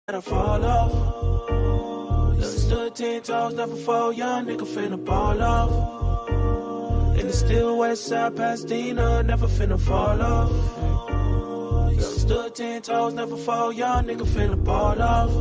I fall off. Stood 10 toes, never fall, young nigga finna ball off. In the still west side, Pasadena, never finna fall off. Stood 10 toes, never fall, young nigga finna ball off.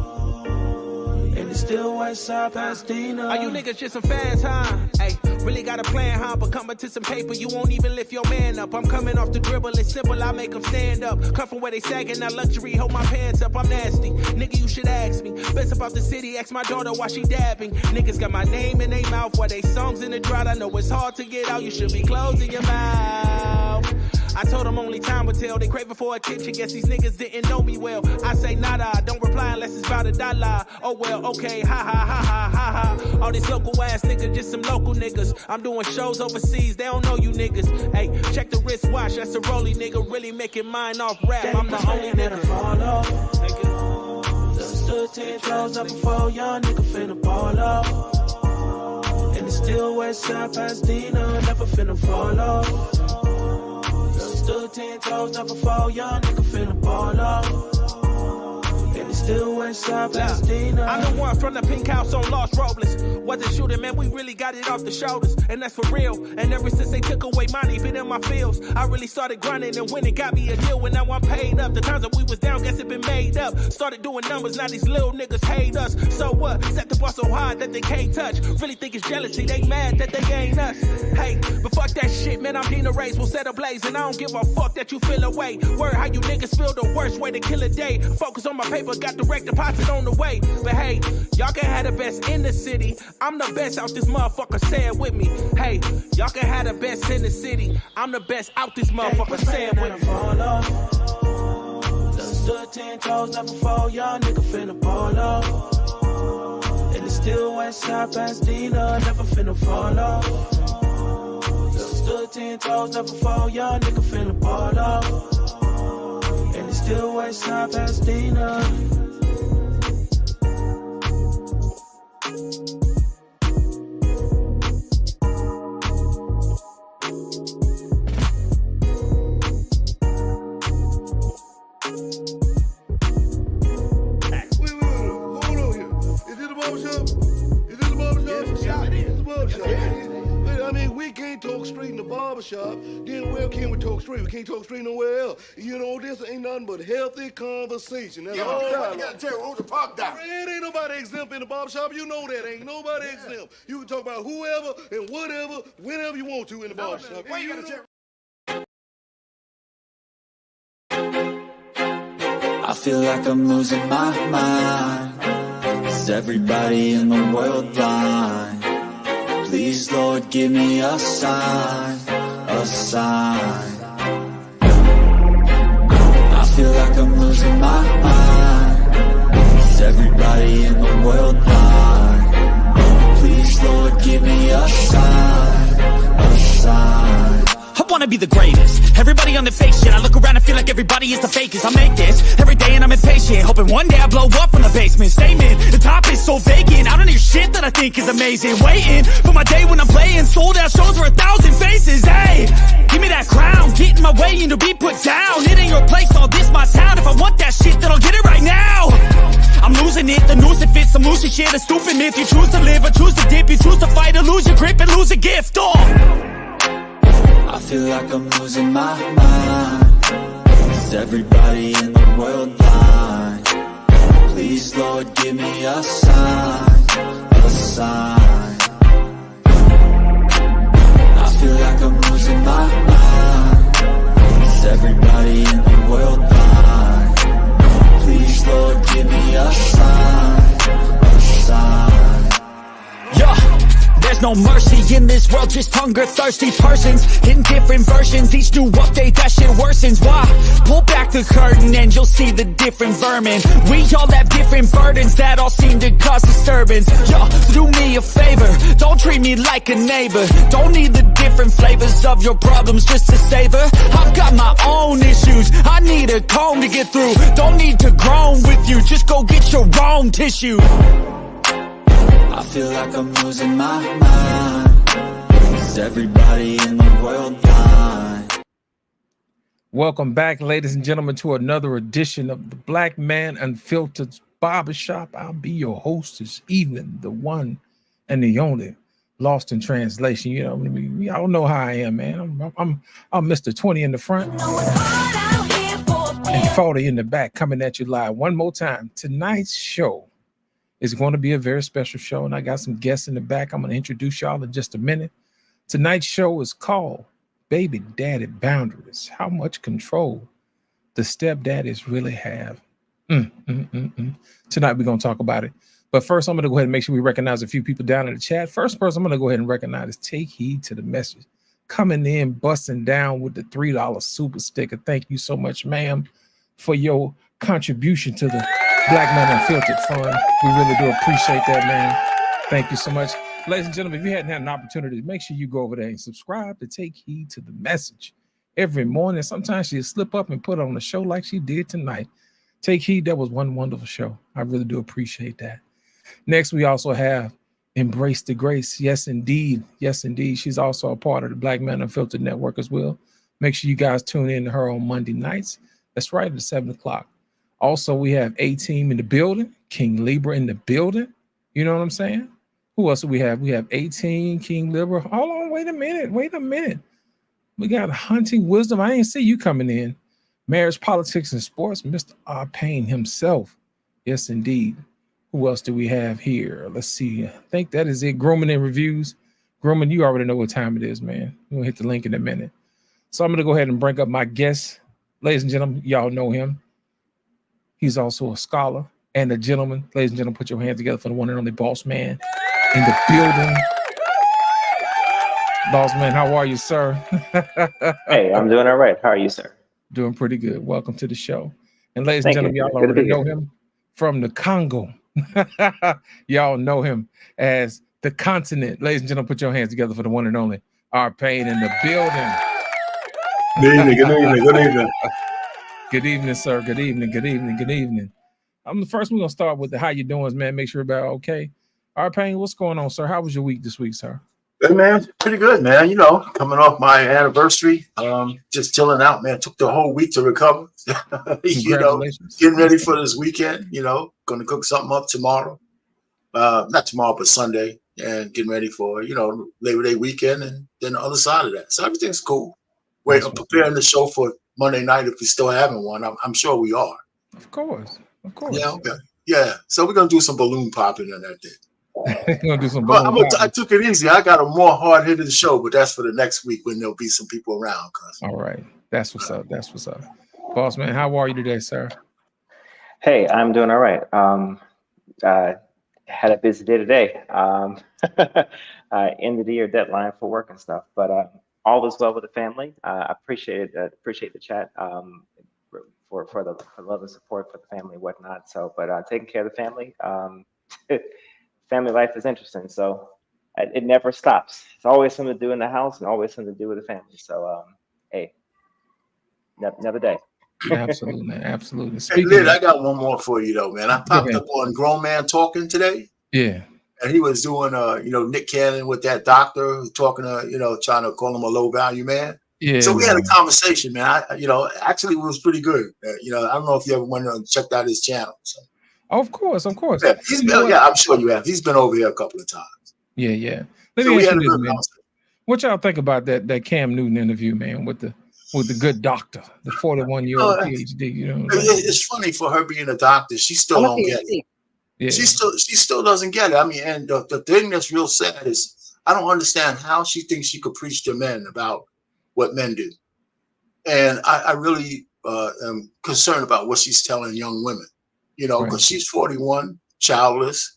In the still west side, Pasadena. Are you niggas just some fans, huh? Hey, really got a plan, huh? But coming to some paper, you won't even lift your man up. I'm coming off the dribble, it's simple, I make them stand up. Come from where they sagging, now luxury, hold my pants up, I'm nasty. Nigga, you should ask me. Best about the city, ask my daughter why she dabbing. Niggas got my name in their mouth while they songs in the drought. I know it's hard to get out, you should be closing your mouth. I told them only time would tell. They craving for attention. Guess these niggas didn't know me well. I say nada. Don't reply unless it's about $1. Oh well, okay. Ha ha ha ha ha ha. All these local ass niggas, just some local niggas. I'm doing shows overseas. They don't know you niggas. Hey, check the wristwatch. That's a rolly nigga. Really making mine off rap. I'm the only nigga. Fall off. Stood 10 toes up before young nigga finna ball off. In the still west side, Pasadena, never finna fall off. Stood 10 toes, never fall, young nigga finna ball off. And it's still west side, Pasadena. I'm the one from the pink house on Los Robles. Wasn't shooting, man, we really got it off the shoulders. And that's for real. And ever since they took away money, been in my fields, I really started grinding and winning. Got me a deal, and now I'm paid up. The times that we was down, guess it been made up. Started doing numbers, now these little niggas hate us. So what? Set the bar so high that they can't touch. Really think it's jealousy, they mad that they ain't us. Hey, but fuck that shit, man, I'm Dina Race, we'll set ablaze. And I don't give a fuck that you feel away. Word how you niggas feel, the worst way to kill a day. Focus on my paper, got direct deposit on the way. But hey, y'all can have the best in the city. I'm the best out this motherfucker, say it with me. Hey, y'all can have the best in the city. I'm the best out this motherfucker, say it with me. Fall off. Stood 10 toes, never fall, young nigga finna ball off. In the still west side, Pasadena, never finna fall off. Stood 10 toes, never fall, young nigga finna ball off. In the still west side, Pasadena. Talk straight in the barbershop, then where can we talk straight? We can't talk straight nowhere else. You know, this ain't nothing but healthy conversation. That's all you gotta tell who the pop down. It ain't nobody exempt in the barbershop. You know that. Ain't nobody exempt. You can talk about whoever and whatever, whenever you want to in the barbershop. Why you gotta tell? I feel like I'm losing my mind. Is everybody in the world blind? Please, Lord, give me a sign, a sign. I feel like I'm losing my mind. Is everybody in the world blind? Please, Lord, give me a sign, a sign. I wanna be the greatest. Everybody on the fake shit. I look around and feel like everybody is the fakest. I make this every day and I'm impatient, hoping one day I blow up from the basement. Statement, the top is so vacant. I don't hear shit that I think is amazing. Waiting for my day when I'm playing sold out shows for 1,000 faces. Hey, give me that crown, get in my way and to be put down. It ain't your place, all this my town. If I want that shit, then I'll get it right now. I'm losing it, the noose that fits some loose shit. A stupid myth, you choose to live or choose to dip. You choose to fight or lose your grip and lose a gift. I feel like I'm losing my mind. Is everybody in the world blind? Please, Lord, give me a sign, a sign. I feel like I'm losing my mind. Is everybody in the world blind? Please, Lord, give me a sign, a sign. Yeah. There's no mercy in this world, just hunger-thirsty persons in different versions. Each new update, that shit worsens. Why? Pull back the curtain and you'll see the different vermin. We all have different burdens that all seem to cause disturbance. Yo, do me a favor, don't treat me like a neighbor. Don't need the different flavors of your problems just to savor. I've got my own issues, I need a comb to get through. Don't need to groan with you, just go get your own tissue. I feel like I'm losing my mind. Is everybody in the world blind? Welcome back, ladies and gentlemen, to another edition of the Black Man Unfiltered Barbershop. I'll be your host this evening, the one and the only, lost in translation. You know, I mean, y'all know how I am, man. I'm Mr. 20 in the front and 40 in the back, coming at you live one more time. Tonight's show is going to be a very special show, and I got some guests in the back. I'm going to introduce y'all in just a minute. Tonight's show is called Baby Daddy Boundaries. How much control the stepdaddies really have. Tonight we're going to talk about it. But first, I'm going to go ahead and make sure we recognize a few people down in the chat. First person I'm going to go ahead and recognize is Take Heed to the Message. Coming in, busting down with the $3 super sticker. Thank you so much, ma'am, for your contribution to the Black Men Unfiltered Fund. We really do appreciate that, man. Thank you so much. Ladies and gentlemen, if you hadn't had an opportunity, make sure you go over there and subscribe to Take Heed to the Message. Every morning, sometimes she'll slip up and put on a show like she did tonight. Take heed, that was one wonderful show. I really do appreciate that. Next, we also have Embrace the Grace. Yes, indeed. Yes, indeed. She's also a part of the Black Men Unfiltered Network as well. Make sure you guys tune in to her on Monday nights. That's right, at 7 o'clock. Also, we have A-Team in the building, King Libra in the building. You know what I'm saying? Who else do we have? We have A-Team, King Libra. Hold on, wait a minute. We got Hunting Wisdom. I didn't see you coming in. Marriage, Politics, and Sports, Mr. R. Payne himself. Yes, indeed. Who else do we have here? Let's see. I think that is it. Grooming and Reviews. Grooming, you already know what time it is, man. We'll hit the link in a minute. So I'm going to go ahead and bring up my guest. Ladies and gentlemen, y'all know him. He's also a scholar and a gentleman. Ladies and gentlemen, put your hands together for the one and only Boss Man in the building. Boss Man, how are you, sir? Hey, I'm doing all right. How are you, sir? Doing pretty good. Welcome to the show. And ladies and gentlemen, y'all already know him from the Congo. Y'all know him as the continent. Ladies and gentlemen, put your hands together for the one and only R. Payne in the building. Good evening. Good evening, sir. Good evening. I'm the first. We're gonna start with the how you doing, man. Make sure everybody okay. R. Payne, what's going on, sir? How was your week this week, sir? Good, man. Pretty good, man. You know, coming off my anniversary, just chilling out, man. Took the whole week to recover. You know, getting ready for this weekend. You know, going to cook something up tomorrow. Not tomorrow, but Sunday, and getting ready for Labor Day weekend, and then the other side of that. So everything's cool. We're preparing the show for Monday night if we still having one. I'm sure we are. Of course. Yeah. Okay. Yeah. So we're gonna do some balloon popping on that day. Gonna do some I took it easy. I got a more hard-hitting show, but that's for the next week when there'll be some people around. All right. That's what's up. Boss Man, how are you today, sir? Hey, I'm doing all right. Had a busy day today. End of the year deadline for work and stuff, but all is well with the family. I appreciate the chat for the love and support for the family and whatnot. So, but taking care of the family. Family life is interesting, so it never stops. It's always something to do in the house and always something to do with the family. So, hey, another day. Absolutely. Hey, Lid, I got one more for you though, man. I popped up on Grown Man Talking today. Yeah. And he was doing, Nick Cannon with that doctor talking to, trying to call him a low value man. Yeah. So we had a conversation, man. Actually it was pretty good. I don't know if you ever went and checked out his channel. So. Of course. Yeah, I'm sure you have. He's been over here a couple of times. Yeah. Let me ask you this, man. What y'all think about that Cam Newton interview, man, with the good doctor, the 41-year-old PhD? It's funny for her being a doctor. She still don't get it. Yeah. She still doesn't get it. I mean, and the thing that's real sad is I don't understand how she thinks she could preach to men about what men do. And I really am concerned about what she's telling young women. Because she's 41, childless,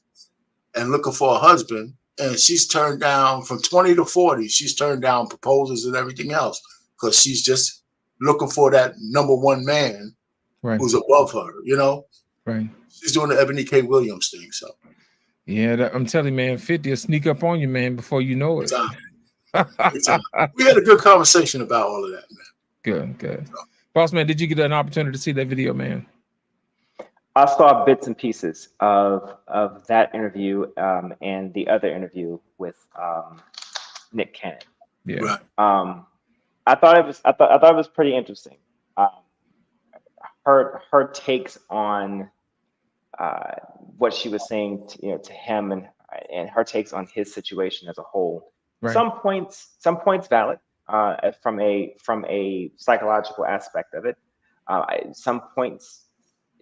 and looking for a husband. And she's turned down from 20 to 40. She's turned down proposals and everything else because she's just looking for that number one man who's above her, Right. She's doing the Ebony K. Williams thing. So. Yeah, I'm telling you, man, 50 will sneak up on you, man, before you know it. We had a good conversation about all of that, man. Good. Boss Man, did you get an opportunity to see that video, man? I saw bits and pieces of that interview and the other interview with Nick Cannon. Yeah. I thought it was pretty interesting. Her takes on what she was saying to him and her takes on his situation as a whole. Right. Some points valid from a psychological aspect of it. Some points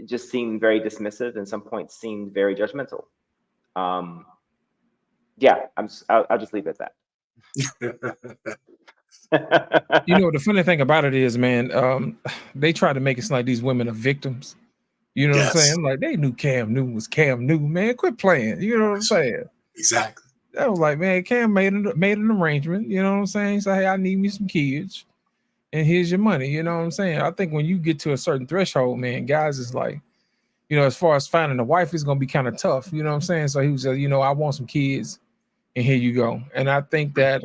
just seemed very dismissive, and some points seemed very judgmental. Yeah, I'll just leave it at that. You know, the funny thing about it is, man, they try to make it sound like these women are victims. You know what I'm saying? Like, they knew Cam Newton was Cam Newton, man. Quit playing. You know what I'm saying? Exactly. That was like, man, Cam made an arrangement. You know what I'm saying? So, hey, I need me some kids, and here's your money. You know what I'm saying? I think when you get to a certain threshold, man, guys is like, you know, as far as finding a wife is going to be kind of tough. You know what I'm saying? So he was like, you know, I want some kids, and here you go. And I think that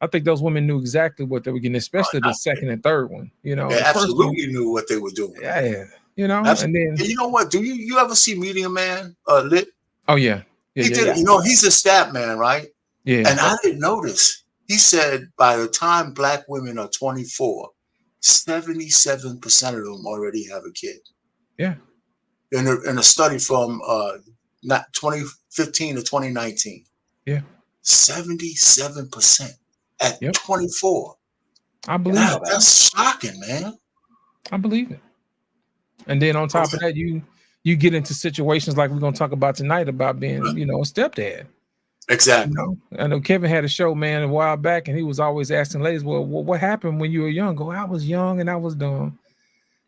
I think those women knew exactly what they were getting, especially the second and third one. You know, they absolutely knew what they were doing. Yeah, you know. Absolutely. And then, you know what? Do you ever see Medium Man Lit? Oh yeah, he did. You know, he's a stat man, right? Yeah. And I didn't notice. He said by the time Black women are 24, 77% of them already have a kid. Yeah. In a study from not 2015 to 2019. Yeah. 77% at 24. I believe it. That's shocking, man. I believe it. And then on top of that, you get into situations like we're gonna talk about tonight about being, you know, a stepdad. Exactly. You know? I know Kevin had a show, man, a while back, and he was always asking ladies, well, what happened when you were young? Go, I was young and I was dumb.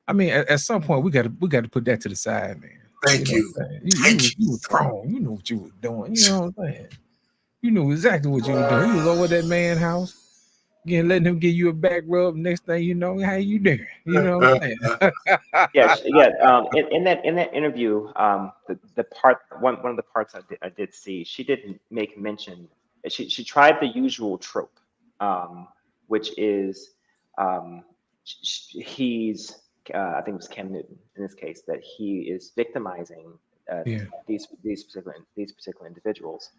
I mean, at some point we got to put that to the side, man. Thank you. You were grown. You knew what you were doing. You know what I'm saying? You knew exactly what you were doing. You was over at that man's house, letting him give you a back rub. Next thing you know, how you doing? You know what I'm saying? Yeah. In that interview, the part one of the parts I did see, she didn't make mention. She tried the usual trope, which is he's I think it was Cam Newton in this case, that he is victimizing these particular individuals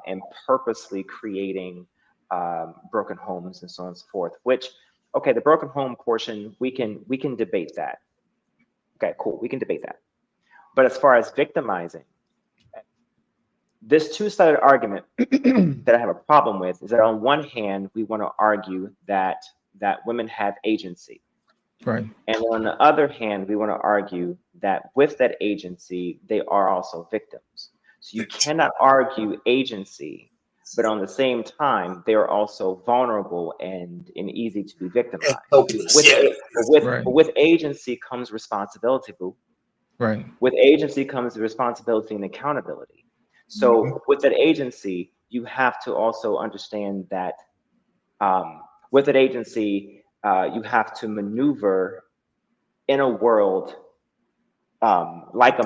and purposely creating broken homes and so on and so forth. Which, okay, the broken home portion, we can debate that. Okay, cool, we can debate that. But as far as victimizing, this two-sided argument that I have a problem with is that on one hand, we want to argue that women have agency. Right. And on the other hand, we want to argue that with that agency, they are also victims. So you cannot argue agency, but on the same time, they are also vulnerable and easy to be victimized. With agency comes responsibility, boo. Right. With agency comes responsibility and accountability. So with that agency, you have to also understand that with that agency, you have to maneuver in a world like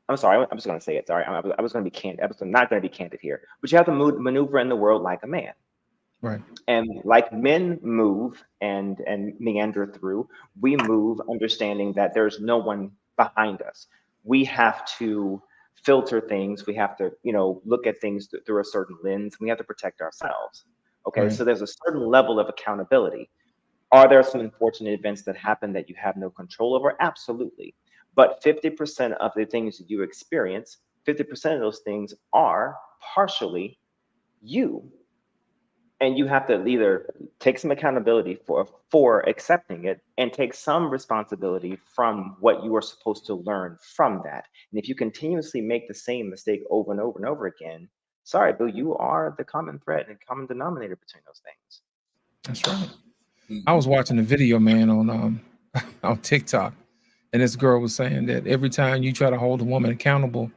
I'm sorry, I'm just going to say it. Sorry, I was going to be candid. I was not going to be candid here, but you have to maneuver in the world like a man. Right. And like men move and meander through, we move understanding that there's no one behind us. We have to filter things. We have to, look at things through a certain lens. We have to protect ourselves. Okay, right. So there's a certain level of accountability. Are there some unfortunate events that happen that you have no control over? Absolutely. But 50% of the things that you experience, 50% of those things are partially you. And you have to either take some accountability for accepting it and take some responsibility from what you are supposed to learn from that. And if you continuously make the same mistake over and over and over again, sorry, Bill, you are the common thread and common denominator between those things. That's right. I was watching a video, man, on TikTok, and this girl was saying that every time you try to hold a woman accountable,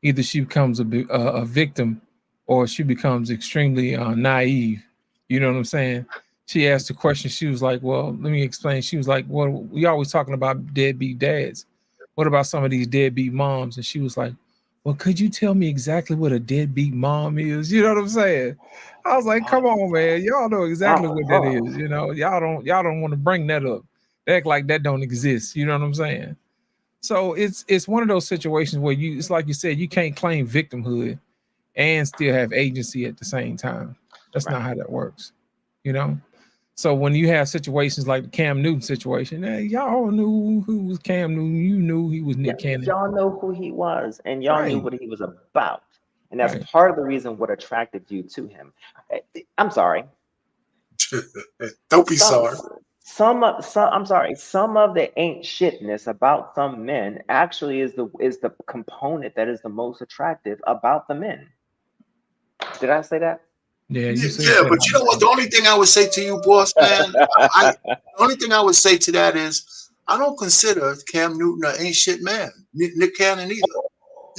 either she becomes a victim or she becomes extremely naive. You know what I'm saying? She asked the question. She was like, well, let me explain. She was like, well, we always talking about deadbeat dads. What about some of these deadbeat moms? And she was like, well, could you tell me exactly what a deadbeat mom is? You know what I'm saying? I was like, come on, man. Y'all know exactly what that is. Y'all don't want to bring that up. They act like that don't exist. You know what I'm saying? So it's one of those situations where it's like you said, you can't claim victimhood and still have agency at the same time. That's not how that works, So when you have situations like the Cam Newton situation, y'all knew who was Cam Newton. You knew he was Nick Cannon. Y'all know who he was, and y'all knew Right. what he was about, and that's Right. part of the reason what attracted you to him. I'm sorry. Don't be sorry. Some of the ain't shitness about some men actually is the component that is the most attractive about the men. Did I say that? Yeah, you said Yeah, that. but you know what? The only thing I would say to you, boss man, the only thing I would say to that is I don't consider Cam Newton an ain't shit man. Nick Cannon either.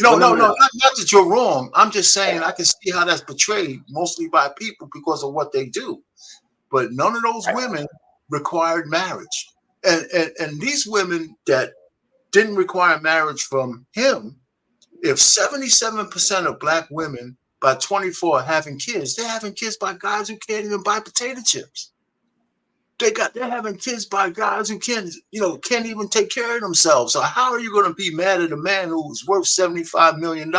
No, not that you're wrong. I'm just saying I can see how that's portrayed mostly by people because of what they do. But none of those women required marriage. And these women that didn't require marriage from him, if 77% of black women by 24 are having kids, they're having kids by guys who can't even buy potato chips. They're having kids by guys who can't even take care of themselves. So how are you going to be mad at a man who's worth $75 million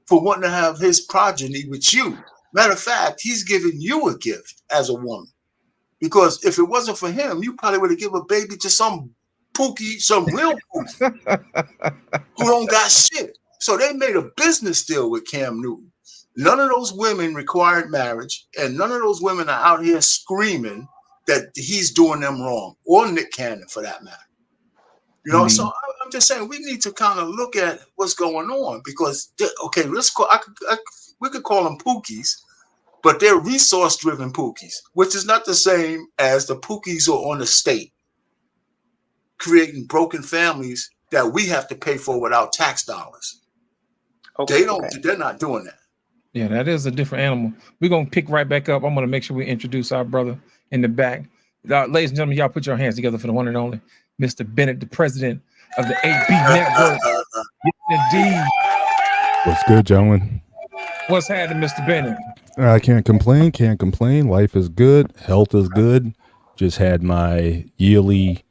for wanting to have his progeny with you? Matter of fact, he's giving you a gift as a woman. Because if it wasn't for him, you probably would have given a baby to some pookie, some real pookie who don't got shit. So they made a business deal with Cam Newton. None of those women required marriage, and none of those women are out here screaming that he's doing them wrong, or Nick Cannon for that matter. You know, so I'm just saying we need to kind of look at what's going on because, okay, we could call them pookies, but they're resource-driven pookies, which is not the same as the pookies who are on the state, creating broken families that we have to pay for with our tax dollars. Okay, they're not doing that. Yeah, that is a different animal. We're going to pick right back up. I'm going to make sure we introduce our brother in the back. Ladies and gentlemen, y'all put your hands together for the one and only Mr. Bennett, the president of the 8B Network. Yes, indeed. What's good, gentlemen? What's happening, Mr. Bennett? I can't complain. Life is good. Health is good. Just had my yearly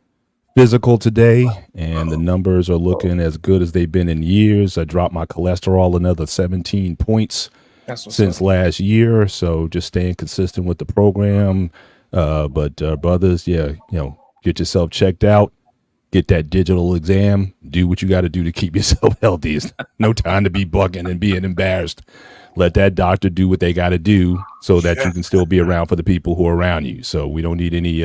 physical today, and the numbers are looking as good as they've been in years. I dropped my cholesterol another 17 points since last year, so just staying consistent with the program. But brothers, get yourself checked out, get that digital exam, do what you got to do to keep yourself healthy. It's no time to be bugging and being embarrassed. Let that doctor do what they got to do so that you can still be around for the people who are around you. So we don't need any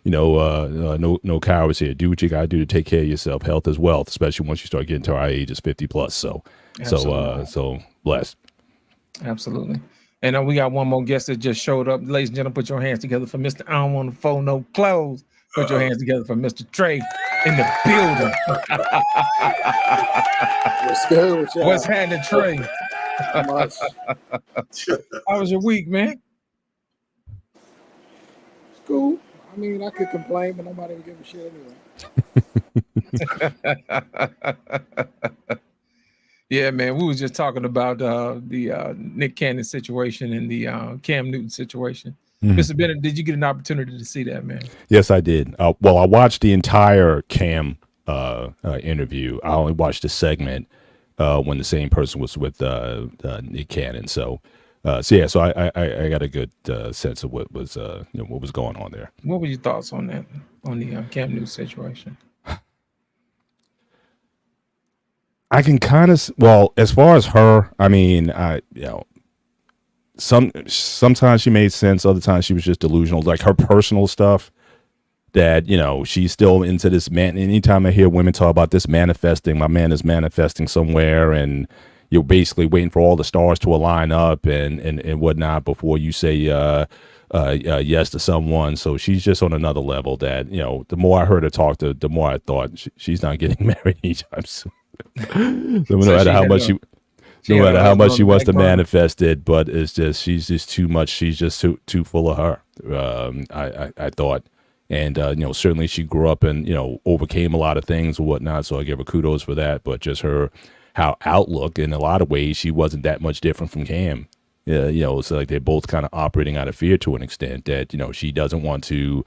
no cowards here. Do what you got to do to take care of yourself. Health is wealth, especially once you start getting to our ages, 50 plus. So blessed. Absolutely. And we got one more guest that just showed up. Ladies and gentlemen, put your hands together for Mr. I don't want to fold no clothes. Put your hands together for Mr. Trey in the building. What's good with y'all? What's happening, Trey? Much. How was your week, man? It's cool. I mean, I could complain, but nobody would give a shit anyway. Yeah, man. We was just talking about the Nick Cannon situation and the Cam Newton situation. Mr. Bennett, did you get an opportunity to see that, man? Yes, I did. Well, I watched the entire Cam interview. I only watched a segment when the same person was with Nick Cannon. So I got a good sense of what was going on there. What were your thoughts on that, on the Cam Newton situation? I can kind of, as far as her, I mean, sometimes she made sense. Other times she was just delusional. Like her personal stuff that, she's still into this man. Anytime I hear women talk about this manifesting, my man is manifesting somewhere, and you're basically waiting for all the stars to align up and whatnot before you say yes to someone. So she's just on another level that, the more I heard her talk, the more I thought she's not getting married anytime soon. No matter how much she wants to manifest it, but it's just she's just too much. She's just too full of her. I thought, and certainly she grew up and overcame a lot of things and whatnot. So I give her kudos for that. But just her outlook in a lot of ways, she wasn't that much different from Cam. So like they're both kind of operating out of fear to an extent that she doesn't want to.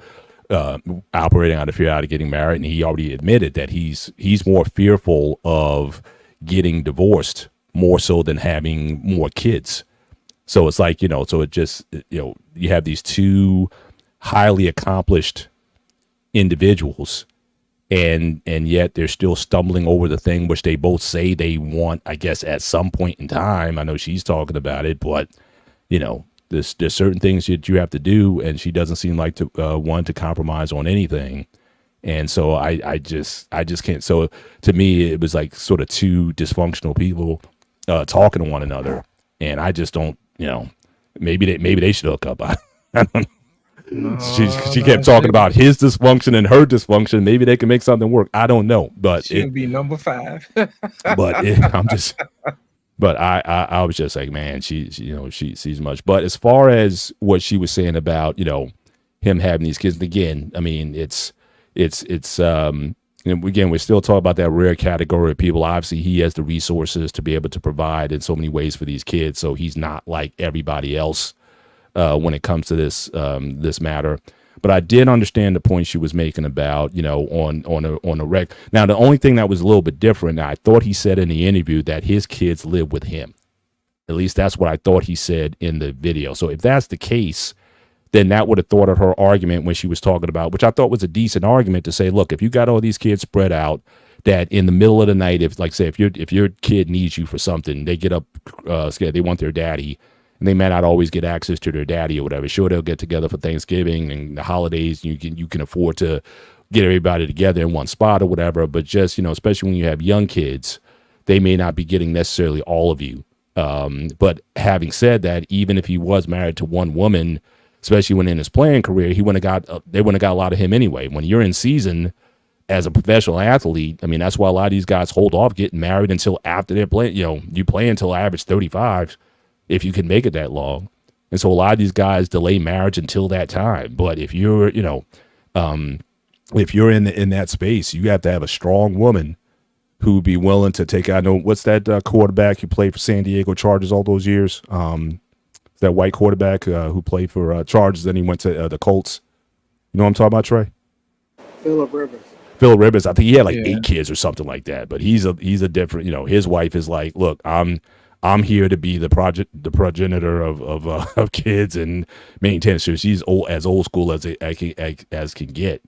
Operating out of fear out of getting married, and he already admitted that he's more fearful of getting divorced more so than having more kids. So it's like so it just you have these two highly accomplished individuals, and yet they're still stumbling over the thing which they both say they want, I guess, at some point in time. I know she's talking about it, but you know, there's certain things that you have to do, and she doesn't seem like to want to compromise on anything. And so I just can't. So to me, it was like sort of two dysfunctional people talking to one another, and I just don't, you know, maybe they should hook up. I don't know. She kept talking about his dysfunction and her dysfunction. Maybe they can make something work. I don't know, but she'll be number 5. But I was just like, man, she you know, she sees much. But as far as what she was saying about, you know, him having these kids, again, I mean, it's you know, again, we're still talking about that rare category of people. Obviously, he has the resources to be able to provide in so many ways for these kids, so he's not like everybody else when it comes to this matter. But I did understand the point she was making about, you know, on a rec. Now, the only thing that was a little bit different, I thought he said in the interview that his kids live with him. At least that's what I thought he said in the video. So if that's the case, then that would have thought of her argument when she was talking about, which I thought was a decent argument, to say, look, if you got all these kids spread out, that in the middle of the night, if like say if your kid needs you for something, they get up scared, they want their daddy, and they may not always get access to their daddy or whatever. Sure, they'll get together for Thanksgiving and the holidays. You can afford to get everybody together in one spot or whatever. But just, you know, especially when you have young kids, they may not be getting necessarily all of you. But having said that, even if he was married to one woman, especially when in his playing career, they wouldn't have got a lot of him anyway. When you're in season as a professional athlete, I mean, that's why a lot of these guys hold off getting married until after they're playing. You know, you play until average 35 if you can make it that long. And so a lot of these guys delay marriage until that time. But if you're, you know, if you're in that space, you have to have a strong woman who would be willing to take. I know, what's that quarterback who played for San Diego Chargers all those years? That white quarterback who played for Chargers, then he went to the Colts. You know what I'm talking about, Trey? Phillip Rivers. Phillip Rivers. I think he had like 8 kids or something like that. But he's a different. You know, his wife is like, look, I'm here to be the progenitor of kids and maintain it. So she's as old school as can get.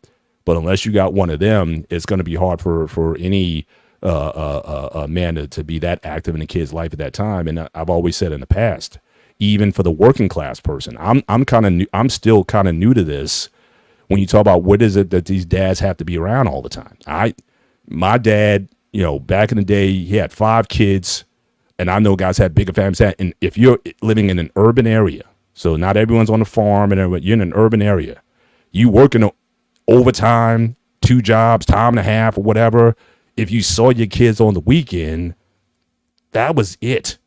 But unless you got one of them, it's going to be hard for any man to be that active in a kid's life at that time. And I've always said in the past, even for the working class person, I'm still kind of new to this. When you talk about what is it that these dads have to be around all the time, my dad, you know, back in the day, he had 5 kids, and I know guys had bigger families. And if you're living in an urban area, so not everyone's on the farm, and you're in an urban area, you working overtime, 2 jobs, time and a half, or whatever. If you saw your kids on the weekend, that was it.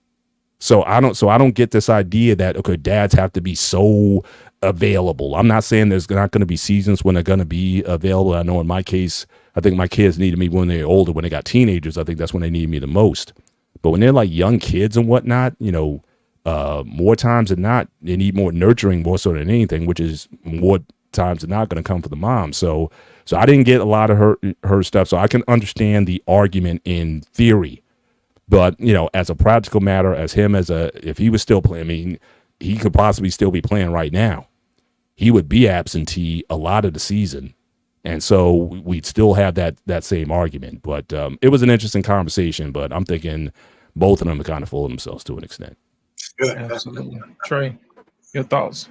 So I don't get this idea that, okay, dads have to be so available. I'm not saying there's not going to be seasons when they're going to be available. I know in my case, I think my kids needed me when they're older. When they got teenagers, I think that's when they need me the most. But when they're like young kids and whatnot, you know, more times than not, they need more nurturing more so than anything, which is more times than not going to come from the mom. So I didn't get a lot of her stuff. So I can understand the argument in theory. But, you know, as a practical matter, if he was still playing, I mean, he could possibly still be playing right now. He would be absentee a lot of the season. And so we'd still have that same argument. But it was an interesting conversation, but I'm thinking both of them are kind of full of themselves to an extent. Absolutely. Trey, your thoughts?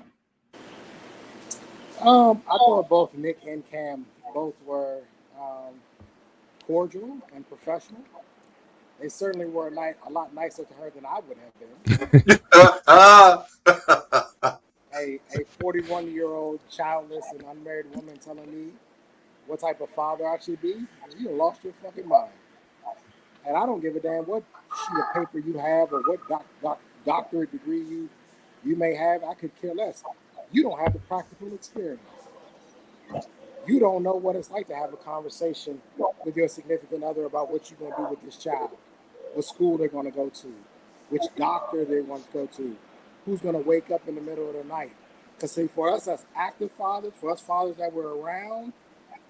I thought both Nick and Cam both were cordial and professional. They certainly were a lot nicer to her than I would have been. A 41-year-old childless and unmarried woman telling me what type of father I should be, you lost your fucking mind. And I don't give a damn what sheet of paper you have or what doctorate degree you may have. I could care less. You don't have the practical experience. You don't know what it's like to have a conversation with your significant other about what you're going to do with this child, what school they're going to go to, which doctor they want to go to, who's going to wake up in the middle of the night. Because see, for us as active fathers, for us fathers that were around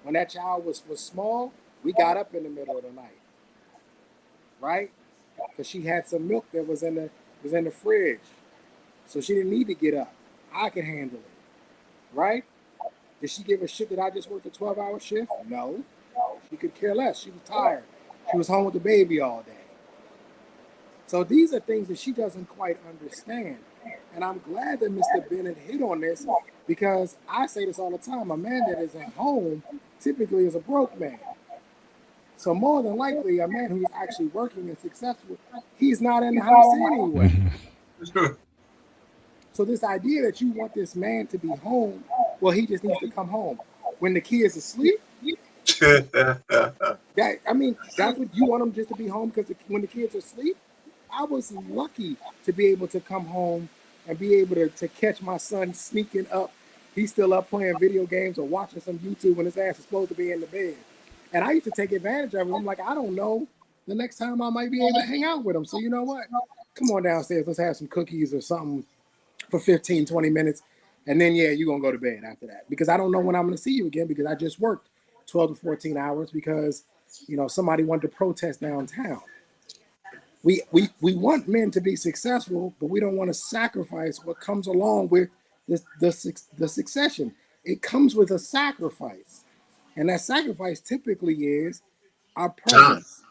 when that child was small, we got up in the middle of the night, right? Because she had some milk that was in the fridge, so she didn't need to get up. I could handle it, right? Did she give a shit that I just worked a 12-hour shift? No. She could care less. She was tired. She was home with the baby all day. So these are things that she doesn't quite understand. And I'm glad that Mr. Bennett hit on this, because I say this all the time. A man that is at home typically is a broke man. So more than likely, a man who's actually working and successful, he's not in the house anyway. So this idea that you want this man to be home, well, he just needs to come home when the kids are asleep. That's what you want him, just to be home because when the kids are asleep. I was lucky to be able to come home and be able to catch my son sneaking up. He's still up playing video games or watching some YouTube when his ass is supposed to be in the bed. And I used to take advantage of it. I'm like, I don't know the next time I might be able to hang out with him. So you know what? Come on downstairs. Let's have some cookies or something for 15, 20 minutes. And then, yeah, you're going to go to bed after that. Because I don't know when I'm going to see you again, because I just worked 12 to 14 hours because, somebody wanted to protest downtown. We want men to be successful, but we don't want to sacrifice what comes along with the succession. It comes with a sacrifice. And that sacrifice typically is our presence.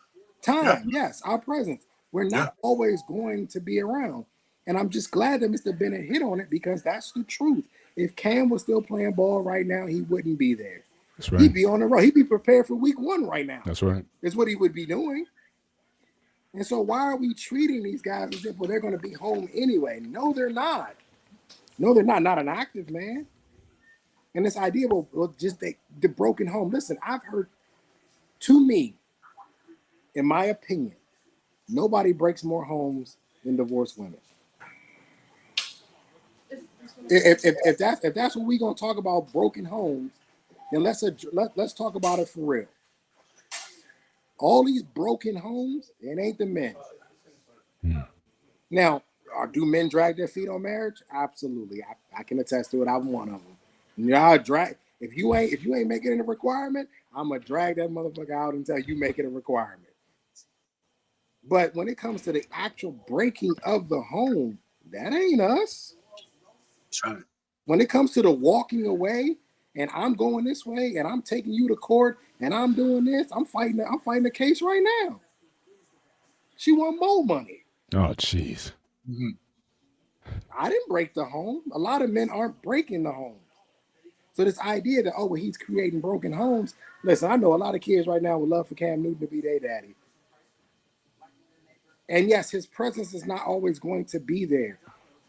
Time, yes, our presence. We're not always going to be around. And I'm just glad that Mr. Bennett hit on it, because that's the truth. If Cam was still playing ball right now, he wouldn't be there. That's right. He'd be on the road. He'd be prepared for week 1 right now. That's right. That's what he would be doing. And so why are we treating these guys as if, well, they're going to be home anyway? No, they're not. No, they're not. Not an active man. And this idea of, well, just the broken home. Listen, I've heard, to me, in my opinion, nobody breaks more homes than divorced women. If that's what we're going to talk about, broken homes, then let's talk about it for real. All these broken homes, it ain't the men. Now, do men drag their feet on marriage? Absolutely. I can attest to it. I'm one of them. I'll drag. If you ain't making it a requirement, I'm gonna drag that motherfucker out until you make it a requirement. But when it comes to the actual breaking of the home, that ain't us. That's right. When it comes to the walking away, and I'm going this way, and I'm taking you to court, and I'm doing this, I'm fighting the case right now. She want more money. Oh, jeez. I didn't break the home. A lot of men aren't breaking the home. So this idea that, oh, well, he's creating broken homes. Listen, I know a lot of kids right now would love for Cam Newton to be their daddy. And yes, his presence is not always going to be there.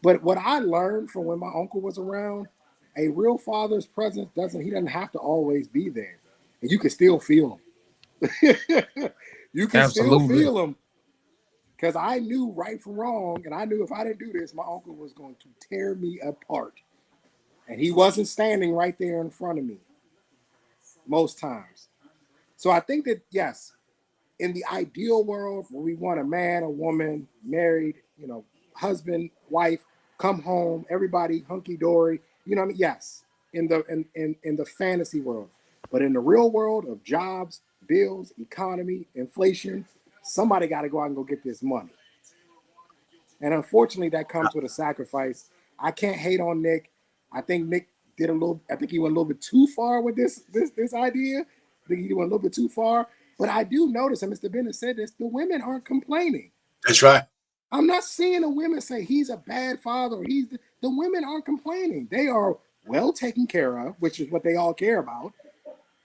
But what I learned from when my uncle was around, a real father's presence doesn't have to always be there. And you can still feel him. You can still feel him. Because I knew right from wrong, and I knew if I didn't do this, my uncle was going to tear me apart. And he wasn't standing right there in front of me most times. So I think that, yes, in the ideal world, where we want a man, a woman, married, husband, wife, come home, everybody hunky-dory, yes, in the fantasy world. But in the real world of jobs, bills, economy, inflation, somebody got to go out and go get this money. And unfortunately, that comes with a sacrifice. I can't hate on Nick. I think Nick he went a little bit too far with this idea. I think he went a little bit too far. But I do notice, and Mr. Bennett said this, the women aren't complaining. That's right. I'm not seeing the women say he's a bad father. The women aren't complaining. They are well taken care of, which is what they all care about.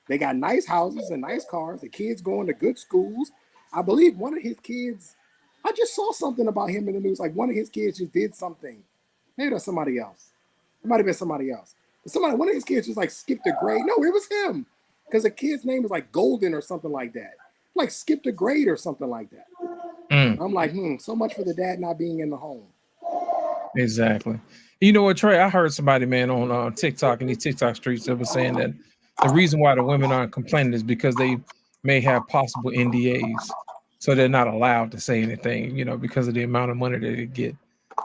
They got nice houses and nice cars. The kids going to good schools. I believe one of his kids, I just saw something about him in the news. Like one of his kids just did something. Maybe that's somebody else. It might have been somebody else. But one of his kids just like skipped a grade. No, it was him. Because the kid's name was like Golden or something like that. Like skipped a grade or something like that. I'm like, so much for the dad not being in the home. Exactly. You know what, Trey? I heard somebody, man, on TikTok, in these TikTok streets, that was saying that the reason why the women aren't complaining is because they may have possible NDAs, so they're not allowed to say anything, because of the amount of money that they get.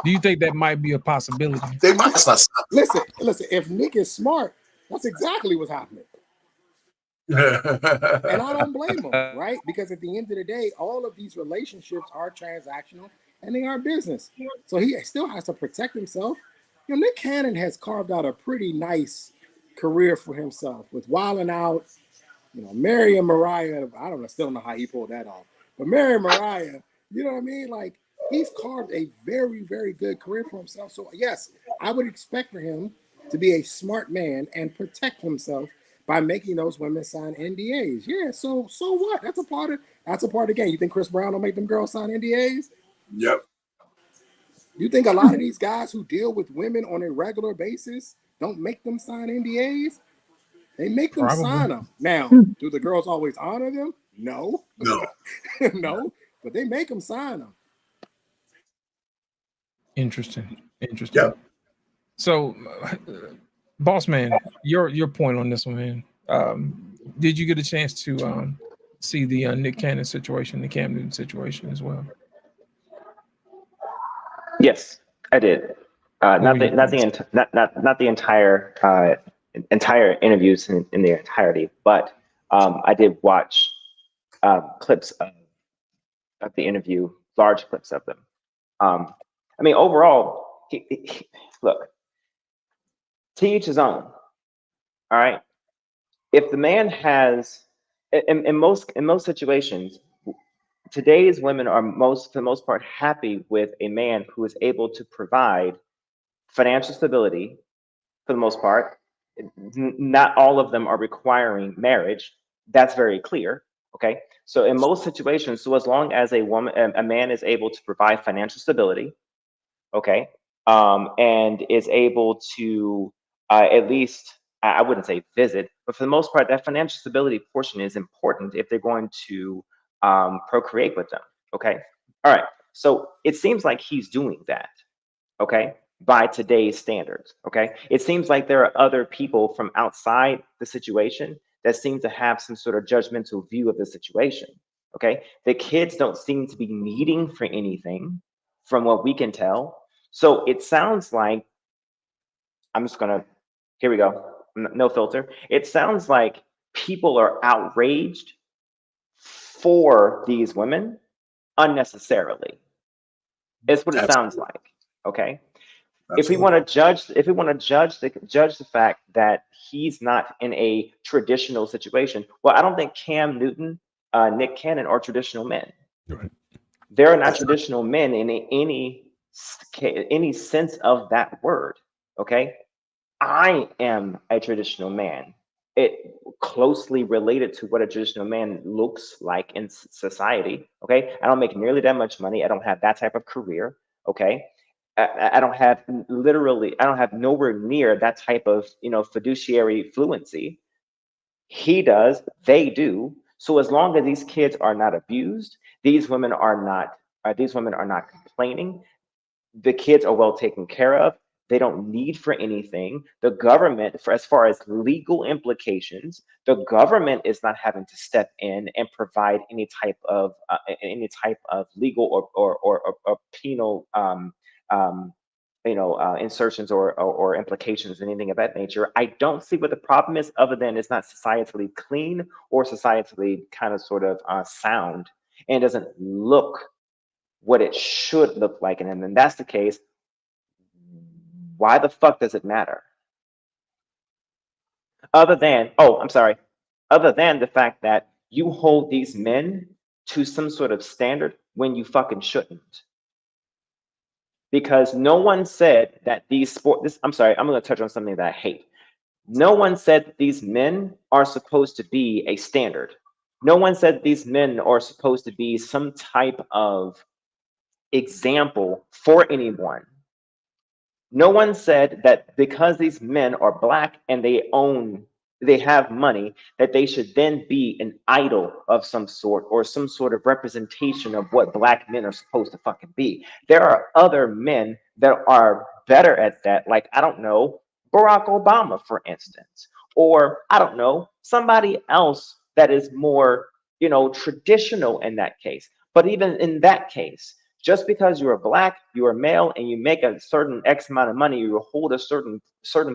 Do you think that might be a possibility? They might not. Listen. If Nick is smart, that's exactly what's happening. And I don't blame him, right? Because at the end of the day, all of these relationships are transactional and they are business. So he still has to protect himself. Nick Cannon has carved out a pretty nice career for himself with Wildin' Out, you know, marrying Mariah. I still don't know how he pulled that off, but marrying Mariah, you know what I mean? Like, he's carved a very, very good career for himself. So yes, I would expect for him to be a smart man and protect himself by making those women sign NDAs. Yeah, so what? That's a part of the game. You think Chris Brown will make them girls sign NDAs? Yep. You think a lot of these guys who deal with women on a regular basis don't make them sign NDAs? They make them sign them. Now, do the girls always honor them? No. No, but they make them sign them. Interesting. Yep. So, boss man, your point on this one, man. Did you get a chance to see the Nick Cannon situation, the Cam Newton situation as well? Yes, I did. Not the entire interviews in their entirety, but I did watch clips of the interview, large clips of them. I mean, overall, look, to each his own. All right. If the man has, in most situations, today's women are for the most part happy with a man who is able to provide financial stability. For the most part, not all of them are requiring marriage. That's very clear. Okay, so in most situations, so as long as a man is able to provide financial stability, okay, and is able to at least, I wouldn't say visit, but for the most part, that financial stability portion is important if they're going to procreate with them. Okay, all right. So it seems like he's doing that. Okay, by today's standards. Okay, it seems like there are other people from outside the situation that seem to have some sort of judgmental view of the situation. Okay, the kids don't seem to be needing for anything from what we can tell. So it sounds like, I'm just gonna, here we go, no filter. It sounds like people are outraged for these women unnecessarily. It's what it sounds like. Okay. Absolutely. If we want to judge the fact that he's not in a traditional situation, well, I don't think Cam Newton, Nick Cannon are traditional men. Right. They're not traditional men in any sense of that word. Okay, I am a traditional man. It closely related to what a traditional man looks like in society. Okay, I don't make nearly that much money. I don't have that type of career. Okay. I don't have nowhere near that type of, fiduciary fluency. He does, they do. So as long as these kids are not abused, these women are not complaining, the kids are well taken care of, they don't need for anything. The government, as far as legal implications, the government is not having to step in and provide any type of legal or penal insertions or implications, anything of that nature. I don't see what the problem is, other than it's not societally clean or societally kind of sort of sound, and doesn't look what it should look like. And then that's the case. Why the fuck does it matter? Other than the fact that you hold these men to some sort of standard when you fucking shouldn't. Because no one said that I'm going to touch on something that I hate. No one said that these men are supposed to be a standard. No one said these men are supposed to be some type of example for anyone. No one said that because these men are black and they have money, that they should then be an idol of some sort or some sort of representation of what black men are supposed to fucking be. There are other men that are better at that, like, I don't know, Barack Obama, for instance, or I don't know, somebody else that is more, traditional in that case. But even in that case, just because you're black, you're male, and you make a certain X amount of money, you hold a certain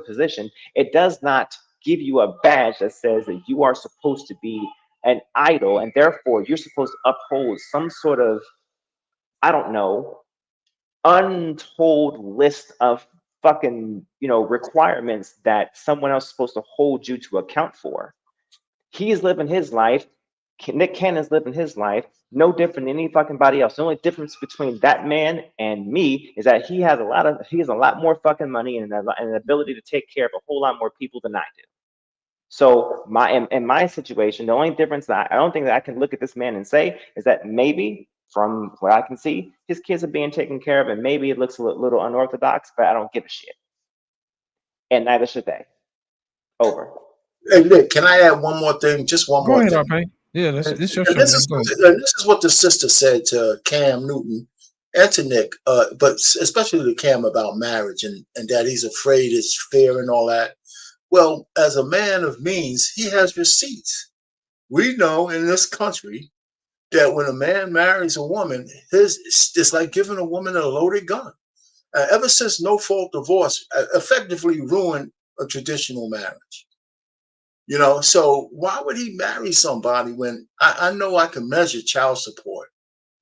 position, it does not give you a badge that says that you are supposed to be an idol, and therefore you're supposed to uphold some sort of, I don't know, untold list of fucking, requirements that someone else is supposed to hold you to account for. He's living his life. Nick Cannon's living his life, no different than any fucking body else. The only difference between that man and me is that he has a lot more fucking money and an ability to take care of a whole lot more people than I do. So in my situation, the only difference that I don't think that I can look at this man and say is that maybe from what I can see, his kids are being taken care of, and maybe it looks a little unorthodox, but I don't give a shit. And neither should they. Over. Hey, Nick, can I add one more thing? Just one more thing. Ahead, yeah, this your show. This is what the sister said to Cam Newton and to Nick, but especially to Cam about marriage and that he's afraid, it's fear and all that. Well, as a man of means, he has receipts. We know in this country that when a man marries a woman, it's like giving a woman a loaded gun. Ever since no-fault divorce effectively ruined a traditional marriage. So why would he marry somebody when I know I can measure child support,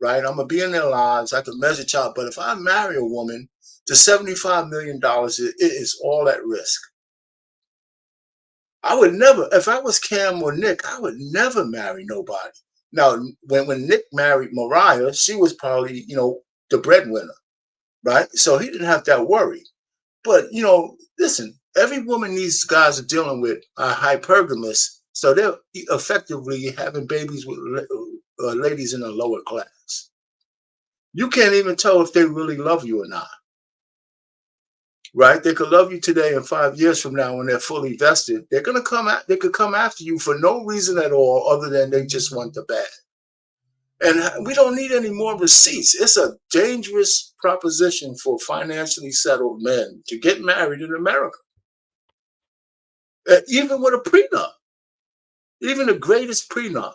right? I'm going to be in their lives. I can measure child. But if I marry a woman, the $75 million, it is all at risk. I would never, if I was Cam or Nick, I would never marry nobody. Now, when Nick married Mariah, she was probably, the breadwinner, right? So he didn't have that worry. But, listen, every woman these guys are dealing with are hypergamous, so they're effectively having babies with ladies in a lower class. You can't even tell if they really love you or not, right? They could love you today, and 5 years from now, when they're fully vested, they could come after you for no reason at all other than they just want the bad. And we don't need any more receipts. It's a dangerous proposition for financially settled men to get married in America. Even with a prenup, even the greatest prenups,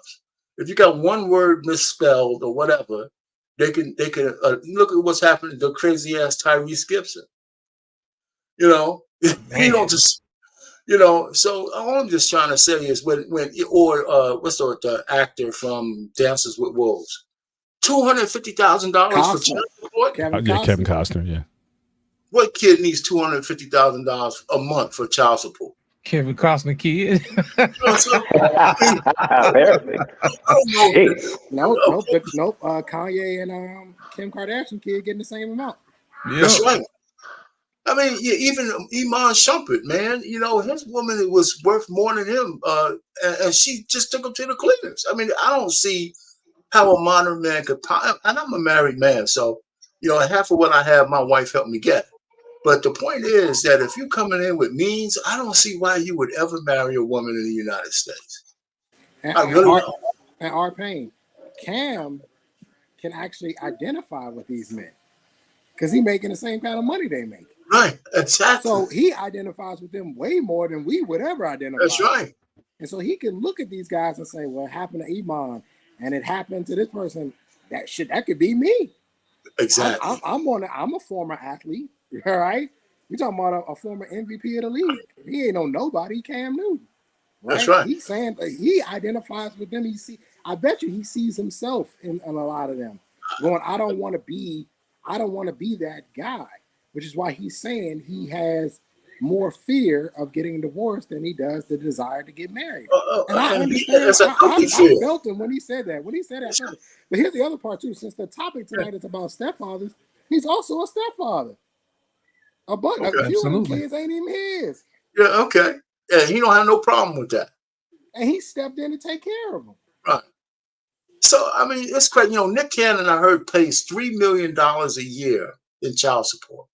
if you got one word misspelled or whatever, they can look at what's happening to the crazy ass Tyrese Gibson. You don't just, so all I'm just trying to say is what's the actor from Dances with Wolves, $250,000 for child support? Kevin Costner, yeah. What kid needs $250,000 a month for child support? Kevin Costner kid. Nope. Kanye and Kim Kardashian kid getting the same amount. Yeah. That's right. I mean, even Iman Shumpert, man, his woman was worth more than him, and she just took him to the cleaners. I mean, I don't see how a modern man could, and I'm a married man, so, half of what I have, my wife helped me get. But the point is that if you're coming in with means, I don't see why you would ever marry a woman in the United States. And our pain, Cam can actually identify with these men because he's making the same kind of money they make. Right, exactly. So he identifies with them way more than we would ever identify. That's right. And so he can look at these guys and say, well, it happened to Iman and it happened to this person. That could be me. Exactly. I'm a former athlete, all right? You're talking about a former MVP of the league. He ain't nobody, Cam Newton. Right? That's right. He's saying he identifies with them. I bet you he sees himself in a lot of them. Going, I don't want to be that guy. Which is why he's saying he has more fear of getting divorced than he does the desire to get married. And I understand. I felt him when he said that. But here's the other part too. Since the topic tonight is about stepfathers, he's also a stepfather. A few of the kids ain't even his. Yeah, okay. Yeah, he don't have no problem with that. And he stepped in to take care of them. Right. So I mean, it's crazy. Nick Cannon, I heard, pays $3 million a year in child support.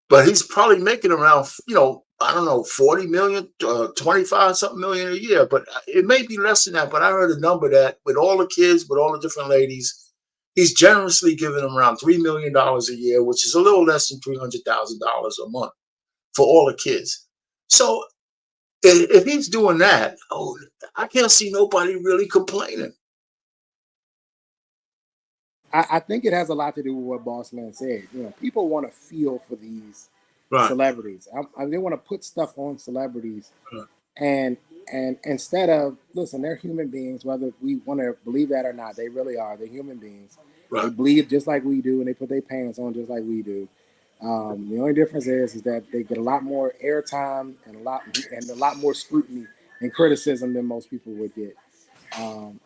But he's probably making around, I don't know, 40 million, 25 something million a year. But it may be less than that. But I heard a number that with all the kids, with all the different ladies, he's generously giving them around $3 million a year, which is a little less than $300,000 a month for all the kids. So if he's doing that, I can't see nobody really complaining. I think it has a lot to do with what Boss Man said. People want to feel for these celebrities. They want to put stuff on celebrities, and instead of they're human beings. Whether we want to believe that or not, they really are. They're human beings. Right. They bleed just like we do, and they put their pants on just like we do. The only difference is that they get a lot more airtime and a lot more scrutiny and criticism than most people would get.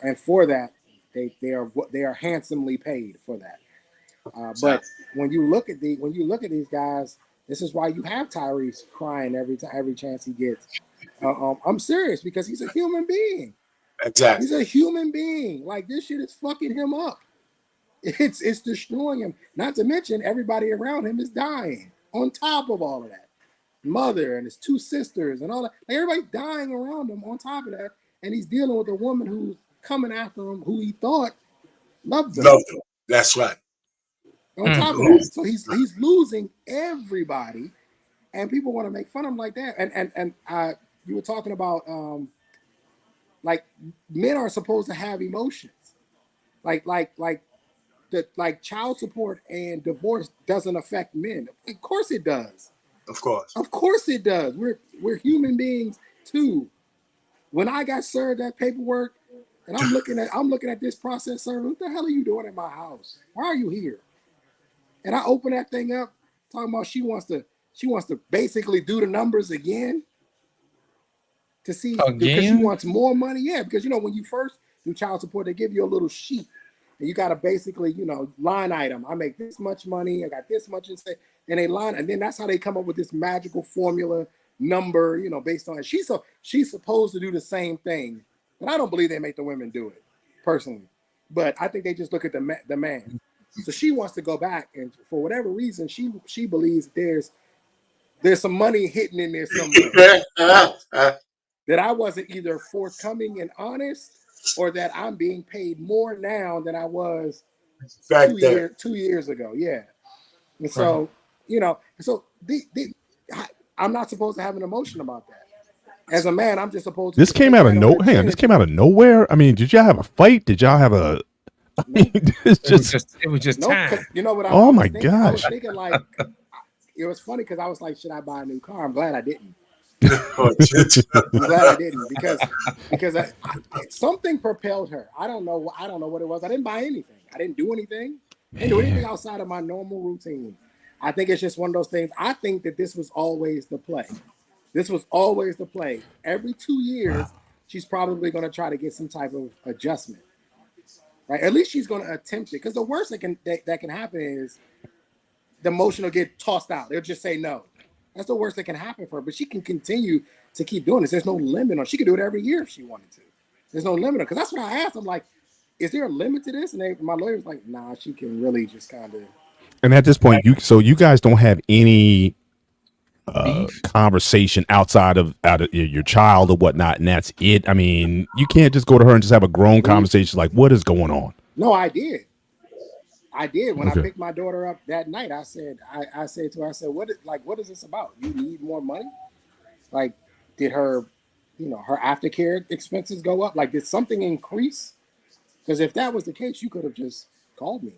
And for that, they are handsomely paid for that. But when you look at these guys, this is why you have Tyrese crying every chance he gets. I'm serious, because he's a human being. Exactly. He's a human being. Like, this shit is fucking him up. It's destroying him. Not to mention everybody around him is dying. On top of all of that, mother and his two sisters and all that, like, everybody's dying around him. On top of that, and he's dealing with a woman who's coming after him, who he thought loved him. That's right. On top of that, so he's losing everybody, and people want to make fun of him like that. And you were talking about like, men are supposed to have emotions, like child support and divorce doesn't affect men. Of course it does. Of course it does. We're human beings too. When I got served that paperwork, and I'm looking at this process server, what the hell are you doing in my house? Why are you here? And I open that thing up, talking about she wants to basically do the numbers again to see, because she wants more money. Yeah, because when you first do child support, they give you a little sheet, and you got to basically, line item. I make this much money, I got this much, and they line, and then that's how they come up with this magical formula number, based on it. She's supposed to do the same thing, but I don't believe they make the women do it personally. But I think they just look at the man. So she wants to go back, and for whatever reason, she believes there's some money hidden in there somewhere that I wasn't either forthcoming and honest, or that I'm being paid more now than I was 2 years ago. Yeah, and so I'm not supposed to have an emotion about that. As a man, I'm just supposed to. This came out of nowhere. This came out of nowhere. I mean, did y'all have a fight? Did y'all have a? I mean, it was just time. You know what? Oh my gosh! I was gosh! thinking, like, it was funny because I was like, should I buy a new car? I'm glad I didn't. I'm glad I didn't, because something propelled her. I don't know what it was. I didn't buy anything. I didn't do anything. I didn't do anything outside of my normal routine. I think it's just one of those things. I think that this was always the play. Every 2 years, she's probably going to try to get some type of adjustment. Right? At least she's going to attempt it. Because the worst that can happen is the emotion will get tossed out. They'll just say no. That's the worst that can happen for her. But she can continue to keep doing this. There's no limit on. She could do it every year if she wanted to. There's no limit on. Because that's what I asked. I'm like, is there a limit to this? And my lawyer's like, nah, she can really just kind of. And at this point, you guys don't have any conversation outside of your child or whatnot, and that's it. I mean, you can't just go to her and just have a grown conversation like, what is going on? No, I did. When I picked my daughter up that night. I said to her, what is this about? You need more money? Like, did her aftercare expenses go up? Like, did something increase? Because if that was the case, you could have just called me,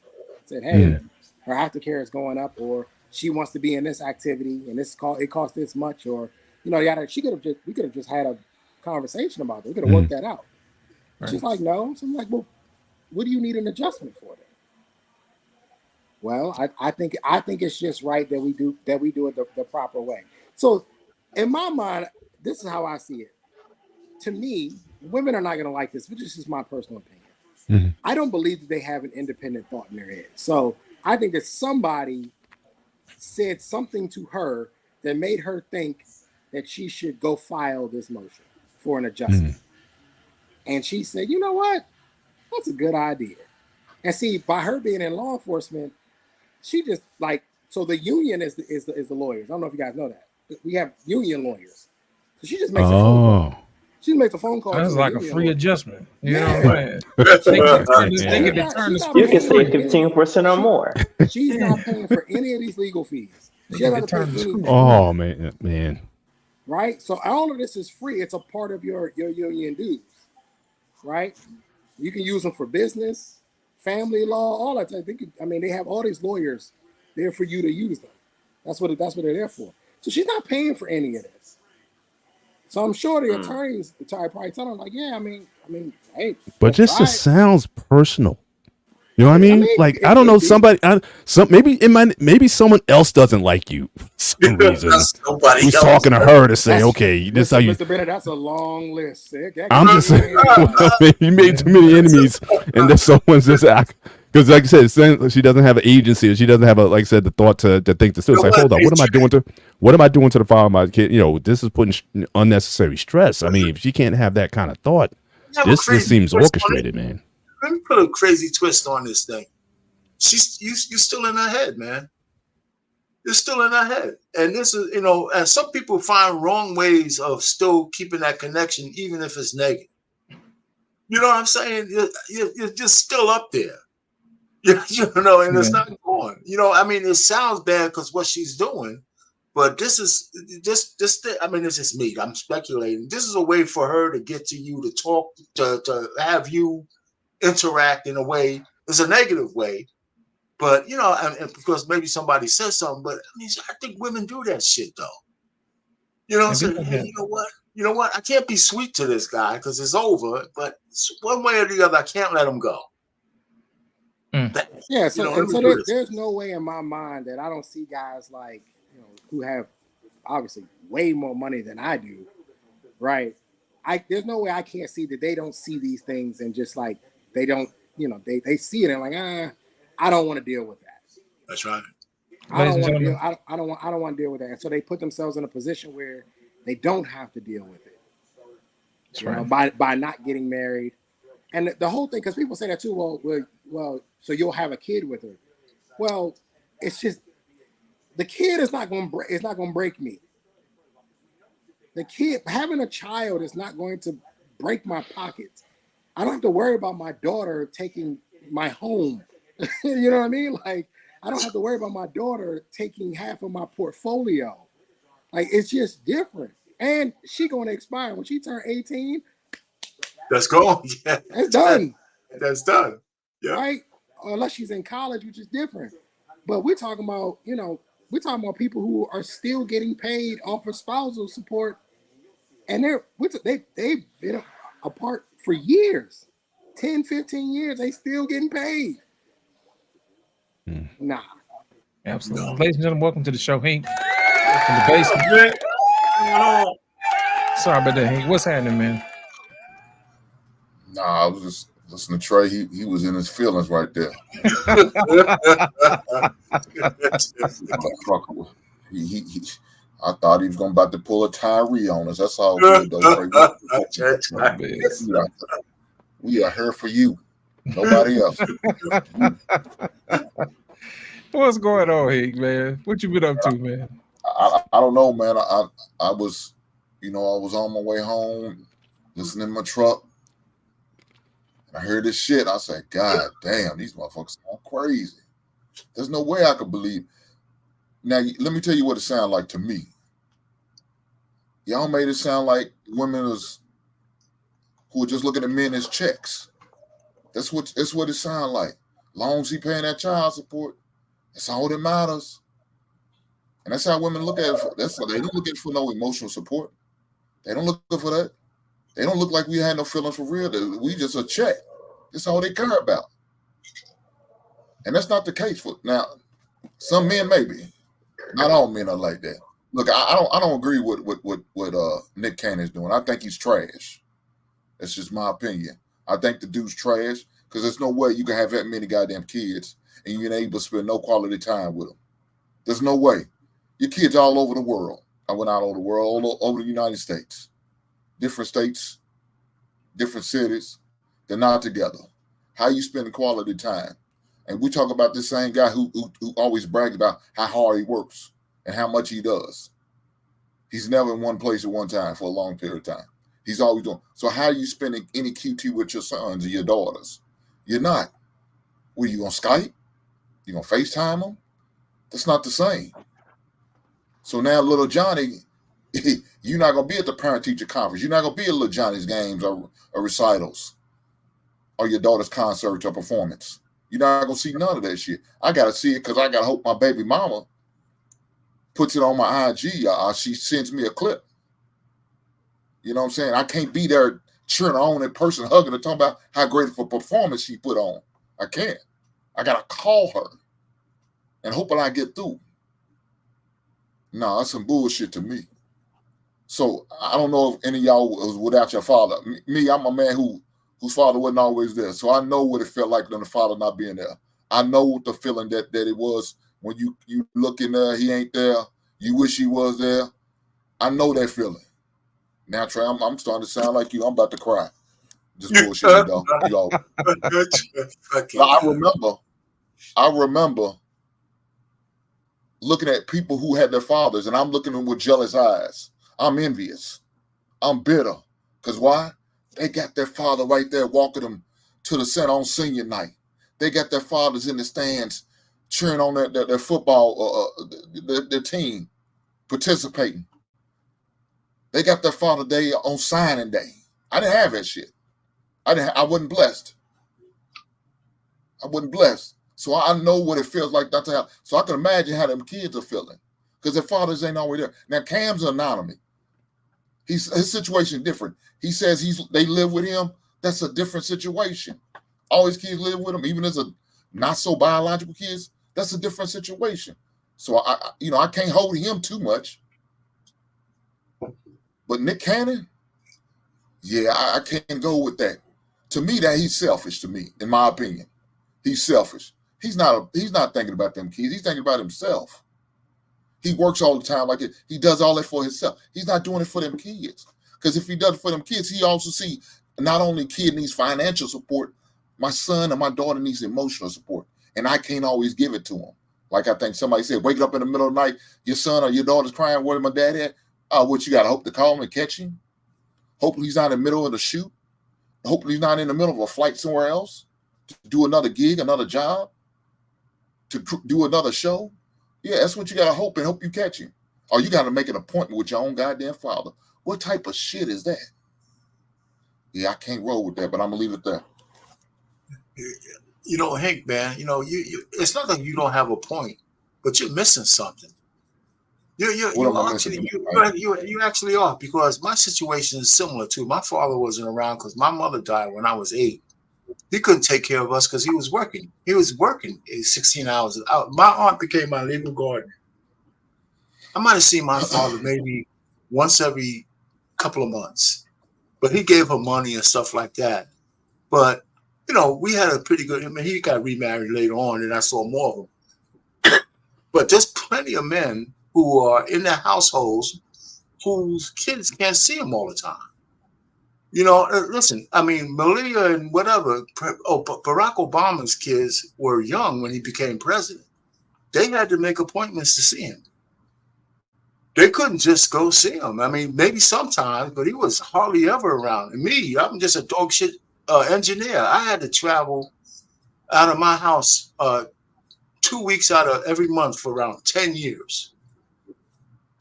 said, hey, her aftercare is going up, or she wants to be in this activity and it costs this much, or we could have just had a conversation about it. We could have worked that out. Right. She's like, no. So I'm like, well, what do you need an adjustment for then? Well, I think it's just right that we do it the proper way. So in my mind, this is how I see it. To me, women are not going to like this, but this is my personal opinion. Mm-hmm. I don't believe that they have an independent thought in their head. So I think that somebody said something to her that made her think that she should go file this motion for an adjustment. Mm-hmm. And she said, you know what? That's a good idea. And see, by her being in law enforcement, she just so the union is the lawyers. I don't know if you guys know that. We have union lawyers. So she just makes a phone call. She makes a phone call. That's like a free adjustment. You know what I'm saying? You can save 15% or more. She's not paying for any of these legal fees. She doesn't pay anything. Oh man. Right? So all of this is free. It's a part of your union dues. Right? You can use them for business, family law, all that. They have all these lawyers there for you to use them. That's what they're there for. So she's not paying for any of this. So I'm sure the attorneys probably tell them, like, yeah, I mean, hey. But just sounds personal. You know what I mean? Like, I don't know, maybe someone else doesn't like you for some reason. Who's talking to her to say, okay, this how you. Mr. Bennett, that's a long list. I'm just saying, you made too many enemies, and then someone's just because, like I said, she doesn't have an agency, she doesn't have like I said, the thought to think this through. It's like, hold on, what am I doing to the father of my kid? You know, this is putting unnecessary stress. I mean, if she can't have that kind of thought, this seems orchestrated, man. Let me put a crazy twist on this thing. You still in her head, man. You're still in her head. And this is, you know, and some people find wrong ways of still keeping that connection, even if it's negative. You know what I'm saying? You're just still up there. You know, and it's not going. You know, I mean, it sounds bad because what she's doing, but this is I mean, it's just me. I'm speculating. This is a way for her to get to you, to talk, to have you interact in a way. It's a negative way, but you know, and because maybe somebody says something, but I mean, I think women do that shit though. You know, so, hey, you know what? I can't be sweet to this guy because it's over. But one way or the other, I can't let him go. Yeah, so there's no way in my mind that I don't see guys like, you know, who have obviously way more money than I do, right? There's no way I can't see that they don't see these things and just like they don't, you know, they see it and like, I don't want to deal with that. That's right. I don't want to deal with that. And so they put themselves in a position where they don't have to deal with it. That's right. By not getting married. And the whole thing, because people say that too, well, so you'll have a kid with her. Well, it's just the kid is not going to break me. The kid, having a child is not going to break my pockets. I don't have to worry about my daughter taking my home. You know what I mean? Like, I don't have to worry about my daughter taking half of my portfolio. Like, it's just different. And she going to expire when she turned 18. That's gone. Yeah, it's done. That's done. Yeah. Right? Unless she's in college, which is different. But we're talking about, you know, people who are still getting paid off of spousal support, and they've been apart for years, 10, 15 years. They still getting paid. Nah. Absolutely. No. Ladies and gentlemen, welcome to the show, Hank. In the basement. Sorry about that, Hank. What's happening, man? Nah, I was just listening to Trey. He was in his feelings right there. I thought he was about to pull a Tyree on us. That's all good, though. We are here for you. Nobody else. What's going on, Hank, man? What you been up to, man? I don't know, man. I was, you know, I was on my way home, listening in my truck. I heard this shit. I said, God damn, these motherfuckers sound crazy. There's no way I could believe. Now, let me tell you what it sounded like to me. Y'all made it sound like women who are just looking at men as checks. That's what it sounded like. Long as he paying that child support, that's all that matters. And that's how women look at it. They don't look at it for no emotional support. They don't look for that. They don't look like we had no feelings for real. We just a check. That's all they care about. And that's not the case for now. Some men maybe. Not all men are like that. Look, I don't agree with what Nick Cannon's doing. I think he's trash. That's just my opinion. I think the dude's trash because there's no way you can have that many goddamn kids and you're not able to spend no quality time with them. There's no way. Your kids all over the world. I went out all over the world, all over the United States. Different states, different cities. They're not together. How you spending quality time? And we talk about this same guy who always brags about how hard he works and how much he does. He's never in one place at one time for a long period of time. He's always doing. So how are you spending any QT with your sons or your daughters? You're not. Well, you gonna Skype? You gonna FaceTime them? That's not the same. So now little Johnny, you're not gonna be at the parent-teacher conference. You're not gonna be at little Johnny's games or recitals or your daughter's concert or performance. You're not gonna see none of that shit. I gotta see it because I gotta hope my baby mama puts it on my IG. She sends me a clip. You know what I'm saying? I can't be there cheering on in person, hugging her, talking about how great of a performance she put on. I can't. I gotta call her and hoping I get through. No, that's some bullshit to me. So I don't know if any of y'all was without your father. Me, I'm a man whose father wasn't always there. So I know what it felt like when the father not being there. I know what the feeling that it was when you look in there, he ain't there. You wish he was there. I know that feeling. Now, Trey, I'm starting to sound like you. I'm about to cry. Just bullshit, though. I remember looking at people who had their fathers, and I'm looking at them with jealous eyes. I'm envious. I'm bitter. Because why? They got their father right there walking them to the center on senior night. They got their fathers in the stands cheering on their football, their team, participating. They got their father day on signing day. I didn't have that shit. I wasn't blessed. I wasn't blessed. So I know what it feels like not to have. So I can imagine how them kids are feeling because their fathers ain't always there. Now, Cam's an anomaly. His situation is different. He says they live with him. That's a different situation. All his kids live with him, even as a not so biological kids. That's a different situation. So I can't hold him too much. But Nick Cannon, yeah, I can't go with that. To me, that he's selfish. To me, in my opinion, he's selfish. He's not thinking about them kids. He's thinking about himself. He works all the time like it. He does all that for himself. He's not doing it for them kids. Because if he does it for them kids, he also see not only kid needs financial support, my son and my daughter needs emotional support. And I can't always give it to them. Like I think somebody said, waking up in the middle of the night, your son or your daughter's crying, where's my dad at? What you got to hope to call him and catch him? Hopefully he's not in the middle of the shoot. Hopefully he's not in the middle of a flight somewhere else to do another gig, another job, to do another show. Yeah, that's what you got to hope and hope you catch him. Or you got to make an appointment with your own goddamn father. What type of shit is that? Yeah, I can't roll with that, but I'm going to leave it there. You know, Hank, man, you it's not like you don't have a point, but you're missing something. You actually are, because my situation is similar too. My father wasn't around because my mother died when I was 8. He couldn't take care of us because he was working. He was working 16 hours out. My aunt became my legal guardian. I might have seen my father maybe once every couple of months, but he gave her money and stuff like that. But we had a pretty good. I mean, he got remarried later on, and I saw more of him. But there's plenty of men who are in their households whose kids can't see them all the time. Listen, I mean, Malia and whatever, Barack Obama's kids were young when he became president. They had to make appointments to see him. They couldn't just go see him. I mean, maybe sometimes, but he was hardly ever around. And me, I'm just a dog shit engineer. I had to travel out of my house 2 weeks out of every month for around 10 years.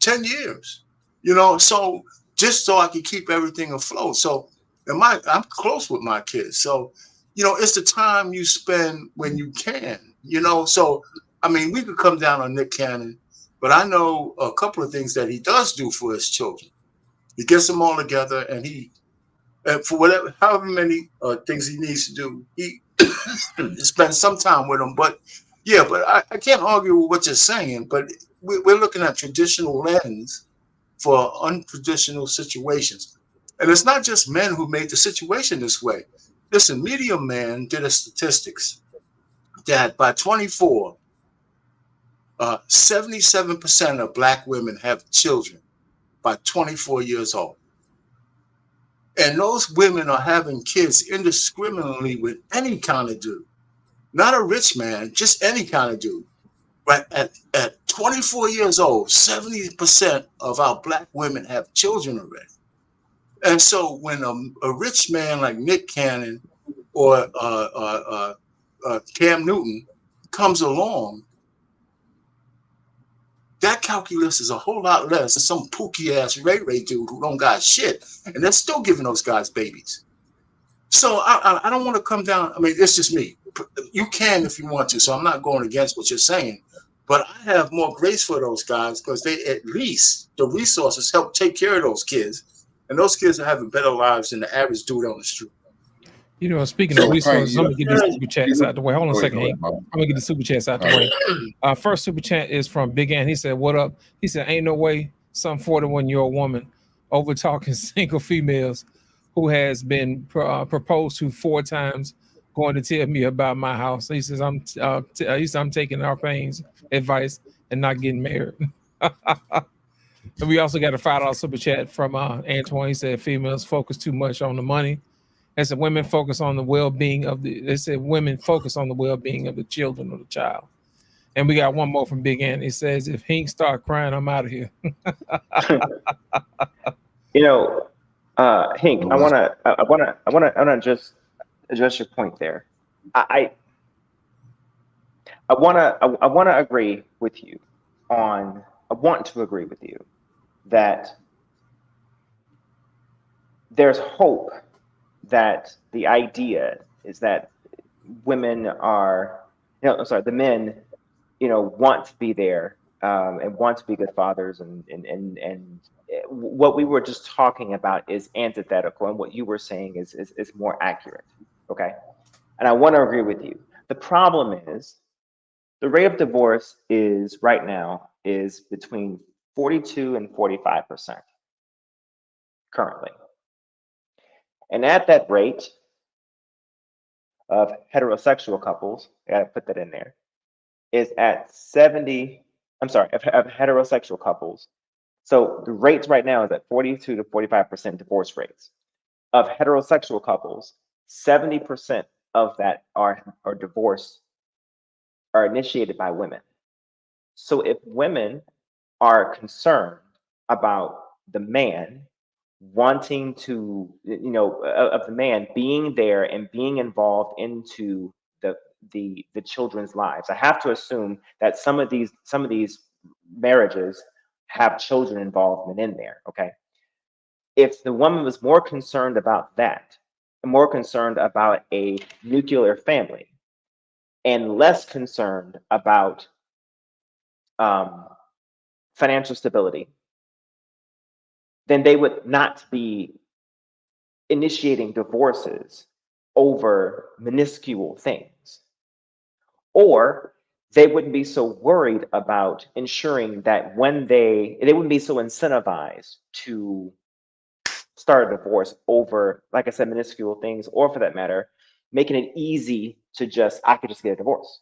10 years, so just so I could keep everything afloat. So, I'm close with my kids. So, it's the time you spend when you can, So, I mean, we could come down on Nick Cannon, but I know a couple of things that he does do for his children. He gets them all together, and for however many things he needs to do, he spends some time with them. But yeah, but I can't argue with what you're saying, but we're looking at traditional lens for untraditional situations. And it's not just men who made the situation this way. Listen, Medium Man did a statistics that by 24, 77% of Black women have children by 24 years old. And those women are having kids indiscriminately with any kind of dude. Not a rich man, just any kind of dude. But at 24 years old, 70% of our Black women have children already. And so when a rich man like Nick Cannon or Cam Newton comes along, that calculus is a whole lot less than some pookie ass Ray dude who don't got shit, and they're still giving those guys babies. So I don't want to come down. I mean, it's just me. You can if you want to. So I'm not going against what you're saying. But I have more grace for those guys because they, at least the resources help take care of those kids. And those kids are having better lives than the average dude on the street. You know, speaking of So, Pain, resources, you I'm know, gonna get these super chats out the way. Hold on a go ahead, second, go ahead, Hank. Mama. I'm gonna get the super chats out the All way. right. First super chat is from Big Ann. He said, "What up?" He said, "Ain't no way some 41-year-old woman over talking single females who has been proposed to 4 times going to tell me about my house." He says, he said, "I'm taking our pains advice and not getting married." And we also got a $5 super chat from Antoine. He said, "Females focus too much on the money." They said women focus on the well-being of the. They said women focus on the well-being of the children or the child. And we got one more from Big Ant. It says, "If Hink start crying, I'm out of here." You know, Hank, I wanna just address your point there. I wanna agree with you on. I want to agree with you that there's hope that the idea is that women are, the men, want to be there and want to be good fathers, and what we were just talking about is antithetical, and what you were saying is more accurate. Okay, and I want to agree with you. The problem is the rate of divorce is right now is between 42 and 45% currently, and at that rate of heterosexual couples, I gotta put that in there, is at 70, I'm sorry, of heterosexual couples. So the rates right now is at 42 to 45% divorce rates. Of heterosexual couples, 70% of that are divorce are initiated by women. So if women are concerned about the man wanting to, of the man being there and being involved into the children's lives, I have to assume that some of these marriages have children involvement in there. Okay, if the woman was more concerned about that, more concerned about a nuclear family, and less concerned about financial stability, then they would not be initiating divorces over minuscule things. Or they wouldn't be so worried about ensuring that when they wouldn't be so incentivized to start a divorce over, like I said, minuscule things, or for that matter, making it easy to I could just get a divorce.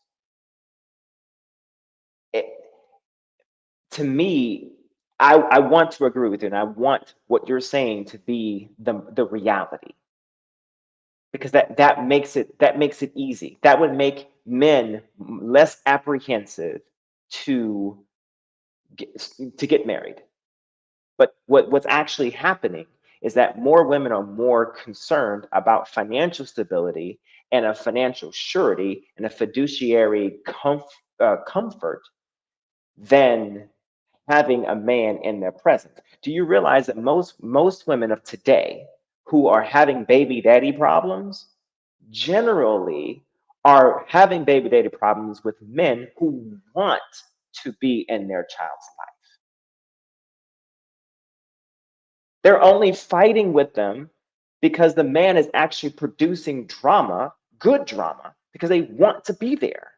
To me, I want to agree with you, and I want what you're saying to be the reality, because that makes it easy. That would make men less apprehensive to get married. But what's actually happening is that more women are more concerned about financial stability and a financial surety and a fiduciary comfort than having a man in their presence. Do you realize that most women of today who are having baby daddy problems generally are having baby daddy problems with men who want to be in their child's life? They're only fighting with them because the man is actually producing drama, good drama, because they want to be there.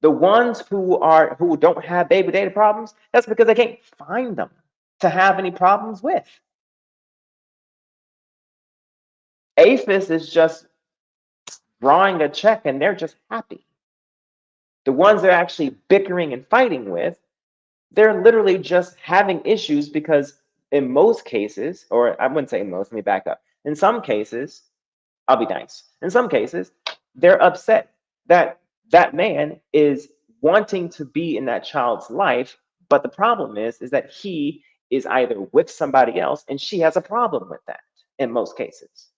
The ones who don't have baby daddy problems, that's because they can't find them to have any problems with. APHIS is just drawing a check and they're just happy. The ones they're actually bickering and fighting with, they're literally just having issues because in most cases, or I wouldn't say most, let me back up. In some cases, I'll be nice. In some cases, they're upset that that man is wanting to be in that child's life, but the problem is that he is either with somebody else and she has a problem with that in most cases.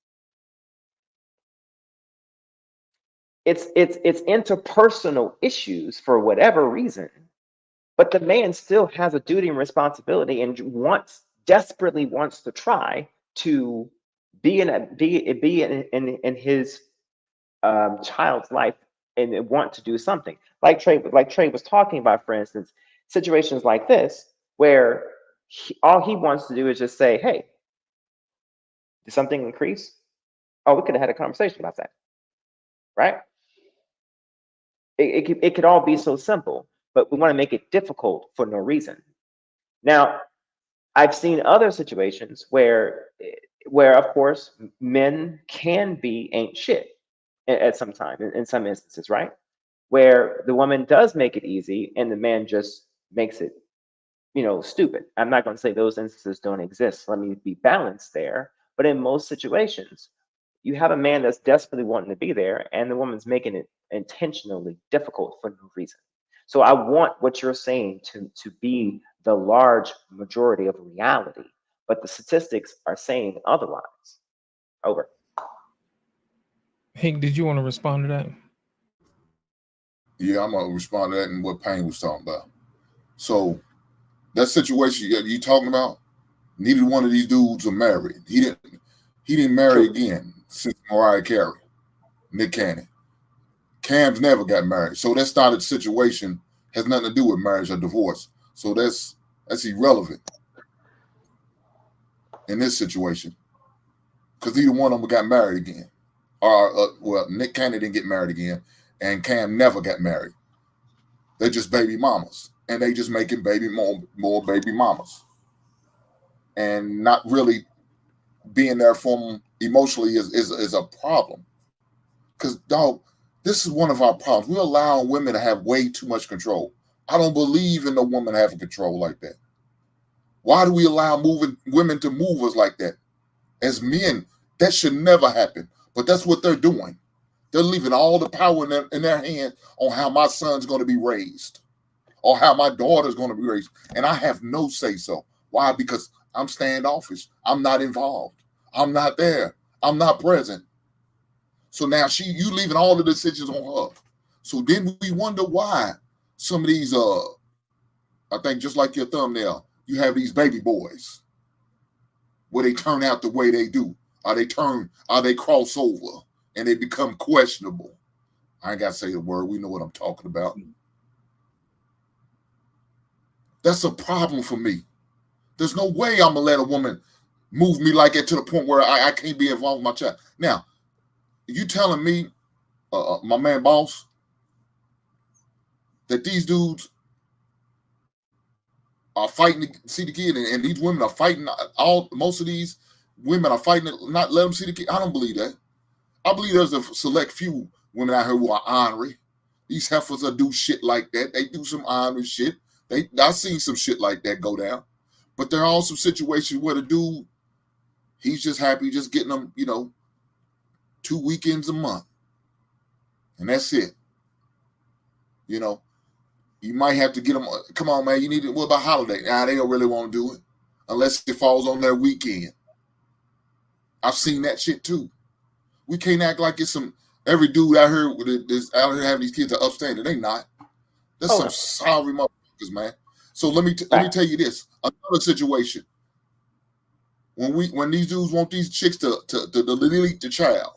It's interpersonal issues for whatever reason, but the man still has a duty and responsibility and desperately wants to try to be in his child's life and want to do something. Like Trey was talking about, for instance, situations like this where all he wants to do is just say, "Hey, did something increase? Oh, we could have had a conversation about that, right? It could all be so simple, but we want to make it difficult for no reason. Now, I've seen other situations where of course men can be ain't shit at some time in some instances, right? Where the woman does make it easy and the man just makes it, stupid. I'm not going to say those instances don't exist. Let me be balanced there. But in most situations, you have a man that's desperately wanting to be there and the woman's making it intentionally difficult for no reason. So I want what you're saying to be the large majority of reality, but the statistics are saying otherwise. Over. Hank, did you want to respond to that? Yeah, I'm gonna respond to that and what Payne was talking about. So that situation you talking about, neither one of these dudes are married. He didn't marry again since Mariah Carey, Nick Cannon. Cam's never got married. So that's not a situation, has nothing to do with marriage or divorce. So that's irrelevant in this situation. Because neither one of them got married again. Well, Nick Cannon didn't get married again, and Cam never got married. They're just baby mamas. And they just making more baby mamas. And not really being there for them emotionally is a problem. Because, dog, this is one of our problems. We're allowing women to have way too much control. I don't believe in a woman having control like that. Why do we allow women to move us like that? As men, that should never happen. But that's what they're doing. They're leaving all the power in their hand on how my son's going to be raised or how my daughter's going to be raised. And I have no say-so. Why? Because I'm standoffish. I'm not involved. I'm not there. I'm not present. So now you leaving all the decisions on her. So then we wonder why some of these, I think just like your thumbnail, you have these baby boys where they turn out the way they do. Are they cross over and they become questionable? I ain't got to say the word. We know what I'm talking about. That's a problem for me. There's no way I'm going to let a woman move me like that to the point where I can't be involved with my child. Now, you telling me, my man Boss, that these dudes are fighting to see the kid and these women are fighting, most of these women are fighting to not let them see the kid? I don't believe that. I believe there's a select few women out here who are ornery. These heifers that do shit like that. They do some ornery shit. I've seen some shit like that go down. But there are also situations where the dude, he's just happy just getting them, 2 weekends a month. And that's it. You might have to get them, come on, man, you need it. What about holiday? Nah, they don't really want to do it unless it falls on their weekend. I've seen that shit too. We can't act like it's every dude out here having these kids are upstanding. They not. There's some sorry motherfuckers, man. So let me tell you this. Another situation. When these dudes want these chicks to delete the child,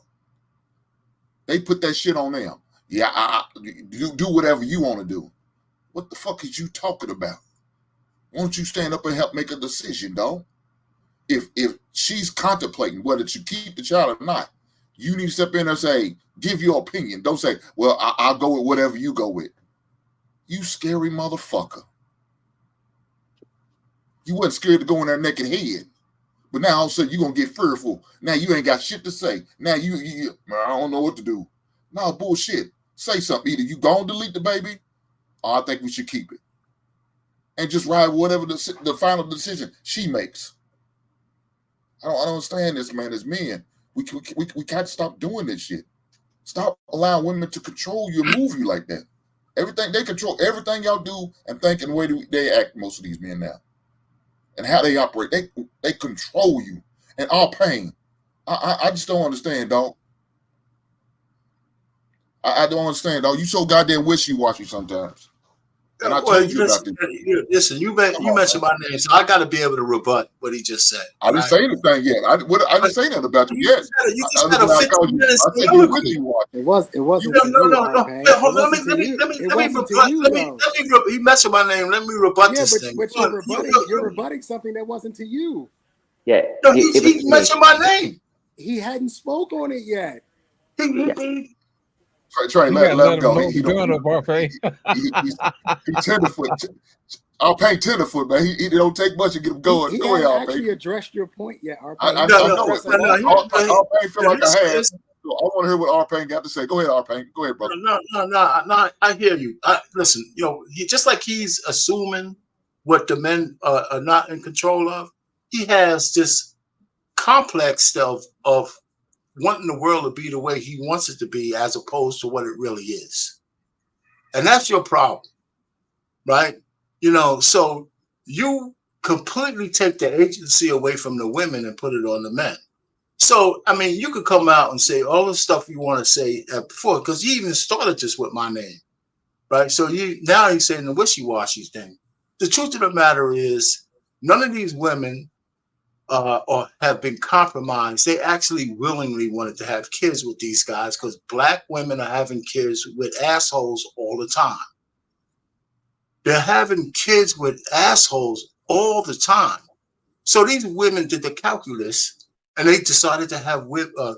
they put that shit on them. Yeah, you do whatever you want to do. What the fuck is you talking about? Why don't you stand up and help make a decision, dog? If she's contemplating whether to keep the child or not, you need to step in and say, give your opinion. Don't say, well, I'll go with whatever you go with. You scary motherfucker. You wasn't scared to go in there naked head. But now all of a sudden you're going to get fearful. Now you ain't got shit to say. Now you I don't know what to do. No, bullshit. Say something. Either you going to delete the baby or I think we should keep it. And just ride whatever the final decision she makes. I don't understand this, man. As men, we got to stop doing this shit. Stop allowing women to control you and move you like that. They control everything y'all do and think in the way they act, most of these men now. And how they operate. They control you. And all pain. I just don't understand, dog. I don't understand, dog. You so goddamn wishy-washy sometimes. And I told you about this. Listen, you mentioned my name, so I got to be able to rebut what he just said. I didn't say anything yet. I didn't say nothing about you yet. You just had a 15 minutes. It wasn't. No. Let me rebut. He mentioned my name. Let me rebut this thing. But you're rebutting something that wasn't to you. Yeah. No, he mentioned my name. he hadn't spoke on it yet. Trey, You let gotta let him him go. know He the don't. gun up, RP. He tenderfoot. I'll pay tenderfoot, man. He don't take much to get him going. He Go ahead, hadn't RP. actually addressed your point yet, RP. I know it, but RP feel like I had. So I want to hear what RP got to say. Go ahead, RP. Go ahead, brother. No. I hear you. Listen, you know, just like he's assuming what the men are not in control of, he has this complex stuff of wanting the world to be the way he wants it to be, as opposed to what it really is. And that's your problem, right? You know, so you completely take the agency away from the women and put it on the men. So, I mean, you could come out and say all the stuff you want to say before, because you even started this with my name, right? So now you're saying the wishy-washy thing. The truth of the matter is, none of these women or have been compromised. They actually willingly wanted to have kids with these guys, because black women are having kids with assholes all the time. They're having kids with assholes all the time. So these women did the calculus, and they decided to have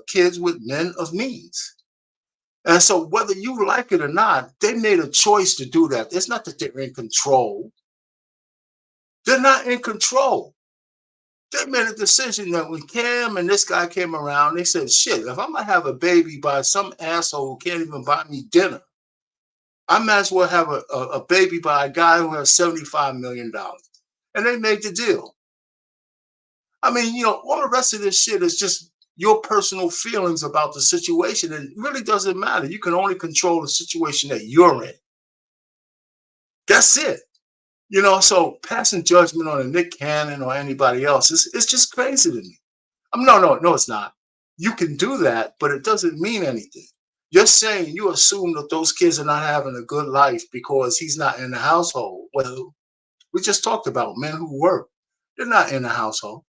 kids with men of means. And so whether you like it or not, they made a choice to do that. It's not that they're in control. They're not in control. They made a decision that when Cam and this guy came around, they said, shit, if I'm going to have a baby by some asshole who can't even buy me dinner, I might as well have a baby by a guy who has $75 million. And they made the deal. I mean, you know, all the rest of this shit is just your personal feelings about the situation. And it really doesn't matter. You can only control the situation that you're in. That's it. You know, so passing judgment on a Nick Cannon or anybody else, it's just crazy to me. No, it's not. You can do that, but it doesn't mean anything. You're saying you assume that those kids are not having a good life because he's not in the household. Well, we just talked about men who work. They're not in the household.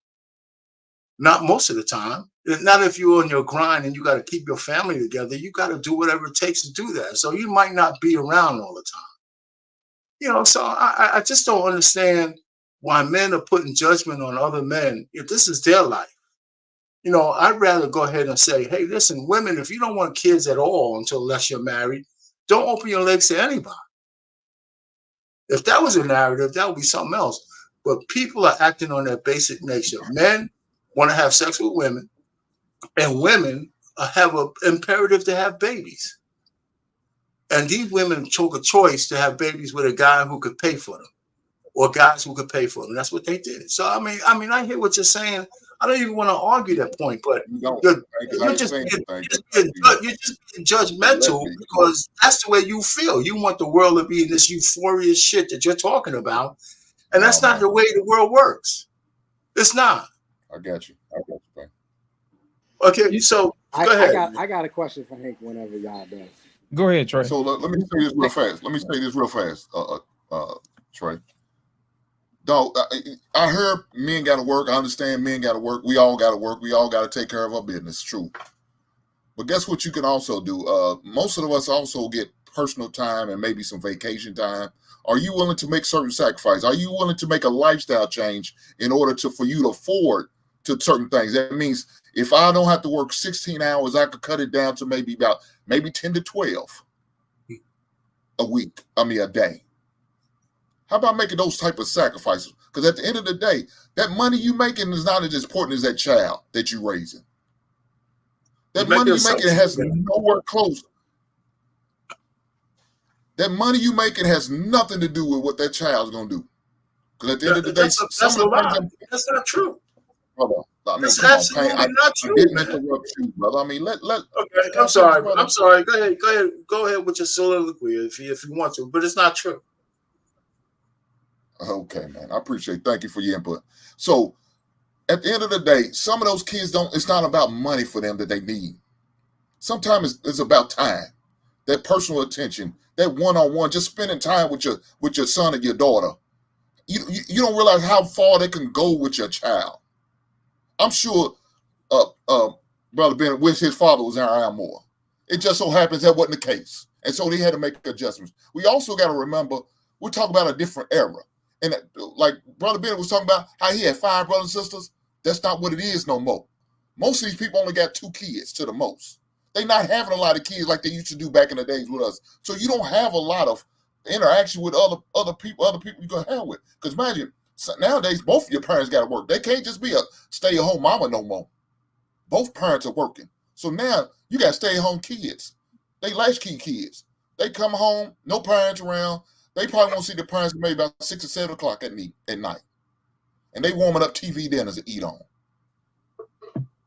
Not most of the time. Not if you're on your grind and you got to keep your family together. You got to do whatever it takes to do that. So you might not be around all the time. You know, so I just don't understand why men are putting judgment on other men if this is their life. You know, I'd rather go ahead and say, hey, listen, women, if you don't want kids at all unless you're married, don't open your legs to anybody. If that was a narrative, that would be something else. But people are acting on their basic nature. Men want to have sex with women, and women have an imperative to have babies. And these women took a choice to have babies with a guy who could pay for them, or guys who could pay for them. That's what they did. So I mean, I hear what you're saying. I don't even want to argue that point, but you're just being judgmental because that's the way you feel. You want the world to be in this euphorious shit that you're talking about, and that's not the way the world works. It's not. I got you, man. Okay, so go ahead. I got a question for Hank whenever y'all done. Go ahead, Trey. So let me say this real fast. Trey. Dog, I heard men got to work. I understand men got to work. We all got to work. We all got to take care of our business. True. But guess what you can also do? Most of us also get personal time and maybe some vacation time. Are you willing to make certain sacrifices? Are you willing to make a lifestyle change in order for you to afford to certain things? That means if I don't have to work 16 hours, I could cut it down to maybe 10 to 12 a day. How about making those type of sacrifices? Because at the end of the day, that money you making is not as important as that child that you're raising. That money you making has nowhere close. That money you making has nothing to do with what that child's going to do. Because at the end of the day, that's not true. Brother, That's absolutely not true. I didn't interrupt you, brother. I mean, Okay, I'm sorry. Go ahead with your soliloquy if you want to, but it's not true. Okay, man. I appreciate it. Thank you for your input. So at the end of the day, some of those kids it's not about money for them that they need. Sometimes it's about time, that personal attention, that one-on-one, just spending time with your son and your daughter. You don't realize how far they can go with your child. I'm sure Brother Bennett wished his father was around more. It just so happens that wasn't the case. And so they had to make adjustments. We also got to remember, we're talking about a different era. And like Brother Bennett was talking about how he had 5 brothers and sisters. That's not what it is no more. Most of these people only got 2 kids to the most. They not having a lot of kids like they used to do back in the days with us. So you don't have a lot of interaction with other people you can have with. Because imagine, nowadays, both of your parents got to work. They can't just be a stay-at-home mama no more. Both parents are working. So now you got stay-at-home kids. They latchkey kids. They come home, no parents around. They probably won't see the parents maybe about 6 or 7 o'clock at night. And they warming up TV dinners to eat on.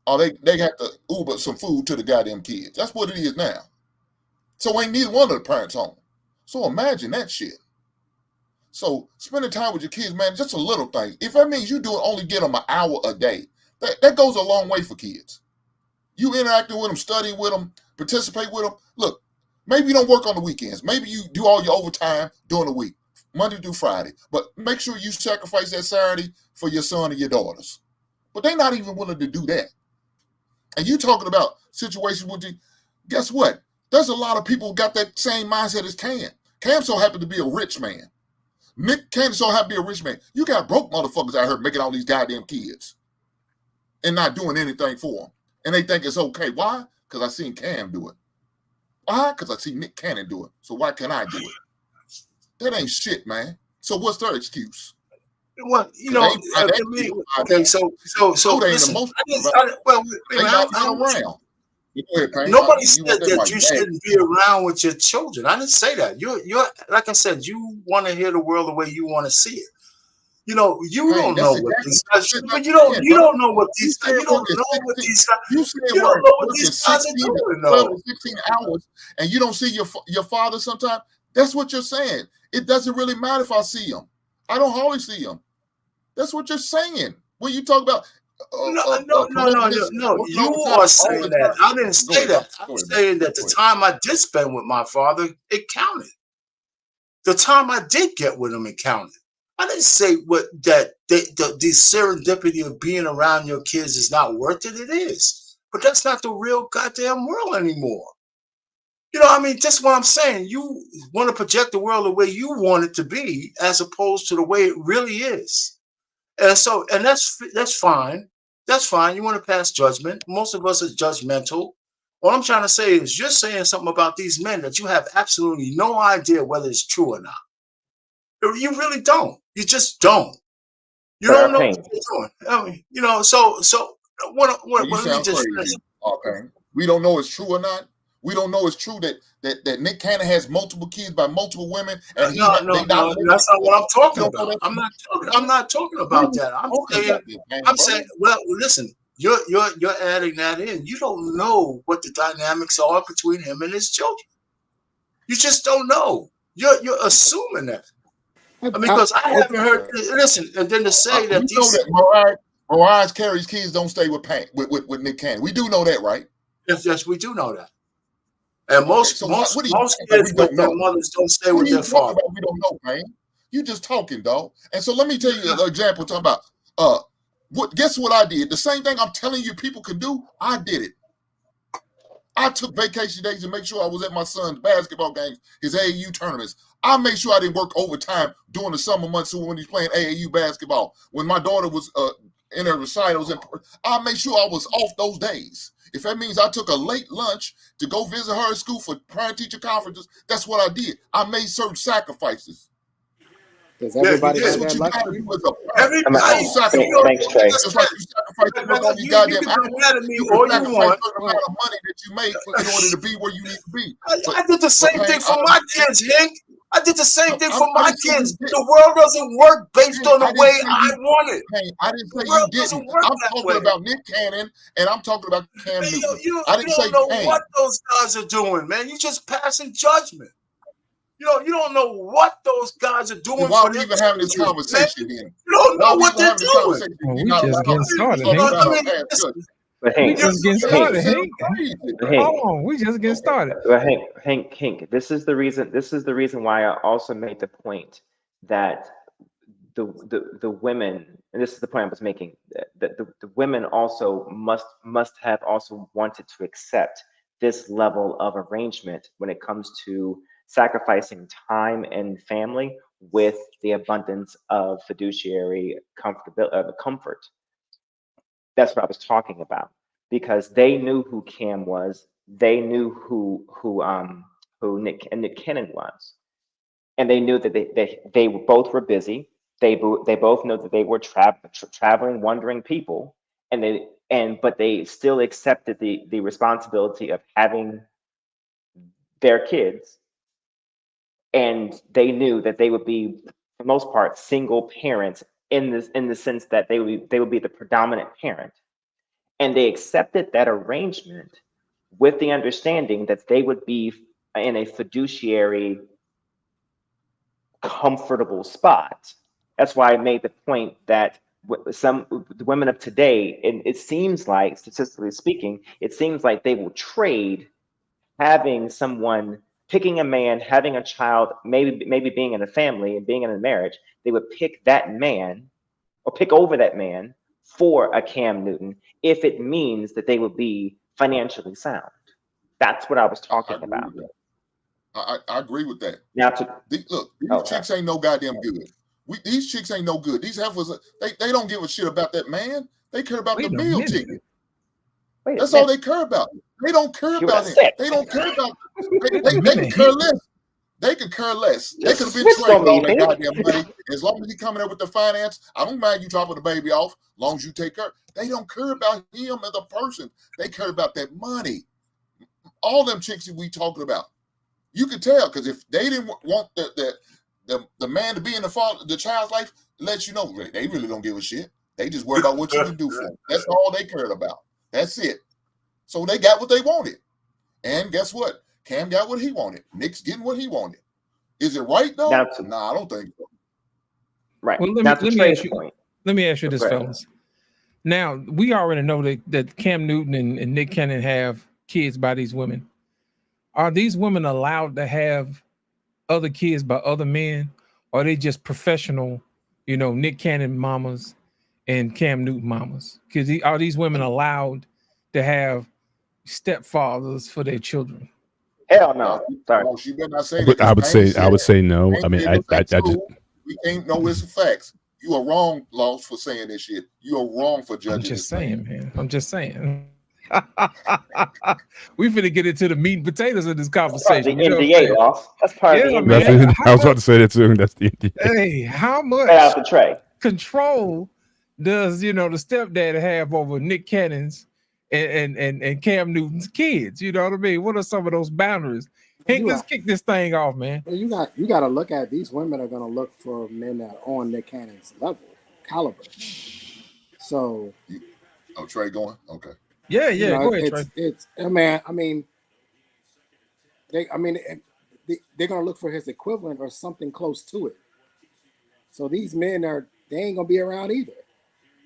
Or they have to Uber some food to the goddamn kids. That's what it is now. So ain't neither one of the parents home. So imagine that shit. So spending time with your kids, man, just a little thing. If that means you only get them an hour a day, that goes a long way for kids. You interacting with them, studying with them, participate with them. Look, maybe you don't work on the weekends. Maybe you do all your overtime during the week, Monday through Friday. But make sure you sacrifice that Saturday for your son and your daughters. But they're not even willing to do that. And you talking about situations with you, guess what? There's a lot of people who got that same mindset as Cam. Cam so happened to be a rich man. Nick Cannon so happened to be a rich man. You got broke motherfuckers out here making all these goddamn kids and not doing anything for them. And they think it's okay. Why? Because I seen Cam do it. Why? Because I see Nick Cannon do it. So why can't I do it? That ain't shit, man. So what's their excuse? Well, you know, okay, so listen, nobody said that you shouldn't be around with your children. I didn't say that. You're like I said, you want to hear the world the way you want to see it. You know, you don't know what these guys. But you don't know what these guys. You don't know what these guys. You don't know what these guys are doing. 12 16 hours, and you don't see your father sometimes. That's what you're saying. It doesn't really matter if I see him. I don't always see him. That's what you're saying. When you talk about no. You are saying that. I didn't say that. I'm saying that the time I did spend with my father, it counted. The time I did get with him, it counted. I didn't say the serendipity of being around your kids is not worth it. It is, but that's not the real goddamn world anymore. You know, I mean, that's what I'm saying. You want to project the world the way you want it to be, as opposed to the way it really is. And so, and that's fine. That's fine. You want to pass judgment. Most of us are judgmental. What I'm trying to say is you're saying something about these men that you have absolutely no idea whether it's true or not. You really don't. You just don't. You don't know what you're doing. I mean, you know, so what let me just finish. Okay. We don't know it's true or not. We don't know it's true that Nick Cannon has multiple kids by multiple women. And no, that's not what I'm talking about. I'm not talking about that. I'm saying, well, listen, you're adding that in. You don't know what the dynamics are between him and his children. You just don't know. You're assuming that. Because I haven't heard. Listen, and then to say that these know that Mariah Carey's kids don't stay with Nick Cannon. We do know that, right? Yes, we do know that. And most kids with their mothers don't stay with their father. We don't know, man. You just talking, dog. And so let me tell you an example. Talking about guess what I did? The same thing I'm telling you people can do. I did it. I took vacation days to make sure I was at my son's basketball games, his AAU tournaments. I made sure I didn't work overtime during the summer months when he's playing AAU basketball. When my daughter was in her recitals, I made sure I was off those days. If that means I took a late lunch to go visit her at school for parent-teacher conferences, that's what I did. I made certain sacrifices. Does everybody have that luxury? Everybody Thanks, Trey. Just like you sacrifice to work on these goddamn hours, you can sacrifice a certain amount of money that you make in order to be where you need to be. I did the same thing for my kids, Hank. I did the same thing for my kids. The world doesn't work based on the way I want it. I didn't say you didn't. I'm talking about Nick Cannon, and I'm talking about Cam Newton. You don't know what those guys are doing, man. You just passing judgment. You don't know what those guys are doing. Why are we even having this conversation then? You don't know what they're doing. We just getting started. We just getting started. Hold on, we just getting started. Hank, this is the reason why I also made the point that the women, and this is the point I was making, that the women also must have also wanted to accept this level of arrangement when it comes to sacrificing time and family with the abundance of fiduciary comfort. That's what I was talking about. because they knew who Cam was. They knew who Nick Cannon was, and they knew that they both were busy. They both know that they were traveling, wandering people, but they still accepted the responsibility of having their kids, and they knew that they would be, for the most part, single parents in the sense that they would be the predominant parent, and they accepted that arrangement with the understanding that they would be in a fiduciary, comfortable spot. That's why I made the point that the women of today, and it seems like, statistically speaking, it seems like they will trade having someone, picking a man, having a child, maybe being in a family and being in a marriage. They would pick that man or pick over that man for a Cam Newton if it means that they would be financially sound. That's what I was talking about. I agree with that. Now, these chicks ain't no goddamn good. These chicks ain't no good. These heifers, they don't give a shit about that man. They care about the meal ticket. That's all they care about. They don't care about him. They don't care about. They can care less. They can care less. They could have been trading all that goddamn money. As long as he coming up with the finance, I don't mind you dropping the baby off. As long as you take care. They don't care about him as a person. They care about that money. All them chicks that we talking about, you can tell, because if they didn't want the man to be in the child's life, it lets you know they really don't give a shit. They just worry about what you can do for them. That's all they cared about. That's it. So they got what they wanted. And guess what? Cam got what he wanted. Nick's getting what he wanted. Is it right though? Nah, I don't think so. Right. Well, let me ask you this, fellas. Now, we already know that Cam Newton and Nick Cannon have kids by these women. Are these women allowed to have other kids by other men? Or are they just professional, Nick Cannon mamas and Cam Newton mamas? Because are these women allowed to have stepfathers for their children? Hell no. Sorry. No, she better not say that. I would say no. I mean, I just, we can't know it's facts. You are wrong, Lost, for saying this shit. You are wrong for judging. I'm just saying, man. I'm just saying. We finna get into the meat and potatoes of this conversation. The NDA, Lost. That's part of the NDA. I was about to say that too. That's the NDA. Hey, how much out the tray control does the stepdad have over Nick Cannon's and Cam Newton's kids? You know what I mean? What are some of those boundaries? Hey, let's kick this thing off, man. You got to look at, these women are going to look for men that are on Nick Cannon's level, caliber. So, Trey going? Okay. Yeah. Go ahead, Trey. They're going to look for his equivalent or something close to it. So these men they ain't going to be around either.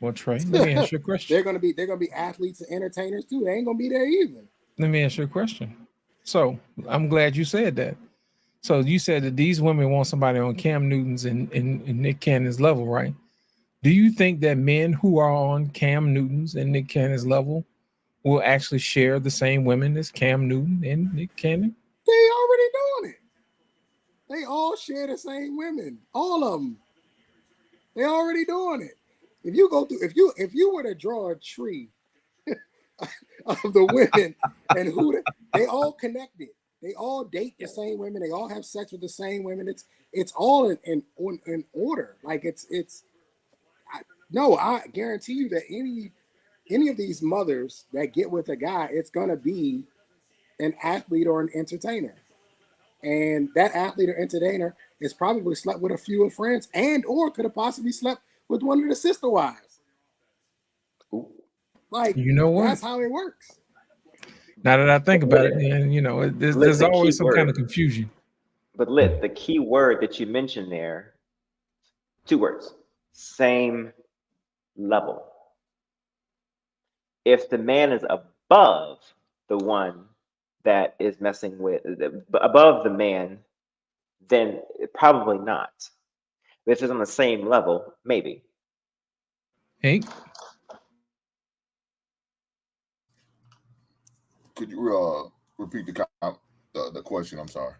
Well, Trey, let me ask you a question. They're gonna be athletes and entertainers too. They ain't gonna be there either. Let me ask you a question. So I'm glad you said that. So you said that these women want somebody on Cam Newton's and Nick Cannon's level, right? Do you think that men who are on Cam Newton's and Nick Cannon's level will actually share the same women as Cam Newton and Nick Cannon? They already doing it. They all share the same women. All of them. They already doing it. If you were to draw a tree of the women and they all connected, they all date the same women, they all have sex with the same women. It's all in order. Like I guarantee you that any of these mothers that get with a guy, it's gonna be an athlete or an entertainer, and that athlete or entertainer is probably slept with a few of friends and or could have possibly slept with one of the sister wives. Like, what? That's how it works. Now that I think about it, man, there's always some kind of confusion. But the key word that you mentioned there, 2 words, same level. If the man is above the one that is messing with, above the man, then probably not. If it's on the same level, maybe. Hank? Could you repeat the question? I'm sorry.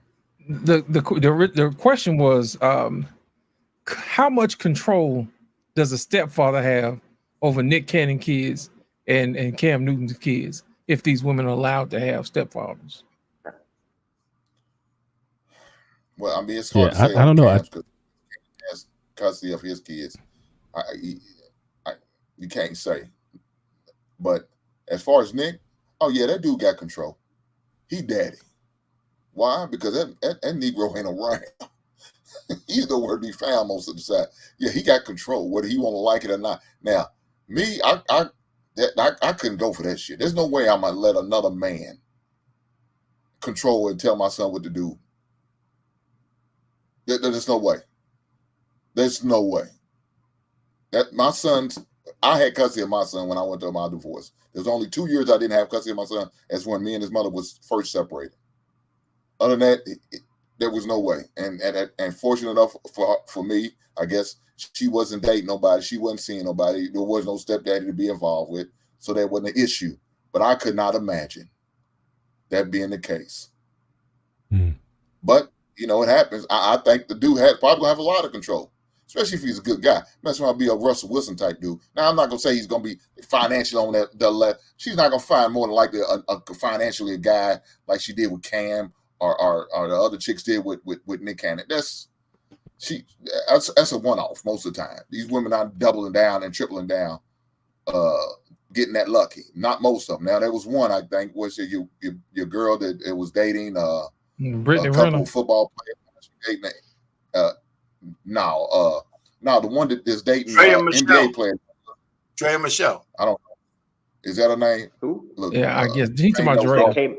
The question was, how much control does a stepfather have over Nick Cannon kids and Cam Newton's kids if these women are allowed to have stepfathers? Well, I mean, it's hard to say. I don't know. Cam's has custody of his kids. You can't say. But as far as Nick, oh yeah, that dude got control. He daddy. Why? Because that Negro ain't around. He's nowhere to be found most of the time. Yeah, he got control, whether he want to like it or not. Now, me, I couldn't go for that shit. There's no way I might let another man control and tell my son what to do. There's no way. There's no way. That my son's. I had custody of my son when I went through my divorce. There's only 2 years I didn't have custody of my son. That's when me and his mother was first separated. Other than that, there was no way. And fortunate enough for me, I guess she wasn't dating nobody. She wasn't seeing nobody. There was no stepdaddy to be involved with, so that wasn't an issue. But I could not imagine that being the case. But you know, it happens. I think the dude probably gonna have a lot of control. Especially if he's a good guy. That's why I'll be a Russell Wilson type dude. Now, I'm not going to say he's going to be financially on the left. She's not going to find more than likely a financially a guy like she did with Cam or the other chicks did with Nick Cannon. That's a one-off most of the time. These women are doubling down and tripling down, getting that lucky. Not most of them. Now, there was one, I think, was your girl that it was dating Brittany a couple Renner. of football players. No, the one that is dating NBA players. Drea Michelle. I don't know. Is that her name? Who? Look, Yeah, I guess he's talking about Dre.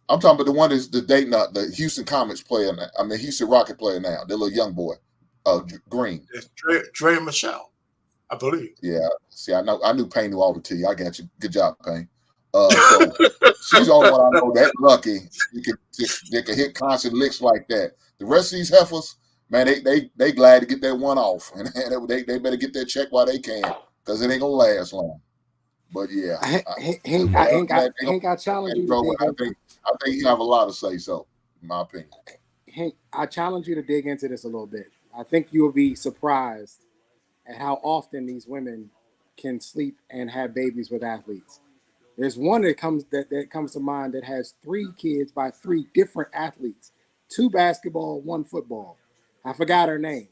I'm talking about the one that's dating the Houston Comets player. I mean, Houston Rocket player now. The little young boy, Green. It's Drea Michelle, I believe. Yeah. See, I knew Payne knew all the tea. I got you. Good job, Payne. So she's the only one I know that lucky. They can hit constant licks like that. The rest of these heifers, man, they glad to get that one off, and they better get that check while they can, because it ain't gonna last long. But yeah, I ain't got challenge you. I think you have a lot to say. So, in my opinion, Hank, I challenge you to dig into this a little bit. I think you'll be surprised at how often these women can sleep and have babies with athletes. There's one that comes to mind that has 3 kids by 3 different athletes. 2 basketball, 1 football. I forgot her name.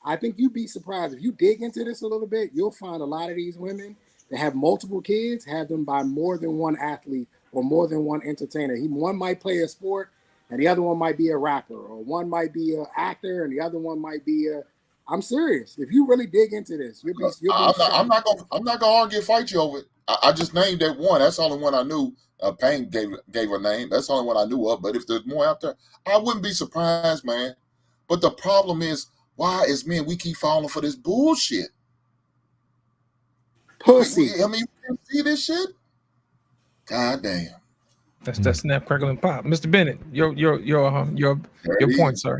I think you'd be surprised if you dig into this a little bit. You'll find a lot of these women that have multiple kids have them by more than one athlete or more than one entertainer. One might play a sport, and the other one might be a rapper, or one might be an actor, and the other one might be a. I'm serious. If you really dig into this, you'll be. I'm not gonna argue, fight you over it. I just named that one. That's the only one I knew. Payne gave her name. That's the only one I knew of. But if there's more out there, I wouldn't be surprised, man. But the problem is, why as men we keep falling for this bullshit? Pussy. I mean, you see this shit? God damn. That's that snap, crackle, and pop. Mr. Bennett, your point, sir.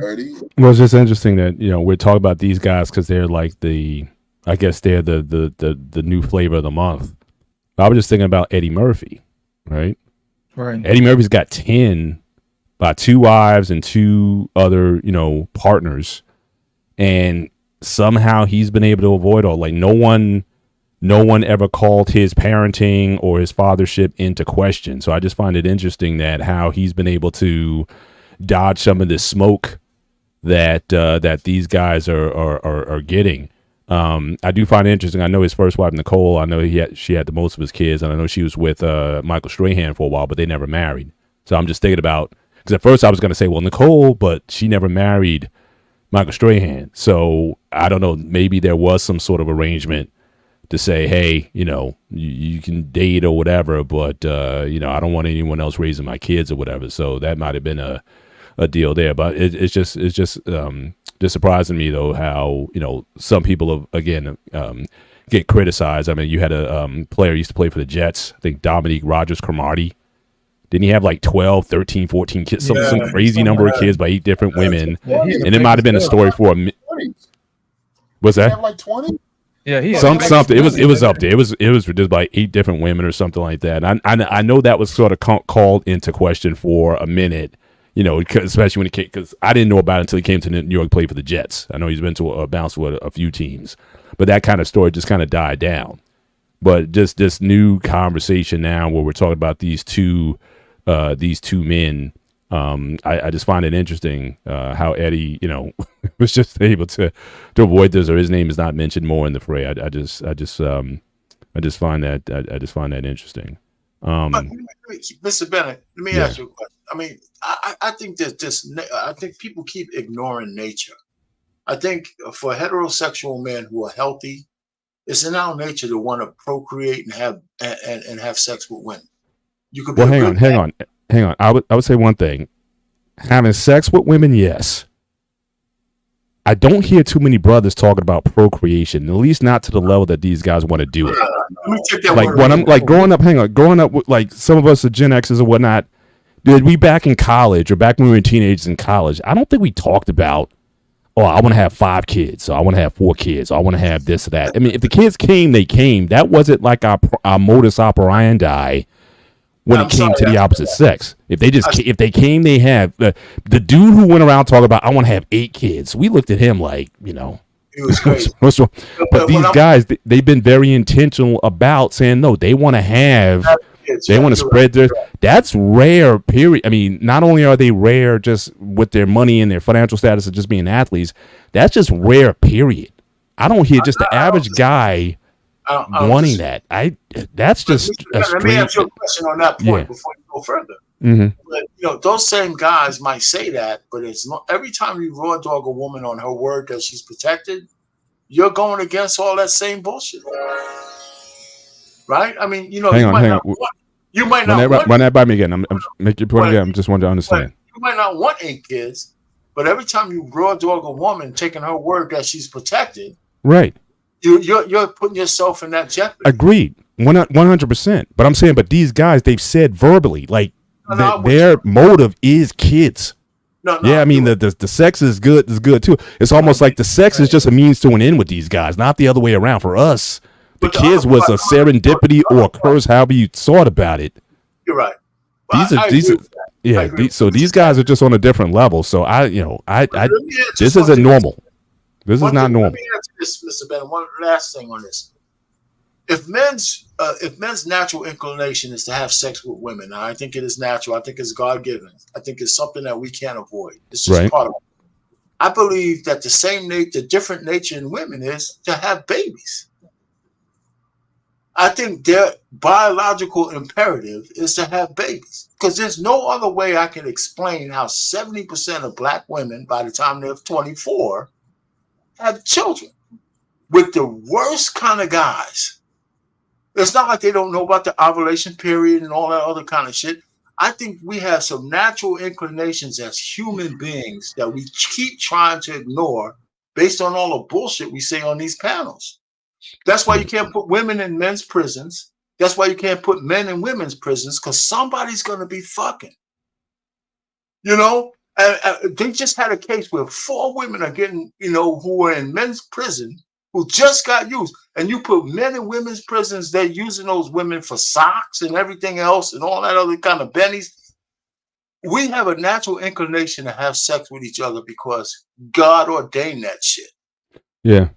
Well, it's just interesting that we're talking about these guys because they're like I guess they're the new flavor of the month. I was just thinking about Eddie Murphy. Right. Eddie Murphy's got 10 by 2 wives and 2 other, partners, and somehow he's been able to avoid all. Like no one ever called his parenting or his fathership into question. So I just find it interesting that how he's been able to dodge some of this smoke that these guys are getting. I do find it interesting. I know his first wife, Nicole, I know she had the most of his kids, and I know she was with Michael Strahan for a while, but they never married. So I'm just thinking about, because at first I was going to say, well, Nicole, but she never married Michael Strahan. So I don't know, maybe there was some sort of arrangement to say, hey, you can date or whatever, but, I don't want anyone else raising my kids or whatever. So that might have been a deal there. But it's just surprising me though how some people again get criticized. I mean, you had a player used to play for the Jets, I think Dominique Rodgers-Cromartie. Didn't he have like 12, 13, 14 kids, some crazy number of kids by 8 different women? And it might have been a story for what's that? Have like 20? Yeah, something. It was up there. It was just by 8 different women or something like that. And I know that was sort of called into question for a minute. Especially when he came, because I didn't know about it until he came to New York, play for the Jets. I know he's been to a bounce with a few teams, but that kind of story just kind of died down. But just this new conversation now where we're talking about these two men. I just find it interesting how Eddie, was just able to avoid this, or his name is not mentioned more in the fray. I just find that interesting. Mr. Bennett, let me ask you a question. I mean, I think that I think people keep ignoring nature. I think for heterosexual men who are healthy, it's in our nature to want to procreate and have sex with women. You could be hang on. I would say one thing. Having sex with women, yes. I don't hear too many brothers talking about procreation, at least not to the level that these guys want to do it. Let me take that like when I'm like growing up with like some of us are Gen X's or whatnot. Did we back in college or back when we were teenagers in college? I don't think we talked about, oh, I want to have 5 kids, or I want to have 4 kids, or I want to have this or that. I mean, if the kids came, they came. That wasn't like our modus operandi when it came to the opposite sex. If they came, they have the dude who went around talking about, I want to have 8 kids. We looked at him like, It was crazy. But these guys, they've been very intentional about saying no. They want to have. They want to spread their. That's rare. Period. I mean, not only are they rare just with their money and their financial status of just being athletes, that's just rare. Period. I don't hear just the average guy wanting that. That's just. Let me ask you a question on that point before you go further. Mm-hmm. But, those same guys might say that, but it's not, every time you raw dog a woman on her word that she's protected, you're going against all that same bullshit, right? I mean, hang on. You might not run that by me again. I'm make your point again. I just wanted to understand. You might not want 8 kids, but every time you raw dog a woman, taking her word that she's protected, right? You're putting yourself in that jeopardy. Agreed, 100%. But I'm saying, but these guys, they've said verbally, like their motive is kids. I mean the sex is good too. It's almost like the sex is just a means to an end with these guys, not the other way around. For us, the kids was a serendipity or a curse, however you thought about it. You're right. So these guys are just on a different level. So this isn't normal. This is not normal. Let me answer this, Mr. Bennett. One last thing on this. If men's natural inclination is to have sex with women, I think it is natural. I think it's God-given. I think it's something that we can't avoid. It's just part of it. I believe that the different nature in women is to have babies. I think their biological imperative is to have babies, because there's no other way I can explain how 70% of black women, by the time they're 24, have children with the worst kind of guys. It's not like they don't know about the ovulation period and all that other kind of shit. I think we have some natural inclinations as human beings that we keep trying to ignore based on all the bullshit we say on these panels. That's why you can't put women in men's prisons. That's why you can't put men in women's prisons, because somebody's going to be fucking. They just had a case where 4 women are getting, who were in men's prison, who just got used. And you put men in women's prisons, they're using those women for socks and everything else and all that other kind of bennies. We have a natural inclination to have sex with each other because God ordained that shit. Yeah.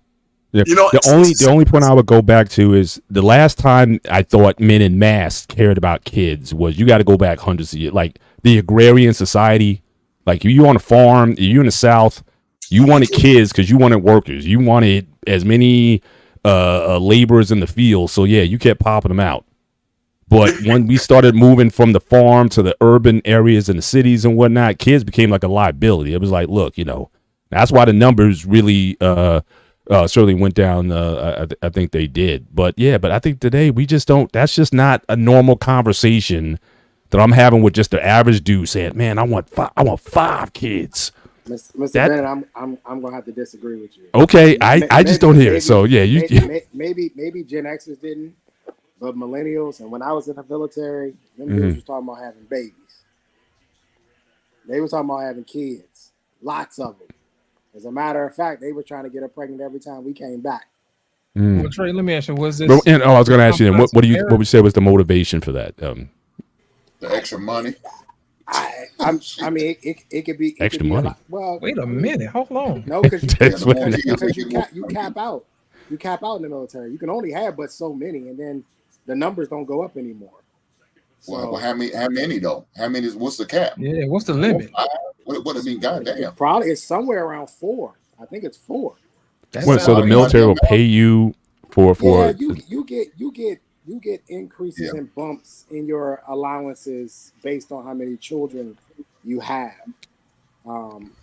The only point I would go back to is the last time I thought men en masse cared about kids was, you got to go back hundreds of years. Like the agrarian society, like you on a farm, you in the South, you wanted kids because you wanted workers. You wanted as many laborers in the field. So yeah, you kept popping them out. But when we started moving from the farm to the urban areas and the cities and whatnot, kids became like a liability. It was like, look, that's why the numbers really certainly went down. I think they did. But I think today we just don't. That's just not a normal conversation that I'm having with just the average dude saying, "Man, I want 5 kids." Mr. Bennett, I'm gonna have to disagree with you. Okay, I just don't hear it. So yeah, maybe Gen Xers didn't, but millennials, and when I was in the military, them dudes was talking about having babies. They were talking about having kids, lots of them. As a matter of fact, they were trying to get her pregnant every time we came back. Well, Trey, let me ask you, was this? I was going to ask you then. What would you say was the motivation for that? The extra money. I mean, it could be extra money. Well, wait a minute, hold on. No, because you cap out. You cap out in the military. You can only have but so many, and then the numbers don't go up anymore. So, well, how many though? How many? What's the cap? Yeah, what's the limit? What does it mean? Goddamn. Probably it's somewhere around 4. I think it's 4. So the military will pay you for yeah, you get increases and bumps in your allowances based on how many children you have.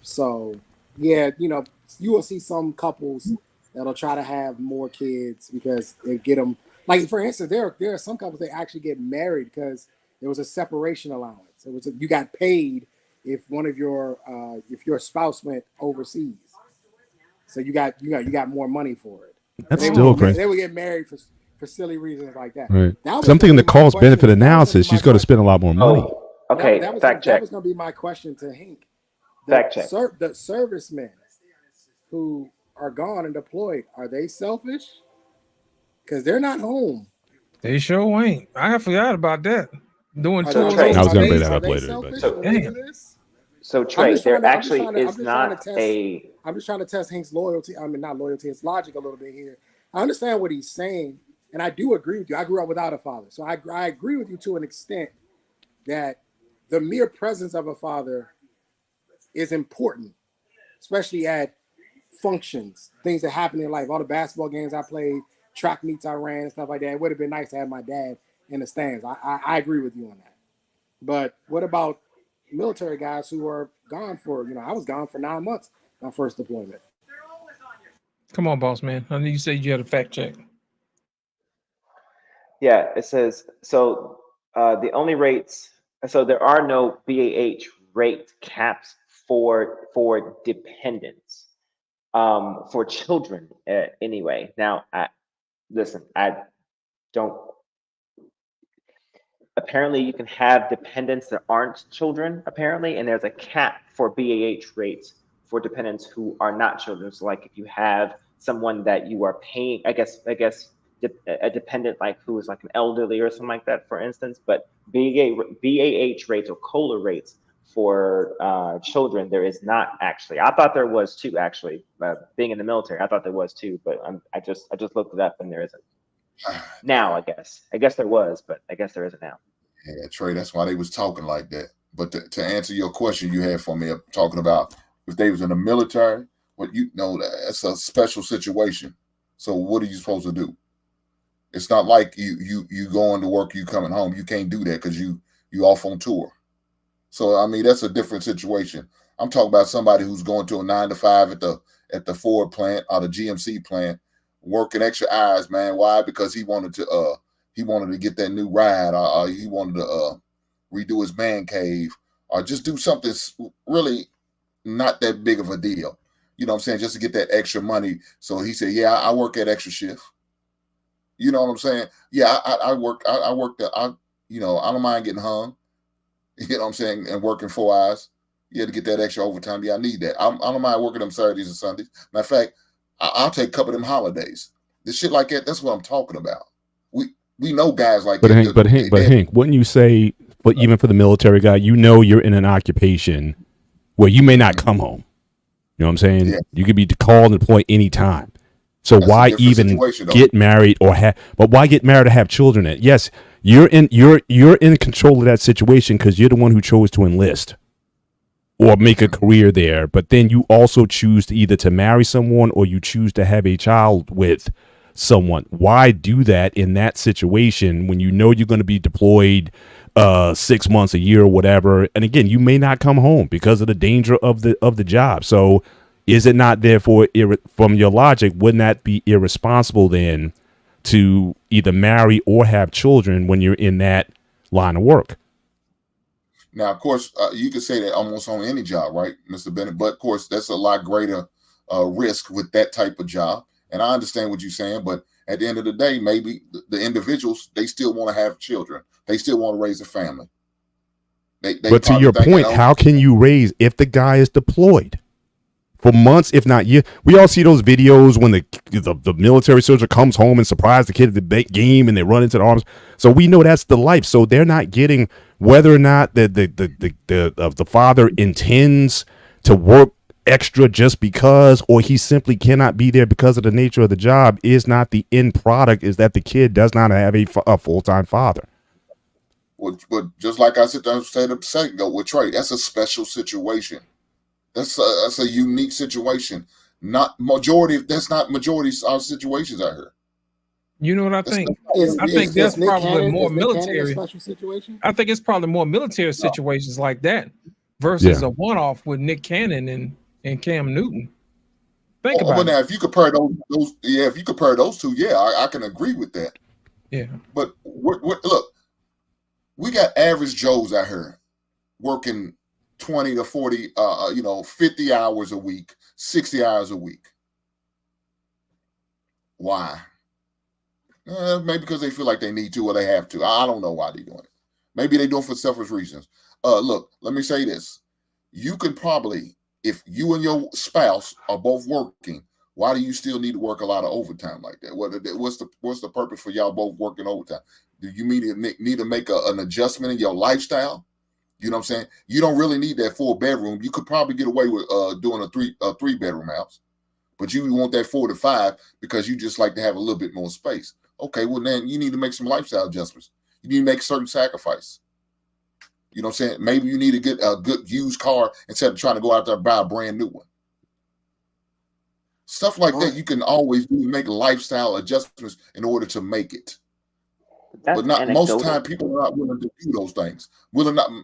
So yeah, you know, you will see some couples that'll try to have more kids because they get them. Like for instance, there are some couples that actually get married because there was a separation allowance. It was you got paid if one of your if your spouse went overseas, so you got more money for it. That's still crazy. They would get married for silly reasons like that. Right. So I'm thinking the cost benefit analysis. She's going to spend a lot more money. Okay, fact check. That was going to be my question to Hank. Fact check. The servicemen who are gone and deployed, are they selfish? Because they're not home. They sure ain't. I forgot about that. Doing tours. I was going to bring that up later. So Trey, there actually is not a. I'm just trying to test Hank's loyalty. I mean, not loyalty, his logic a little bit here. I understand what he's saying, and I do agree with you. I grew up without a father, so I agree with you to an extent that the mere presence of a father is important, especially at functions, things that happen in life. All the basketball games I played, track meets I ran, and stuff like that. It would have been nice to have my dad in the stands. I agree with you on that. But what about military guys who are gone for, I was gone for 9 months, my first deployment. Come on, boss man. I know you said you had a fact check. Yeah, it says, so the only rates, so there are no BAH rate caps for dependents, for children anyway. Now, apparently you can have dependents that aren't children, apparently, and there's a cap for BAH rates for dependents who are not children. So like if you have someone that you are paying, I guess a dependent like who is like an elderly or something like that, for instance, but BAH rates or COLA rates for children, there is not actually. I thought there was too, actually. Being in the military, I thought there was too, but I just looked it up and there isn't. Now, I guess there was, but I guess there isn't now. Yeah, Trey, that's why they was talking like that. But to answer your question you had for me, talking about if they was in the military, that's a special situation. So what are you supposed to do? It's not like you going to work, you coming home. You can't do that because you off on tour. So I mean that's a different situation. I'm talking about somebody who's going to a 9 to 5 at the Ford plant or the GMC plant, working extra hours, man. Why? Because he wanted to get that new ride, or he wanted to redo his man cave, or just do something really not that big of a deal. You know what I'm saying? Just to get that extra money. So he said, yeah, I work that extra shift. You know what I'm saying? Yeah, I work that. I don't mind getting hung. You know what I'm saying? And working 4 hours. Yeah, to get that extra overtime. Yeah, I need that. I don't mind working them Saturdays and Sundays. Matter of fact, I'll take a couple of them holidays. This shit like that, that's what I'm talking about. We know guys like that. But Hank, wouldn't you say, but even for the military guy, you're in an occupation where you may not come home. You know what I'm saying? Yeah. You could be called and deployed anytime. So that's why even get married but why get married to have children? Yes, you're in control of that situation because you're the one who chose to enlist or make a career there. But then you also choose to either to marry someone or you choose to have a child with someone. Why do that in that situation when you know you're going to be deployed 6 months, a year, or whatever? And again, you may not come home because of the danger of the job. So is it not therefore, from your logic, wouldn't that be irresponsible then to either marry or have children when you're in that line of work? Now, of course, you could say that almost on any job, right, Mr. Bennett? But of course, that's a lot greater risk with that type of job. And I understand what you're saying, but at the end of the day, maybe the individuals, they still want to have children. They still want to raise a family. But to your point, how can you raise if the guy is deployed for months, if not years? We all see those videos when the military soldier comes home and surprise the kid at the game and they run into the arms. So we know that's the life. So they're not getting, whether or not the father intends to work extra just because, or he simply cannot be there because of the nature of the job, is not the end product, is that the kid does not have a full-time father. But just like I said a second ago with Trey, that's a special situation. That's a unique situation. That's not majority of our situations out here. You know what I think? I think that's probably more military. I think it's probably more military situations like that versus a one-off with Nick Cannon and Cam Newton. Think about it. Now, if you compare those two, I can agree with that. Yeah. But look, we got average Joes out here working 20 to 40, 50 hours a week, 60 hours a week. Why? Maybe because they feel like they need to or they have to. I don't know why they're doing it. Maybe they do it for selfish reasons. Look, let me say this. You can probably, if you and your spouse are both working, why do you still need to work a lot of overtime like that? What's the purpose for y'all both working overtime? Do you need to make an adjustment in your lifestyle? You know what I'm saying? You don't really need that 4-bedroom. You could probably get away with doing a 3-bedroom house, but you want that 4 to 5 because you just like to have a little bit more space. Okay, well then you need to make some lifestyle adjustments. You need to make certain sacrifice. You know what I'm saying? Maybe you need to get a good used car instead of trying to go out there and buy a brand new one. Stuff like that you can always do, make lifestyle adjustments in order to make it. But not most of the time people are not willing to do those things.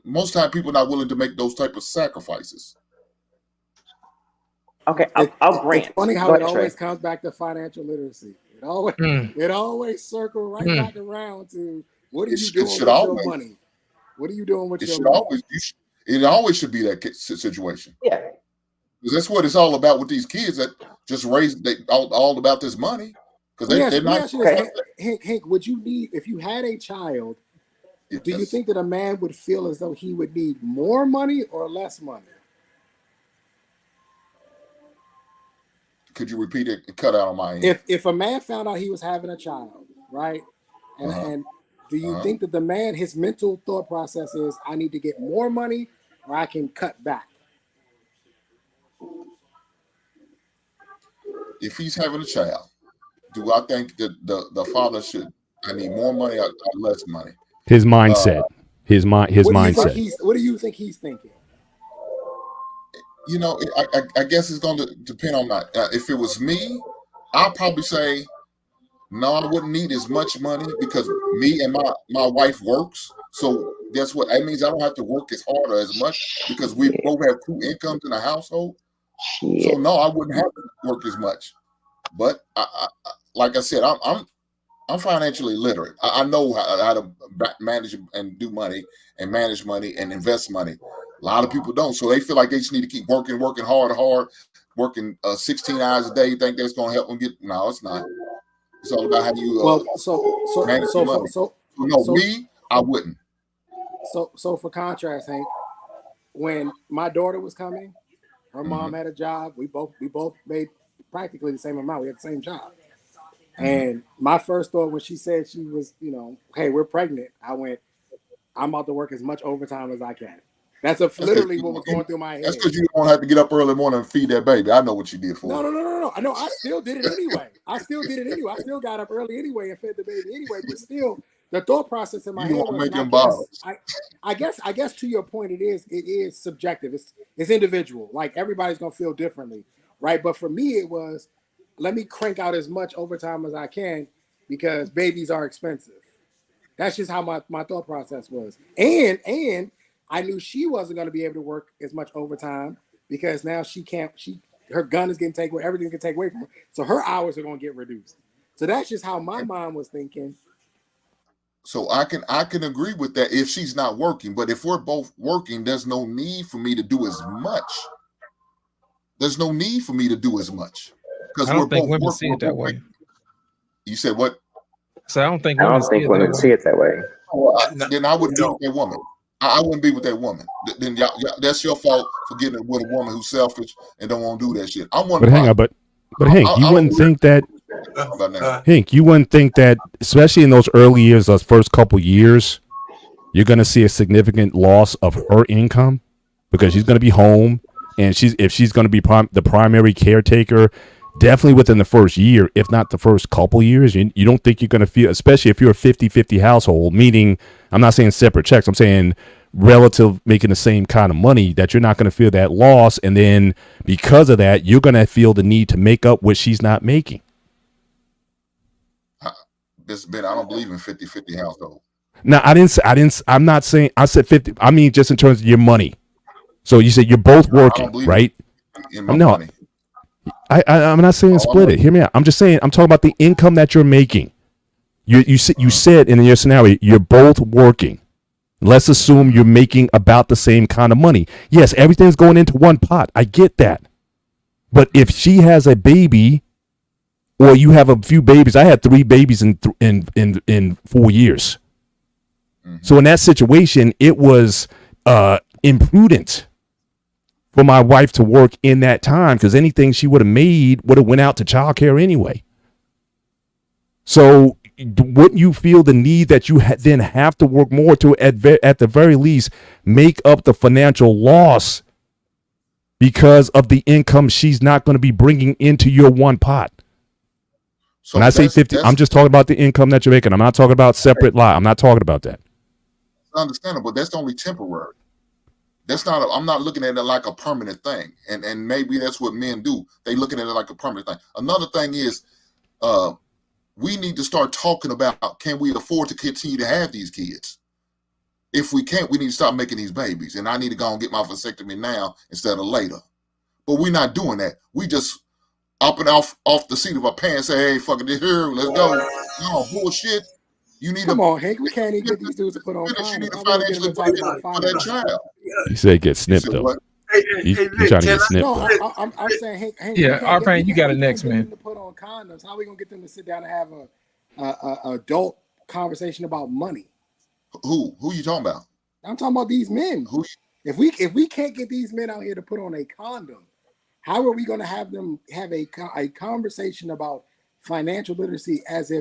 Most time people are not willing to make those type of sacrifices. Okay, I'll grant. It's funny how it always comes back to financial literacy. It always circles right back around to what are you doing with your money? What are you doing with your money? It always should be that situation. Yeah. Because that's what it's all about with these kids that just all about this money. Because they're not. Hank, would you need, if you had a child, do you think that a man would feel as though he would need more money or less money? Could you repeat it? Cut out on my end. If a man found out he was having a child, right? And do you think that the man, his mental thought process is, I need to get more money or I can cut back? If he's having a child, do I think that the father should, I need more money or less money? His mindset. His mindset. What do you think he's thinking? You know, I guess it's going to depend on that. If it was me, I'll probably say, no, I wouldn't need as much money because me and my wife works. So guess what? That means I don't have to work as hard or as much because we both have 2 incomes in the household. So no, I wouldn't have to work as much. But I like I said, I'm financially literate. I know how to manage and do money and manage money and invest money. A lot of people don't, so they feel like they just need to keep working hard, working 16 hours a day. Think that's going to help them get? No, it's not. It's all about how you manage money. Me, I wouldn't. So for contrast, Hank, when my daughter was coming, her mom had a job. We both made practically the same amount. We had the same job. And my first thought when she said she was, hey, we're pregnant, I went, I'm about to work as much overtime as I can. That's literally what was going through my head. That's because you don't have to get up early in the morning and feed that baby. I know what you did for. No. I know. I still did it anyway. I still got up early anyway and fed the baby anyway. But still, the thought process in my head was, I guess to your point, it is subjective. It's individual. Like everybody's gonna feel differently, right? But for me, it was, let me crank out as much overtime as I can because babies are expensive. That's just how my thought process was. And I knew she wasn't going to be able to work as much overtime because now her gun is getting taken away, everything can take away from her. So her hours are going to get reduced. So that's just how my mind was thinking. So I can agree with that if she's not working, but if we're both working, there's no need for me to do as much. There's no need for me to do as much. Because I don't think women see it that way. You said what? So I don't think women see it that way. Then I wouldn't be with that woman. I wouldn't be with that woman. Then that's your fault for getting with a woman who's selfish and don't want to do that shit. But hang on, but Hank, you wouldn't think that. Hank, you wouldn't think that, especially in those early years, those first couple years, you're going to see a significant loss of her income because she's going to be home and if she's going to be the primary caretaker, definitely within the first year, if not the first couple years, you don't think you're going to feel, especially if you're a 50-50 household, meaning I'm not saying separate checks, I'm saying relative making the same kind of money, that you're not going to feel that loss. And then because of that, you're going to feel the need to make up what she's not making. I don't believe in 50-50 household. No, I'm not saying, I said 50. I mean, just in terms of your money. So you said you're both working, right? In my money. I'm not saying split it. Hear me out. I'm just saying, I'm talking about the income that you're making. You said in your scenario, you're both working. Let's assume you're making about the same kind of money. Yes, everything's going into one pot. I get that. But if she has a baby, or you have a few babies, I had 3 babies in 4 years. Mm-hmm. So in that situation, it was imprudent for my wife to work in that time, because anything she would have made would have went out to childcare anyway. So wouldn't you feel the need that you then have to work more to, at the very least, make up the financial loss because of the income she's not going to be bringing into your one pot? So when I say 50, I'm just talking about the income that you're making. I'm not talking about separate lot. I'm not talking about that. Understandable. That's only temporary. That's not. I'm not looking at it like a permanent thing. And maybe that's what men do. They looking at it like a permanent thing. Another thing is, we need to start talking about, can we afford to continue to have these kids? If we can't, we need to stop making these babies. And I need to go and get my vasectomy now instead of later. But we're not doing that. We just up and off the seat of our pants, say, hey, fucking this here, let's go. No bullshit. You need Come on, Hank. We can't even get these dudes to put on condoms. You need to financially put it for that child. He said get snipped, though. He's trying to get snipped. No, I'm saying, Hank, yeah, R-Pain, you got it next, man. To put on condoms. How are we gonna get them to sit down and have a adult conversation about money? Who you talking about? I'm talking about these men. If we can't get these men out here to put on a condom, how are we gonna have them have a conversation about financial literacy as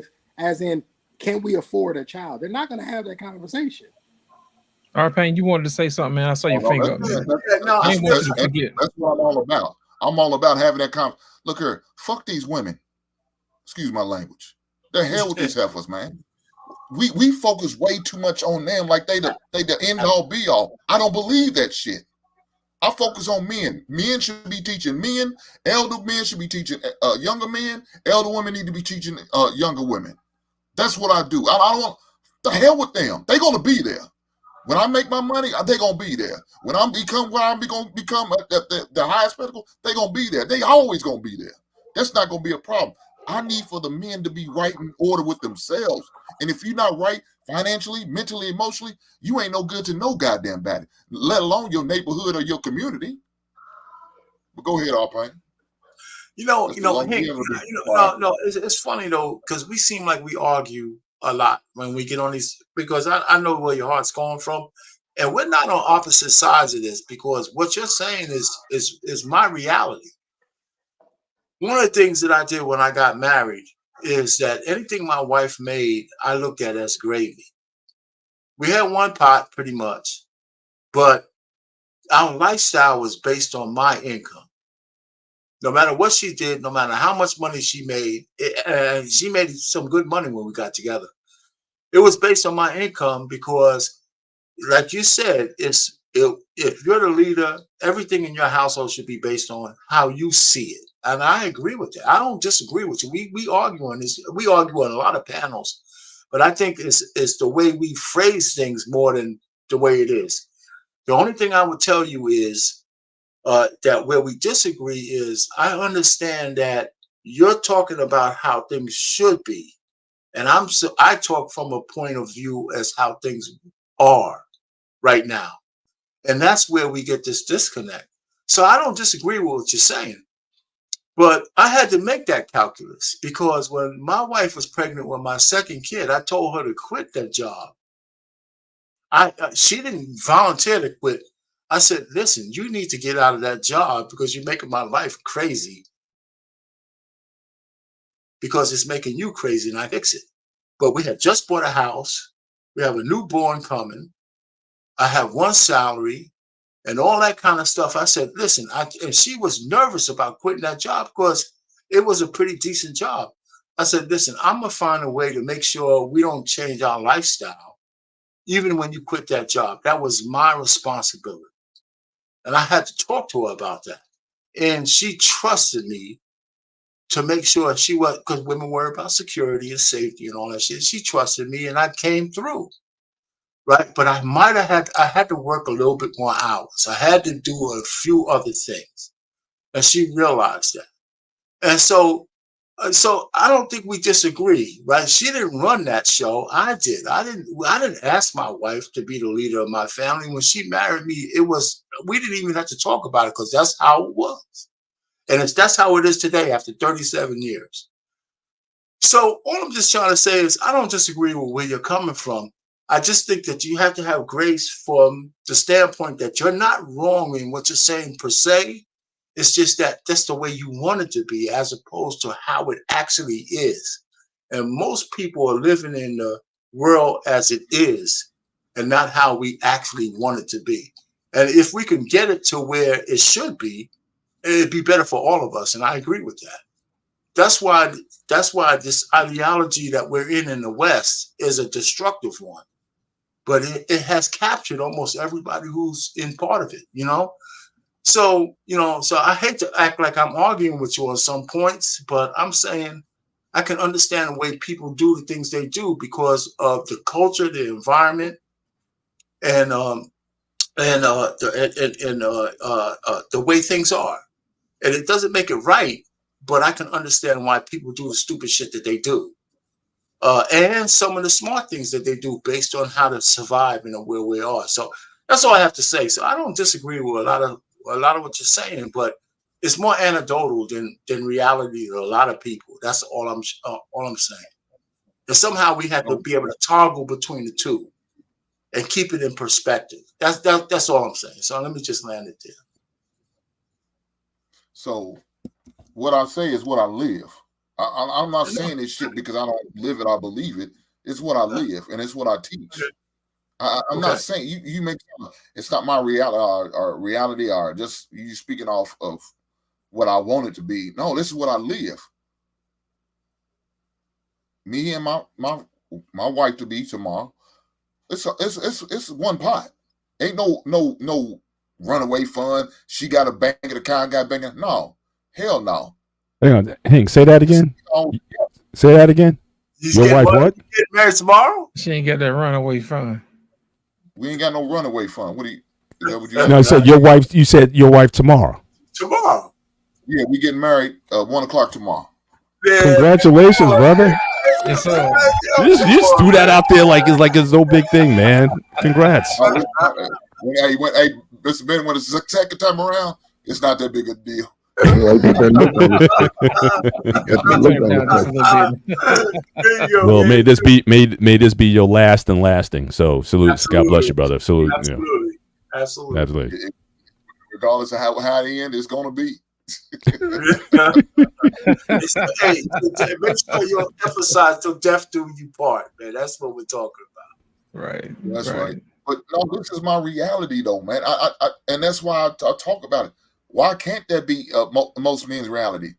in can we afford a child? They're not gonna have that conversation. R-Pain, you wanted to say something, man. I saw your finger up, man. That's what I'm all about. I'm all about having that conversation. Look here, fuck these women. Excuse my language. The hell with these heifers, man. We focus way too much on them, like they the end all be all. I don't believe that shit. I focus on men. Men should be teaching men. Elder men should be teaching younger men. Elder women need to be teaching younger women. That's what I do. I don't want the hell with them. They're gonna be there. When I make my money, they're gonna be there. When I'm gonna become the highest pinnacle, they're gonna be there. They always gonna be there. That's not gonna be a problem. I need for the men to be right in order with themselves. And if you're not right financially, mentally, emotionally, you ain't no good to no goddamn body, let alone your neighborhood or your community. But go ahead, R-Pain. Hank, it's funny though, because we seem like we argue a lot when we get on these, because I know where your heart's going from, and we're not on opposite sides of this, because what you're saying is my reality. One of the things that I did when I got married is that anything my wife made, I looked at as gravy. We had one pot pretty much, but our lifestyle was based on my income. No matter what she did, no matter how much money she made, and she made some good money when we got together. It was based on my income because, like you said, if you're the leader, everything in your household should be based on how you see it. And I agree with that. I don't disagree with you. We argue on this. We argue on a lot of panels, but I think it's the way we phrase things more than the way it is. The only thing I would tell you is that where we disagree is I understand that you're talking about how things should be, and I talk from a point of view as how things are right now, and that's where we get this disconnect. So I don't disagree with what you're saying, but I had to make that calculus because when my wife was pregnant with my second kid, I told her to quit that job. She didn't volunteer to quit. I said, listen, you need to get out of that job because you're making my life crazy. Because it's making you crazy, and I fix it. But we had just bought a house. We have a newborn coming. I have one salary. and all that kind of stuff. I said, listen, and she was nervous about quitting that job because it was a pretty decent job. I said, listen, I'm going to find a way to make sure we don't change our lifestyle, even when you quit that job. That was my responsibility. And I had to talk to her about that. And she trusted me to make sure she was, because women worry about security and safety and all that shit. She trusted me and I came through. Right. But I had to work a little bit more hours. I had to do a few other things. And she realized that. And so I don't think we disagree, right? She didn't run that show. I did. I didn't ask my wife to be the leader of my family. When she married me, we didn't even have to talk about it because that's how it was. And that's how it is today after 37 years. So all I'm just trying to say is I don't disagree with where you're coming from. I just think that you have to have grace from the standpoint that you're not wrong in what you're saying per se. It's just that that's the way you want it to be as opposed to how it actually is. And most people are living in the world as it is and not how we actually want it to be. And if we can get it to where it should be, it'd be better for all of us. And I agree with that. That's why this ideology that we're in the West is a destructive one. But it has captured almost everybody who's in part of it, you know? So I hate to act like I'm arguing with you on some points, but I'm saying I can understand the way people do the things they do because of the culture, the environment, and the way things are. And it doesn't make it right, but I can understand why people do the stupid shit that they do. And some of the smart things that they do based on how to survive and where we are. So that's all I have to say. So I don't disagree with a lot of what you're saying, but it's more anecdotal than reality to a lot of people. That's all I'm saying. And somehow we have to be able to toggle between the two and keep it in perspective. That's all I'm saying. So let me just land it there. So what I say is what I live. I'm not saying this shit because I don't live it or believe it. It's what I live and it's what I teach. I'm not saying you make it's not my reality or just you speaking off of what I want it to be. No, this is what I live. Me and my wife to be tomorrow. It's one pot. Ain't no runaway fun. She got a bank account, got a bank account. No, hell no. Hang on, Hank, say that again. Say that again. Your wife what? Get married tomorrow? She ain't got that runaway fun. We ain't got no runaway fun. What do you? No, I said your wife. You said your wife tomorrow. Tomorrow. Yeah, we getting married 1 o'clock tomorrow. Congratulations, brother. You just threw that out there like it's no big thing, man. Congrats. Hey, Mr. Ben, when it's the second time around, it's not that big a deal. Well, may this be your last and lasting. So salute. Absolutely. God bless you, brother. Salute. Absolutely. Regardless of how it ends, it's gonna be. Hey, make sure you emphasize till death do you part, man. That's what we're talking about. Right. That's right. But no, this is my reality, though, man. I and that's why I talk about it. Why can't that be most men's reality?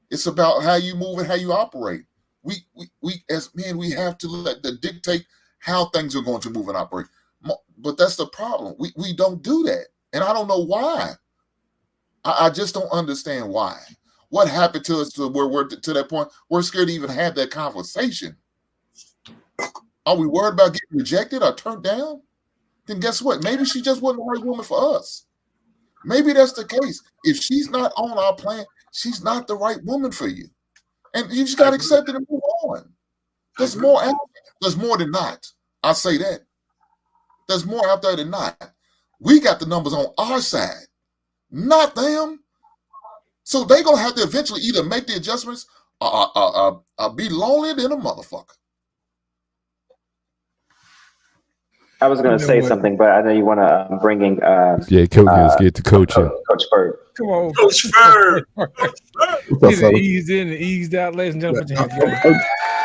It's about how you move and how you operate. We as men, we have to let the dictate how things are going to move and operate. But that's the problem. We don't do that, and I don't know why. I just don't understand why. What happened to us to where we're to that point? We're scared to even have that conversation. Are we worried about getting rejected or turned down? Then guess what? Maybe she just wasn't the right woman for us. Maybe that's the case. If she's not on our plan, she's not the right woman for you. And you just got to accept it and move on. There's more out there. There's more than not. I say that. There's more out there than not. We got the numbers on our side, not them. So they're going to have to eventually either make the adjustments or be lonelier than a motherfucker. I was going to say something, but I know you want to bring in. Coach, let's get to coaching. Coach Bird. Come on, Coach Bird. He's eased in and eased out, ladies and gentlemen.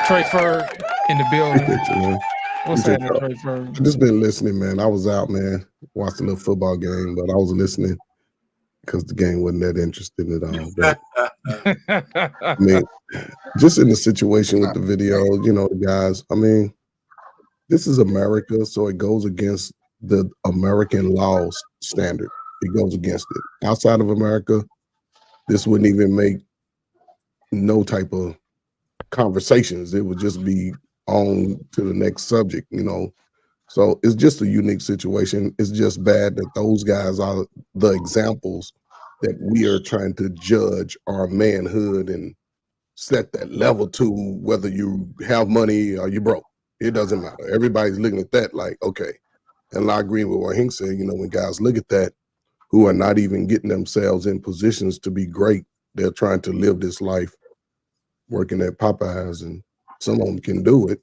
Trey Ferg in the building. What's Appreciate happening, y'all. Trey Ferg? I just been listening, man. I was out, man, watched a little football game, but I was listening because the game wasn't that interesting at all. But I mean, just in the situation with the video, you know, the guys. I mean, this is America, so it goes against the American laws standard. It goes against it. Outside of America, this wouldn't even make no type of conversations. It would just be on to the next subject, you know. So it's just a unique situation. It's just bad that those guys are the examples that we are trying to judge our manhood and set that level to, whether you have money or you broke. It doesn't matter. Everybody's looking at that like, okay. And I agree with what Hank said, you know, when guys look at that, who are not even getting themselves in positions to be great, they're trying to live this life working at Popeyes, and some of them can do it.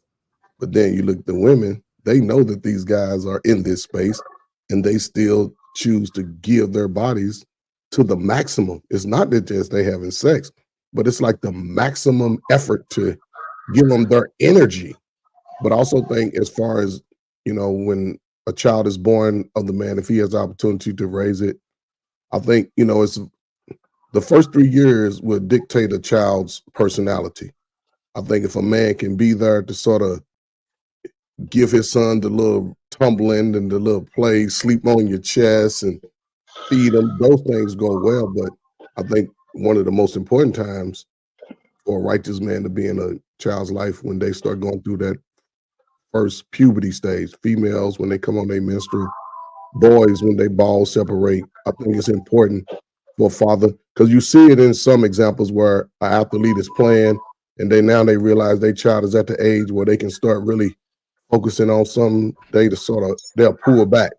But then you look at the women, they know that these guys are in this space and they still choose to give their bodies to the maximum. It's not that just they having sex, but it's like the maximum effort to give them their energy. But I also think, as far as, you know, when a child is born of the man, if he has the opportunity to raise it, I think, you know, it's the first 3 years will dictate a child's personality. I think if a man can be there to sort of give his son the little tumbling and the little play, sleep on your chest and feed him, those things go well. But I think one of the most important times for a righteous man to be in a child's life, when they start going through that first puberty stage. Females, when they come on their menstrual, boys, when they balls separate. I think it's important for a father, because you see it in some examples where an athlete is playing and they realize their child is at the age where they can start really focusing on something. They'll pull back.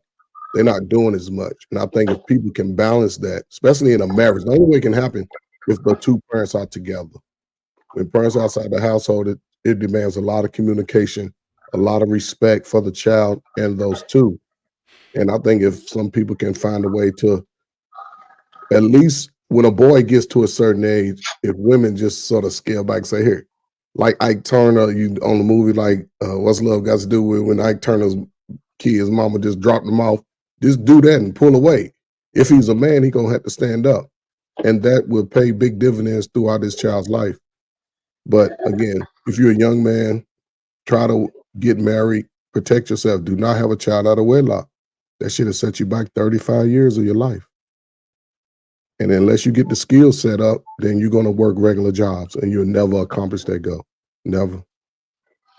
They're not doing as much. And I think if people can balance that, especially in a marriage, the only way it can happen if the two parents are together. When parents are outside the household, it demands a lot of communication, a lot of respect for the child and those two. And I think if some people can find a way to, at least when a boy gets to a certain age, if women just sort of scale back and say, here, like Ike Turner, you on the movie, like What's Love Got to Do with, when Ike Turner's kid's mama just dropped him off, just do that and pull away. If he's a man, he gonna have to stand up. And that will pay big dividends throughout his child's life. But again, if you're a young man, try to get married, protect yourself. Do not have a child out of wedlock. That should have set you back 35 years of your life. And unless you get the skills set up, then you're going to work regular jobs and you'll never accomplish that goal. Never.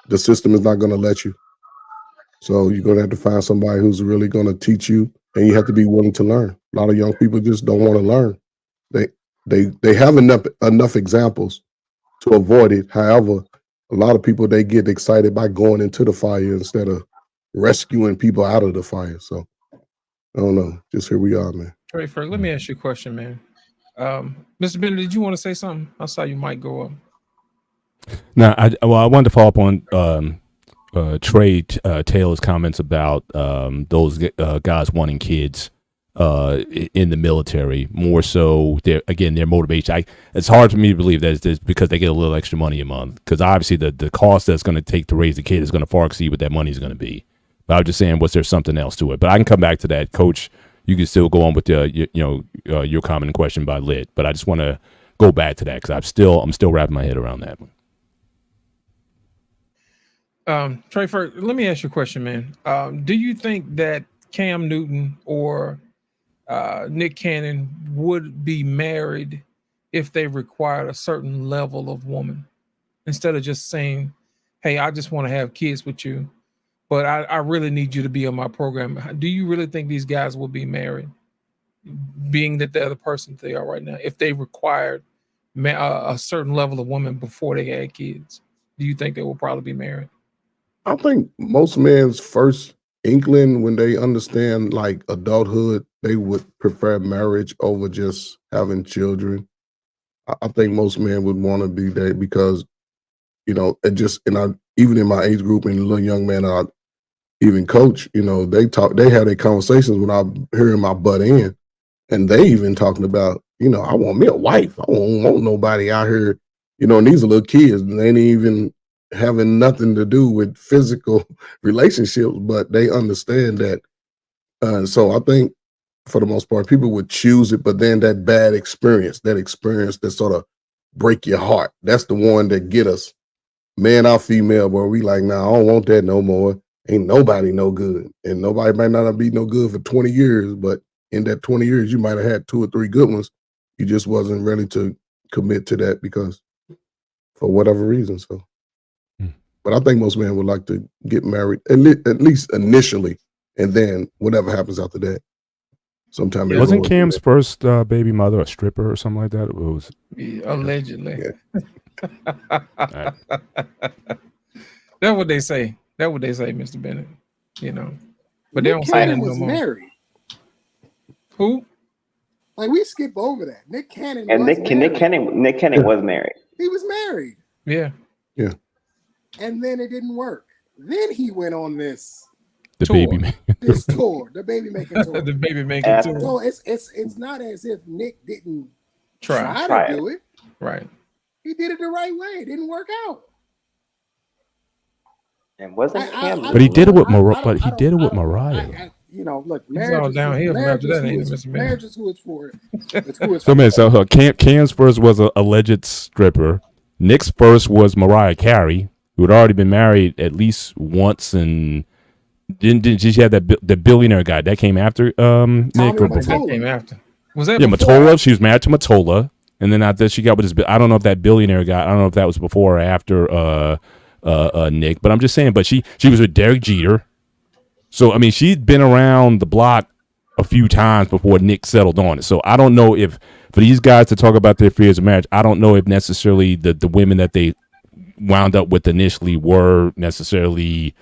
The system is not going to let you. So you're going to have to find somebody who's really going to teach you, and you have to be willing to learn. A lot of young people just don't want to learn. They have enough examples to avoid it. However, a lot of people, they get excited by going into the fire instead of rescuing people out of the fire. So I don't know. Just here we are, man. Trey Ferg, let me ask you a question, man. Mr. Bennett, did you want to say something? I saw you might go up. No, I wanted to follow up on Trey Taylor's comments about those guys wanting kids in the military, more so their motivation. It's hard for me to believe that it's because they get a little extra money a month, because obviously the cost that's going to take to raise the kid is going to far exceed what that money is going to be. But I'm just saying, was there something else to it? But I can come back to that. Coach, you can still go on with your comment and question by Lit, but I just want to go back to that because I'm still wrapping my head around that. Trey Ferg, let me ask you a question, man. Do you think that Cam Newton or Nick Cannon would be married if they required a certain level of woman, instead of just saying, hey, I just want to have kids with you, but I really need you to be on my program? Do you really think these guys will be married, being that they're the person they are right now, if they required a certain level of woman before they had kids? Do you think they will probably be married? I think most men's first inkling when they understand like adulthood, they would prefer marriage over just having children. I think most men would want to be there because, even in my age group and little young man, I even coach, they had their conversations when I'm hearing my butt in, and they even talking about, I want me a wife. I don't want nobody out here, and these are little kids and they ain't even having nothing to do with physical relationships, but they understand that. So I think for the most part, people would choose it, but then that bad experience, that sort of break your heart, that's the one that get us, man or female, where we like, nah, I don't want that no more. Ain't nobody no good. And nobody might not be no good for 20 years, but in that 20 years, you might have had 2 or 3 good ones. You just wasn't ready to commit to that because for whatever reason. So, but I think most men would like to get married at least initially, and then whatever happens after that. Sometime wasn't Cam's first baby mother a stripper or something like that? It was allegedly. Yeah. Right. That's what they say. That's what they say, Mr. Bennett. You know, but they Nick don't say that Cannon no was more. married. Who? Like we skip over that. Nick Cannon And was Nick Cannon was married. He was married. Yeah. Yeah. And then it didn't work. Then he went on this tour. This tour, the baby making tour. The baby making tour. So it's not as if Nick didn't Try to do it. Right. He did it the right way. It didn't work out. And wasn't Cam? But he did it with Mariah. But he did it with Mariah. You know, look, It's all downhill from after that, ain't it, Mr. Bennett? marriage is who it's for. It's who it's So for. man, so Cam's first was an alleged stripper. Nick's first was Mariah Carey, who had already been married at least once, and didn't she have the billionaire guy that came after Nick? Or before? That came after. Was that Yeah, before? Mottola. She was married to Mottola, and then after she got with this. I don't know if that billionaire guy. I don't know if that was before or after Nick. But I'm just saying. But she was with Derek Jeter. So I mean, she'd been around the block a few times before Nick settled on it. So I don't know if for these guys to talk about their fears of marriage, I don't know if necessarily the women that they wound up with initially were necessarily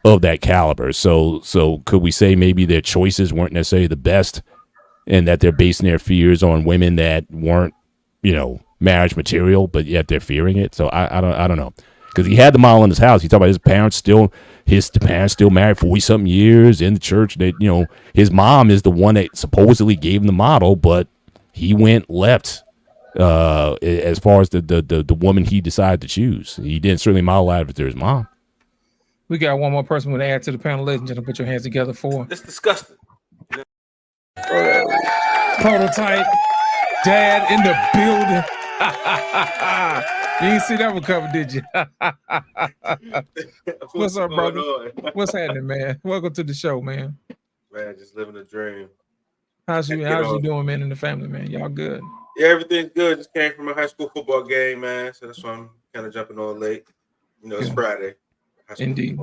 of that caliber. So could we say maybe their choices weren't necessarily the best, and that they're basing their fears on women that weren't, marriage material, but yet they're fearing it? So I don't know. Because he had the model in his house. He talked about his parents still married 40-something years in the church. That his mom is the one that supposedly gave him the model, but he went left as far as the woman he decided to choose. He didn't certainly model out after his mom. We got one more person with an add to the panel. Ladies and gentlemen, put your hands together for It's disgusting. Prototype Dad in the building. You didn't see that one coming, did you? What's up, brother? What's happening, man? Welcome to the show, man. Man, just living a dream. How's you doing, man, and the family, man? Y'all good? Yeah, everything's good. Just came from a high school football game, man. So that's why I'm kind of jumping on late. It's Friday. Indeed.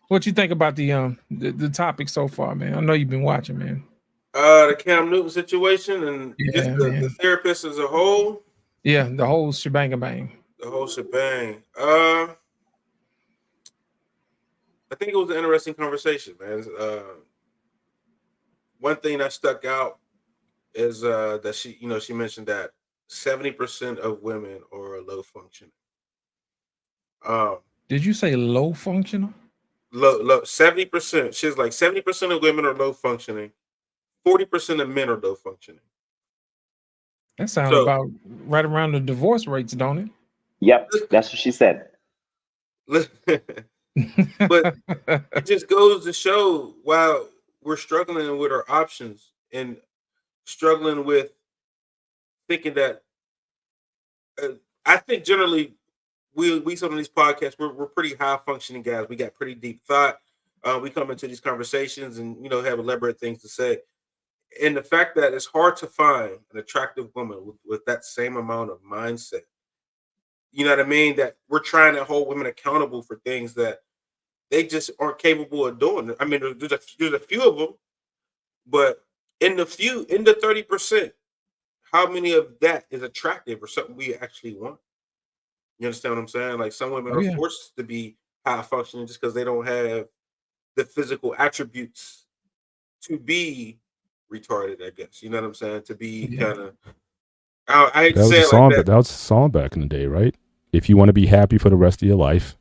What you think about the topic so far, man? I know you've been watching, man. The Cam Newton situation and just the therapist as a whole. Yeah, the whole shebang. The whole shebang. I think it was an interesting conversation, man. One thing that stuck out is that she mentioned that 70% of women are low functioning. Did you say low functional? Low 70%. She's like 70% of women are low functioning. 40% of men are low functioning. That sounds about right around the divorce rates, don't it? Yep, that's what she said. But it just goes to show while we're struggling with our options and struggling with thinking that I think generally we some of these podcasts we're pretty high functioning guys. We got pretty deep thought. We come into these conversations and have elaborate things to say. And the fact that it's hard to find an attractive woman with that same amount of mindset, you know what I mean? That we're trying to hold women accountable for things that they just aren't capable of doing. I mean, there's a few of them, but in the 30%, how many of that is attractive or something we actually want? You understand what I'm saying? Like some women are forced to be high functioning just because they don't have the physical attributes to be retarded, I guess. You know what I'm saying? To be kind of I hate to say it like that. That was a song back in the day, right? If you want to be happy for the rest of your life,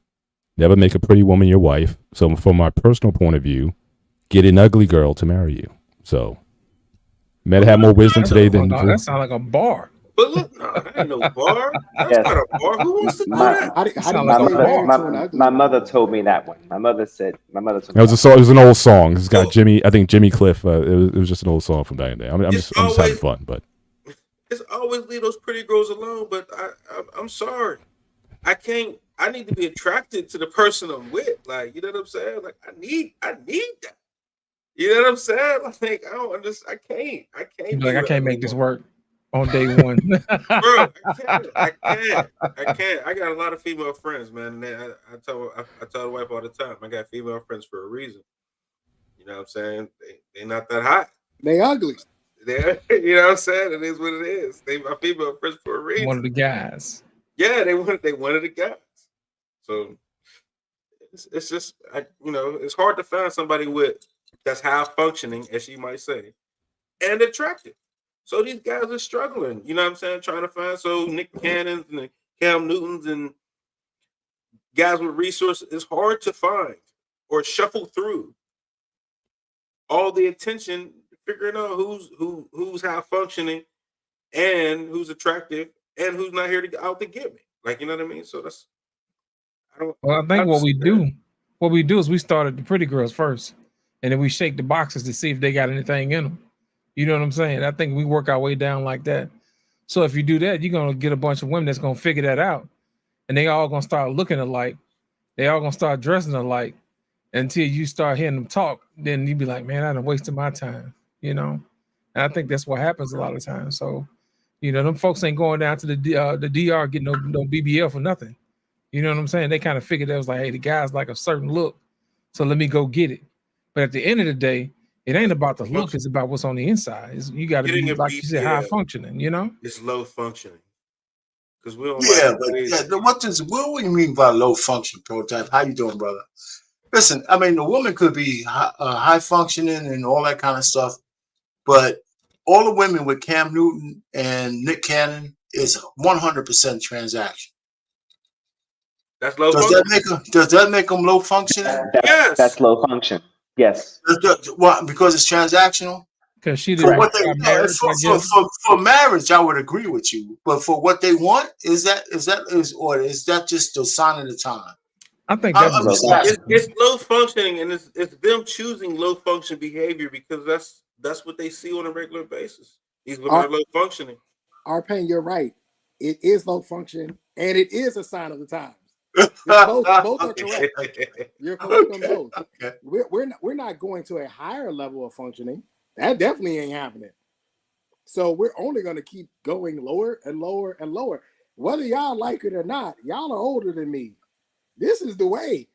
never make a pretty woman your wife. So from my personal point of view, get an ugly girl to marry you. So men have more wisdom today than that sounds like a bar. But look, no, that ain't no bar. That's Yes. not a bar. Who wants to do My, that? How do Sound you like stay a married bar. to an ugly my woman? mother told me that one. My mother told me It that. was it was an old song. It's got Oh. Jimmy. I think Jimmy Cliff. It was just an old song from back in the day. I'm just having fun, but It's always leave those pretty girls alone. But I'm sorry, I can't. I need to be attracted to the person I'm with. Like, you know what I'm saying? Like, I need that. You know what I'm saying? Like, I don't understand. I can't. You'd be like, I with can't ugly make this women. work on day one. Bro, I can't. I got a lot of female friends, man. And I tell the wife all the time, I got female friends for a reason. You know what I'm saying? They not that hot. They ugly. You know what I'm saying? It is what it is. They my female friends for a reason. One of the guys. Yeah, they wanted the guys. So it's just it's hard to find somebody that's high functioning, as you might say, and attractive. So these guys are struggling. You know what I'm saying? Trying to find Nick Cannons and Cam Newtons and guys with resources. It's hard to find or shuffle through all the attention, figuring out who's high functioning and who's attractive and who's not here to out to get me. Like, you know what I mean? So that's Well, I think what we do is we start at the pretty girls first, and then we shake the boxes to see if they got anything in them. You know what I'm saying? I think we work our way down like that. So if you do that, you're gonna get a bunch of women that's gonna figure that out, and they all gonna start looking alike. They all gonna start dressing alike until you start hearing them talk. Then you be like, man, I done wasted my time. You know, and I think that's what happens a lot of times. So, them folks ain't going down to the DR getting no BBL for nothing. You know what I'm saying? They kind of figured that was like, hey, the guy's like a certain look, so let me go get it. But at the end of the day, it ain't about the look; it's about what's on the inside. You got to be, like you said, high functioning. It's low functioning because we don't. Yeah, but what do you mean by low function, Prototype? How you doing, brother? Listen, I mean, the woman could be high functioning and all that kind of stuff, but all the women with Cam Newton and Nick Cannon is 100% transaction. That's low function. Does that make them low functioning? Yes. That's low function. Yes. Why? Because it's transactional. Because she for didn't marriage, for marriage, I would agree with you. But for what they want, is that just the sign of the time? I think it's low functioning, and it's them choosing low function behavior because that's what they see on a regular basis. These women are low functioning. Arpain, you're right. It is low functioning, and it is a sign of the times. Both are correct. You're correct on both. Okay. We're not going to a higher level of functioning. That definitely ain't happening. So we're only going to keep going lower and lower and lower. Whether y'all like it or not, y'all are older than me. This is the way.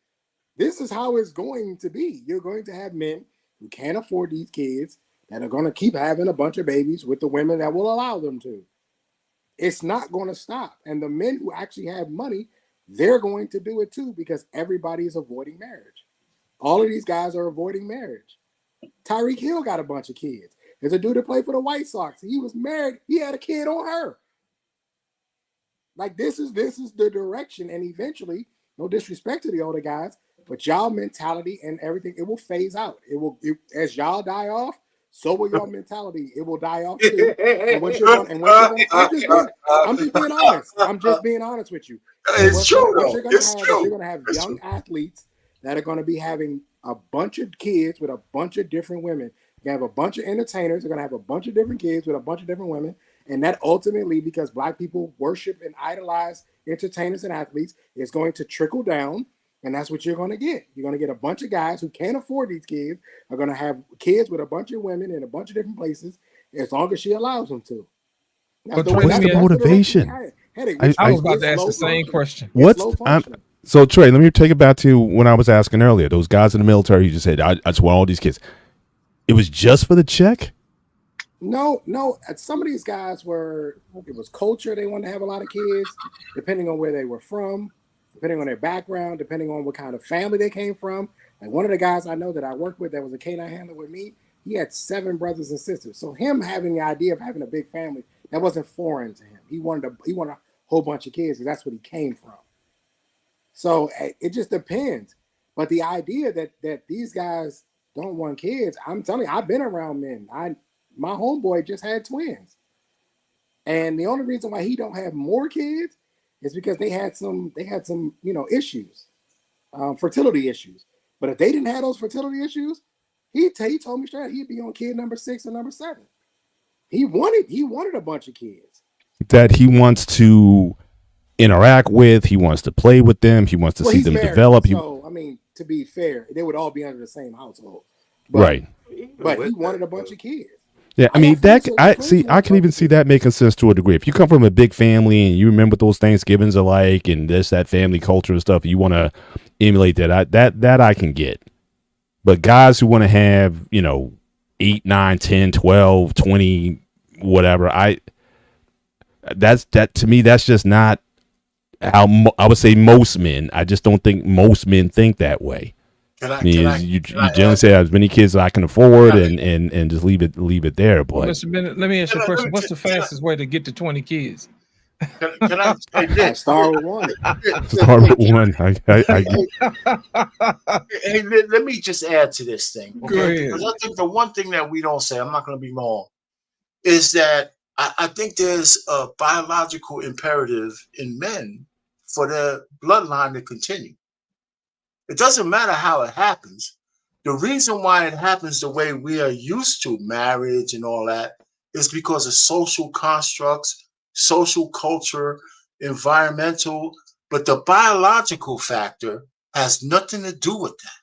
This is how it's going to be. You're going to have men who can't afford these kids that are going to keep having a bunch of babies with the women that will allow them to. It's not going to stop. And the men who actually have money, they're going to do it too because everybody is avoiding marriage. All of these guys are avoiding marriage. Tyreek Hill got a bunch of kids. There's a dude that played for the White Sox. He was married. He had a kid on her. Like this is the direction. And eventually, no disrespect to the older guys, but y'all mentality and everything, it will phase out. As y'all die off, so will your mentality. It will die off too. I'm just being honest. I'm just being honest with you. It's true. You're going to have young athletes that are going to be having a bunch of kids with a bunch of different women. You have a bunch of entertainers. They're going to have a bunch of different kids with a bunch of different women. And that ultimately, because Black people worship and idolize entertainers and athletes, is going to trickle down. And that's what you're going to get. You're going to get a bunch of guys who can't afford these kids, are going to have kids with a bunch of women in a bunch of different places, as long as she allows them to. What's the motivation? I was about to ask the same question. So Trey, let me take it back to when I was asking earlier. Those guys in the military, you just said, I just want all these kids. It was just for the check? No. Some of these guys it was culture. They wanted to have a lot of kids, depending on where they were from, depending on their background, depending on what kind of family they came from. Like one of the guys I know that I worked with that was a K-9 handler with me, he had 7 brothers and sisters. So him having the idea of having a big family, that wasn't foreign to him. He wanted a whole bunch of kids because that's what he came from. So it just depends. But the idea that these guys don't want kids, I'm telling you, I've been around men. My homeboy just had twins. And the only reason why he don't have more kids is because they had some issues, fertility issues. But if they didn't have those fertility issues, he told me straight he'd be on kid number 6 or number 7. He wanted a bunch of kids that he wants to interact with. He wants to play with them. He wants to see them develop. So I mean, to be fair, they would all be under the same household, but, right? But he wanted a bunch of kids. Yeah, I mean that. I can even see that making sense to a degree. If you come from a big family and you remember what those Thanksgivings are like and that family culture and stuff, you want to emulate that. That I can get. But guys who want to have 8, 9, 10, 12, 20, whatever, that to me, that's just not how I would say most men. I just don't think most men think that way. You generally say as many kids as I can afford and just leave it there. But Mr. Bennett, let me ask you a question. What's the fastest way to get to 20 kids? Can I say this? Start with one. Start with one. Hey, let me just add to this thing. Okay? Go ahead. Because I think the one thing that we don't say, I'm not going to be long, is that I think there's a biological imperative in men for their bloodline to continue. It doesn't matter how it happens. The reason why it happens the way we are used to, marriage and all that, is because of social constructs, social culture, environmental, but the biological factor has nothing to do with that.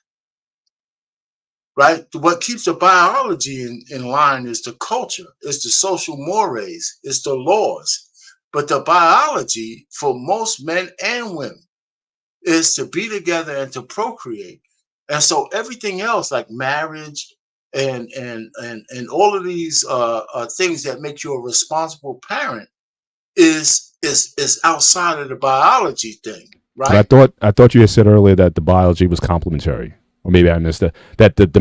Right? What keeps the biology in line is the culture, is the social mores, is the laws. But the biology for most men and women is to be together and to procreate. And so everything else like marriage and all of these things that make you a responsible parent is outside of the biology thing, right? But I thought you had said earlier that the biology was complementary, or maybe I missed it. That the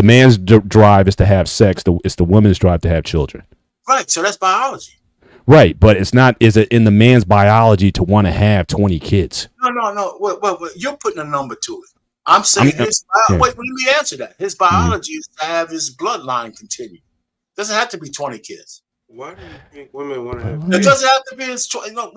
man's drive is to have sex. It's the woman's drive to have children. Right. So that's biology. Right, but it's not. Is it in the man's biology to want to have 20 kids? No. Well, you're putting a number to it. I'm saying wait, let me answer that. His biology is to have his bloodline continue. Doesn't have to be 20 kids. Why do you think women want to have? It doesn't have to be his 20. No,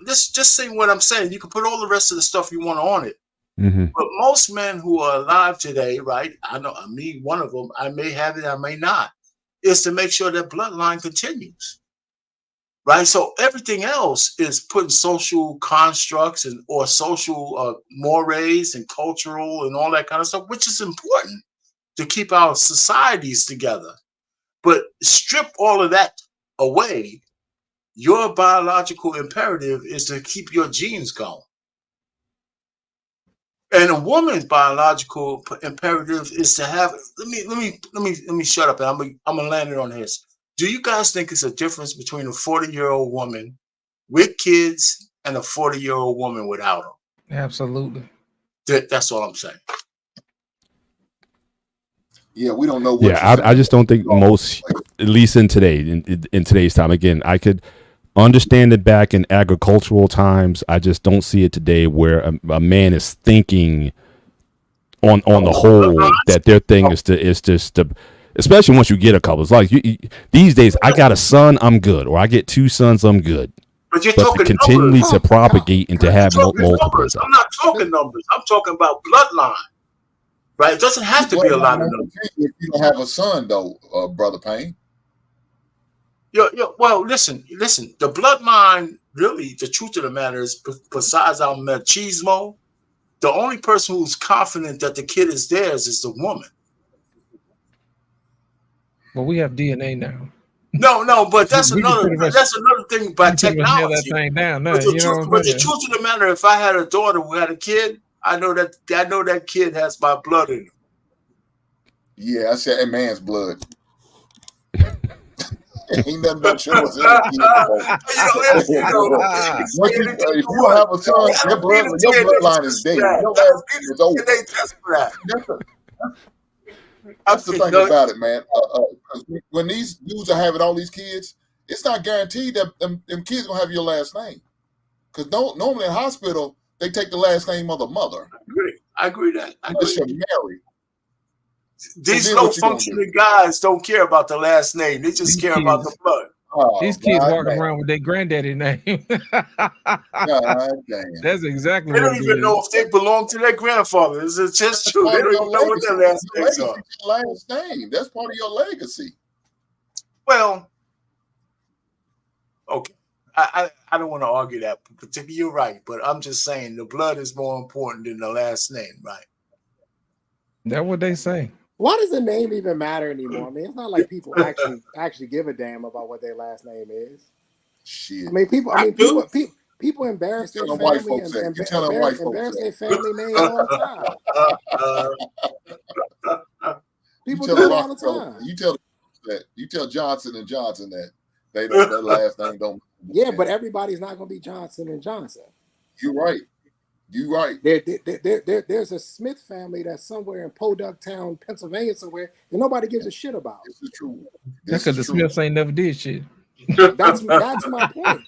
just say what I'm saying. You can put all the rest of the stuff you want on it. Mm-hmm. But most men who are alive today, right? I know me, one of them. I may have it, I may not. Is to make sure that bloodline continues. Right, so everything else is putting social constructs or social mores and cultural and all that kind of stuff, which is important to keep our societies together. But strip all of that away, your biological imperative is to keep your genes going. And a woman's biological imperative is to have. Let me shut up, and I'm gonna land it on this. Do you guys think it's a difference between a 40-year-old woman with kids and a 40-year-old woman without them? Absolutely. That's all I'm saying. Yeah, we don't know. I just don't think most, at least in today's time. Again, I could understand it back in agricultural times. I just don't see it today where a man is thinking on the whole that their thing is just to. Especially once you get a couple. It's like these days, I got a son, I'm good. Or I get 2 sons, I'm good. But you're to talking continually numbers. to propagate and to have multiple. I'm not talking numbers. I'm talking about bloodline. Right? It doesn't have to be a lot of numbers. If you don't have a son, though, Brother Payne. Well, listen. The bloodline, really, the truth of the matter is, besides our machismo, the only person who's confident that the kid is theirs is the woman. Well, we have DNA now. No, but that's another thing by technology. That thing down now, but the truth of the matter, if I had a daughter who had a kid, I know that kid has my blood in him. Yeah, I said a man's blood. Ain't nothing but yours. If you don't have a son, your bloodline is dead. Your over. That's the thing about it, man. When these dudes are having all these kids, it's not guaranteed that them kids gonna have your last name. Because normally in hospital, they take the last name of the mother. I agree that. Unless you're married. These low functioning guys don't care about the last name. They just care about the blood. Oh, These kids God walking damn. around with their granddaddy name. God damn. That's exactly They what don't it even is. know if they belong to their grandfather. It's just That's true. They part of don't your even know what legacy. their last Your names legacy are. is your last name. That's part of your legacy. Well, okay. I don't want to argue that. Particularly, you're right, but I'm just saying the blood is more important than the last name, right? That's what they say. Why does the name even matter anymore? I mean, it's not like people actually give a damn about what their last name is. Shit. I mean, people embarrass their telling white family folks and that. You telling white folks embarrass their that. family name all the time. People do tell it all the Rockefeller, time. you tell Johnson and Johnson that they don't, their last name don't. Yeah, but everybody's not going to be Johnson and Johnson. You're right. You're right. There's a Smith family that's somewhere in Podunk Town, Pennsylvania, somewhere that nobody gives a shit about. This is true. That's because the Smiths ain't never did shit. That's my point.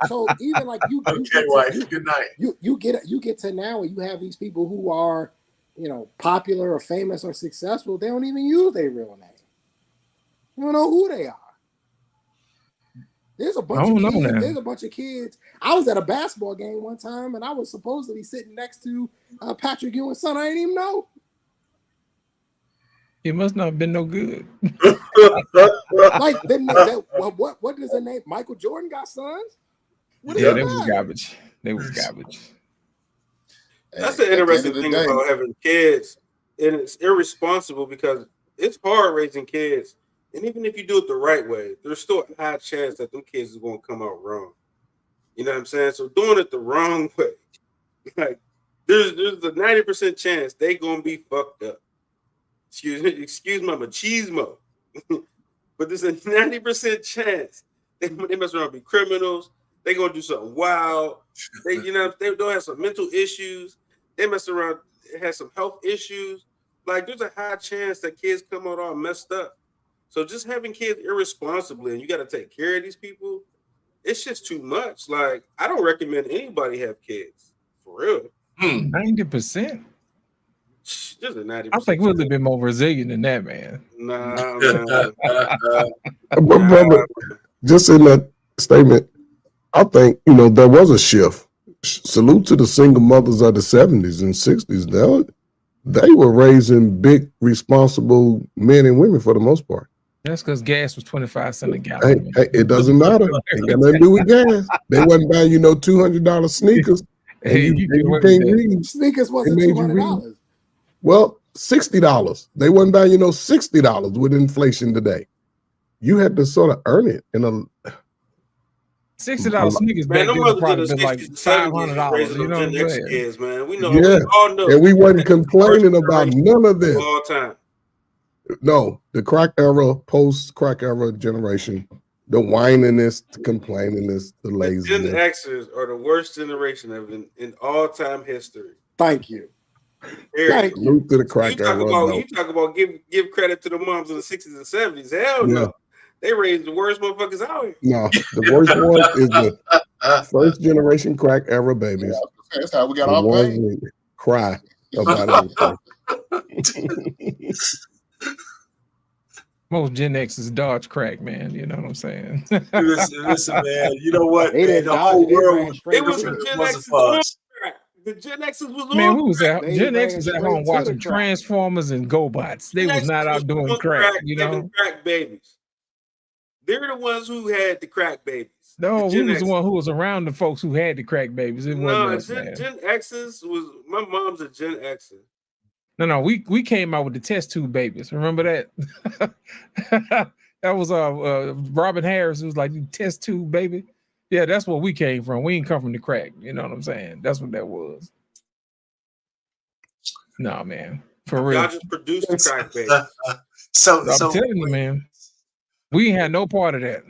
So even like you good night. You get to now and you have these people who are, popular or famous or successful. They don't even use their real name. You don't know who they are. There's a bunch of kids. There's a bunch of kids. I was at a basketball game one time, and I was supposedly sitting next to Patrick Ewing's son. I didn't even know. It must not have been no good. Like, what does the name? Michael Jordan got sons? Yeah, they was garbage. They was garbage. That's the interesting thing about having kids, and it's irresponsible because it's hard raising kids. And even if you do it the right way, there's still a high chance that them kids is going to come out wrong. You know what I'm saying? So doing it the wrong way, like there's a 90% chance they going to be fucked up. Excuse my machismo, but there's a 90% chance they mess around and be criminals. They gonna do something wild. They don't have some mental issues. They mess around, have some health issues. Like there's a high chance that kids come out all messed up. So just having kids irresponsibly and you got to take care of these people, it's just too much. Like I don't recommend anybody have kids for real. 90%. Just a 90%. I think we're a little bit more resilient than that, man. Nah. Brother, just in that statement, I think there was a shift. Salute to the single mothers of the 70s and 60s. They were raising big, responsible men and women for the most part. That's because gas was 25 cents a gallon. Hey, it doesn't matter. Ain't got nothing to do with gas. They wasn't buying $200 sneakers. And Hey, you you can't read. Sneakers wasn't $200. Well, $60. They wasn't buying $60 with inflation today. You had to sort of earn it in a $60 sneakers back then would probably been like $500. You know what I'm saying? Kids, man. We know. Yeah, we all know. and we wasn't complaining about none of this. All time. No, the crack era, post-crack era generation, the whininess, the complaininess, the laziness. Gen Xers are the worst generation ever in all-time history. Thank you. Thank you. Salute to the crack era. You talk about give credit to the moms in the 60s and 70s. Hell no. They raised the worst motherfuckers out here. No, the worst one is the first generation crack era babies. Yeah, that's how we got our pain. Cry about everything. Most Gen X is Dodge crack, man. You know what I'm saying? listen, man. You know what? They didn't the whole world It was the Gen X's. The Gen X's was Man, who was out? Gen X was at home watching Transformers and GoBots. They was not out doing crack, you know? Crack babies. They're the ones who had the crack babies. No, we was the one who was around the folks who had the crack babies. It wasn't us, Gen X's was my mom's a Gen Xer. No, we came out with the test tube babies. Remember that? That was Robin Harris. It was like test tube baby. Yeah, that's where we came from. We ain't come from the crack. You know what I'm saying? That's what that was. No, man, for real. Y'all just produced the crack baby. So I'm telling you, man, we ain't had no part of that.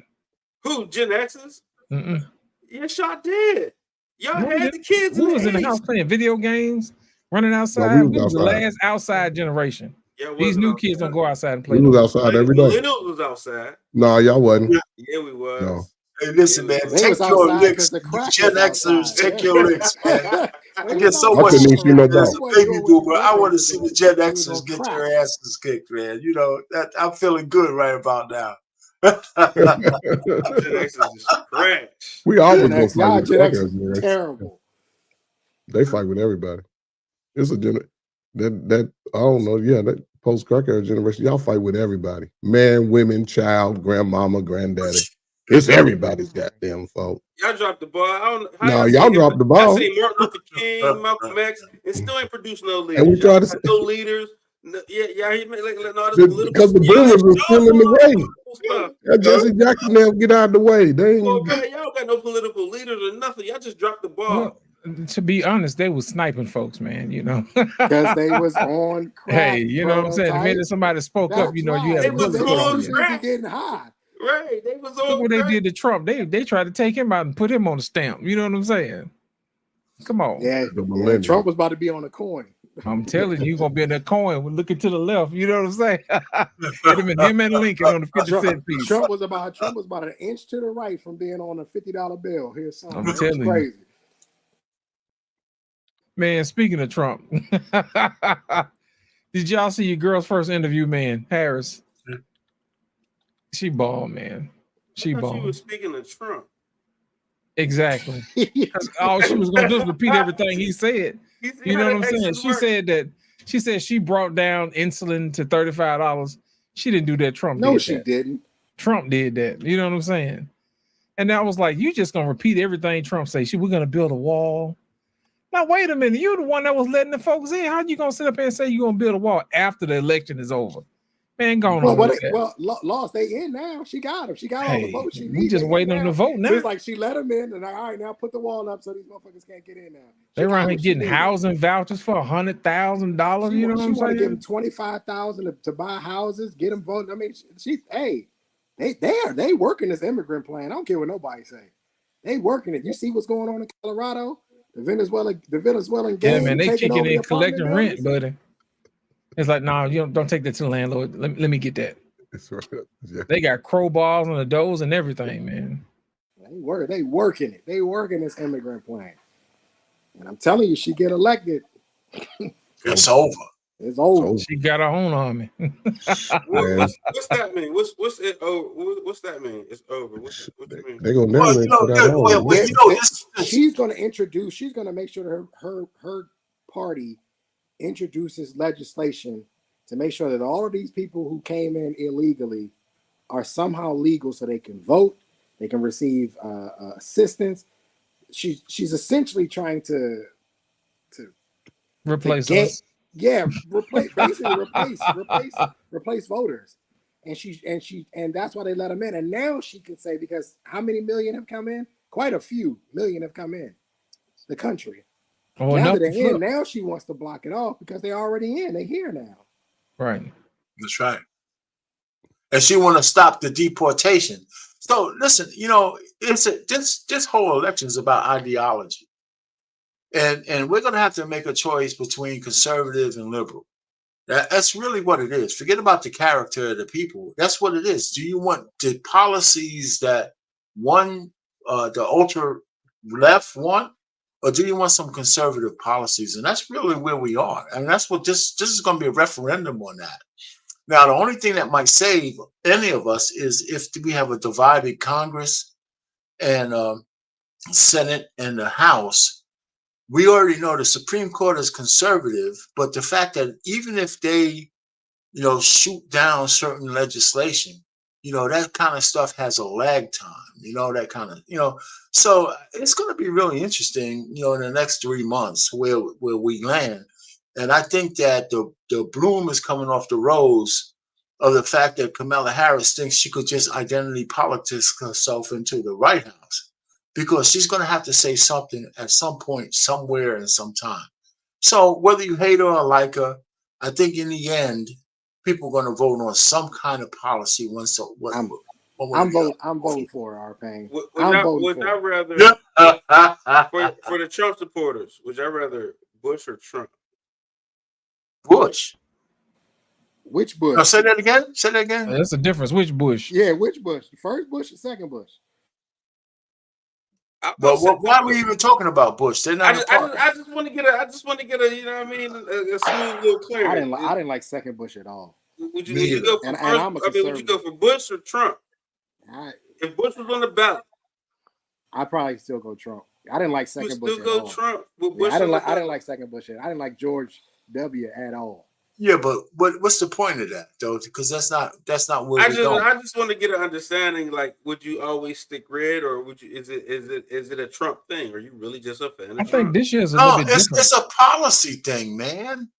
Who? Gen X's? Mm-mm. Yes, y'all did. Y'all had the kids. Who was in the house playing video games, running outside? No, we was the last outside generation. Yeah, these new kids don't go outside and play. We was outside every day. Millennials was outside. No, y'all wasn't. Yeah, we was. No. Hey, listen, man. Take your licks. Gen Xers, take your licks, man. I get so much shit as a baby boomer. I want to see the Gen Xers get their asses kicked, man. You know, I'm feeling good right about now. Gen X is trash. We always Gen gonna X, fight y'all with Gen the X crackheads. is Gen X. terrible. They fight with everybody. It's a that I don't know. Yeah, that post crackhead generation, y'all fight with everybody. Man, women, child, grandmama, granddaddy. It's everybody's goddamn fault. Y'all dropped the ball. I don't. How No, y'all y'all say dropped the Y'all ball. say Martin Luther King, Malcolm X, and still ain't produced no leaders. And we try Y'all to got no leaders. No, yeah, he made like all this political. because the Y'all boomers ain't are still in the way. stuff. Yeah, Jesse Jackson, now get out of the way. They Well, ain't. man, y'all got no political leaders or nothing. Y'all just dropped the ball. Well, to be honest, they was sniping folks, man. You know, Because they was on crack. hey, you know what I'm saying? The minute somebody spoke up, you know, you had a They was bullet put on on you. crack. Getting high. Right, they was Look on what they crack. did to Trump. They tried to take him out and put him on the stamp. You know what I'm saying? Come on. Yeah, Trump was about to be on a coin. I'm telling you, you're gonna be in that coin looking to the left. You know what I'm saying? It'd have been him and Lincoln on the 50-cent piece. Trump was about an inch to the right from being on a $50 bill. Here's something. I'm It was telling you. crazy. Man, speaking of Trump, did y'all see your girl's first interview, man? Harris. She balled, man. She I thought balled. you was speaking of Trump. Exactly. Because all she was gonna do is repeat everything he said. You know what I'm saying? She said she brought down insulin to $35. She didn't do that. Trump No, did she that. didn't. Trump did that. You know what I'm saying? And I was like, you just gonna repeat everything Trump say. We're gonna build a wall. Now, wait a minute. You're the one that was letting the folks in. How you gonna sit up here and say you're gonna build a wall after the election is over? Man, go on. Lost. They in now. She got him. She got all the votes she needs. We just waiting on the vote now. So it's like she let them in, and all right, now put the wall up so these motherfuckers can't get in now. They around here getting housing vouchers for $100,000. You know what I'm She want to give saying? them $25,000 to buy houses, get them voting. I mean, they working this immigrant plan. I don't care what nobody say. They working it. You see what's going on in Colorado? The Venezuelan gang. Yeah, man, they taking kicking over in the collecting apartment rent, buddy. It's like, no, you don't take that to the landlord. Let me get that. That's right. Yeah. They got crowbars on the doors and everything, man. They working it. They working this immigrant plan. And I'm telling you, she get elected. It's over. It's over. She got her own army. What's that mean? What's it? Oh, what's that mean? It's over. What you mean? They're gonna never she's gonna introduce. She's gonna make sure that her party introduces legislation to make sure that all of these people who came in illegally are somehow legal, so they can vote, they can receive assistance. She's essentially trying to replace us. Yeah, replace voters, and that's why they let them in. And now she can say, because how many million have come in? Quite a few million have come in the country. Oh, now that they're in, now she wants to block it off because they're already in. They're here now. Right. That's right. And she want to stop the deportation. So listen, this whole election is about ideology. And we're going to have to make a choice between conservative and liberal. That's really what it is. Forget about the character of the people. That's what it is. Do you want the policies that the ultra left want, or do you want some conservative policies? And that's really where we are. And that's what this is going to be a referendum on that. Now, the only thing that might save any of us is if we have a divided Congress and Senate and the House. We already know the Supreme Court is conservative, but the fact that even if they, shoot down certain legislation, that kind of stuff has a lag time, that kind of, so it's going to be really interesting, in the next 3 months where we land. And I think that the bloom is coming off the rose of the fact that Kamala Harris thinks she could just identity politics herself into the White House, because she's going to have to say something at some point, somewhere, and sometime. So whether you hate her or like her, I think in the end, people are going to vote on some kind of policy. I'm voting for her, R-Pain. Would I rather for the Trump supporters? Would I rather Bush or Trump? Bush. Which Bush? No, say that again. Say that again. That's the difference. Which Bush? Yeah, which Bush? First Bush or second Bush? But why are we even talking about Bush? They're not. I just want to get a. A smooth little clearance. I didn't like second Bush at all. Would you go for would you go for Bush or Trump? If Bush was on the ballot, I'd probably still go Trump. I didn't like you would second Bush still at go all. Trump. With Yeah, Bush I didn't on like the I didn't ballot. like second Bush. I didn't like George W. at all. Yeah, but what's the point of that though? Because that's not where we're going. I just want to get an understanding. Like, would you always stick red, or would you? Is it a Trump thing? Are you really just a fan of I Trump? think this year is a little bit different. It's a policy thing, man.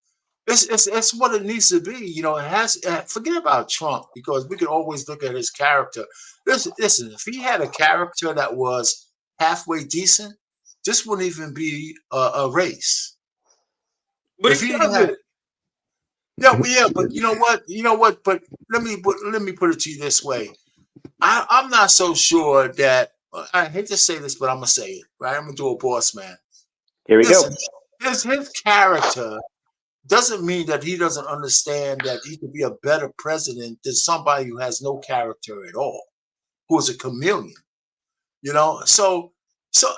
It's what it needs to be. You know, it has. Forget about Trump because we can always look at his character. Listen, if he had a character that was halfway decent, this wouldn't even be a race. But if he didn't doesn't. have, yeah, but you know what? But let me put it to you this way. I'm not so sure that I hate to say this, but I'm gonna say it. Right, I'm gonna do a boss man. Here we go. His character doesn't mean that he doesn't understand that he could be a better president than somebody who has no character at all, who is a chameleon. You know, so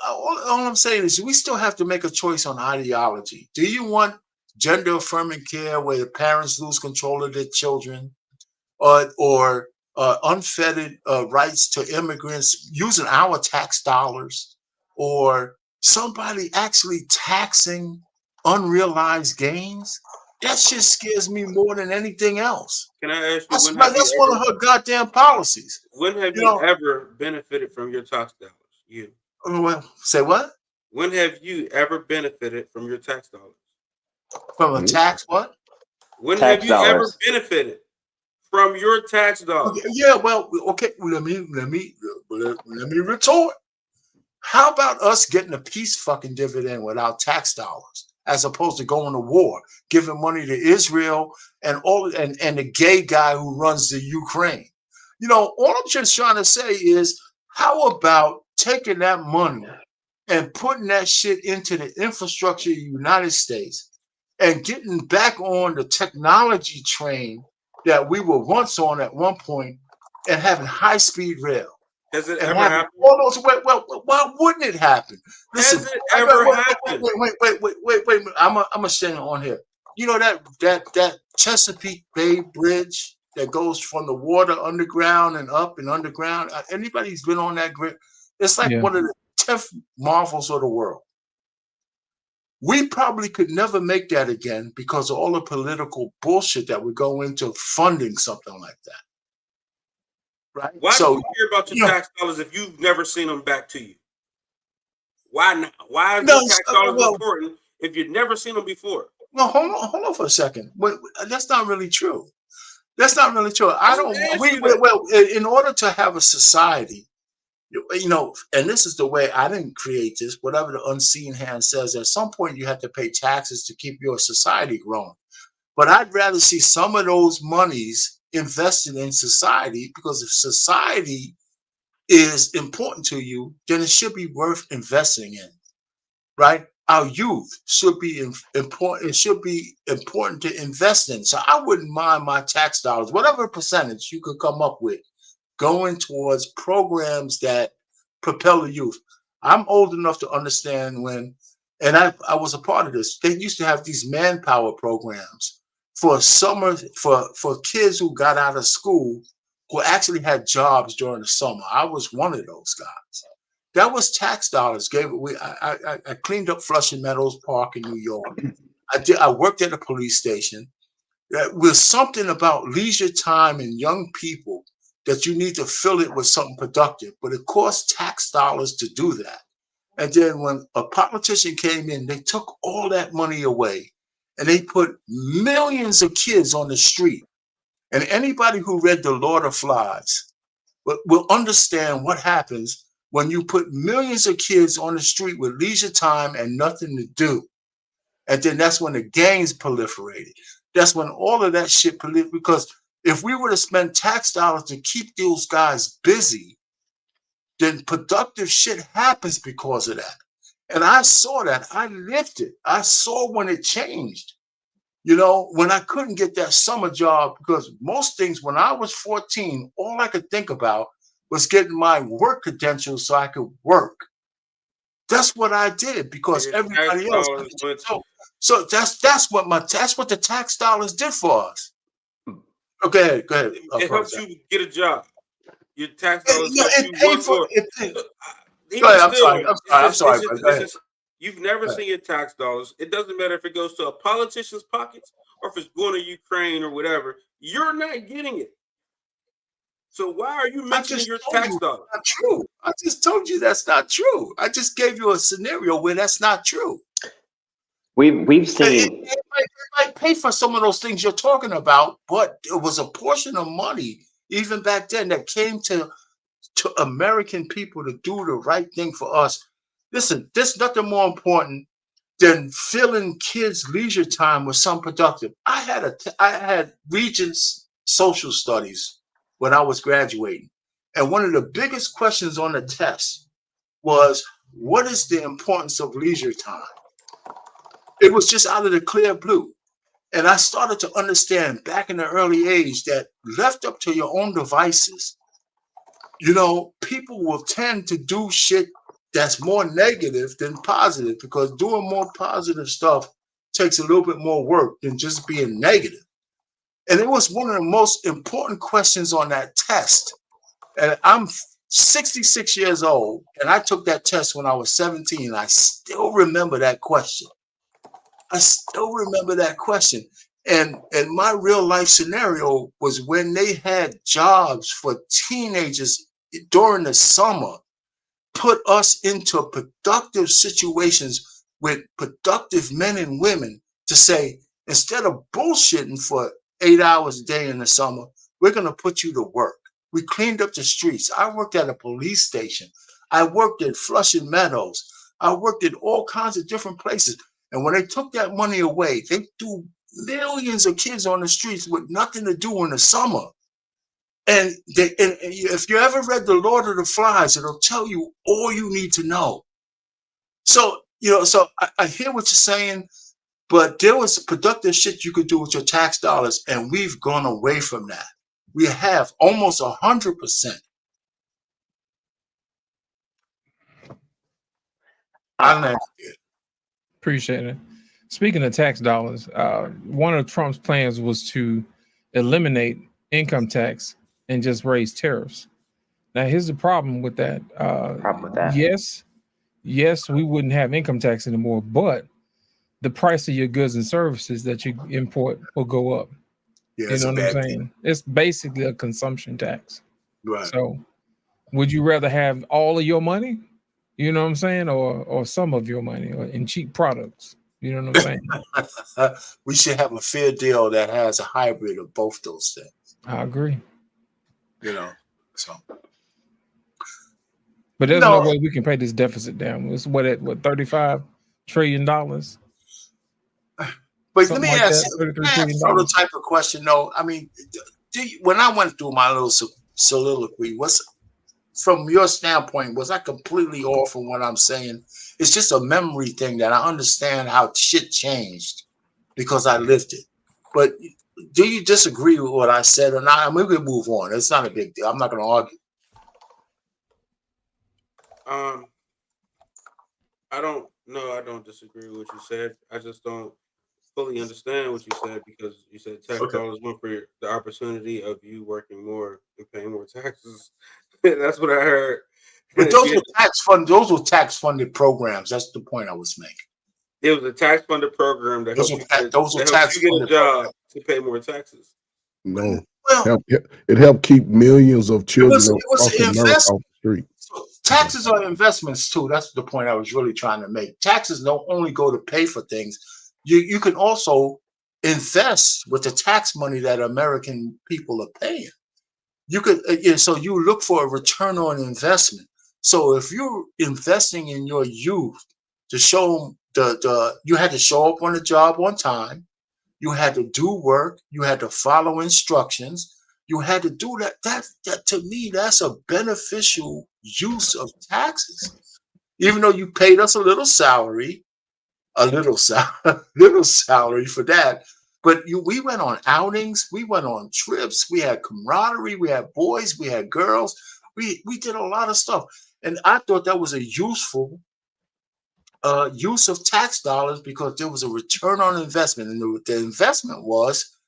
all I'm saying is we still have to make a choice on ideology. Do you want gender affirming care where the parents lose control of their children, or unfettered rights to immigrants using our tax dollars, or somebody actually taxing unrealized gains? That shit scares me more than anything else. Can I ask you? That's one of her goddamn policies. When have you ever benefited from your tax dollars? You. Well, say what? When have you ever benefited from your tax dollars? From a tax what? When Tax have you ever dollars. benefited from your tax dollars? Okay, yeah, well, okay. Let me retort. How about us getting a peace fucking dividend without tax dollars, as opposed to going to war, giving money to Israel and the gay guy who runs the Ukraine? You know, all I'm just trying to say is, how about taking that money and putting that shit into the infrastructure of the United States and getting back on the technology train that we were once on at one point, and having high-speed rail? Has it And ever having happened? all those, well, why wouldn't it happen? Listen, Has it ever happened? Wait. I'm gonna stand on here. You know that Chesapeake Bay Bridge that goes from the water underground and up and underground? Anybody who's been on that grid, it's like one of the 10th marvels of the world. We probably could never make that again because of all the political bullshit that would go into funding something like that. Right? Why do you care about your tax dollars if you've never seen them back to you? Why not? Why is your tax dollars important if you've never seen them before? No, hold on for a second. Wait, that's not really true. That's not really true. In order to have a society, you know, and this is the way, I didn't create this, whatever the unseen hand says, at some point you have to pay taxes to keep your society growing. But I'd rather see some of those monies invested in society, because if society is important to you, then it should be worth investing in, right? Our youth should be important. It should be important to invest in. So I wouldn't mind my tax dollars, whatever percentage you could come up with, going towards programs that propel the youth. I'm old enough to understand when, and I was a part of this, they used to have these manpower programs for summer, for kids who got out of school who actually had jobs during the summer. I was one of those guys. That was tax dollars. I cleaned up Flushing Meadows Park in New York. I worked at a police station. There was something about leisure time and young people that you need to fill it with something productive, but it costs tax dollars to do that. And then when a politician came in, they took all that money away and they put millions of kids on the street. And anybody who read The Lord of Flies will understand what happens when you put millions of kids on the street with leisure time and nothing to do. And then that's when the gangs proliferated. That's when all of that shit proliferated, because if we were to spend tax dollars to keep those guys busy, then productive shit happens because of that. And I saw that. I lived it. I saw when it changed. You know, when I couldn't get that summer job, because most things, when I was 14, all I could think about was getting my work credentials so I could work. That's what I did, because everybody else. So that's what the tax dollars did for us. Okay, go ahead. It helps you get a job. Your tax dollars Yeah, help it you paid work for more. it. So, Go even ahead. I'm still, sorry. I'm sorry. But go ahead. you've never Go ahead. seen your tax dollars. It doesn't matter if it goes to a politician's pockets or if it's going to Ukraine or whatever. You're not getting it. So why are you I mentioning just your told tax you dollars? that's not true. I just told you that's not true. I just gave you a scenario where that's not true. We've It seen might pay for some of those things you're talking about, but it was a portion of money, even back then, that came to American people to do the right thing for us. Listen, there's nothing more important than filling kids' leisure time with some productive. I had Regents Social Studies when I was graduating, and one of the biggest questions on the test was, what is the importance of leisure time? It was just out of the clear blue. And I started to understand back in the early age that left up to your own devices, people will tend to do shit that's more negative than positive, because doing more positive stuff takes a little bit more work than just being negative. And it was one of the most important questions on that test. And I'm 66 years old, and I took that test when I was 17. I still remember that question. And my real life scenario was when they had jobs for teenagers during the summer, put us into productive situations with productive men and women to say, instead of bullshitting for 8 hours a day in the summer, we're going to put you to work. We cleaned up the streets. I worked at a police station. I worked at Flushing Meadows. I worked at all kinds of different places. And when they took that money away, they threw millions of kids on the streets with nothing to do in the summer. And if you ever read The Lord of the Flies, it'll tell you all you need to know. So, I hear what you're saying, but there was productive shit you could do with your tax dollars, and we've gone away from that. We have almost 100%. Appreciate it. Speaking of tax dollars, one of Trump's plans was to eliminate income tax and just raise tariffs. Now, here's the problem with that. Yes, we wouldn't have income tax anymore, but the price of your goods and services that you import will go up. Yeah, you know what I'm saying? It's basically a consumption tax. Right. So, would you rather have all of your money, you know what I'm saying, or some of your money, or in cheap products? You know what I'm saying? We should have a fair deal that has a hybrid of both those things. I agree. So. But there's no way we can pay this deficit down. It's what $35 trillion. But let me ask you a type of question. No, I mean, when I went through my little soliloquy, from your standpoint, was I completely off from what I'm saying? It's just a memory thing that I understand how shit changed because I lived it. But do you disagree with what I said or not? I mean, we can move on. It's not a big deal. I'm not going to argue. I don't disagree with what you said. I just don't fully understand what you said, because you said tax dollars went for the opportunity of you working more and paying more taxes. That's what I heard. But those were tax funded programs. That's the point I was making. It was a tax funded program that helped you get a job to pay more taxes. No. It helped keep millions of children off the street. So taxes are investments too. That's the point I was really trying to make. Taxes don't only go to pay for things. You can also invest with the tax money that American people are paying. You could, so you look for a return on investment. So if you're investing in your youth to show you had to show up on the job on time, you had to do work, you had to follow instructions, you had to do that. That to me, that's a beneficial use of taxes. Even though you paid us a little salary for that. But we went on outings, we went on trips, we had camaraderie, we had boys, we had girls, we did a lot of stuff. And I thought that was a useful use of tax dollars because there was a return on investment. And the investment was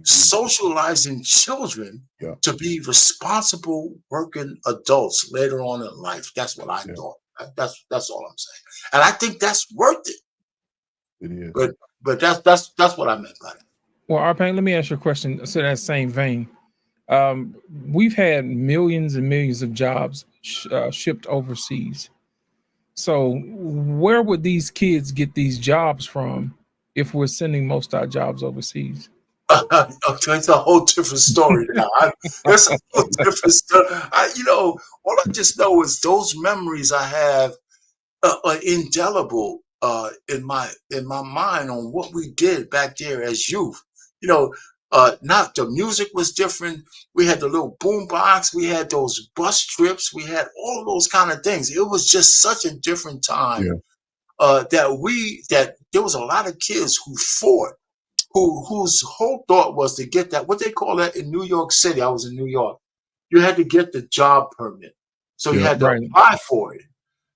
socializing children to be responsible working adults later on in life. That's what I thought. That's all I'm saying. And I think that's worth it. It is. But that's what I meant by it. Well, Arpain, let me ask you a question. So that same vein, we've had millions and millions of jobs shipped overseas. So where would these kids get these jobs from if we're sending most of our jobs overseas? It's a whole different story now. That's a whole different story. All I just know is those memories I have are indelible in my mind on what we did back there as youth. Not the music was different. We had the little boom box. We had those bus trips. We had all of those kind of things. It was just such a different time that there was a lot of kids who fought, whose whole thought was to get that, what they call that in New York City. I was in New York. You had to get the job permit. So you had to apply for it.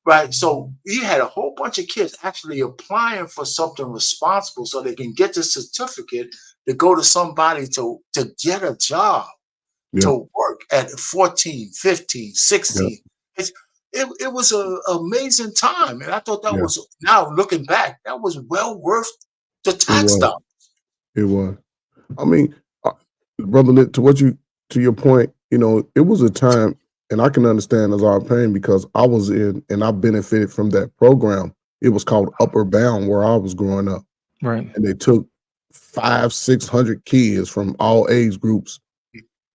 Right. So you had a whole bunch of kids actually applying for something responsible so they can get the certificate to go to somebody to get a job, to work at 14, 15, 16. It was an amazing time. And I thought that was, now looking back, that was well worth the tax dollars. It was. I mean, Brother Lit, to your point, it was a time, and I can understand as our pain because I was in and I benefited from that program. It was called Upper Bound where I was growing up. Right. And they took 500-600 kids from all age groups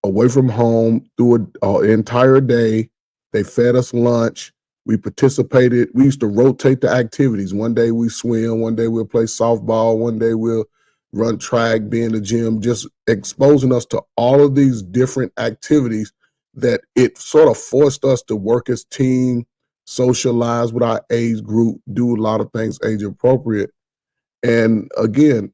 away from home through an entire day. They fed us lunch. We participated. We used to rotate the activities. One day we swim, one day we'll play softball, one day we'll run track, be in the gym, just exposing us to all of these different activities that it sort of forced us to work as team, socialize with our age group, do a lot of things age appropriate. And again,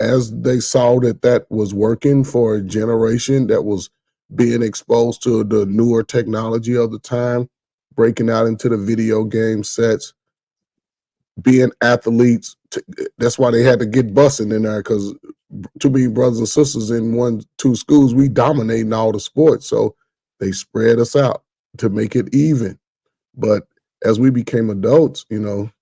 as they saw that was working for a generation that was being exposed to the newer technology of the time, breaking out into the video game sets, being athletes, that's why they had to get busing in there, because too many brothers and sisters in 1-2 schools, we dominating all the sports. So they spread us out to make it even. But as we became adults,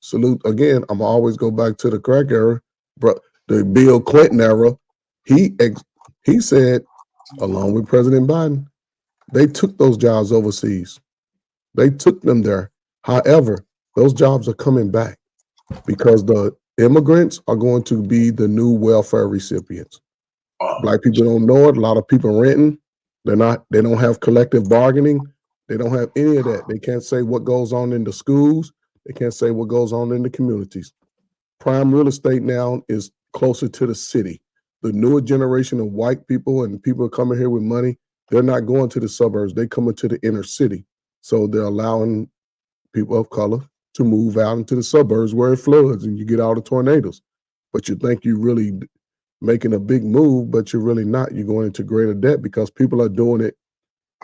salute again, I'm always go back to the crack era, the Bill Clinton era. He said, along with President Biden, they took those jobs overseas. They took them there. However, those jobs are coming back because the immigrants are going to be the new welfare recipients. Black people don't know it. A lot of people renting. They don't have collective bargaining. They don't have any of that. They can't say what goes on in the schools. They can't say what goes on in the communities. Prime real estate now is closer to the city. The newer generation of white people and people coming here with money, they're not going to the suburbs. They coming to the inner city. So they're allowing people of color to move out into the suburbs where it floods and you get all the tornadoes. But you think you're really making a big move, but you're really not. You're going into greater debt because people are doing it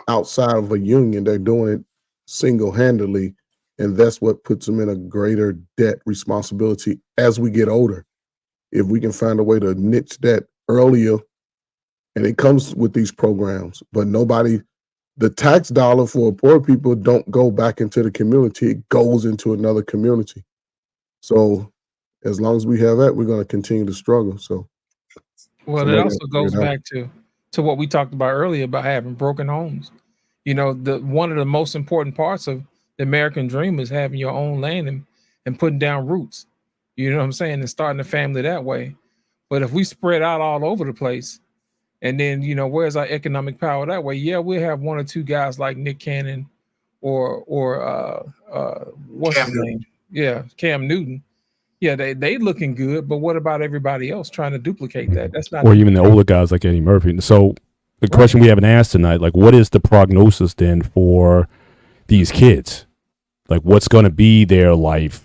outside of a union. They're doing it single-handedly, and that's what puts them in a greater debt responsibility as we get older. If we can find a way to niche that earlier, and it comes with these programs, but the tax dollar for poor people don't go back into the community. It goes into another community. So as long as we have that, we're going to continue to struggle. So, well, it also goes back to what we talked about earlier about having broken homes. One of the most important parts of the American dream is having your own land and putting down roots. You know what I'm saying? And starting a family that way. But if we spread out all over the place, and then, where's our economic power that way? Yeah, we'll have 1 or 2 guys like Nick Cannon or what's his name? Yeah, Cam Newton. Yeah, they looking good, but what about everybody else trying to duplicate that? That's not. Or even the older guys like Eddie Murphy. So the question we haven't asked tonight, like, what is the prognosis then for these kids? Like, what's going to be their life?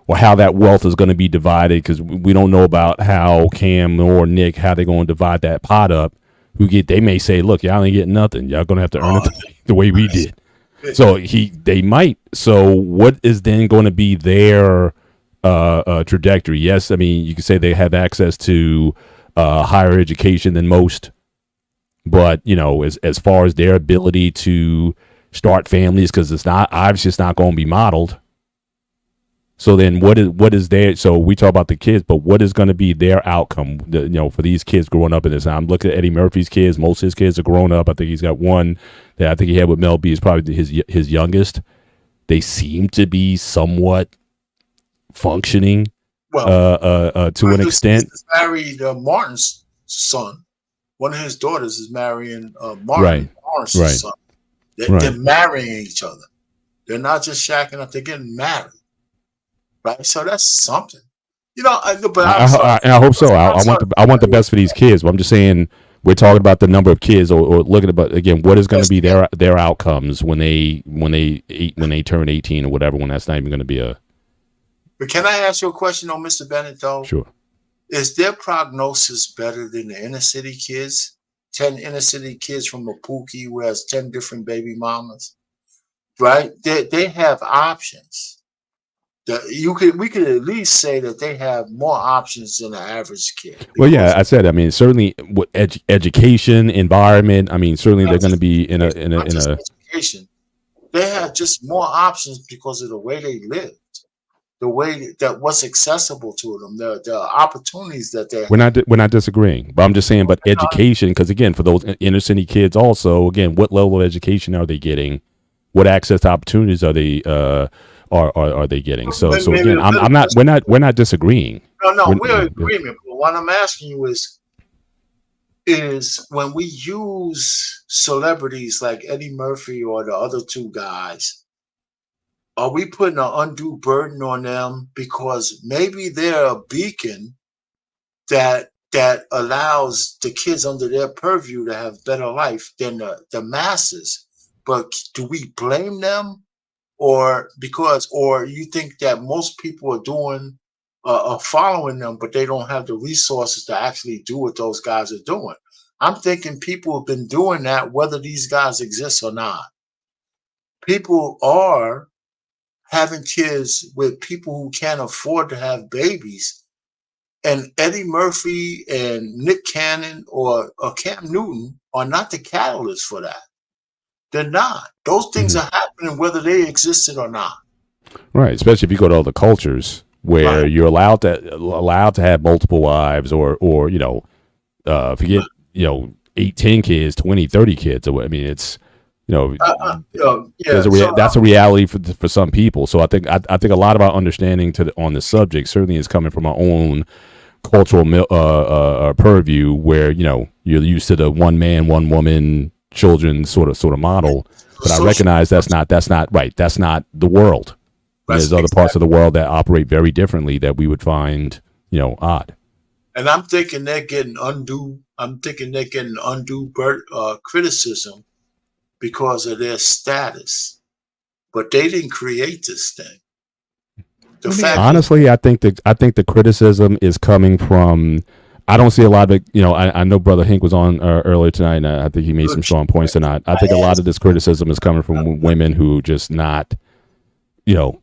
Or how that wealth is going to be divided, because we don't know about how Cam or Nick, how they're going to divide that pot up. They may say, look, y'all ain't getting nothing. Y'all going to have to earn it the way we did. So they might. So what is then going to be their trajectory? Yes, I mean, you can say they have access to higher education than most. But, you know, as far as their ability to start families, because it's not obviously it's not going to be modeled. So then what is their, so we talk about the kids, but what is going to be their outcome, you know, for these kids growing up in this? I'm looking at Eddie Murphy's kids. Most of his kids are grown up. I think he's got one that I think he had with Mel B is probably his youngest. They seem to be somewhat functioning to an extent. Married Martin's son. One of his daughters is marrying Martin Lawrence's son. They're marrying each other. They're not just shacking up; they're getting married. Right, so that's something, you know. I hope so. I want the best for these kids. But I'm just saying, we're talking about the number of kids, or looking about again, what is going to be their outcomes when they turn 18 or whatever. When that's not even going to be a. But can I ask you a question, on Mr. Bennett? Though, sure. Is their prognosis better than the inner city kids? 10 inner city kids from Mapuki who has 10 different baby mamas, right? They have options. We could at least say that they have more options than the average kid. Well, yeah, I said. I mean, certainly, education, environment. I mean, certainly they're going to be in a education. They have just more options because of the way they lived, the way that what's accessible to them, the opportunities that they. We're not disagreeing, but I'm just saying. But education, because again, for those inner city kids, also, again, what level of education are they getting? What access to opportunities are they? Are they getting? So again, we're not disagreeing. No, we're in agreement. But what I'm asking you is when we use celebrities like Eddie Murphy or the other two guys, are we putting an undue burden on them because maybe they're a beacon that allows the kids under their purview to have better life than the masses? But do we blame them? Or you think that most people are following them, but they don't have the resources to actually do what those guys are doing? I'm thinking people have been doing that whether these guys exist or not. People are having kids with people who can't afford to have babies. And Eddie Murphy and Nick Cannon or Cam Newton are not the catalyst for that. They're not. Those things are happening whether they existed or not. Right, especially if you go to other cultures where you're allowed to have multiple wives or you know, forget, you know, 8, 10 kids, 20, 30 kids. I mean, it's, you know, that's a reality for some people. So I think a lot of our understanding on the subject certainly is coming from our own cultural purview, where, you know, you're used to the one man, one woman, children sort of model, but I recognize that's not right. That's not the world. There's other parts of the world that operate very differently that we would find, you know, odd. And I'm thinking they're getting undue criticism because of their status, but they didn't create this thing. Honestly, I think the criticism is coming from. I don't see a lot of it. You know, I know Brother Hank was on earlier tonight, and I think he made some strong points tonight. I think a lot of this criticism is coming from women who just not, you know,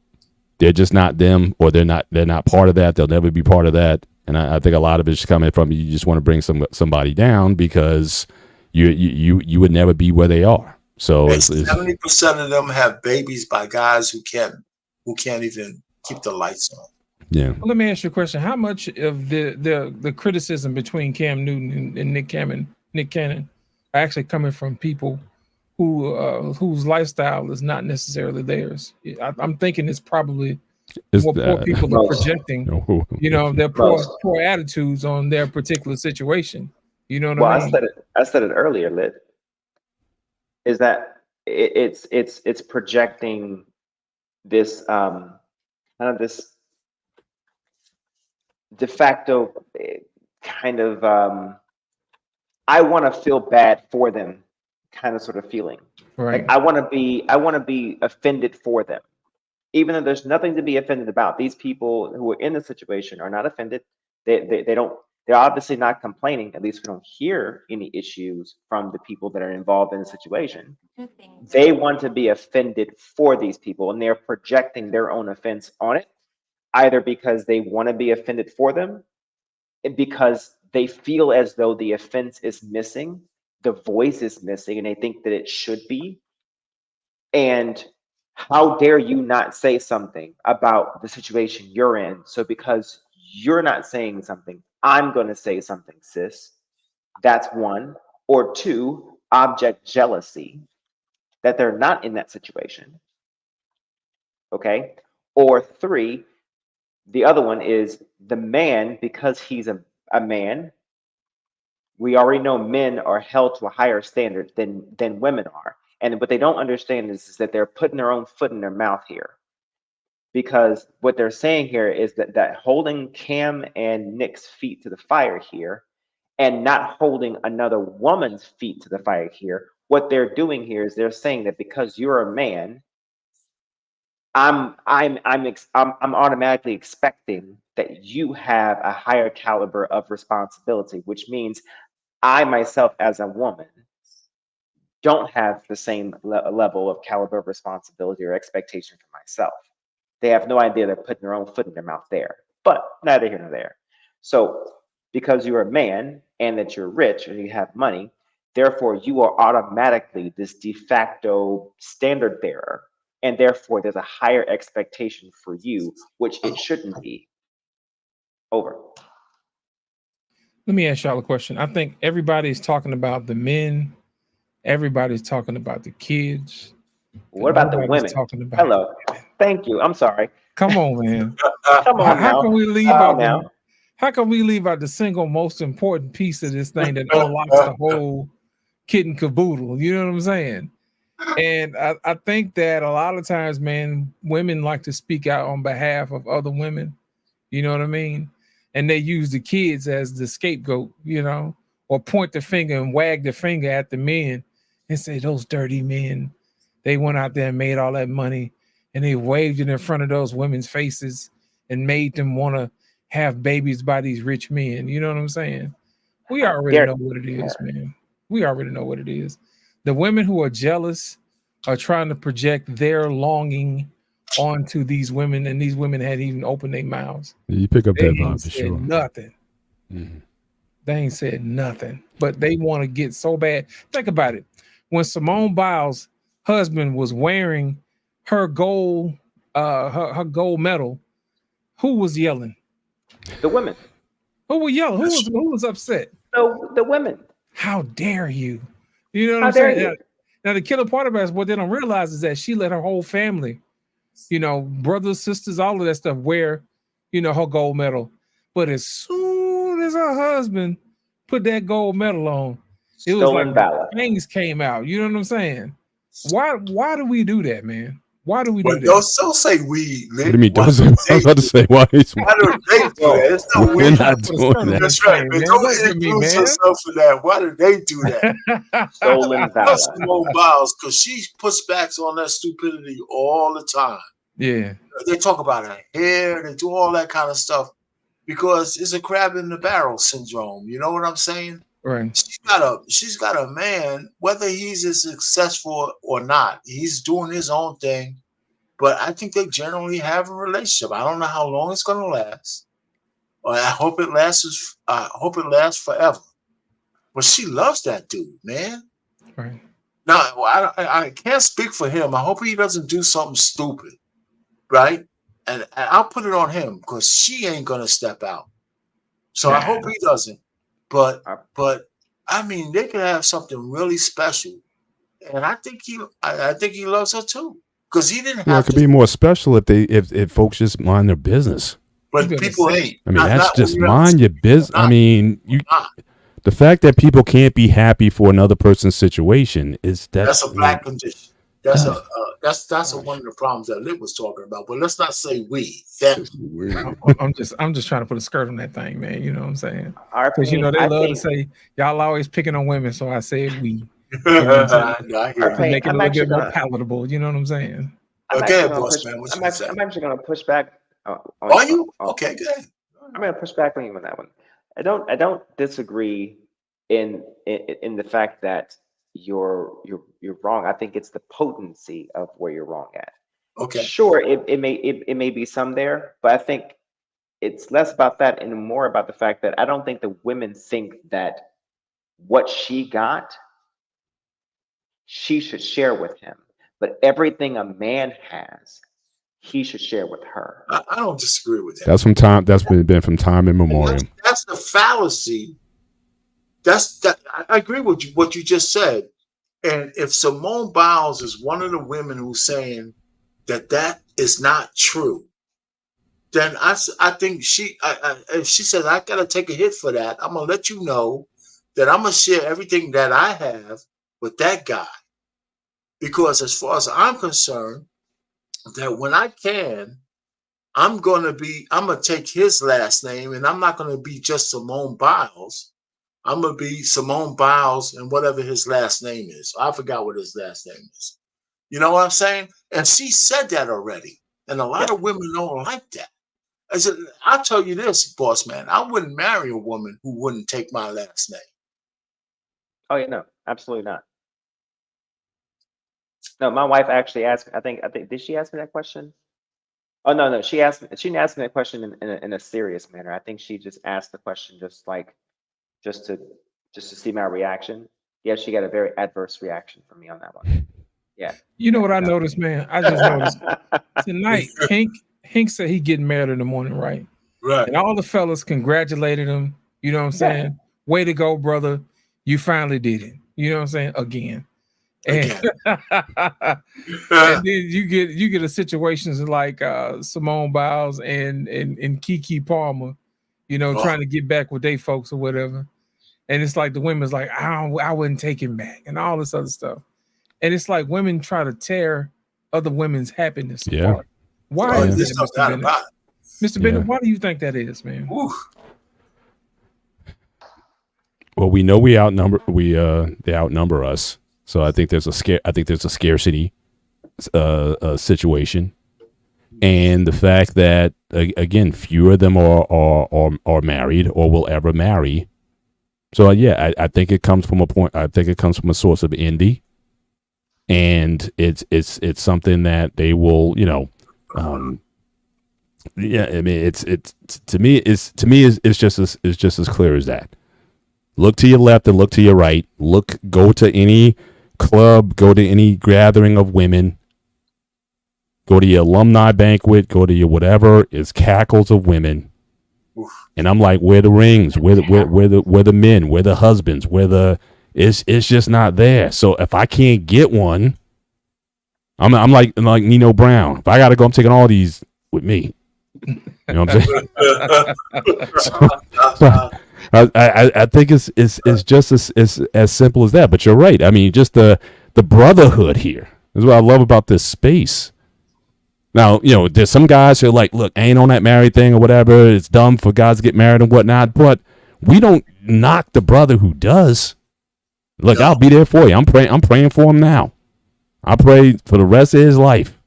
they're just not them, or they're not part of that. They'll never be part of that. And I think a lot of it's coming from you just want to bring somebody down because you would never be where they are. So 70% of them have babies by guys who can't even keep the lights on. Yeah. Well, let me ask you a question. How much of the criticism between Cam Newton and Nick Cannon are actually coming from people whose lifestyle is not necessarily theirs? I'm thinking it's probably more poor people are projecting, you know, their poor attitudes on their particular situation. You know what I mean? I said it earlier, Lit. Is that it's projecting this kind of this de facto kind of I want to feel bad for them kind of sort of feeling. Right. Like I want to be offended for them, even though there's nothing to be offended about. These people who are in the situation are not offended. They're obviously not complaining. At least we don't hear any issues from the people that are involved in the situation. They want to be offended for these people, and they're projecting their own offense on it, either because they want to be offended for them, because they feel as though the offense is missing, the voice is missing, and they think that it should be. And how dare you not say something about the situation you're in? So because you're not saying something, I'm going to say something, sis. That's one. Or two, object jealousy, that they're not in that situation. Okay. Or three, the other one is the man, because he's a man. We already know men are held to a higher standard than women are. And what they don't understand is that they're putting their own foot in their mouth here. Because what they're saying here is that holding Cam and Nick's feet to the fire here and not holding another woman's feet to the fire here, what they're doing here is they're saying that because you're a man, I'm automatically expecting that you have a higher caliber of responsibility, which means I myself as a woman don't have the same level of caliber of responsibility or expectation for myself. They have no idea they're putting their own foot in their mouth there, but neither here nor there. So because you're a man and that you're rich and you have money, therefore you are automatically this de facto standard bearer. And therefore there's a higher expectation for you, which it shouldn't be. Over. Let me ask y'all a question. I think everybody's talking about the men. Everybody's talking about the kids. What about the women? Talking about Hello. Thank you. I'm sorry. Come on, man. Come on How now. can we leave Come on out now. how can we leave out the single most important piece of this thing that unlocks the whole kit and caboodle? You know what I'm saying? And I think that a lot of times, man, women like to speak out on behalf of other women. You know what I mean? And they use the kids as the scapegoat, you know, or point the finger and wag the finger at the men and say, those dirty men, they went out there and made all that money and they waved it in front of those women's faces and made them want to have babies by these rich men. You know what I'm saying? We already know what it is, man. We already know what it is. The women who are jealous are trying to project their longing onto these women, and these women hadn't even opened their mouths. You pick up They that ain't vibe for said sure. nothing. They ain't said nothing, but they want to get so bad. Think about it. When Simone Biles' husband was wearing her gold, her gold medal, who was yelling? The women. Who were yelling? Who was upset? The women. How dare you? You know what How I'm dare saying? you? Now the killer part about it is what they don't realize is that she let her whole family, you know, brothers, sisters, all of that stuff wear, you know, her gold medal. But as soon as her husband put that gold medal on, it was Stolen like valor. things came out. You know what I'm saying? Why do we do that, man? Why do we do But that? don't say we, man. What do you mean? Why Don't say, I was about to say, why is Why do they do that? It's not We're we. not doing that. That's right, man. Man, Don't look at me, introduce man. yourself for that. Why do they do that? Stolen I love valor. Simone Biles because she puts backs on that stupidity all the time. Yeah. They talk about her hair, they do all that kind of stuff because it's a crab in the barrel syndrome. You know what I'm saying? Right. She's got a man, whether he's as successful or not, he's doing his own thing. But I think they generally have a relationship. I don't know how long it's going to last. I hope it lasts. I hope it lasts forever. But she loves that dude, man. Right. Now I can't speak for him. I hope he doesn't do something stupid, right? And I'll put it on him because she ain't gonna step out. So I hope he doesn't. But I mean, they could have something really special, and I think he loves her too because he didn't Well, have it could to. be more special if folks just mind their business. But people ain't. I mean, Not- that's not just when you're mind your business. I mean, the fact that people can't be happy for another person's situation is That's a black condition. That's one of the problems that Lip was talking about. But let's not say we. I'm just trying to put a skirt on that thing, man. You know what I'm saying? Our Because you know they opinion, I love to think- say y'all always picking on women, so I said we. No, To I hear you. make it a I'm little actually bit more gonna- palatable. You know what I'm saying? I'm Okay, actually gonna boss push- man, what you I'm gonna actually- say? I'm actually going to push back. Are you? Okay, good. I'm going to push back on you on that one. I don't disagree in the fact that you're wrong. I think it's the potency of where you're wrong at. Okay. Sure, it may be some there, but I think it's less about that and more about the fact that I don't think the women think that what she got, she should share with him. But everything a man has, he should share with her. I don't disagree with that. That's from time. That's been from time immemorial. That's the fallacy. I agree with you, what you just said. And if Simone Biles is one of the women who's saying that is not true, then I think if she says, I got to take a hit for that, I'm going to let you know that I'm going to share everything that I have with that guy. Because as far as I'm concerned, that when I can, I'm going to take his last name, and I'm not going to be just Simone Biles. I'm going to be Simone Biles and whatever his last name is. I forgot what his last name is. You know what I'm saying? And she said that already. And a lot of women don't like that. I'll tell you this, boss man, I wouldn't marry a woman who wouldn't take my last name. Oh, yeah, no, absolutely not. No, my wife actually asked, I think, did she ask me that question? Oh, no, she didn't ask me that question in a serious manner. I think she just asked the question just to see my reaction. Yeah, she got a very adverse reaction from me on that one. Yeah. You know what I noticed, man? I just noticed tonight, Hank said he getting married in the morning, right? Right. And all the fellas congratulated him. You know what I'm saying? Way to go, brother. You finally did it. You know what I'm saying? Again. And, and then you get a situations like Simone Biles and Keke Palmer, you know, trying to get back with their folks or whatever. And it's like the women's like, I wouldn't take him back and all this other stuff. And it's like women try to tear other women's happiness apart. Why is that, Mr. Bennett? Mr. Bennett, why do you think that is, man? Well, we know they outnumber us. So I think there's a scarcity situation, and the fact that again fewer of them are married or will ever marry. So I think it comes from a point. I think it comes from a source of envy, and it's something that they will, you know, I mean it's to me it's just as clear as that. Look to your left and look to your right. Go to any club, go to any gathering of women, go to your alumni banquet, go to your whatever, it's cackles of women. And I'm like, where the rings? Where the men? Where the husbands? It's just not there. So if I can't get one, I'm like Nino Brown. If I gotta go, I'm taking all these with me. You know what I'm saying? I think it's just as simple as that. But you're right. I mean, just the brotherhood here is what I love about this space. Now, you know, there's some guys who are like, look, I ain't on that married thing or whatever. It's dumb for guys to get married and whatnot. But we don't knock the brother who does. Look, I'll be there for you. I'm praying for him now. I pray for the rest of his life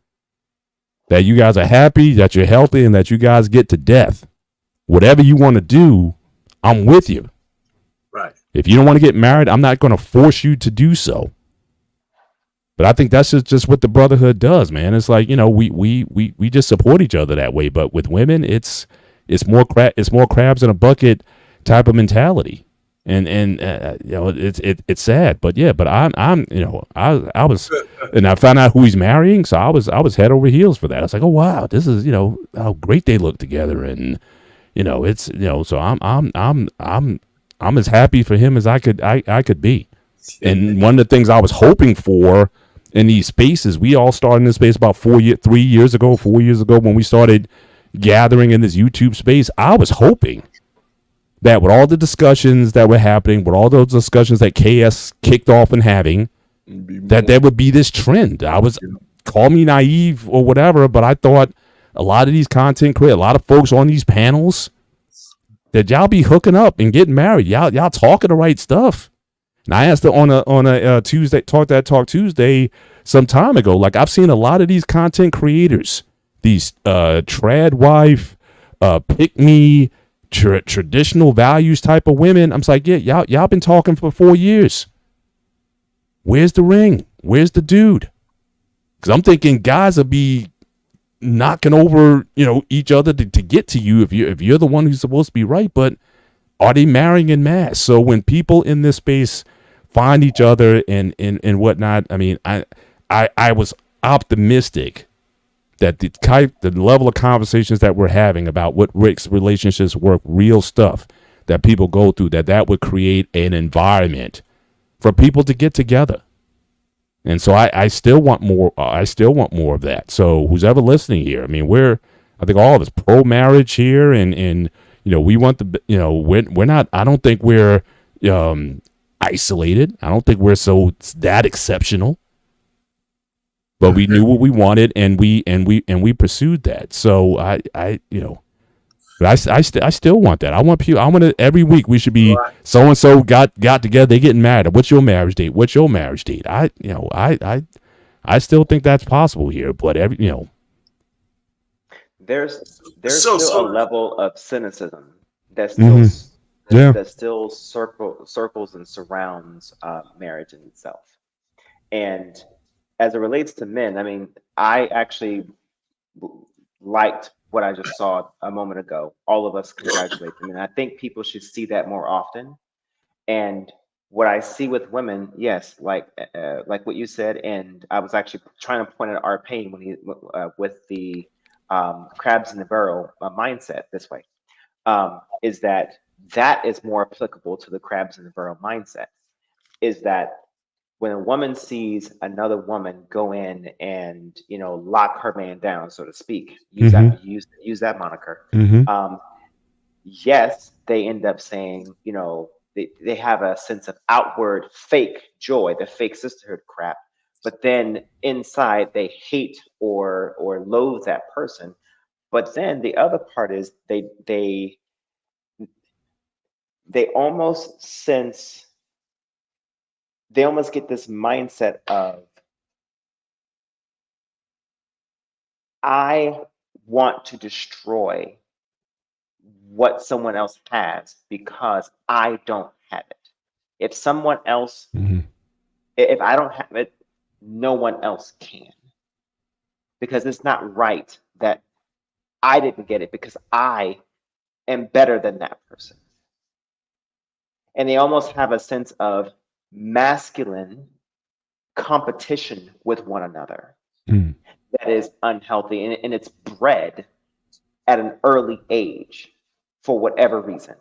that you guys are happy, that you're healthy, and that you guys get to death. Whatever you want to do, I'm with you. Right. If you don't want to get married, I'm not going to force you to do so. But I think that's just what the brotherhood does, man. It's like, you know, we just support each other that way. But with women, it's more crabs in a bucket type of mentality. And you know, it's sad. But yeah, but I'm you know, I was, and I found out who he's marrying, so I was head over heels for that. I was like, oh wow, this is, you know, how great they look together. And you know, it's, you know, so I'm as happy for him as I could be. And one of the things I was hoping for in these spaces, we all started in this space about 4 years ago when we started gathering in this YouTube space. I was hoping that with all the discussions that were happening, with all those discussions that KS kicked off and having, that there would be this trend. Call me naive or whatever, but I thought a lot of these content creators, a lot of folks on these panels, that y'all be hooking up and getting married. Y'all talking the right stuff. And I asked on a Tuesday Talk Tuesday some time ago. Like, I've seen a lot of these content creators, these trad wife, pick me, traditional values type of women. I'm like, yeah, y'all been talking for 4 years. Where's the ring? Where's the dude? Because I'm thinking guys will be knocking over, each other to get to you if you're the one who's supposed to be right, but are they marrying in mass? So when people in this space find each other and whatnot, I mean, I was optimistic that the level of conversations that we're having about what Rick's relationships work, real stuff that people go through, that would create an environment for people to get together. And so I still want more. I still want more of that. So who's ever listening here, I mean, I think all of us pro marriage here, and we want we're not. I don't think we're isolated. I don't think we're that exceptional. But we knew what we wanted, and we pursued that. So but I still want that. I want to every week we should be so and so got together. They getting married. What's your marriage date? What's your marriage date? I still think that's possible here. But there's So- still a level of cynicism that still that still circles and surrounds marriage in itself. And as it relates to men, I mean, I actually liked what I just saw a moment ago. All of us congratulate them, and I think people should see that more often. And what I see with women, yes, like what you said, and I was actually trying to point out our pain when he with the crabs in the barrel mindset this way, is that is more applicable to the crabs in the barrel mindset. Is that when a woman sees another woman go in and lock her man down, so to speak, use that moniker. Yes, they end up saying, they have a sense of outward fake joy, the fake sisterhood crap, but then inside they hate or loathe that person. But then the other part is they almost get this mindset of, I want to destroy what someone else has because I don't have it. If someone else, if I don't have it, no one else can. Because it's not right that I didn't get it because I am better than that person. And they almost have a sense of masculine competition with one another that is unhealthy, and it's bred at an early age for whatever reason.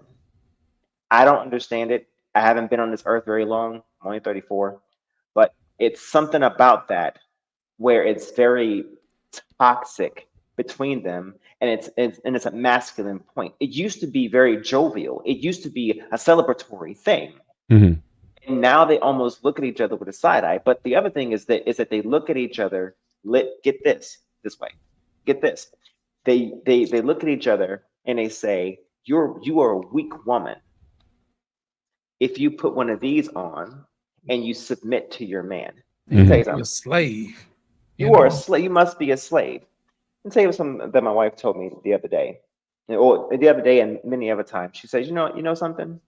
I don't understand it. I haven't been on this earth very long. I'm only 34, but it's something about that where it's very toxic between them, and it's a masculine point. It used to be very jovial. It used to be a celebratory thing. And now they almost look at each other with a side eye. But the other thing is that they look at each other. Get this way. Get this. They look at each other and they say, "You are a weak woman if you put one of these on and you submit to your man." Let me tell you something. You're a slave. You are a slave. You must be a slave. Let me tell you something that my wife told me the other day, and many other times. She says, "You know something."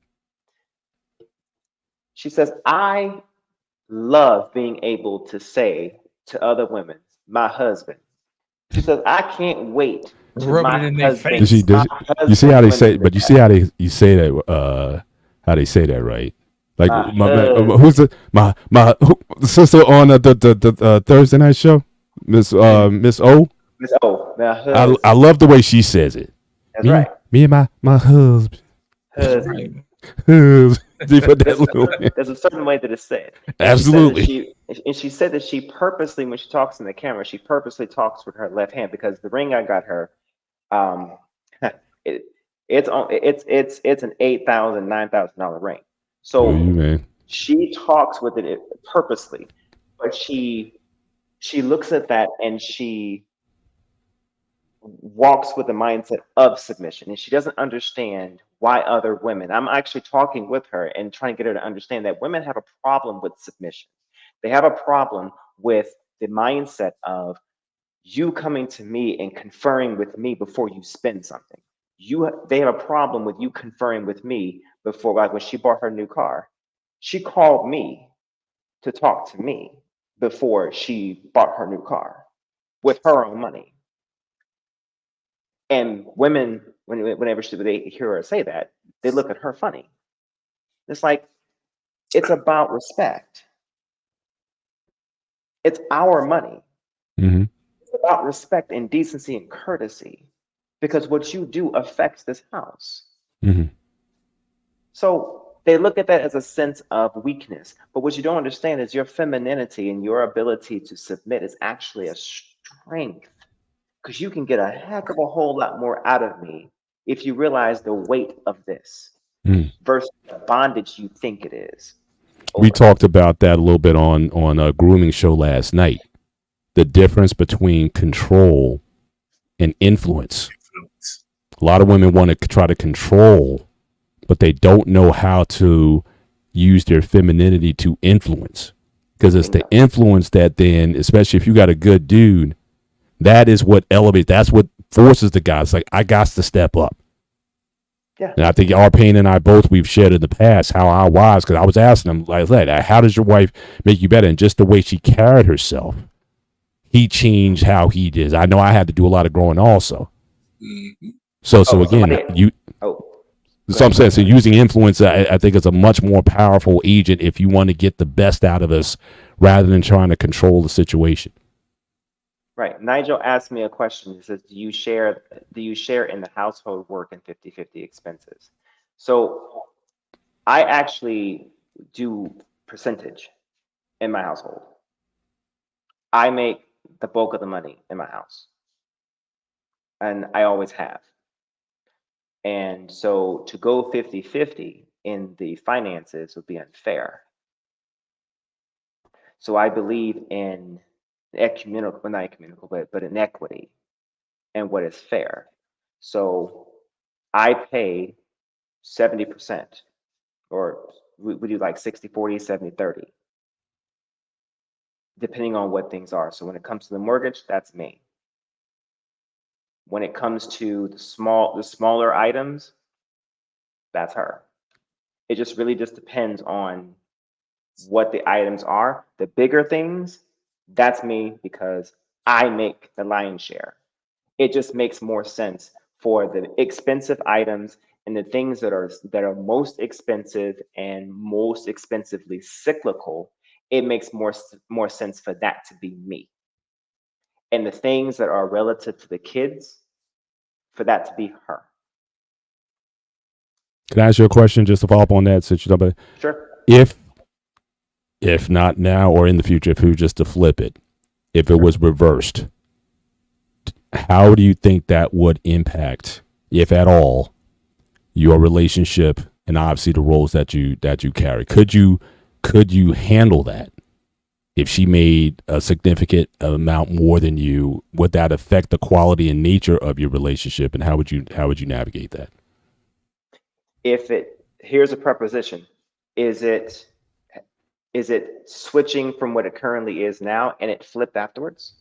She says, "I love being able to say to other women, my husband." She says, "I can't wait to Rub it in their face. You see how they say, but you see how you say that, how they say that, right? Like who's the sister on the Thursday night show, Miss O. Miss O. I love the way she says it. That's right. Me and my husband. There's a certain way that it's said. Absolutely. She said that she purposely, when she talks in the camera, she purposely talks with her left hand because the ring I got her, it's an $8,000, $9,000 ring. So she talks with it purposely, but she looks at that and she walks with the mindset of submission, and she doesn't understand why other women. I'm actually talking with her and trying to get her to understand that women have a problem with submission. They have a problem with the mindset of you coming to me and conferring with me before you spend something. They have a problem with you conferring with me before, like when she bought her new car, she called me to talk to me before she bought her new car with her own money. And women, whenever they hear her say that, they look at her funny. It's like, it's about respect. It's our money. Mm-hmm. It's about respect and decency and courtesy, because what you do affects this house. Mm-hmm. So they look at that as a sense of weakness. But what you don't understand is your femininity and your ability to submit is actually a strength, because you can get a heck of a whole lot more out of me if you realize the weight of this versus the bondage you think it is. We talked about that a little bit on a grooming show last night. The difference between control and influence. A lot of women want to try to control, but they don't know how to use their femininity to influence. Because it's the influence that then, especially if you got a good dude, that is what elevates, that's what forces the guys. Like, I got to step up. Yeah. And I think Arpain and I both, we've shared in the past how our wives, because I was asking them, like, how does your wife make you better? And just the way she carried herself, he changed how he did. I know I had to do a lot of growing also. Mm-hmm. So again, so I'm saying, so using influence, I think is a much more powerful agent if you want to get the best out of us rather than trying to control the situation. Right. Nigel asked me a question. He says, do you share in the household work and 50-50 expenses? So I actually do percentage in my household. I make the bulk of the money in my house, and I always have. And so to go 50-50 in the finances would be unfair. So I believe in ecumenical, well, not ecumenical, but in equity and what is fair. So I pay 70%, or we do like 60-40, 70-30, depending on what things are. So when it comes to the mortgage, that's me. When it comes to the smaller items, that's her. It just really just depends on what the items are. The bigger things, that's me, because I make the lion's share. It just makes more sense for the expensive items and the things that are most expensive and most expensively cyclical. It makes more sense for that to be me. And the things that are relative to the kids, for that to be her. Can I ask you a question just to follow up on that? Since you talk about it? Sure. If not now or in the future, if we were just to flip it, if it was reversed, how do you think that would impact, if at all, your relationship and obviously the roles that you carry? Could you handle that? If she made a significant amount more than you, would that affect the quality and nature of your relationship, and how would you navigate that? Here's a preposition. Is it switching from what it currently is now and it flipped afterwards?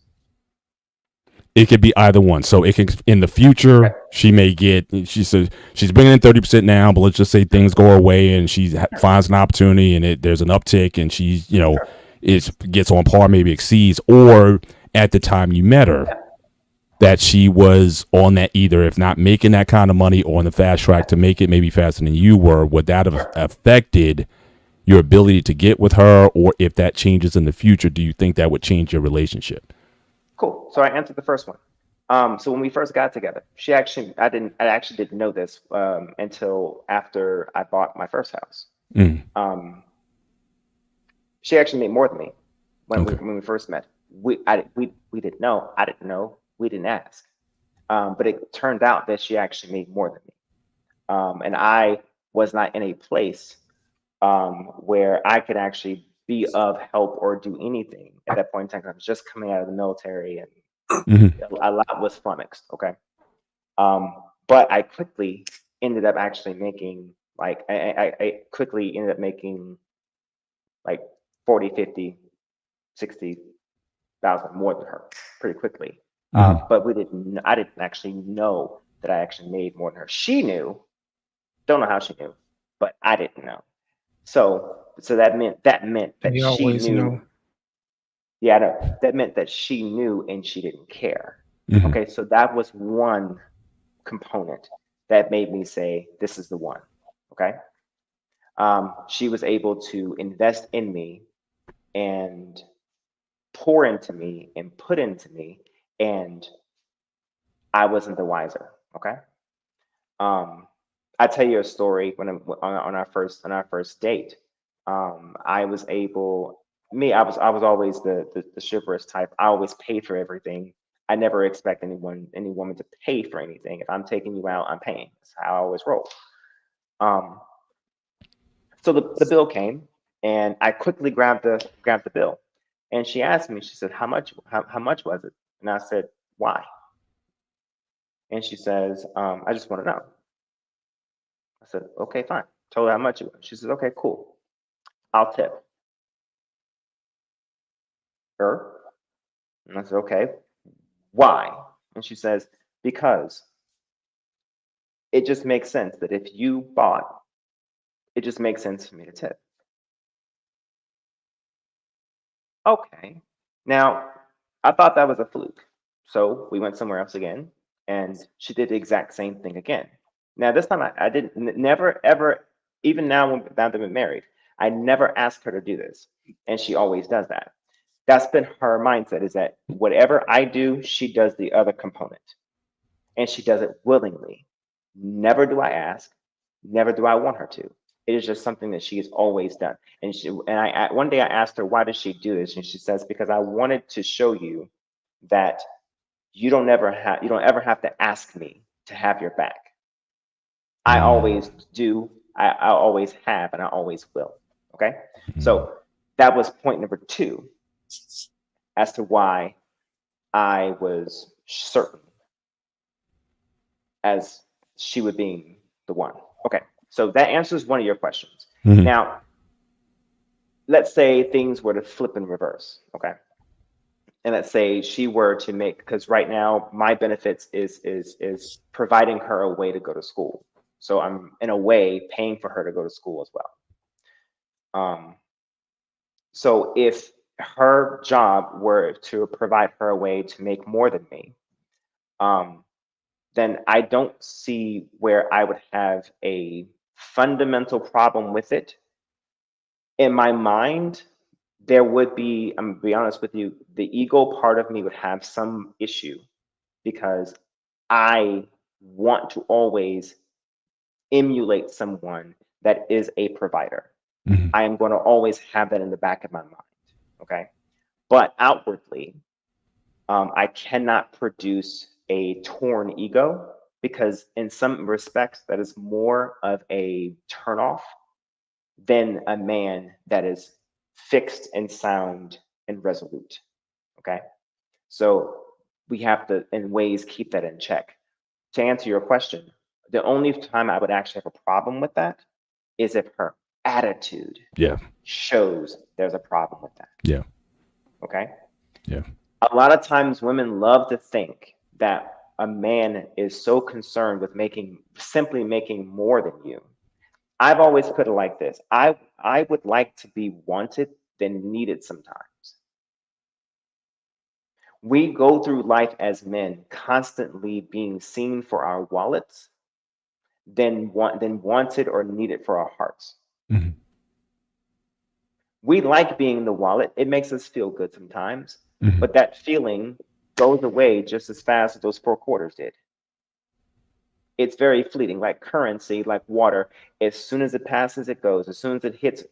It could be either one. So it can, in the future, she may get, she says she's bringing in 30% now, but let's just say things go her way and she finds an opportunity and there's an uptick and she's, gets on par, maybe exceeds, or at the time you met her, that she was on that, either if not making that kind of money or on the fast track to make it maybe faster than you were. Would that have affected your ability to get with her? Or if that changes in the future, do you think that would change your relationship? Cool. So I answered the first one. So when we first got together, I actually didn't know this until after I bought my first house. She actually made more than me when we first met. We didn't know. I didn't know. We didn't ask. But it turned out that she actually made more than me. And I was not in a place where I could actually be of help or do anything at that point in time. I was just coming out of the military and a lot was flummoxed. Okay. But I quickly ended up actually making I quickly ended up making like 40, 50, 60,000 more than her pretty quickly. But I didn't actually know that I actually made more than her. She knew, don't know how she knew, but I didn't know. So that meant that she knew. Yeah, I know. That meant that she knew and she didn't care. Okay, so that was one component that made me say, this is the one. Okay. She was able to invest in me and pour into me and put into me, and I wasn't the wiser. Okay. I tell you a story when on our first date. I was always the chivalrous type. I always paid for everything. I never expect any woman to pay for anything. If I'm taking you out, I'm paying. That's how I always roll. So the bill came, and I quickly grabbed the bill, and she asked me. She said, "How much was it?" And I said, "Why?" And she says, "I just want to know." I said, "Okay, fine." Told her how much it was. She says, "Okay, cool. I'll tip." Her. And I said, "Okay, why?" And she says, "Because it just makes sense that if you bought, it just makes sense for me to tip." Okay. Now, I thought that was a fluke. So we went somewhere else again, and she did the exact same thing again. Now, this time I didn't, never, ever, even now that we've been married, I never asked her to do this. And she always does that. That's been her mindset, is that whatever I do, she does the other component. And she does it willingly. Never do I ask, never do I want her to. It is just something that she has always done. And one day I asked her, why does she do this? And she says, because I wanted to show you that you don't ever have to ask me to have your back. I always do, I always have, and I always will. Okay. So that was point number 2 as to why I was certain as she would be the one. Okay. So that answers one of your questions. Now, let's say things were to flip in reverse. Okay. And let's say she were to make, because right now my benefits is providing her a way to go to school. So I'm in a way paying for her to go to school as well. So if her job were to provide her a way to make more than me, then I don't see where I would have a fundamental problem with it. In my mind, there would be, I'm gonna be honest with you, the ego part of me would have some issue because I want to always emulate someone that is a provider. I am going to always have that in the back of my mind. Okay. But outwardly, I cannot produce a torn ego because in some respects that is more of a turnoff than a man that is fixed and sound and resolute. Okay. So we have to, in ways, keep that in check. To answer your question, the only time I would actually have a problem with that is if her attitude shows there's a problem with that. Yeah. Okay. Yeah. A lot of times women love to think that a man is so concerned with simply making more than you. I've always put it like this. I would like to be wanted than needed sometimes. We go through life as men constantly being seen for our wallets than wanted or needed for our hearts. We like being the wallet. It makes us feel good sometimes, but that feeling goes away just as fast as those 4 quarters did. It's very fleeting, like currency, like water. As soon as it passes, it goes. As soon as it hits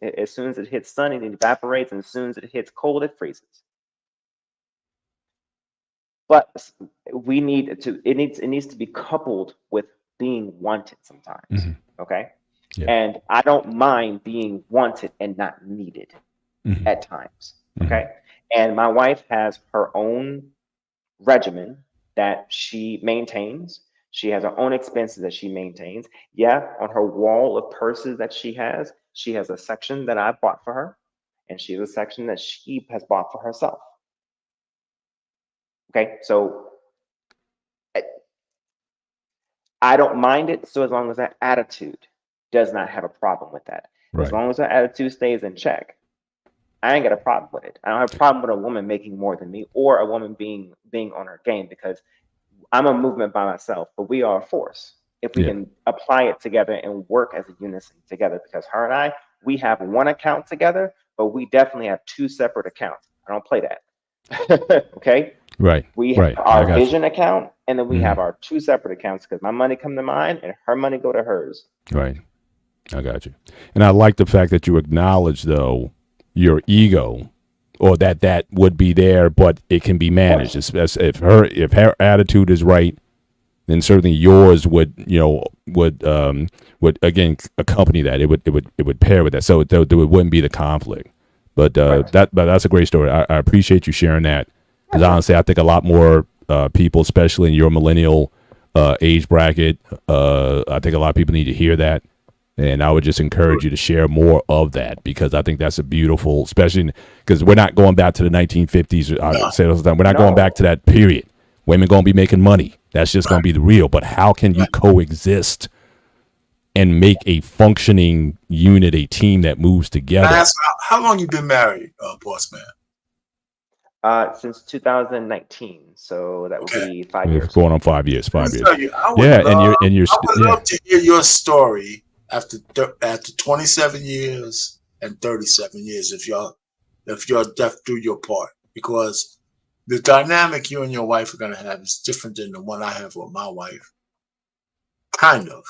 sun, it evaporates, and as soon as it hits cold, it freezes. But it needs to be coupled with being wanted sometimes. Okay. Yeah. And I don't mind being wanted and not needed at times. Okay. And my wife has her own regimen that she maintains. She has her own expenses that she maintains. Yeah, on her wall of purses that she has a section that I bought for her, and she has a section that she has bought for herself. Okay, so I don't mind it, so as long as that attitude does not have a problem with that. Right. As long as that attitude stays in check, I ain't got a problem with it. I don't have a problem with a woman making more than me or a woman being on her game, because I'm a movement by myself, but we are a force if we can apply it together and work as a unison together. Because her and I, we have one account together, but we definitely have two separate accounts. I don't play that. Okay. Right. We Right. have I our got you. vision account, and then we Mhm. have our two separate accounts because my money come to mine and her money go to hers. Right. I got you. And I like the fact that you acknowledge, though, your ego, or that would be there, but it can be managed. If her attitude is right, then certainly yours would again accompany that. It would pair with that, so there wouldn't be the conflict. But that's a great story. I appreciate you sharing that, because honestly, I think a lot more people, especially in your millennial age bracket, I think a lot of people need to hear that. And I would just encourage you to share more of that, because I think that's a beautiful, especially because we're not going back to the 1950s. I say it all the time. We're not going back to that period. Women going to be making money. That's just going to be the real. But how can you coexist and make a functioning unit, a team that moves together? How long you been married, Boss Man? Since 2019, so that would be 5 years. It's going on 5 years. 5 years. Tell you, I would love to hear your story after 27 years and 37 years, if you're deaf through your part, because the dynamic you and your wife are going to have is different than the one I have with my wife, kind of,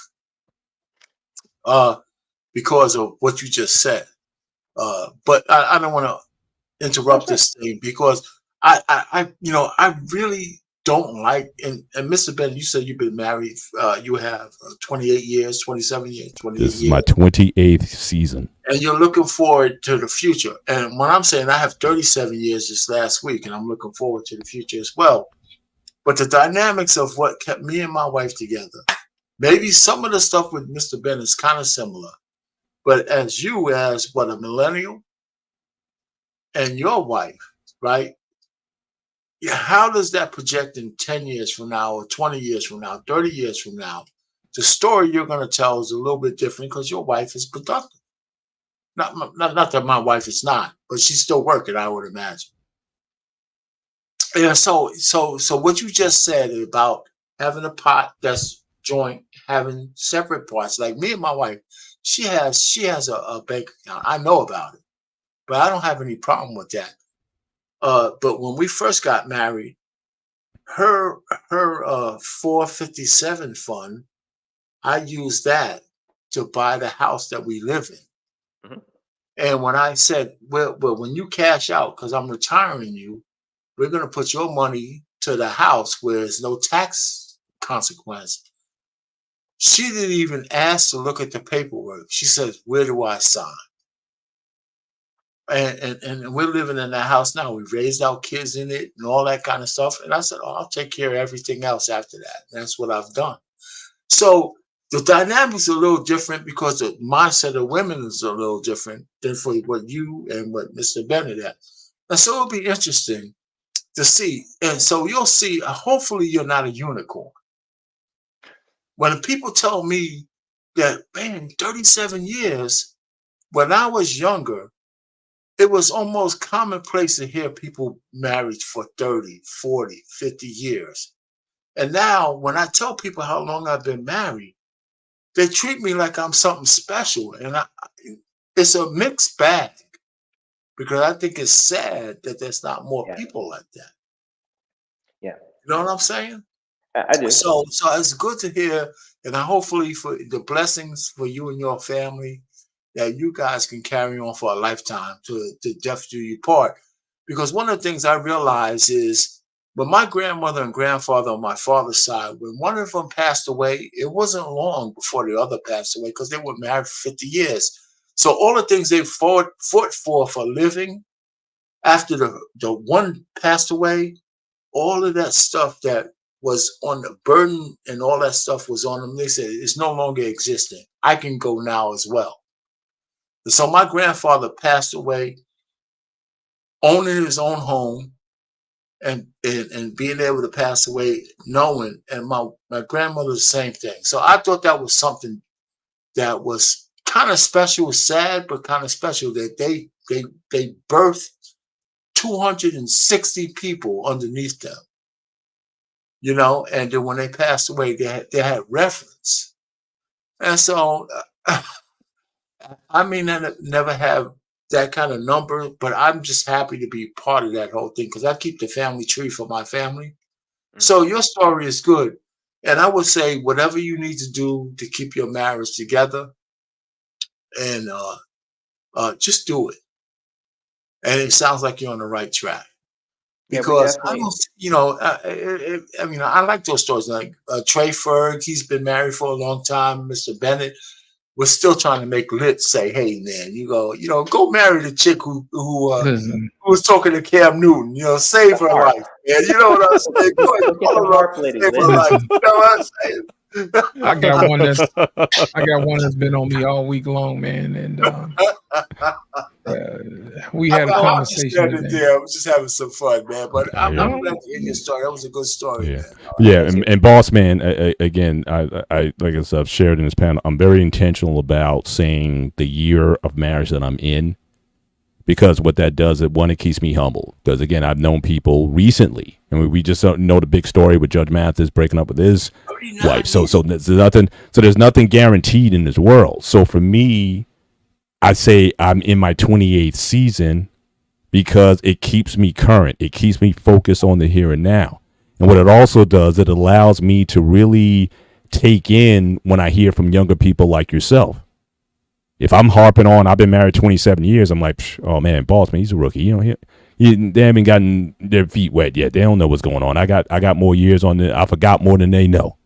because of what you just said. But I don't want to interrupt this thing, because I really don't like, and Mr. Ben, you said you've been married, you have 28 years, 27 years, 28 This is years. my 28th season. And you're looking forward to the future. And when I'm saying I have 37 years this last week, and I'm looking forward to the future as well. But the dynamics of what kept me and my wife together, maybe some of the stuff with Mr. Ben is kind of similar. But as a millennial and your wife, right? Yeah, how does that project in 10 years from now, or 20 years from now, 30 years from now? The story you're going to tell is a little bit different, because your wife is productive. Not that my wife is not, but she's still working, I would imagine. And so what you just said about having a pot that's joint, having separate parts, like me and my wife, she has a bank account. I know about it, but I don't have any problem with that. But when we first got married, her 457 fund, I used that to buy the house that we live in. Mm-hmm. And when I said, well, when you cash out, because I'm retiring you, we're going to put your money to the house where there's no tax consequence. She didn't even ask to look at the paperwork. She says, where do I sign? And we're living in that house now. We've raised our kids in it and all that kind of stuff. And I said, I'll take care of everything else after that. And that's what I've done. So the dynamics are a little different, because the mindset of women is a little different than for what you and what Mr. Bennett had. And so it'll be interesting to see. And so you'll see, hopefully you're not a unicorn. When people tell me that, man, 37 years, when I was younger, it was almost commonplace to hear people married for 30, 40, 50 years. And now when I tell people how long I've been married, they treat me like I'm something special. And it's a mixed bag, because I think it's sad that there's not more people like that. Yeah. You know what I'm saying? I do. So it's good to hear, and hopefully for the blessings for you and your family, that you guys can carry on for a lifetime to death do you part. Because one of the things I realized is, when my grandmother and grandfather on my father's side, when one of them passed away, it wasn't long before the other passed away, because they were married for 50 years. So all the things they fought for living, after the one passed away, all of that stuff that was on the burden and all that stuff was on them, they said, it's no longer existing. I can go now as well. So my grandfather passed away owning his own home, and being able to pass away knowing, and my grandmother the same thing. So I thought that was something that was kind of special, sad, but kind of special, that they birthed 260 people underneath them. you know, and then when they passed away, they had reference. And so, I may never have that kind of number, but I'm just happy to be part of that whole thing because I keep the family tree for my family. So your story is good. And I would say whatever you need to do to keep your marriage together and just do it. And it sounds like you're on the right track. Yeah, we Because I definitely. don't, you know, I mean, I like those stories. Like Trey Ferg, he's been married for a long time. Mr. Bennett was still trying to make Lit say, "Hey, man, go marry the chick who Listen, was talking to Cam Newton. You know, save her Heart. life, man. You know what I'm saying? Go ahead, Go get call the her up harp and lady, save her Lit. life. listen. You know what I'm saying? I got one that's been on me all week long, man. And we had a I'm conversation just standing today. there. I was just having some fun, man. But I'm Yeah. glad to hear your story. That was a good story, Yeah, man. yeah, and boss man, again, I like I said, I've shared in this panel. I'm very intentional about saying the year of marriage that I'm in, because what that does, it keeps me humble. Because again, I've known people recently, and we just don't know the big story with Judge Mathis breaking up with his wife. So there's nothing guaranteed in this world. So for me, I say I'm in my 28th season because it keeps me current. It keeps me focused on the here and now. And what it also does, it allows me to really take in when I hear from younger people like yourself. If I'm harping on, I've been married 27 years, I'm like, oh man, boss man, he's a rookie. You know, they haven't gotten their feet wet yet. They don't know what's going on. I got more years on it. I forgot more than they know.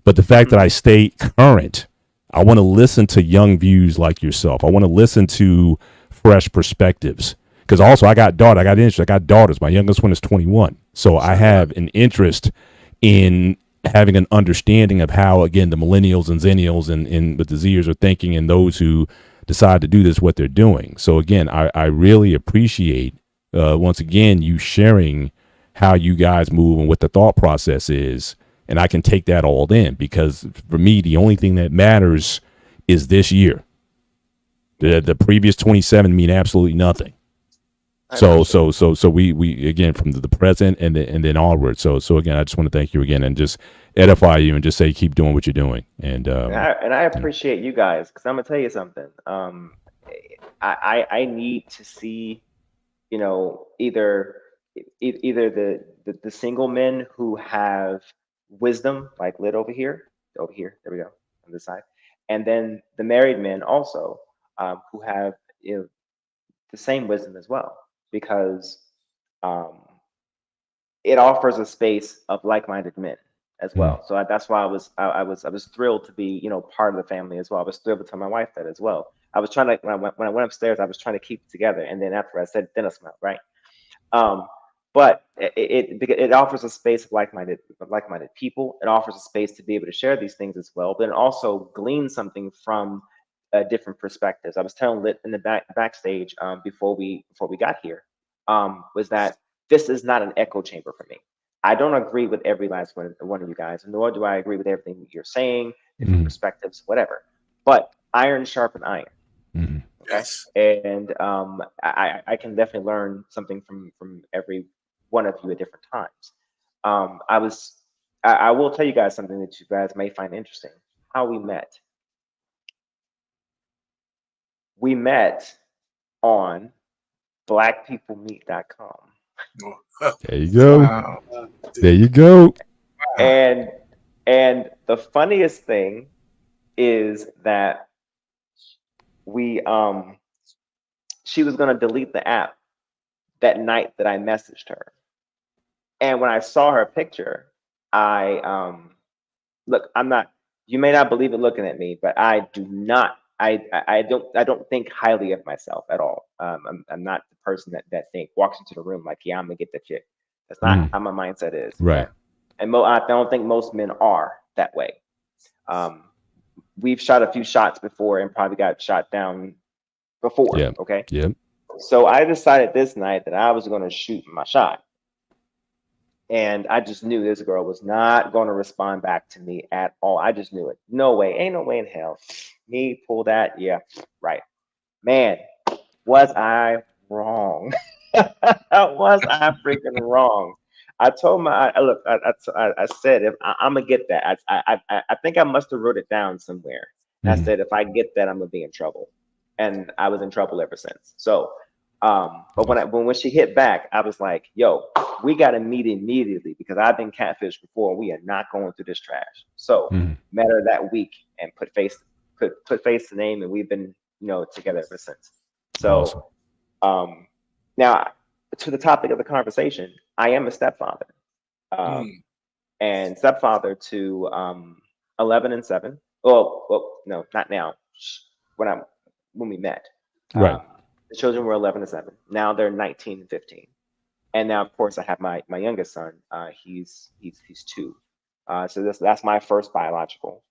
But the fact that I stay current, I want to listen to young views like yourself. I want to listen to fresh perspectives. Because also I got interest. I got daughters. My youngest one is 21. So I have an interest in having an understanding of how, again, the millennials and zennials and what the Zers are thinking, and those who decide to do this, what they're doing. So again, I really appreciate, once again, you sharing how you guys move and what the thought process is. And I can take that all in, because for me, the only thing that matters is this year. The previous 27 mean absolutely nothing. So we again, from the present and then onward. So again, I just want to thank you again and just edify you and just say keep doing what you're doing. And I appreciate you guys, because I'm gonna tell you something. I need to see, you know, either the single men who have wisdom, like Lit over here, there we go, on this side, and then the married men also, who have, you know, the same wisdom as well, because it offers a space of like-minded men as well. So that's why I was thrilled to be, you know, part of the family as well. I was thrilled to tell my wife that as well. I was trying to, when I went upstairs, I was trying to keep it together, and then after I said, then I smelled right. But it offers a space of like-minded people. It offers a space to be able to share these things as well, but it also glean something from different perspectives. I was telling Lit in the backstage before we got here, was that this is not an echo chamber for me. I don't agree with every last one of you guys, nor do I agree with everything you're saying, different perspectives, whatever. But iron sharpen iron. Yes. And I can definitely learn something from every one of you at different times. I will tell you guys something that you guys may find interesting. How we met. We met on blackpeoplemeet.com. There you go. Wow. There you go. And the funniest thing is that she was going to delete the app that night that I messaged her. And when I saw her picture, look, you may not believe it looking at me, but I don't think highly of myself at all. I'm not the person that walks into the room like, yeah, I'm gonna get the chick. That's not how my mindset is. Right. And I don't think most men are that way. We've shot a few shots before and probably got shot down before. Yeah. Okay. Yep. So I decided this night that I was going to shoot my shot. And I just knew this girl was not going to respond back to me at all. I just knew it. No way. Ain't no way in hell. Me pull that. Yeah. Right. Man, was I wrong? Was I freaking wrong? I told my look. I said if I'm gonna get that. I think I must have wrote it down somewhere. I said if I get that, I'm gonna be in trouble, and I was in trouble ever since. So, but when she hit back, I was like, "Yo, we got to meet immediately because I've been catfished before. We are not going through this trash." So, met her that week and put face to name, and we've been together ever since. So, now to the topic of the conversation, I am a stepfather, and stepfather to 11 and 7. Well, no, not now. When we met, right? The children were 11 and 7. Now they're 19 and 15, and now of course I have my youngest son. He's 2. So that's my first biological,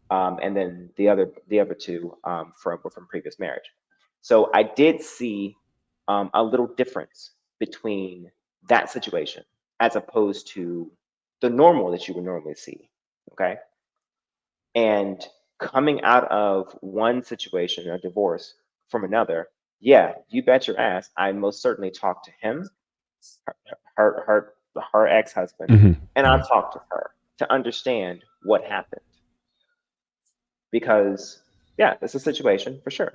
and then the other two were from previous marriage. So I did see a little difference between that situation as opposed to the normal that you would normally see. Okay. And coming out of one situation, a divorce, from another, yeah, you bet your ass, I most certainly talked to him, her ex-husband, and I talked to her to understand what happened. Because yeah, it's a situation for sure.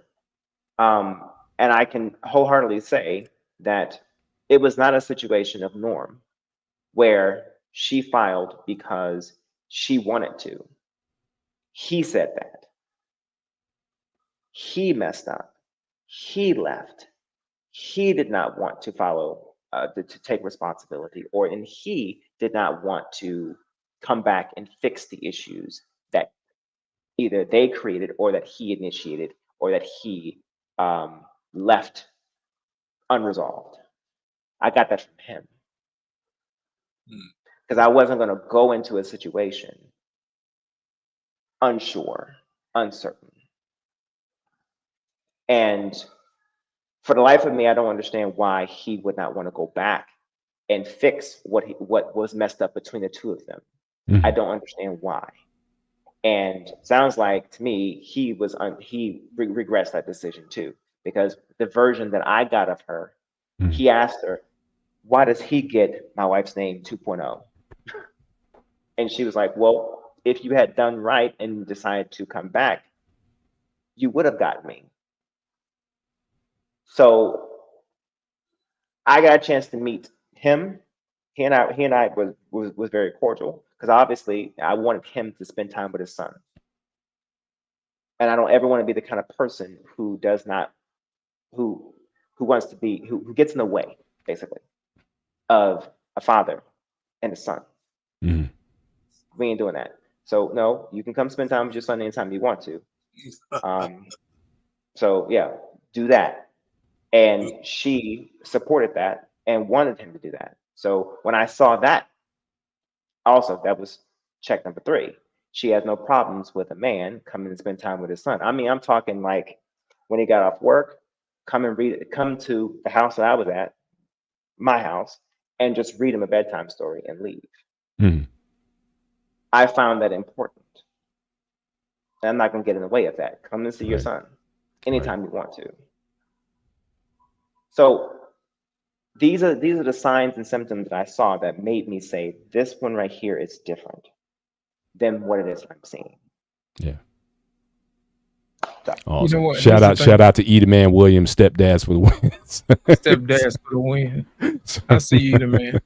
And I can wholeheartedly say that it was not a situation of norm where she filed because she wanted to. He said that. He messed up. He left. He did not want to follow, to take responsibility, and he did not want to come back and fix the issues that either they created or that he initiated or that he left unresolved. I got that from him. Because I wasn't going to go into a situation unsure, uncertain. And for the life of me, I don't understand why he would not want to go back and fix what was messed up between the two of them. I don't understand why. And sounds like to me he regrets that decision too, because the version that I got of her, he asked her, "Why does he get my wife's name 2.0?" And she was like, "Well, if you had done right and decided to come back, you would have gotten me." So I got a chance to meet him. He and I was very cordial because obviously I wanted him to spend time with his son. And I don't ever want to be the kind of person who does not, who wants to be, who gets in the way, basically, of a father and a son. We ain't doing that. So no, you can come spend time with your son anytime you want to. So yeah, do that. And she supported that and wanted him to do that. So when I saw that, also that was check number 3. She has no problems with a man coming and spend time with his son. I mean, I'm talking like when he got off work, come to the house that I was at, my house, and just read him a bedtime story and leave. I found that important. And I'm not going to get in the way of that. Come and see your son anytime you want to. So these are the signs and symptoms that I saw that made me say this one right here is different than what it is I'm seeing. Yeah. So, awesome. You know what? Shout out to Eda Man Williams, stepdads for the wins. Stepdads for the win. I see you, Eda Man.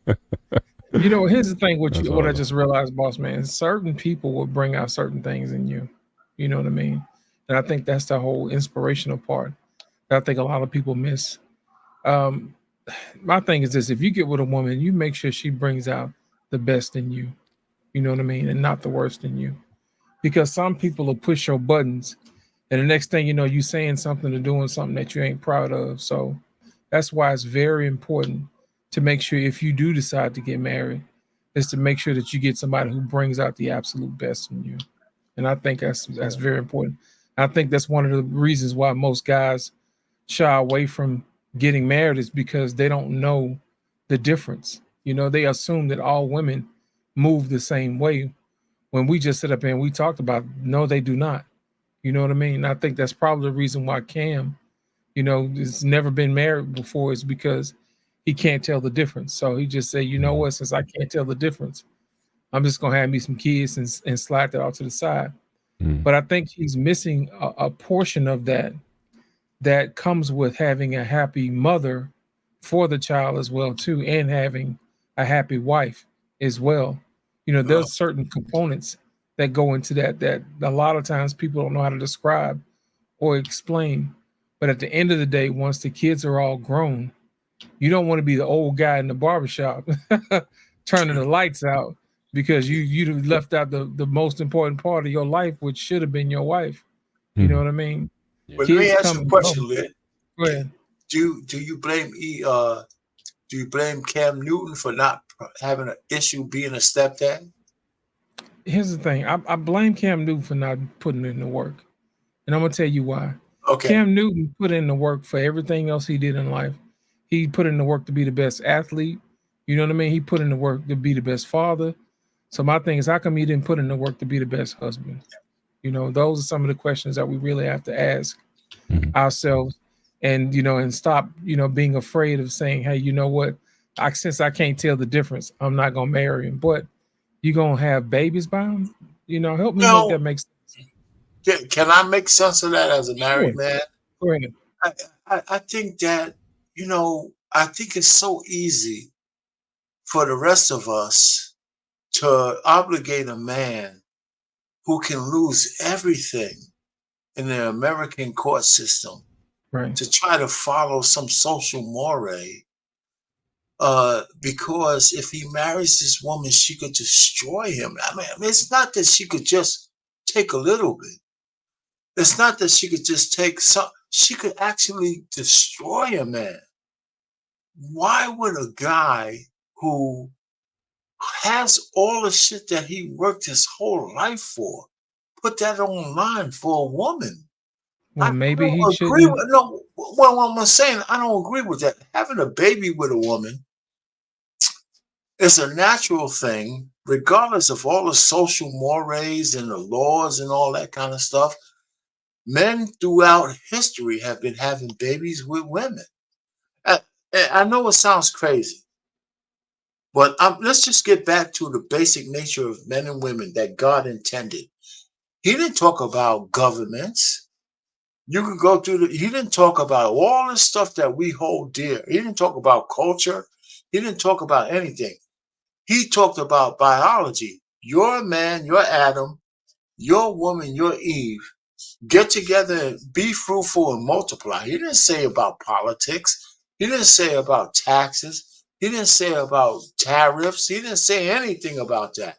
You know, here's the thing. What I just realized, boss man, certain people will bring out certain things in you. You know what I mean? And I think that's the whole inspirational part that I think a lot of people miss. My thing is this: if you get with a woman, you make sure she brings out the best in you. You know what I mean? And not the worst in you. Because some people will push your buttons, and the next thing you know, you saying something or doing something that you ain't proud of. So that's why it's very important to make sure if you do decide to get married, is to make sure that you get somebody who brings out the absolute best in you. And I think that's very important. I think that's one of the reasons why most guys shy away from getting married is because they don't know the difference. You know, they assume that all women move the same way when we just sit up here and we talked about, no, they do not. You know what I mean? I think that's probably the reason why Cam, you know, has never been married before, is because he can't tell the difference. So he just said, you know what, since I can't tell the difference, I'm just gonna have me some kids and slide that off to the side. But I think he's missing a portion of that comes with having a happy mother for the child as well too, and having a happy wife as well. You know, there's certain components that go into that a lot of times people don't know how to describe or explain. But at the end of the day, once the kids are all grown, you don't want to be the old guy in the barbershop turning the lights out because you left out the most important part of your life, which should have been your wife. You know what I mean? But let me ask you a question, Lynn. Go ahead. Do you blame Cam Newton for not having an issue being a stepdad? Here's the thing. I blame Cam Newton for not putting in the work. And I'm gonna tell you why. Okay. Cam Newton put in the work for everything else he did in life. He put in the work to be the best athlete. You know what I mean? He put in the work to be the best father. So my thing is, how come he didn't put in the work to be the best husband? You know, those are some of the questions that we really have to ask ourselves, and and stop, being afraid of saying, hey, you know what? Since I can't tell the difference, I'm not gonna marry him. But you gonna have babies by him? Help me make that make sense. Can I make sense of that as a married man? Go ahead. I think that, I think it's so easy for the rest of us to obligate a man who can lose everything in the American court system to try to follow some social mores. Because if he marries this woman, she could destroy him. I mean, it's not that she could just take a little bit. It's not that she could just take some. She could actually destroy a man. Why would a guy who has all the shit that he worked his whole life for put that online for a woman? Well, maybe he should. No, well, I'm saying I don't agree with that. Having a baby with a woman is a natural thing, regardless of all the social mores and the laws and all that kind of stuff. Men throughout history have been having babies with women. I know it sounds crazy, but let's just get back to the basic nature of men and women that God intended. He didn't talk about governments. You can go through he didn't talk about all the stuff that we hold dear. He didn't talk about culture. He didn't talk about anything. He talked about biology. You're a man, you're Adam, you're a woman, you're Eve. Get together and be fruitful and multiply. He didn't say about politics. He didn't say about taxes. He didn't say about tariffs. He didn't say anything about that.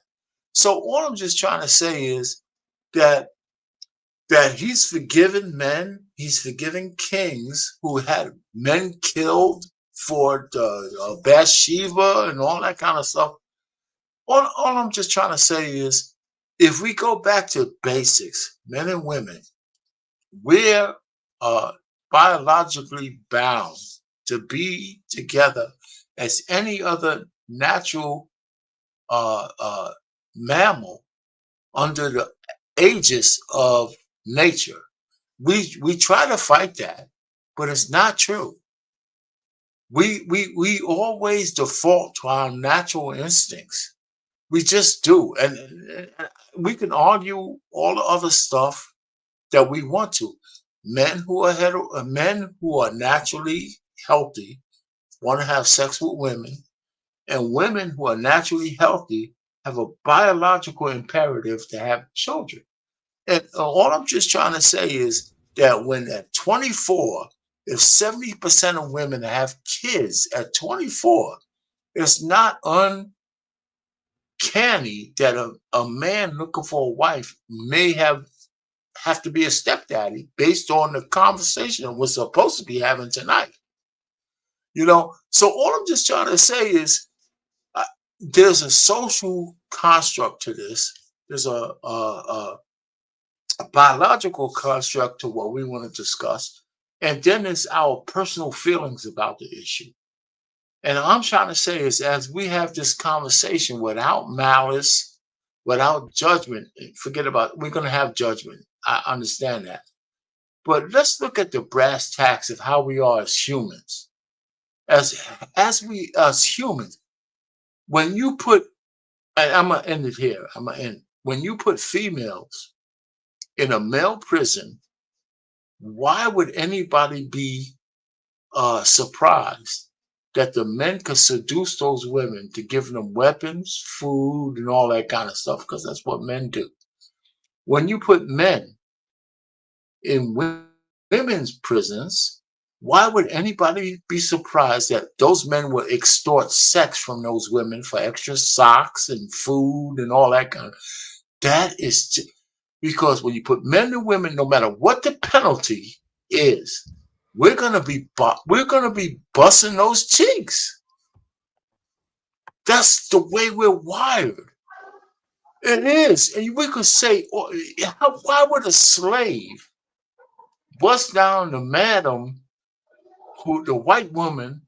So all I'm just trying to say is that he's forgiven men. He's forgiven kings who had men killed for Bathsheba and all that kind of stuff. All I'm just trying to say is, if we go back to basics, men and women, we're biologically bound to be together as any other natural mammal under the aegis of nature. We try to fight that, but it's not true. We always default to our natural instincts. We just do. And we can argue all the other stuff that we want to. Men who are naturally healthy want to have sex with women, and women who are naturally healthy have a biological imperative to have children. And all I'm just trying to say is that when at 24, if 70% of women have kids at 24, it's not uncanny that a man looking for a wife may have to be a stepdaddy based on the conversation we're supposed to be having tonight. So all I'm just trying to say is there's a social construct to this. There's a biological construct to what we want to discuss. And then there's our personal feelings about the issue. And I'm trying to say is, as we have this conversation without malice, without judgment, we're going to have judgment. I understand that. But let's look at the brass tacks of how we are as humans. as we as humans, when you put, and I'm gonna end it here. When you put females in a male prison, why would anybody be surprised that the men could seduce those women to give them weapons, food, and all that kind of stuff? Because that's what men do. When you put men in women's prisons, why would anybody be surprised that those men would extort sex from those women for extra socks and food and all that kind of? That is because when you put men and women, no matter what the penalty is, we're gonna be busting those cheeks. That's the way we're wired. It is, and we could say, why would a slave bust down the madam, the white woman,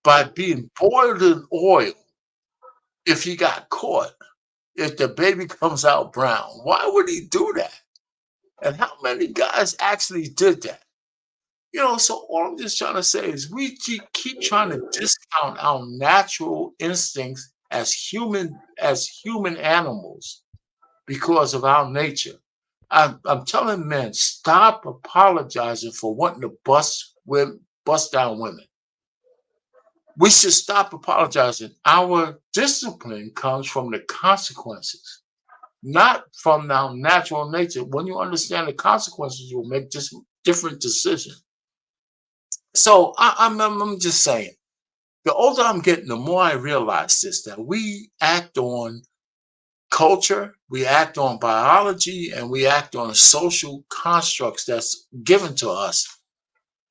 by being boiled in oil if he got caught? If the baby comes out brown, why would he do that? And how many guys actually did that? So all I'm just trying to say is we keep trying to discount our natural instincts as human animals because of our nature. I'm telling men, stop apologizing for wanting to bust down women. We should stop apologizing. Our discipline comes from the consequences, not from our natural nature. When you understand the consequences, you'll make just different decisions. So I'm just saying, the older I'm getting, the more I realize this, that we act on culture, we act on biology, and we act on social constructs that's given to us.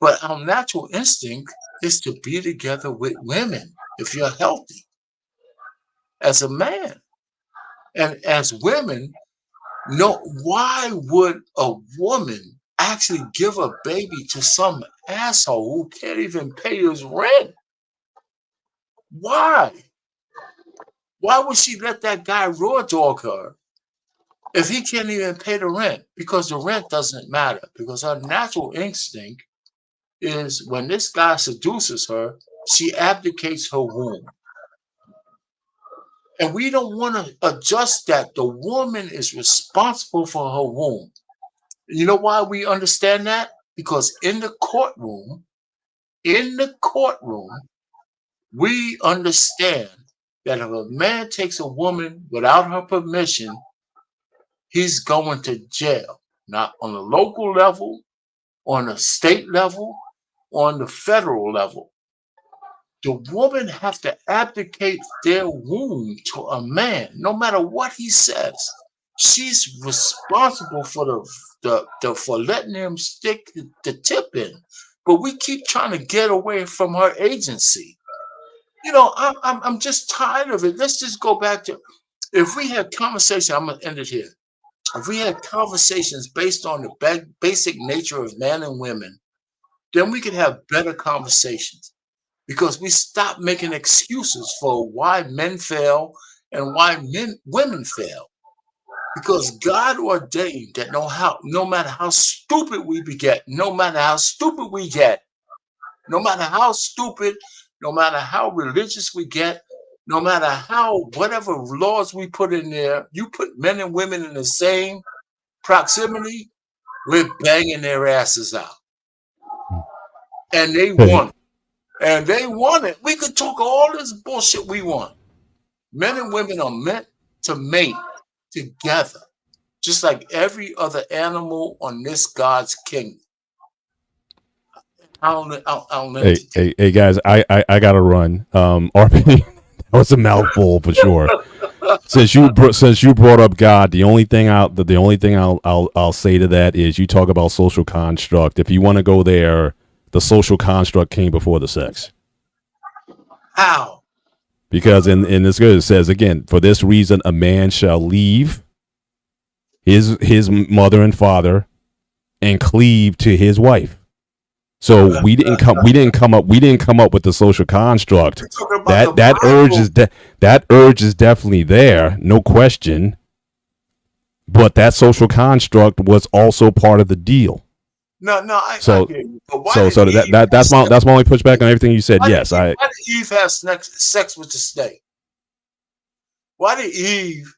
But our natural instinct is to be together with women if you're healthy as a man. And as women, why would a woman actually give a baby to some asshole who can't even pay his rent? Why? Why would she let that guy raw dog her if he can't even pay the rent? Because the rent doesn't matter. Because her natural instinct is when this guy seduces her, she abdicates her womb. And we don't want to adjust that. The woman is responsible for her womb. You know why we understand that? Because in the courtroom, we understand that if a man takes a woman without her permission, he's going to jail. Not on the local level, on the state level, on the federal level. The woman has to abdicate their womb to a man, no matter what he says. She's responsible for for letting him stick the tip in. But we keep trying to get away from her agency. I'm just tired of it. Let's just go back to, if we had conversation, I'm gonna end it here. If we had conversations based on the basic nature of men and women, then we could have better conversations. Because we stop making excuses for why men fail and why women fail. Because God ordained that no matter how stupid we get, no matter how religious we get, no matter whatever laws we put in there, you put men and women in the same proximity, we're banging their asses out. And they want it. And they want it. We could talk all this bullshit we want. Men and women are meant to mate together, just like every other animal on this God's kingdom. Hey guys, I gotta run. RP, that was a mouthful for sure. Since you brought up God, the only thing I'll say to that is you talk about social construct. If you want to go there, the social construct came before the sex. How? Because in this good it says again, for this reason a man shall leave his mother and father and cleave to his wife. So we didn't come up with the social construct. That urge is definitely there, no question. But that social construct was also part of the deal. No, I So hear you. But why so did Eve that's my only pushback on everything you said. Yes, why did Eve have sex with the snake? Why did Eve?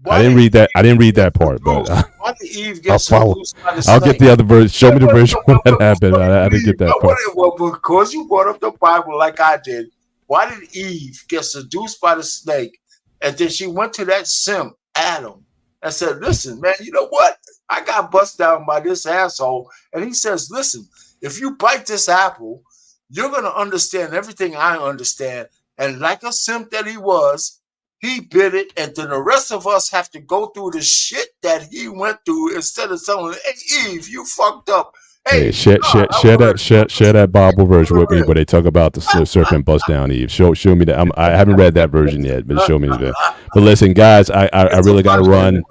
I didn't read that. I didn't read that part, but Why did Eve I'll get follow. seduced by the I'll snake? get the other version. Show me the version when that happened. I didn't get that part. Well, because you brought up the Bible like I did, why did Eve get seduced by the snake? And then she went to that simp, Adam, and said, listen, man, you know what? I got bust down by this asshole. And he says, listen, if you bite this apple, you're going to understand everything I understand. And like a simp that he was, he bit it. And then the rest of us have to go through the shit that he went through instead of telling, hey, Eve, you fucked up. Hey, share that Bible version with me where they talk about the serpent bust down Eve. Show me that. I haven't read that version yet, but show me that. But listen, guys, I really got to run.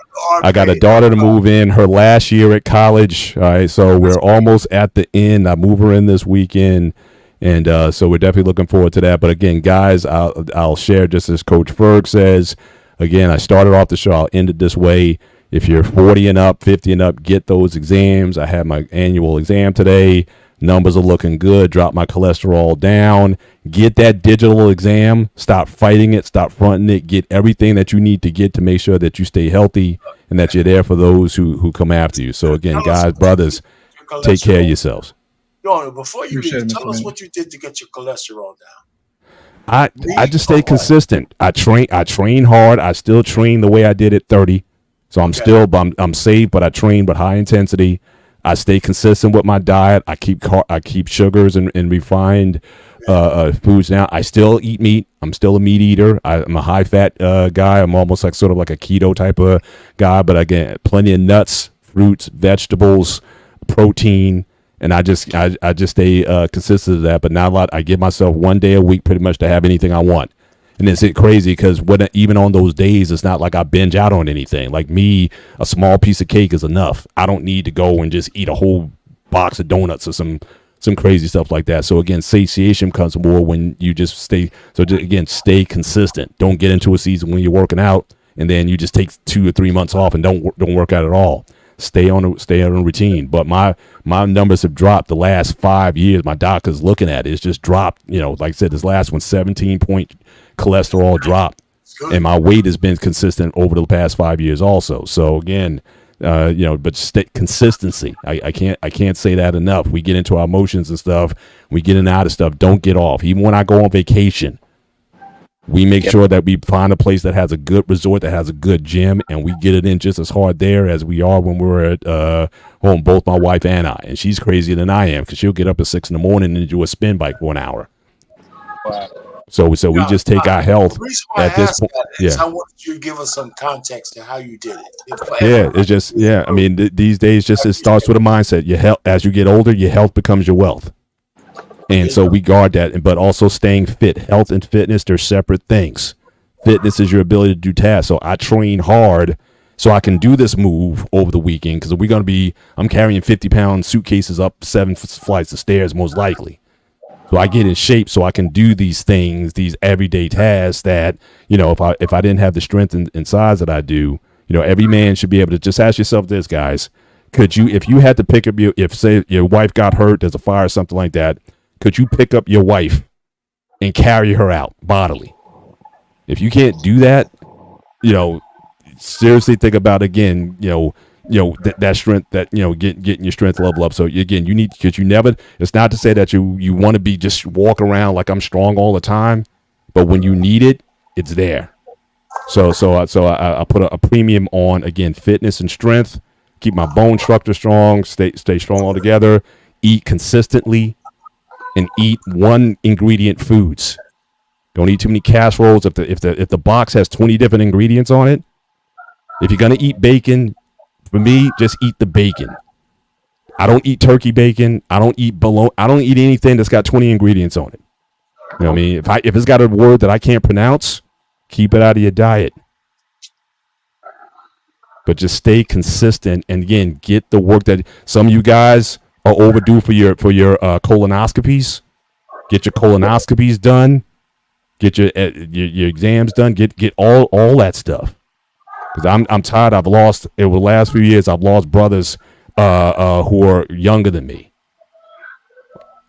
I got a daughter to move in her last year at college. All right, so we're almost at the end. I move her in this weekend, and so we're definitely looking forward to that. But again, guys, I'll share just as Coach Ferg says. Again, I started off the show. I'll end it this way. If you're 40 and up, 50 and up, get those exams. I had my annual exam today. Numbers are looking good. Drop my cholesterol down. Get that digital exam. Stop fighting it. Stop fronting it. Get everything that you need to get to make sure that you stay healthy and that you're there for those who come after you. So again, guys, brothers, take care of yourselves. Yo, before you leave, tell us what you did to get your cholesterol down. I just stay consistent. I train hard. I still train the way I did at 30. So I'm safe, but I train, but high intensity. I stay consistent with my diet. I keep sugars and refined foods down. I still eat meat. I'm still a meat eater. I'm a high fat guy. I'm almost like sort of like a keto type of guy, but again, plenty of nuts, fruits, vegetables, protein, and I just stay consistent to that. But not a lot. I give myself 1 day a week pretty much to have anything I want. And it's crazy because even on those days, it's not like I binge out on anything. Like me, a small piece of cake is enough. I don't need to go and just eat a whole box of donuts or some crazy stuff like that. So again, satiation comes more when you just stay. So again, stay consistent. Don't get into a season when you're working out and then you just take 2 or 3 months off and don't work out at all. Stay on a routine. But my numbers have dropped the last 5 years. My doctor's looking at it. It's just dropped. You know, like I said, this last one, 17-point cholesterol drop, and my weight has been consistent over the past 5 years also. So again, but consistency. I can't say that enough. We get into our emotions and stuff. We get in and out of stuff. Don't get off. Even when I go on vacation, we make sure that we find a place that has a good resort, that has a good gym, and we get it in just as hard there as we are when we're at home, both my wife and I. And she's crazier than I am because she'll get up at 6 a.m. and do a spin bike for an hour. Wow. So we just take our health at this point. Yeah. I want you to give us some context to how you did it. It's just I mean, these days, it starts with a mindset. Your health, as you get older, your health becomes your wealth, and so we guard that. But also staying fit. Health and fitness, they're separate things. Fitness is your ability to do tasks. So I train hard so I can do this move over the weekend because I'm carrying 50-pound suitcases up 7 flights of stairs most likely. So I get in shape so I can do these things, these everyday tasks that, if I didn't have the strength and size that I do, every man should be able to just ask yourself this, guys. If you had to pick up say your wife got hurt, there's a fire or something like that, could you pick up your wife and carry her out bodily? If you can't do that, seriously think about again, that strength, that getting your strength level up. So again, you need, because it's not to say that you want to be just walk around like I'm strong all the time, but when you need it, it's there. So I put a premium on, again, fitness and strength. Keep my bone structure strong. Stay strong altogether. Eat consistently, and eat one ingredient foods. Don't eat too many casseroles. If the box has 20 different ingredients on it, if you're gonna eat bacon, for me, just eat the bacon. I don't eat turkey bacon. I don't eat bologna. I don't eat anything that's got 20 ingredients on it. You know what I mean? If it's got a word that I can't pronounce, keep it out of your diet. But just stay consistent, and again, get the work that some of you guys are overdue for your colonoscopies. Get your colonoscopies done. Get your exams done. Get all that stuff. Because I'm tired. I've lost, over the last few years, I've lost brothers who are younger than me.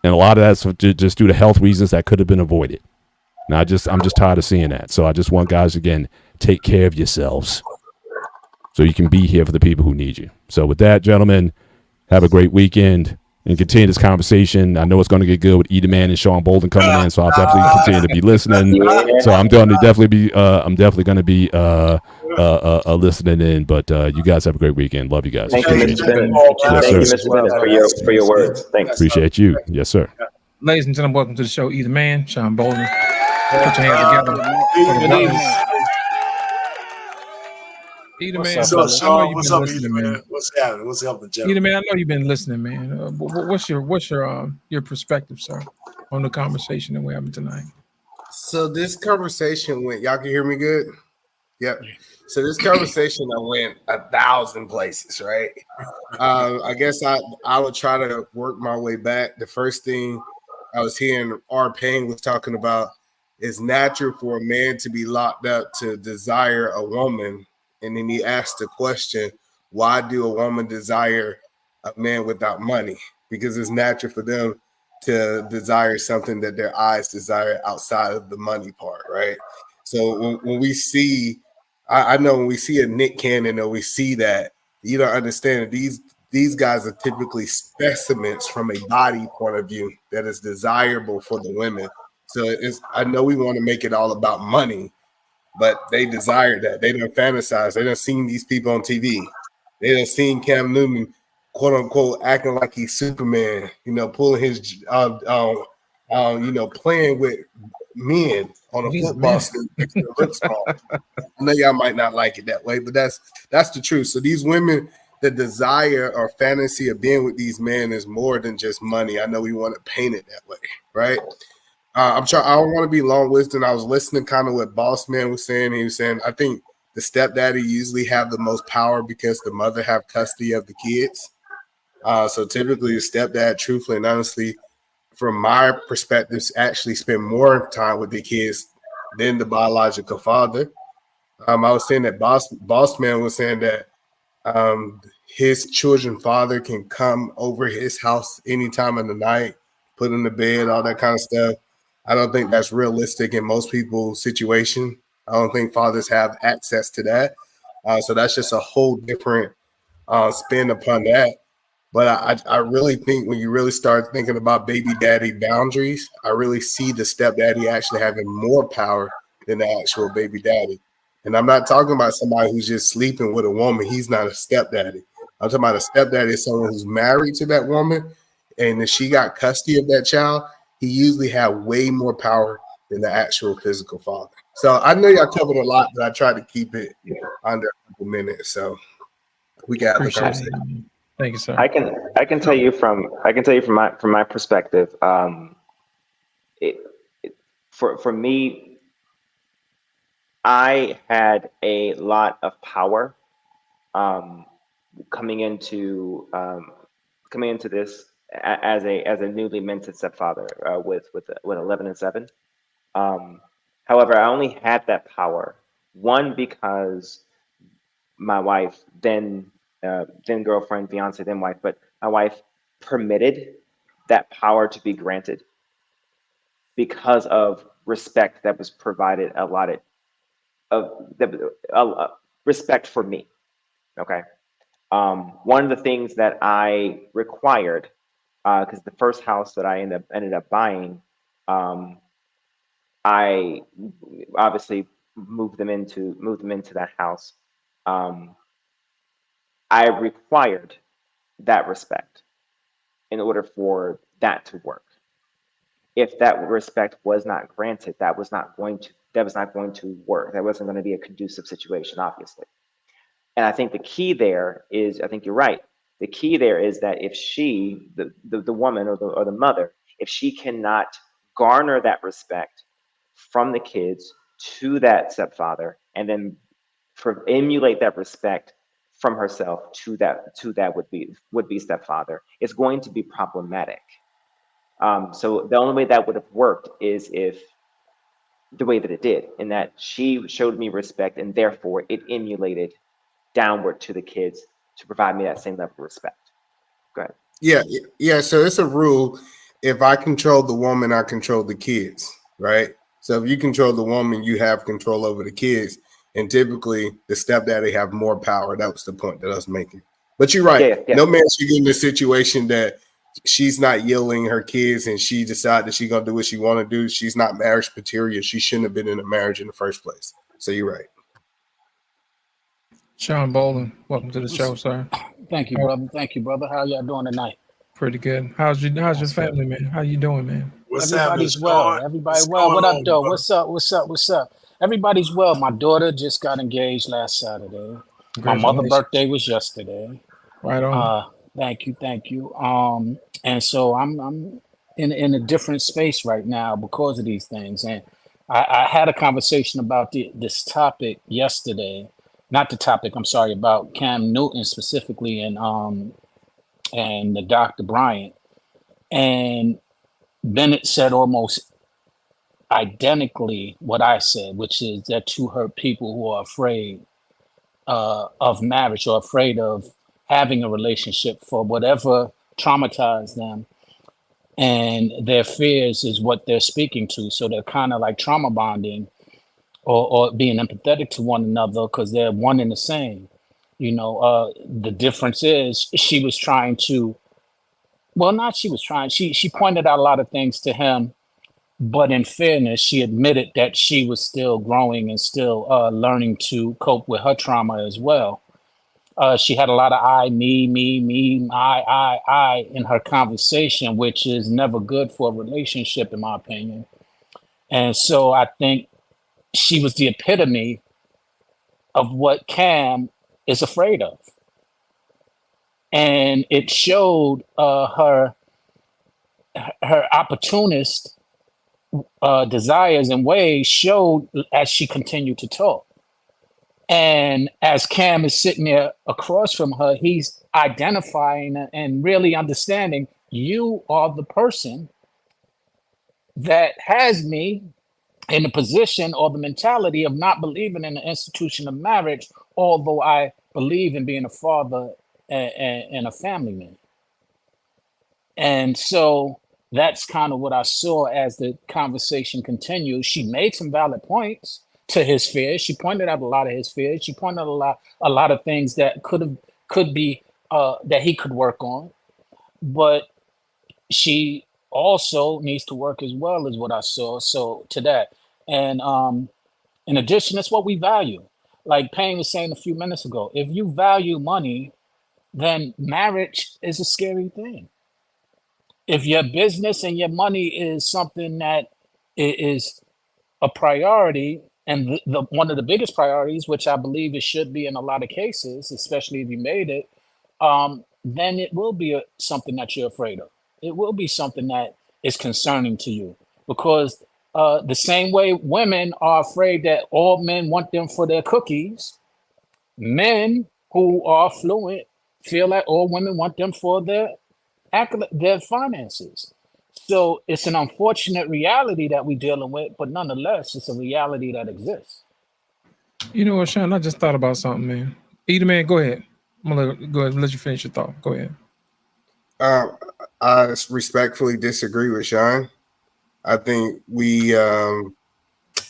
And a lot of that's just due to health reasons that could have been avoided. And I'm just tired of seeing that. So I just want guys, again, take care of yourselves so you can be here for the people who need you. So with that, gentlemen, have a great weekend and continue this conversation. I know it's going to get good with Eda Man and Sean Bolden coming in, so I'll definitely continue to be listening. So I'm going to definitely be listening in. But you guys have a great weekend. Love you guys. Thank you, Mr. Bennett. Yes, Thank you, sir. Mr. Bennett, for your words. Thanks. Appreciate you. Yes, sir. Ladies and gentlemen, welcome to the show. Eda Man, Sean Bolden. Put your hands together. For the brothers. Eda Man, What's up, Sean? What's up, Eda Man? What's happening? What's up, Jeff? Eda Man, I know you've been listening, man. What's your perspective, sir, on the conversation that we're having tonight? So this conversation went. Y'all can hear me good? Yep. So this conversation I went 1,000 places, right? I guess I would try to work my way back. The first thing I was hearing R. Payne was talking about is natural for a man to be locked up to desire a woman. And then he asked the question, why do a woman desire a man without money? Because it's natural for them to desire something that their eyes desire outside of the money part, right? So when we see, I know when we see a Nick Cannon or we see that, you don't understand that these guys are typically specimens from a body point of view that is desirable for the women. So I know we want to make it all about money, but they desire that. They don't fantasize. They don't seen these people on TV. They don't seen Cam Newton, quote unquote, acting like he's Superman, pulling his, playing with men on a football field. I know y'all might not like it that way, but that's the truth. So these women, the desire or fantasy of being with these men is more than just money. I know we want to paint it that way, right? I don't want to be long-winded. I was listening kind of what Boss Man was saying. He was saying, I think the stepdaddy usually have the most power because the mother have custody of the kids. So typically the stepdad, truthfully and honestly, from my perspective, actually spend more time with the kids than the biological father. I was saying that Boss Man was saying that his children's father can come over his house any time of the night, put him to bed, all that kind of stuff. I don't think that's realistic in most people's situation. I don't think fathers have access to that. So that's just a whole different spin upon that. But I really think when you really start thinking about baby daddy boundaries, I really see the stepdaddy actually having more power than the actual baby daddy. And I'm not talking about somebody who's just sleeping with a woman. He's not a stepdaddy. I'm talking about a stepdaddy is someone who's married to that woman, and if she got custody of that child, he usually had way more power than the actual physical father. So I know y'all covered a lot, but I tried to keep it under a couple minutes. So we got the conversation. Thank you, sir. I can tell you from my perspective. For me, I had a lot of power coming into this as a newly minted stepfather with 11 and 7. However, I only had that power, one, because my wife, then girlfriend, fiance, then wife, but my wife permitted that power to be granted because of respect that was provided, allotted, respect for me. Okay. One of the things that I required, because the first house that I ended up buying, I obviously moved them into that house. I required that respect in order for that to work. If that respect was not granted, that was not going to work. That wasn't going to be a conducive situation, obviously. And I think the key there is, I think you're right. The key there is that if she, the woman or the mother, if she cannot garner that respect from the kids to that stepfather, and then emulate that respect from herself to that would be stepfather, it's going to be problematic. So the only way that would have worked is if the way that it did, in that she showed me respect, and therefore it emulated downward to the kids to provide me that same level of respect. Go ahead. Yeah. So it's a rule. If I control the woman, I control the kids, right? So if you control the woman, you have control over the kids. And typically, the stepdaddy have more power. That was the point that I was making. But you're right. Yeah. No man should get in a situation that she's not yielding her kids and she decided that she's going to do what she want to do. She's not marriage material. She shouldn't have been in a marriage in the first place. So you're right. Sean Boland, welcome to the show, sir. Thank you, brother. Thank you, brother. How y'all doing tonight? Pretty good. How's your family, man? How you doing, man? Everybody's well. Everybody well. What up, though? What's up? Everybody's well. My daughter just got engaged last Saturday. My mother's birthday was yesterday. Right on. Thank you. And so I'm in a different space right now because of these things. And I had a conversation about this topic yesterday. Not the topic, I'm sorry, about Cam Newton specifically and the Dr. Bryant. And Bennett said almost identically what I said, which is that to hurt people who are afraid of marriage or afraid of having a relationship for whatever traumatized them. And their fears is what they're speaking to. So they're kind of like trauma bonding or being empathetic to one another because they're one and the same. You know, the difference is she was trying to, well, not she was trying, she pointed out a lot of things to him, but in fairness, she admitted that she was still growing and still learning to cope with her trauma as well. She had a lot of I, me, I in her conversation, which is never good for a relationship, in my opinion. And so I think she was the epitome of what Cam is afraid of. And it showed her opportunist desires and ways showed as she continued to talk. And as Cam is sitting there across from her, he's identifying and really understanding you are the person that has me in the position or the mentality of not believing in the institution of marriage, although I believe in being a father and a family man. And so that's kind of what I saw as the conversation continued. She made some valid points to his fears. She pointed out a lot of his fears. She pointed out a lot of things that could be that he could work on. But she also needs to work as well, is what I saw. So to that. And in addition, that's what we value. Like Payne was saying a few minutes ago, if you value money, then marriage is a scary thing. If your business and your money is something that is a priority, and one of the biggest priorities, which I believe it should be in a lot of cases, especially if you made it, then it will be something that you're afraid of. It will be something that is concerning to you, because the same way women are afraid that all men want them for their cookies, men who are fluent feel like all women want them for their finances. So it's an unfortunate reality that we're dealing with, but nonetheless, it's a reality that exists. You know what, Sean? I just thought about something, man. Either man, go ahead. I'm gonna go ahead and let you finish your thought. Go ahead. I respectfully disagree with Sean. I think we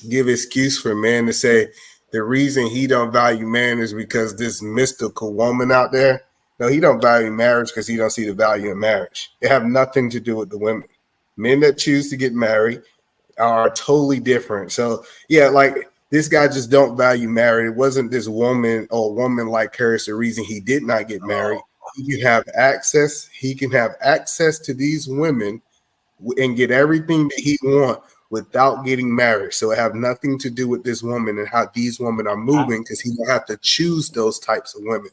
give excuse for men to say the reason he don't value man is because this mystical woman out there. No, he don't value marriage because he don't see the value in marriage. It have nothing to do with the women. Men that choose to get married are totally different. So yeah, like this guy just don't value marriage. It wasn't this woman or a woman like her is the reason he did not get married. He can have access. He can have access to these women and get everything that he want without getting married. So it have nothing to do with this woman and how these women are moving, because he don't have to choose those types of women.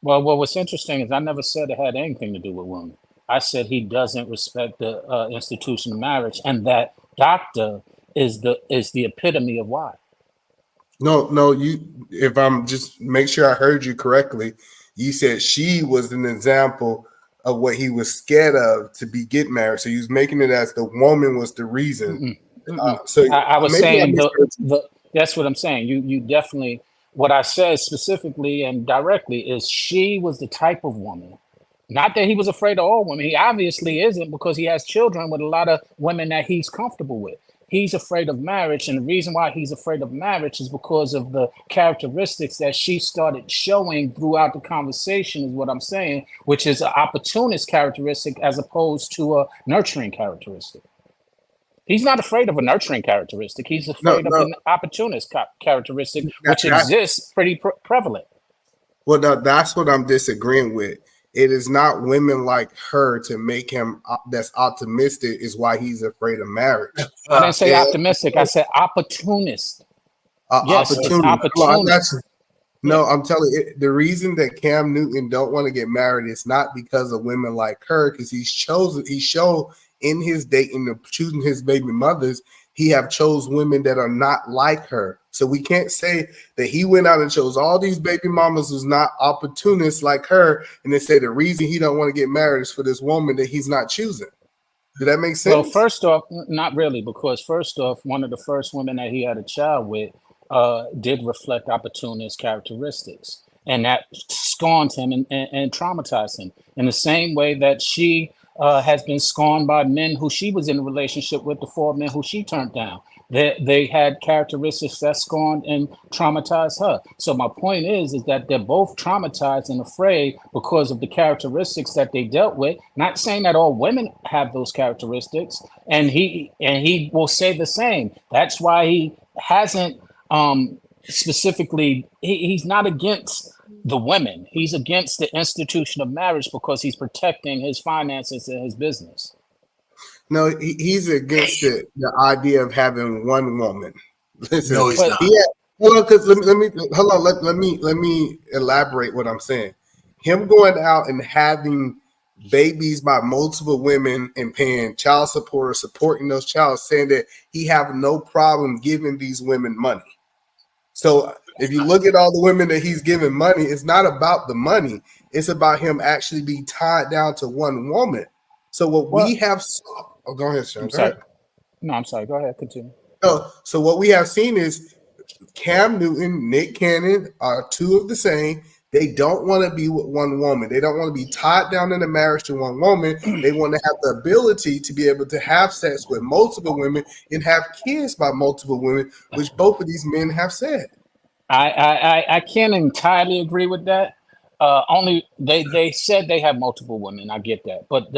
Well, what's interesting is I never said it had anything to do with women. I said he doesn't respect the institution of marriage, and that doctor is the epitome of why. No, you. If I'm just make sure I heard you correctly, you said she was an example of what he was scared of to get married. So he was making it as the woman was the reason. So I was saying that's what I'm saying. You definitely. What I said specifically and directly is she was the type of woman Not that he was afraid of all women. He obviously isn't, because he has children with a lot of women that he's comfortable with. He's afraid of marriage. And the reason why he's afraid of marriage is because of the characteristics that she started showing throughout the conversation, is what I'm saying, which is an opportunist characteristic as opposed to a nurturing characteristic. He's not afraid of a nurturing characteristic. He's afraid of an opportunist characteristic, which exists pretty prevalent. Well, that's what I'm disagreeing with. It is not women like her to make him that's optimistic is why he's afraid of marriage. I didn't say optimistic. I said opportunist. Yes, opportunist. No, I'm telling you, the reason that Cam Newton don't want to get married is not because of women like her, because he showed in his dating and choosing his baby mothers, he have chose women that are not like her. So we can't say that he went out and chose all these baby mamas who's not opportunists like her, and then say the reason he don't want to get married is for this woman that he's not choosing. Did that make sense? Well, first off, not really, because first off, one of the first women that he had a child with did reflect opportunist characteristics, and that scorned him and traumatized him in the same way that she has been scorned by men who she was in a relationship with, the 4 men who she turned down. They had characteristics that scorned and traumatized her. So my point is that they're both traumatized and afraid because of the characteristics that they dealt with. Not saying that all women have those characteristics, and he will say the same. That's why he hasn't specifically. He's not against the women. He's against the institution of marriage because he's protecting his finances and his business. No, he's against the idea of having one woman. Listen, no, he's not. Well, because let me elaborate what I'm saying. Him going out and having babies by multiple women and paying child support or supporting those child, saying that he have no problem giving these women money. So if you look at all the women that he's giving money, it's not about the money. It's about him actually being tied down to one woman. So we have. Oh, go ahead, Sean. I'm sorry. Go ahead. Continue. So what we have seen is Cam Newton, Nick Cannon are two of the same. They don't want to be with one woman. They don't want to be tied down in a marriage to one woman. They want to have the ability to be able to have sex with multiple women and have kids by multiple women, which both of these men have said. I can't entirely agree with that. Only they said they have multiple women. I get that, but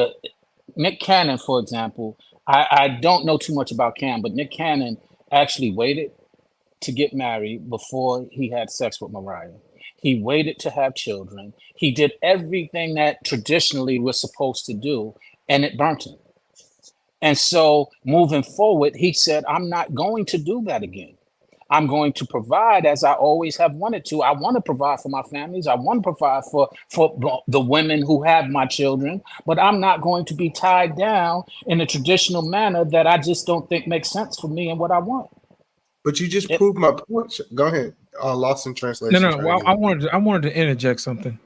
Nick Cannon, for example, I don't know too much about Cam, but Nick Cannon actually waited to get married before he had sex with Mariah. He waited to have children. He did everything that traditionally we're supposed to do, and it burnt him. And so moving forward, he said, I'm not going to do that again. I'm going to provide as I always have wanted to. I want to provide for my families. I want to provide for the women who have my children, but I'm not going to be tied down in a traditional manner that I just don't think makes sense for me and what I want. But you just proved my point. Go ahead. Lost in translation. No. Well, I wanted to interject something,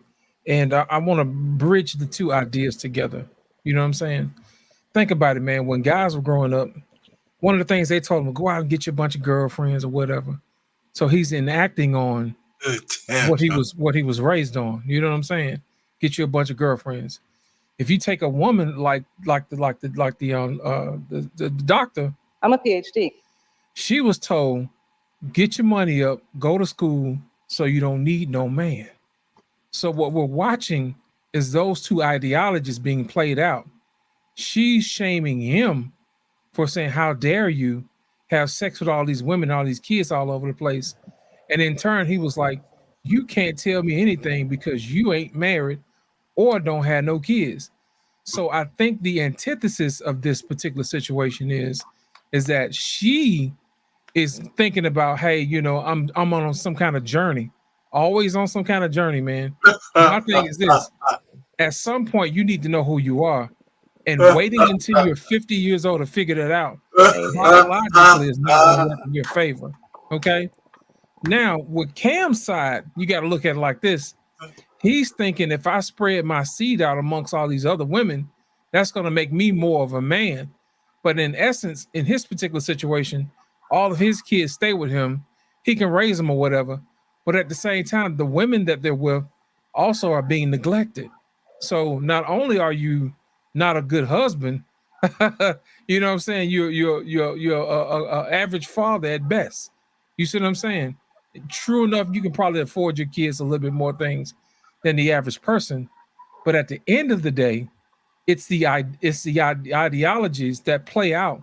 and I want to bridge the two ideas together. You know what I'm saying? Think about it, man. When guys were growing up, one of the things they told him, go out and get you a bunch of girlfriends or whatever. So he's enacting on what he was raised on. You know what I'm saying? Get you a bunch of girlfriends. If you take a woman like the doctor, I'm a PhD. She was told, get your money up, go to school, so you don't need no man. So what we're watching is those two ideologies being played out. She's shaming him for saying, how dare you have sex with all these women, all these kids all over the place. And in turn, he was like, you can't tell me anything because you ain't married or don't have no kids. So I think the antithesis of this particular situation is that she is thinking about, hey, you know, I'm on some kind of journey, always on some kind of journey, man. My thing is this, at some point you need to know who you are. And waiting until you're 50 years old to figure that out, biologically is not going to work in your favor. Okay. Now, with Cam's side, you got to look at it like this. He's thinking if I spread my seed out amongst all these other women, that's going to make me more of a man. But in essence, in his particular situation, all of his kids stay with him. He can raise them or whatever. But at the same time, the women that they're with also are being neglected. So not only are you not a good husband, you know what I'm saying? You're a average father at best. You see what I'm saying? True enough, you can probably afford your kids a little bit more things than the average person, but at the end of the day, it's the ideologies that play out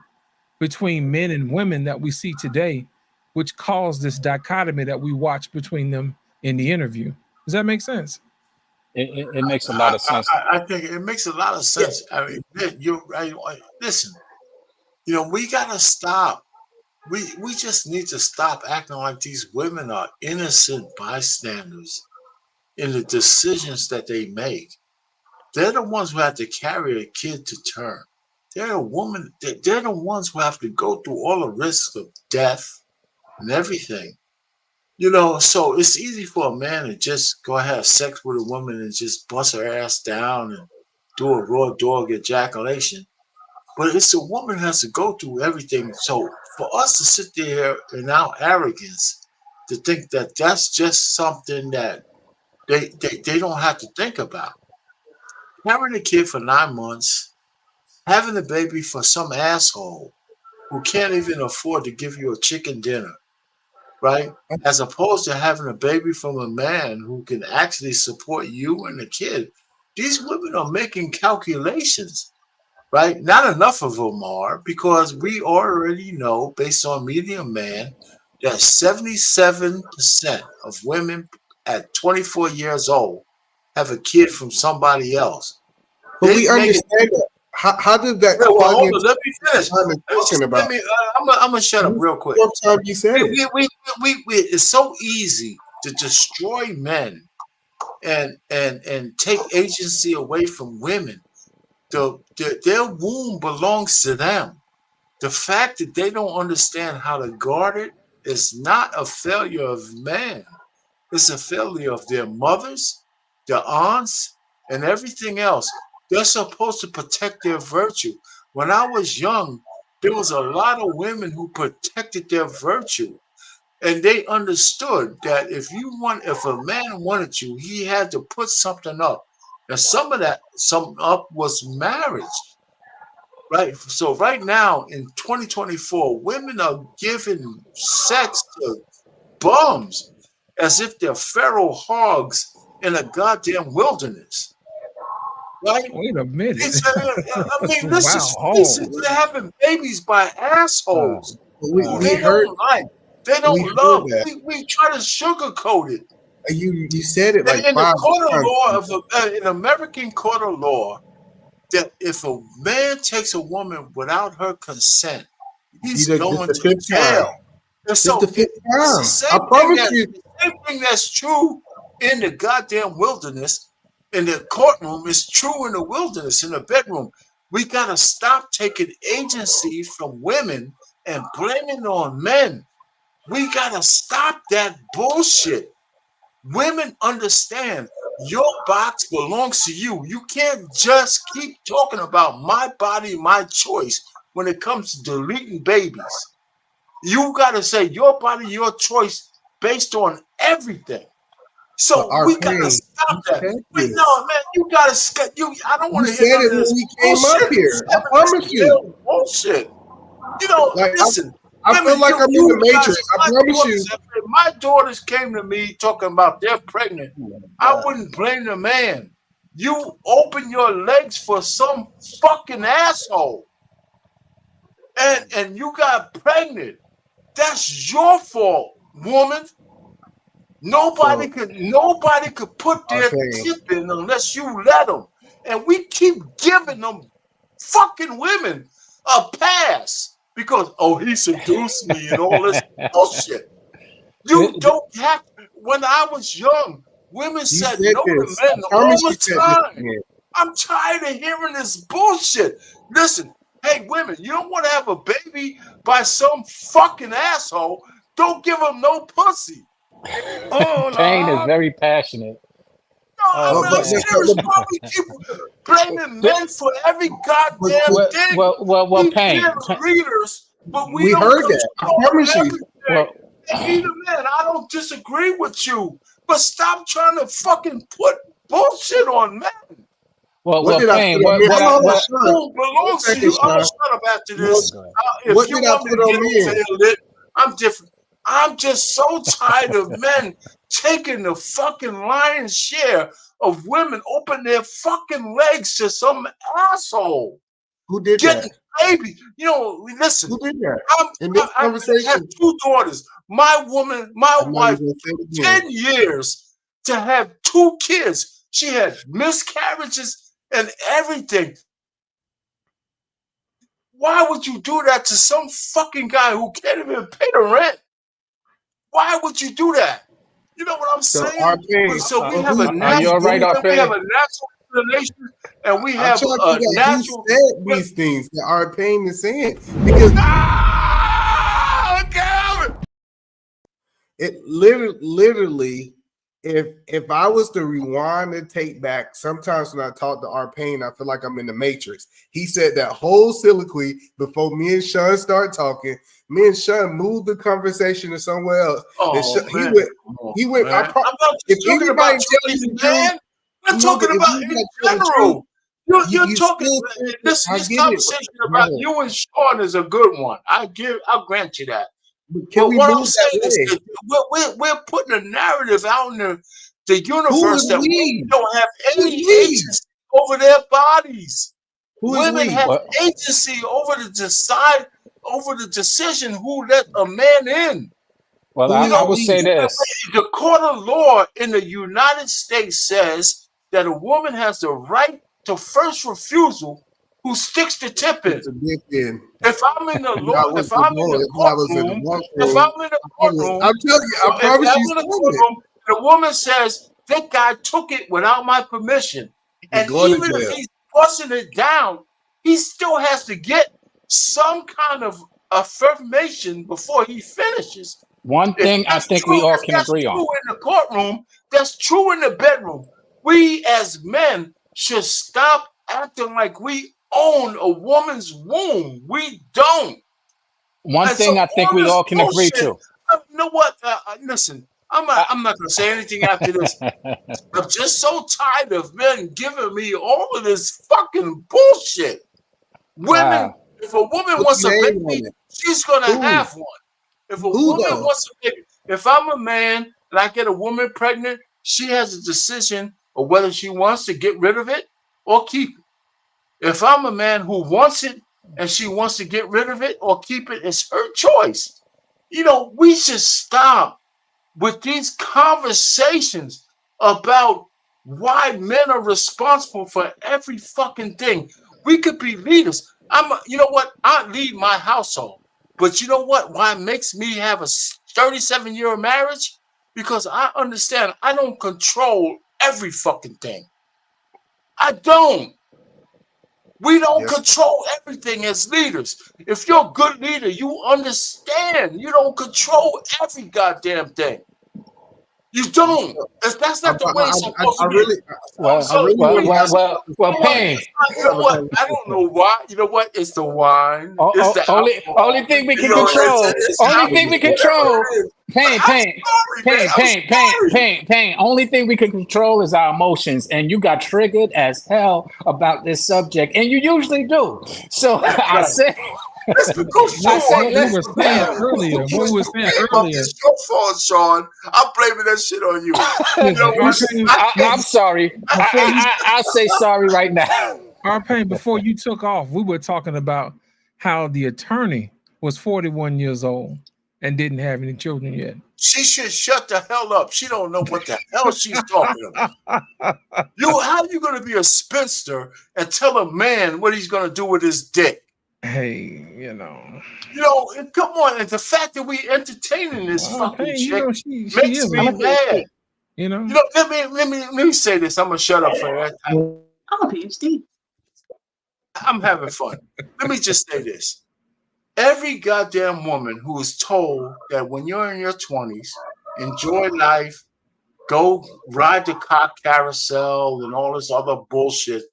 between men and women that we see today, which cause this dichotomy that we watch between them in the interview. Does that make sense? It makes a lot of sense. I think it makes a lot of sense. I mean, you're right. Listen, you know, we gotta stop. We just need to stop acting like these women are innocent bystanders in the decisions that they make. They're the ones who have to carry a kid to term. They're the ones who have to go through all the risks of death and everything. You know, so it's easy for a man to just go have sex with a woman and just bust her ass down and do a raw dog ejaculation. But it's a woman who has to go through everything. So for us to sit there in our arrogance to think that that's just something that they don't have to think about. Having a kid for 9 months, having a baby for some asshole who can't even afford to give you a chicken dinner, right? As opposed to having a baby from a man who can actually support you and the kid. These women are making calculations, right? Not enough of them are, because we already know, based on Medium Man, that 77% of women at 24 years old have a kid from somebody else. But we understand that. How did that? Well, hold on, let me finish. I'm gonna shut up real quick. Time you said it's so easy to destroy men and take agency away from women. Their womb belongs to them. The fact that they don't understand how to guard it is not a failure of man. It's a failure of their mothers, their aunts, and everything else. They're supposed to protect their virtue. When I was young, there was a lot of women who protected their virtue. And they understood that if a man wanted you, he had to put something up. And something up was marriage. Right? So right now in 2024, women are giving sex to bums as if they're feral hogs in a goddamn wilderness. Right? Wait a minute. I mean, listen, they're having babies by assholes. They don't love. We try to sugarcoat it. You said it like in the 5 court times. of law, in American court of law, that if a man takes a woman without her consent, he's going to jail. It's the fifth time. I promise you. The same thing that's true in the goddamn wilderness. In the courtroom is true in the wilderness, in the bedroom. We got to stop taking agency from women and blaming it on men. We got to stop that bullshit. Women understand your box belongs to you. You can't just keep talking about my body, my choice when it comes to deleting babies. You got to say your body, your choice based on everything. So we gotta stop that. No, man, you gotta. I don't want to hear it when we came up here. I promise you. Bullshit. You know, listen. I feel like I'm in the Matrix. I promise you. If my daughters came to me talking about they're pregnant, I wouldn't blame the man. You open your legs for some fucking asshole, and you got pregnant. That's your fault, woman. Nobody could put their tip in unless you let them. And we keep giving them fucking women a pass because, he seduced me and all this bullshit. You don't have to. When I was young, women said no to men all the time. I'm tired of hearing this bullshit. Listen, hey, women, you don't want to have a baby by some fucking asshole. Don't give them no pussy. Payne is very passionate. I'm serious. Why we keep blaming men for every goddamn thing? Well, Payne. Readers, but we heard that. I promise you. Either man, I don't disagree with you, but stop trying to fucking put bullshit on men. What did I put on men? belongs to you. I'll shut up after this. If What you did I want me put to on get men? into it lit, I'm different. I'm just so tired of men taking the fucking lion's share of women, open their fucking legs to some asshole. Who did Getting that? baby. You know, listen. Who did that? I have 2 daughters. My woman, my wife, 10 years to have 2 kids. She had miscarriages and everything. Why would you do that to some fucking guy who can't even pay the rent? Why would you do that? You know what I'm saying? So we have a natural, we have a natural inclination, and we have a natural. Who said these things that our pain is saying? Because it literally, if I was to rewind and take back, sometimes when I talk to our pain, I feel like I'm in the Matrix. He said that whole soliloquy before me and Sean start talking. Me and Sean moved the conversation to somewhere else. He went. I'm not just talking about you, man. I'm talking about in general. You're talking. This conversation about you and Sean is a good one. I'll grant you that. But what I'm saying is we're putting a narrative out in the universe that we don't have any agency over their bodies. Women have agency over the decision who let a man in. Well, I would say this. The court of law in the United States says that a woman has the right to first refusal who sticks the tip in. If I'm in the law, if I'm in the courtroom, I'm telling you, I promise you, the woman says, that guy took it without my permission. And even if he's forcing it down, he still has to get some kind of affirmation before he finishes. One thing I think we all can agree on. That's true in the courtroom. That's true in the bedroom. We as men should stop acting like we own a woman's womb. We don't. One thing I think we all can agree to. You know what? Listen, I'm not going to say anything after this. I'm just so tired of men giving me all of this fucking bullshit. Women, if a woman wants a baby, she's going to have one. If a woman wants a baby, if I'm a man and I get a woman pregnant, she has a decision of whether she wants to get rid of it or keep it. If I'm a man who wants it and she wants to get rid of it or keep it, it's her choice. You know, we should stop with these conversations about why men are responsible for every fucking thing. We could be leaders. You know what? I lead my household. But you know what? Why it makes me have a 37-year marriage? Because I understand I don't control every fucking thing. I don't. We don't control everything as leaders. If you're a good leader, you understand you don't control every goddamn thing. You don't. That's not the way it's supposed to be. Well, Pain. You know what? I don't know why. You know what? It's the wine. It's the only thing we can control. Only thing we control. Pain. Only thing we can control is our emotions. And you got triggered as hell about this subject, and you usually do. So I said. It's your fault, Sean. I'm blaming that shit on you. I'm sorry. I'll say sorry right now. Pain, before you took off, we were talking about how the attorney was 41 years old and didn't have any children yet. She should shut the hell up. She don't know what the hell she's talking about. How are you going to be a spinster and tell a man what he's going to do with his dick? Hey, come on. And the fact that we entertaining this fucking chick she makes is me mad. Let me say this. I'm gonna shut up for that. I'm a PhD. I'm having fun. Let me just say this. Every goddamn woman who is told that when you're in your 20s, enjoy life, go ride the cock carousel and all this other bullshit.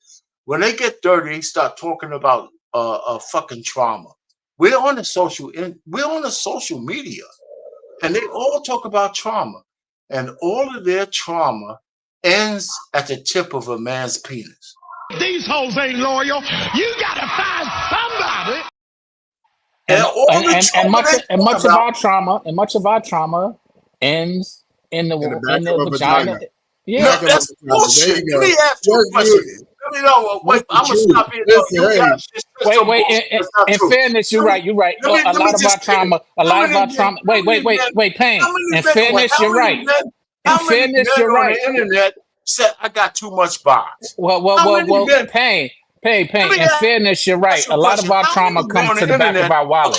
When they get 30, they start talking about fucking trauma. We're on the social media, and they all talk about trauma, and all of their trauma ends at the tip of a man's penis. These hoes ain't loyal. You gotta find somebody. And much of our trauma ends in the vagina. Yeah, No, that's bullshit. Let me ask you a question. Let me know. Wait, I'm gonna stop here. In fairness, you're right. You're right. A lot of our trauma. Wait, Pain. In fairness, you're right. In fairness, you're right. On the internet said I got too much box. Well, Pain. In fairness, you're right. A lot of our trauma comes to the back of our wallet.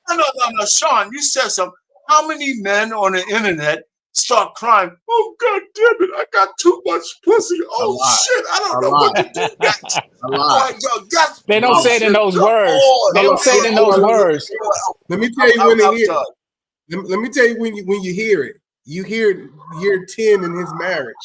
No, Sean, you said something. How many men on the internet start crying? Oh, God damn it, I got too much pussy. Oh, shit, I don't know what to do next. They don't say it in those words. They don't say it in those words. Let me tell you when they hear it. Let me tell you when you hear it. You hear year 10 in his marriage.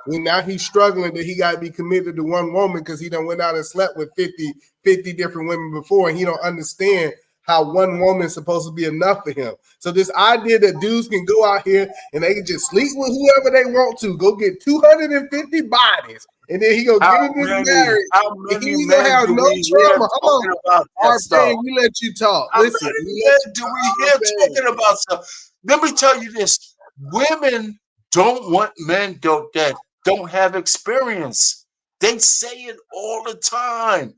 When now he's struggling that he got to be committed to one woman because he done went out and slept with 50 different women before, and he don't understand how one woman is supposed to be enough for him. So this idea that dudes can go out here and they can just sleep with whoever they want to, go get 250 bodies, and then he go get in this marriage, and he gonna have no trauma. Hold on, we let you talk. Listen, do we hear talking about stuff? Let me tell you this: women don't want men that don't have experience. They say it all the time.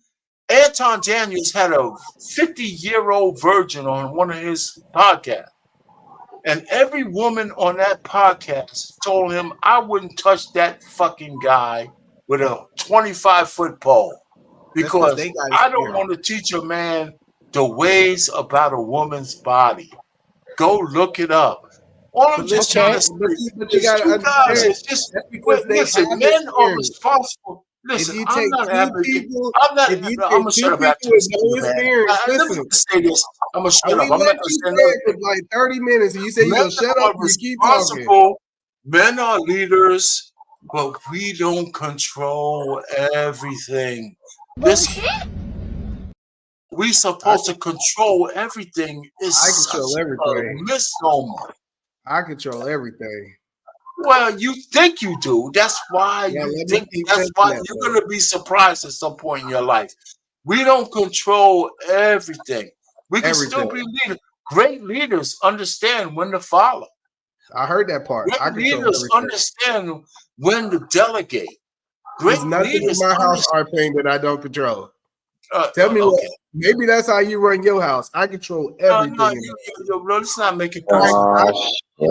Anton Daniels had a 50-year-old virgin on one of his podcasts. And every woman on that podcast told him, I wouldn't touch that fucking guy with a 25-foot pole because I don't want to teach a man the ways about a woman's body. Go look it up. All I'm just trying to say is you guys, it's just, listen, men are responsible. Listen, I'm not advocating. I'm going to shut up after this. Let me say this. I'm going to shut up. I'm not going to say for like 30 minutes, and you say you're going to shut up and keep talking. Men are leaders, but we don't control everything. Listen, we supposed to control everything. It's control everything. A misnomer. I control everything. Well, you think you do. That's why you think. That's why you're going to be surprised at some point in your life. We don't control everything. We can still be leaders. Great leaders understand when to follow. I heard that part. Great leaders understand when to delegate. Great There's nothing leaders in my house are thing that I don't control. Tell me what. Maybe that's how you run your house. I control everything. Let's not make it personal.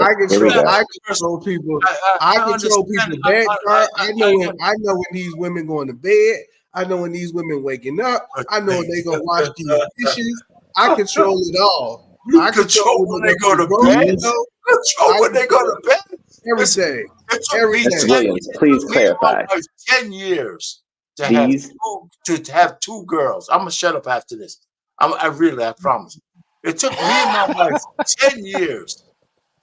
I control people. I control people's bed. I know when these women going to bed. I know when these women waking up. I know when they gonna wash these dishes. I control it all. I control when they go to bed. Control when they go to bed. Everything. Williams, please clarify. 10 years. To have two girls. I'm gonna shut up after this. I promise. It took me and my wife 10 years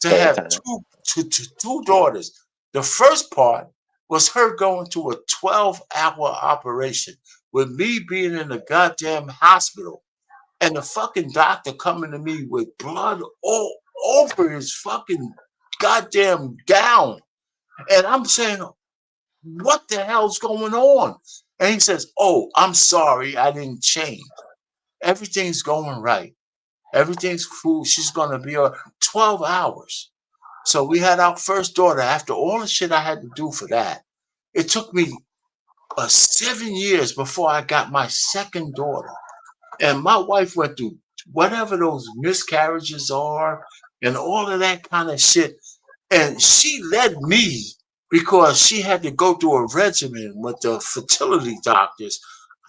to have two daughters. The first part was her going to a 12-hour operation with me being in the goddamn hospital and the fucking doctor coming to me with blood all over his fucking goddamn gown. And I'm saying, what the hell's going on? And he says, oh, I'm sorry, I didn't change. Everything's going right. Everything's cool. She's going to be 12 hours. So we had our first daughter. After all the shit I had to do for that, it took me 7 years before I got my second daughter. And my wife went through whatever those miscarriages are and all of that kind of shit. And she led me because she had to go through a regimen with the fertility doctors.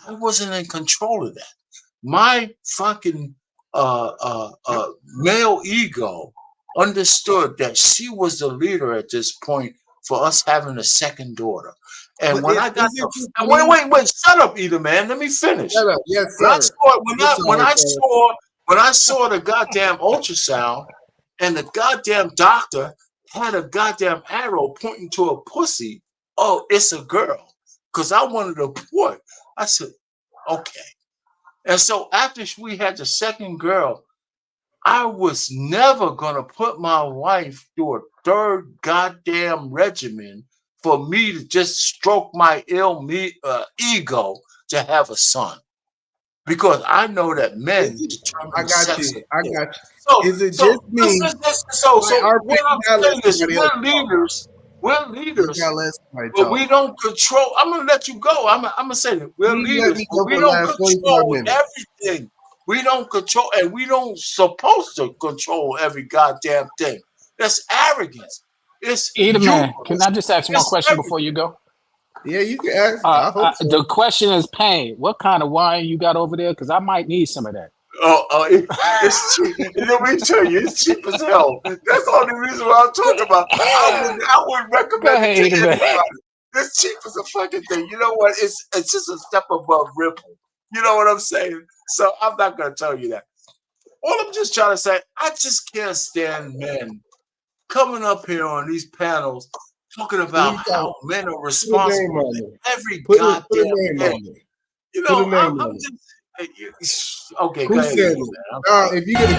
I wasn't in control of that. My fucking male ego understood that she was the leader at this point for us having a second daughter. And when I got wait, shut up, Eda, man. Let me finish. Shut up. Yes, sir. When I saw the goddamn ultrasound and the goddamn doctor had a goddamn arrow pointing to a pussy, oh, it's a girl. Because I wanted a boy. I said, okay. And so after we had the second girl, I was never going to put my wife through a third goddamn regimen for me to just stroke my ego to have a son, because I know that men determine I the got sex you. of I men. got you. So, Is it so just me? so Our what I'm gotta saying let is somebody else we're talk. leaders, You gotta let somebody but talk. we don't control. I'm gonna let you go. I'm gonna say that we're You let leaders, me but go we for the don't last 45 control minutes. everything. We don't control, and we don't supposed to control every goddamn thing. That's arrogance. It's Either man, can hubris. I just ask one It's question everything. before you go? Yeah, you can ask. I hope so. The question is, Pain, what kind of wine you got over there? Because I might need some of that. It's cheap. Let me tell you, it's cheap as hell. That's the only reason why I'm talking about. I wouldn't Go recommend ahead, it to Either man. anybody. It's cheap as a fucking thing. You know what? It's just a step above Ripple. You know what I'm saying? So I'm not gonna tell you that. All I'm just trying to say, I just can't stand men coming up here on these panels talking about how men are Put a name responsible on for it. every Put a goddamn name thing. on it. You Put a know, name I'm on it. just okay. Who Go ahead, said Ethan, it? man. If you get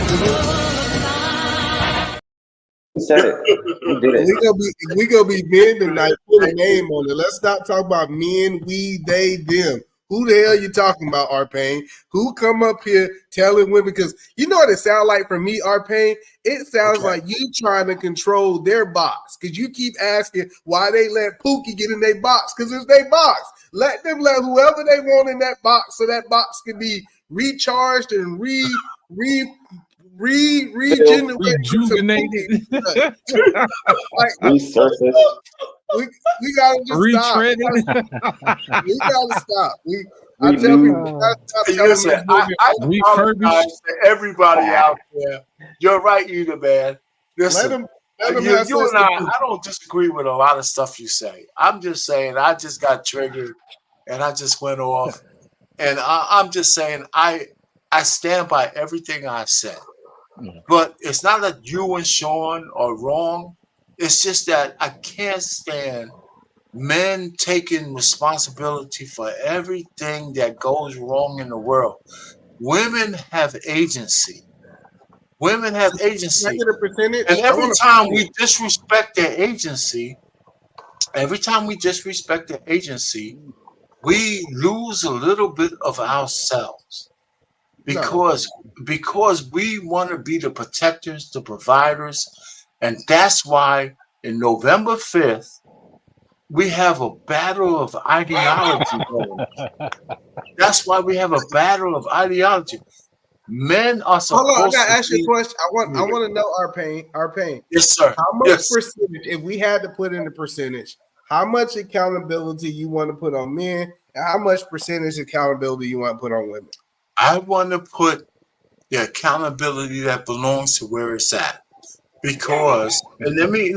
Who said it? Who did it? we gonna be men tonight. Put a name on it. Let's stop talking about men, we, they, them. Who the hell you talking about, Arpain? Who come up here telling women? Because you know what it sounds like for me, Arpain? It sounds like you trying to control their box. Because you keep asking why they let Pookie get in their box. Because it's their box. Let them let whoever they want in that box, so that box can be recharged and regenerated. Resurfaced. We gotta just stop. We gotta stop. I tell people, we gotta stop telling Listen, them I apologize to everybody out there. You're right, Either man. Listen, let them you have and sense of I don't disagree with a lot of stuff you say. I'm just saying I just got triggered and I just went off. And I'm just saying I stand by everything I said. But it's not that you and Sean are wrong. It's just that I can't stand men taking responsibility for everything that goes wrong in the world. Women have agency. Women have agency. Can I get a percentage? And I every want a time percentage. we disrespect their agency, we lose a little bit of ourselves. Because we want to be the protectors, the providers, and that's why in November 5th, we have a battle of ideology going on. That's why we have a battle of ideology. Men are supposed Hold on, I gotta to ask you a be. question. I want to know our pain. Yes, sir. How much Yes. percentage, if we had to put in the percentage, how much accountability you want to put on men, and how much percentage accountability you want to put on women? I want to put the accountability that belongs to where it's at. Because and let me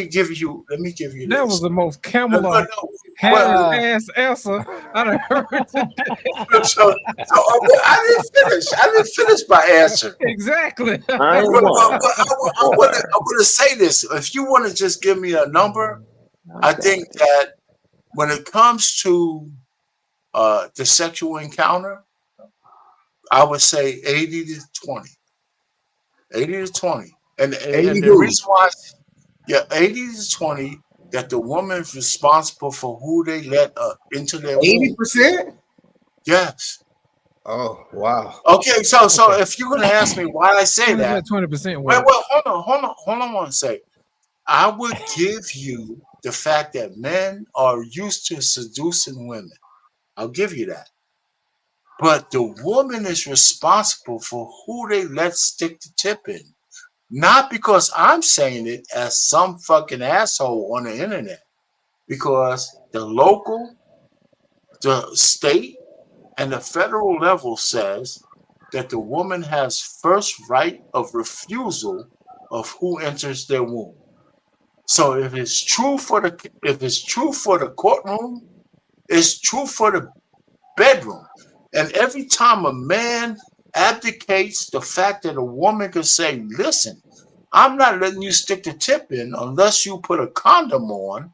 give you That this. was the most Kamala Harris ass answer I done heard today. So I didn't finish my answer. Exactly. But I want to say this. If you want to just give me a number, I think that when it comes to the sexual encounter, I would say 80 to 20. 80 to 20. And the reason why, 80 to 20, that the woman is responsible for who they let into their 80%? Yes. Oh, wow. Okay, so if you're gonna ask me why I say that, 20%. Well, hold on one second. I would give you the fact that men are used to seducing women. I'll give you that. But the woman is responsible for who they let stick the tip in. Not because I'm saying it as some fucking asshole on the internet. Because the local, the state, and the federal level says that the woman has first right of refusal of who enters their womb. So if it's true for the courtroom, it's true for the bedroom. And every time a man abdicates the fact that a woman can say, listen, I'm not letting you stick the tip in unless you put a condom on.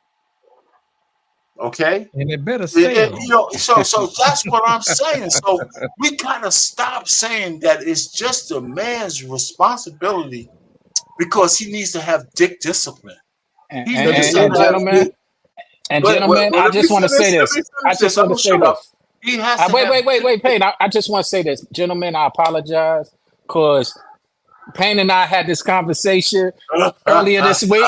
Okay? And it better stay on. So that's what I'm saying. So we gotta stop saying that it's just a man's responsibility because he needs to have dick discipline. And gentlemen, And gentlemen, I just want to say this. I just want to say this. He has to wait, Payne. I just want to say this. Gentlemen, I apologize because Payne and I had this conversation earlier this week.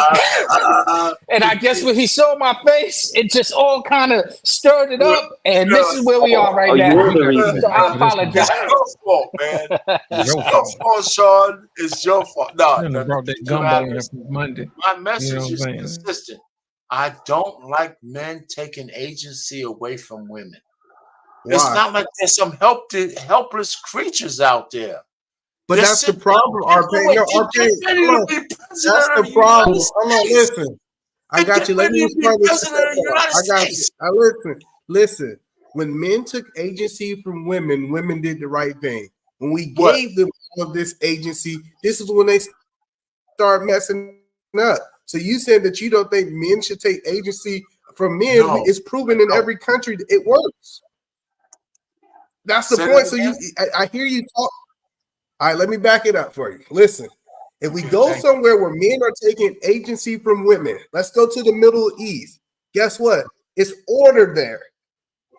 And I guess when he saw my face, it just all kind of stirred it up. And this is where we are right now. So I apologize. It's your fault, man. It's your fault, Sean. It's your fault. No, brought that gumbo in for Monday. My message You know what is I'm saying? consistent. I don't like men taking agency away from women. It's Why? not like there's some helpless creatures out there. But that's the problem, RP. No, RP. That's the problem. Hold on, listen. I got you. Let me explain this. I got you. Listen. When men took agency from women, women did the right thing. When we gave them all of this agency, this is when they start messing up. So you said that you don't think men should take agency from men? No. It's proven in every country that it works. That's the point. So I hear you talk. All right, let me back it up for you. Listen, if we go somewhere where men are taking agency from women, let's go to the Middle East. Guess what? It's order there.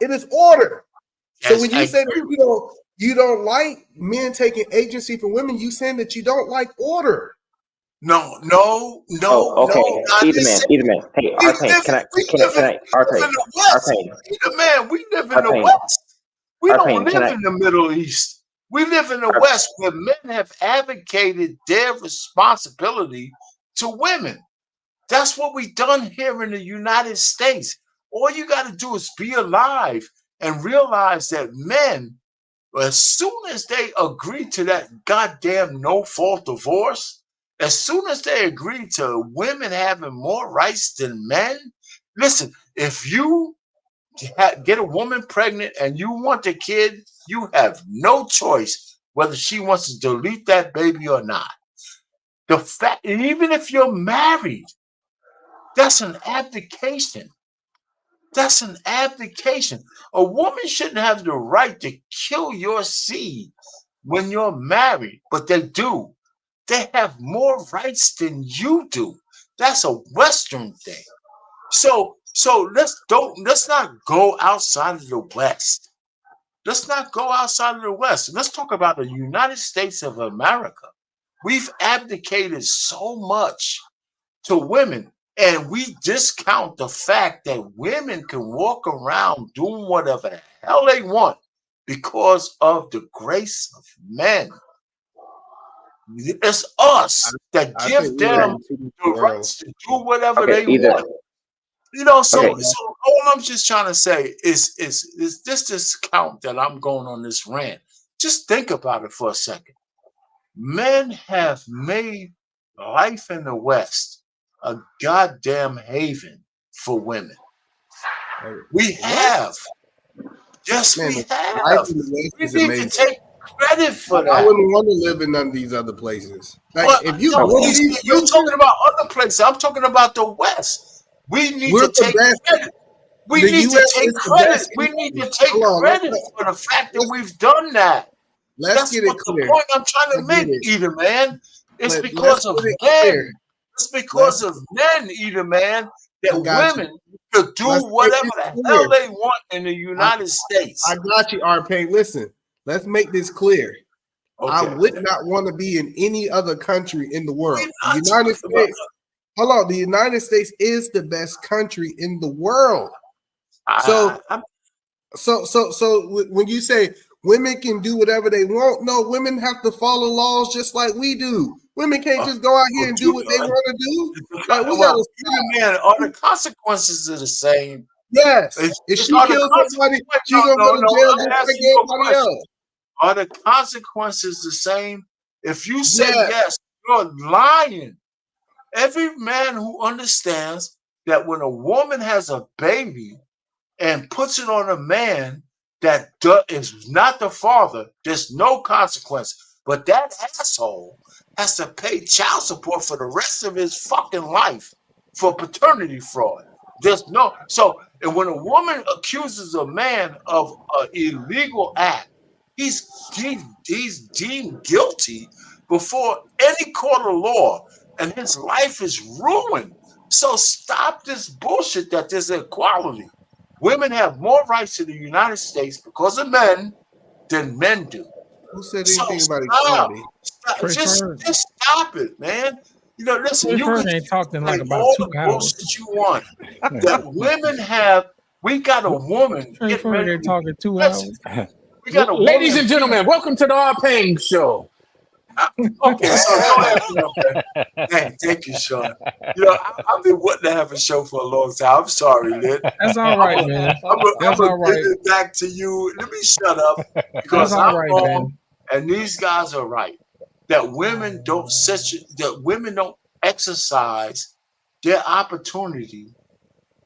It is order. So when you say that you don't like men taking agency from women, you saying that you don't like order. No. Okay, either man. Hey, Arpane, can I? Arpane. Either man, we live in the West. We don't live in the Middle East. We live in the West where men have advocated their responsibility to women. That's what we've done here in the United States. All you got to do is be alive and realize that men, as soon as they agree to that goddamn no-fault divorce, as soon as they agree to women having more rights than men, listen, if you get a woman pregnant and you want a kid, you have no choice whether she wants to delete that baby or not. The fact, and even if you're married, that's an abdication. That's an abdication. A woman shouldn't have the right to kill your seed when you're married, but they do. They have more rights than you do. That's a Western thing. So let's not go outside of the West. Let's not go outside of the West. Let's talk about the United States of America. We've abdicated so much to women, and we discount the fact that women can walk around doing whatever the hell they want because of the grace of men. It's us that give them the rights to do whatever they want. You know, so all I'm just trying to say is this discount that I'm going on this rant. Just think about it for a second. Men have made life in the West a goddamn haven for women. We have. Yes, we have. We need to take credit for that. I wouldn't want to live in none of these other places. Like, Well, if you're talking about other places, I'm talking about the West. We need to take credit. We need to take credit. We need to take credit for the fact that we've done that. Let's get it clear. The point I'm trying to make, Either man. It's because of men. It's because of men, Either man, that women could do whatever the hell they want in the United States. I got you, RP. Listen, let's make this clear. I would not want to be in any other country in the world. The United States. Hold on, the United States is the best country in the world. So when you say women can do whatever they want, no, women have to follow laws just like we do. Women can't just go out here and do what they want to do. Like, we gotta man, all the consequences are the same. Yes. If she kills somebody, she's gonna go to jail just like everybody else. Are the consequences the same? If you say yes, you're lying. Every man who understands that when a woman has a baby and puts it on a man that is not the father, there's no consequence. But that asshole has to pay child support for the rest of his fucking life for paternity fraud. There's no and when a woman accuses a man of an illegal act, he's deemed guilty before any court of law, and his life is ruined So stop this bullshit that there's equality. Women have more rights in the United States because of men than men do. Who said So anything about stop. equality? Just stop it, man. You know, listen, Chris you Bird can ain't talking say like about all 2 the hours. bullshit you want. That women have, we got a woman Trey getting Bird ready. ain't talking 2 Listen, hours. we got a Ladies woman. and gentlemen, welcome to the R. Payne Show. Okay, so go ahead. Okay. Thank you, Sean. You know, I've been wanting to have a show for a long time. I'm sorry, Lynn. That's all right, man. I'm That's gonna all give right. it back to you. Let me shut up because That's all I'm right, wrong man. and these guys are right. That women don't exercise their opportunity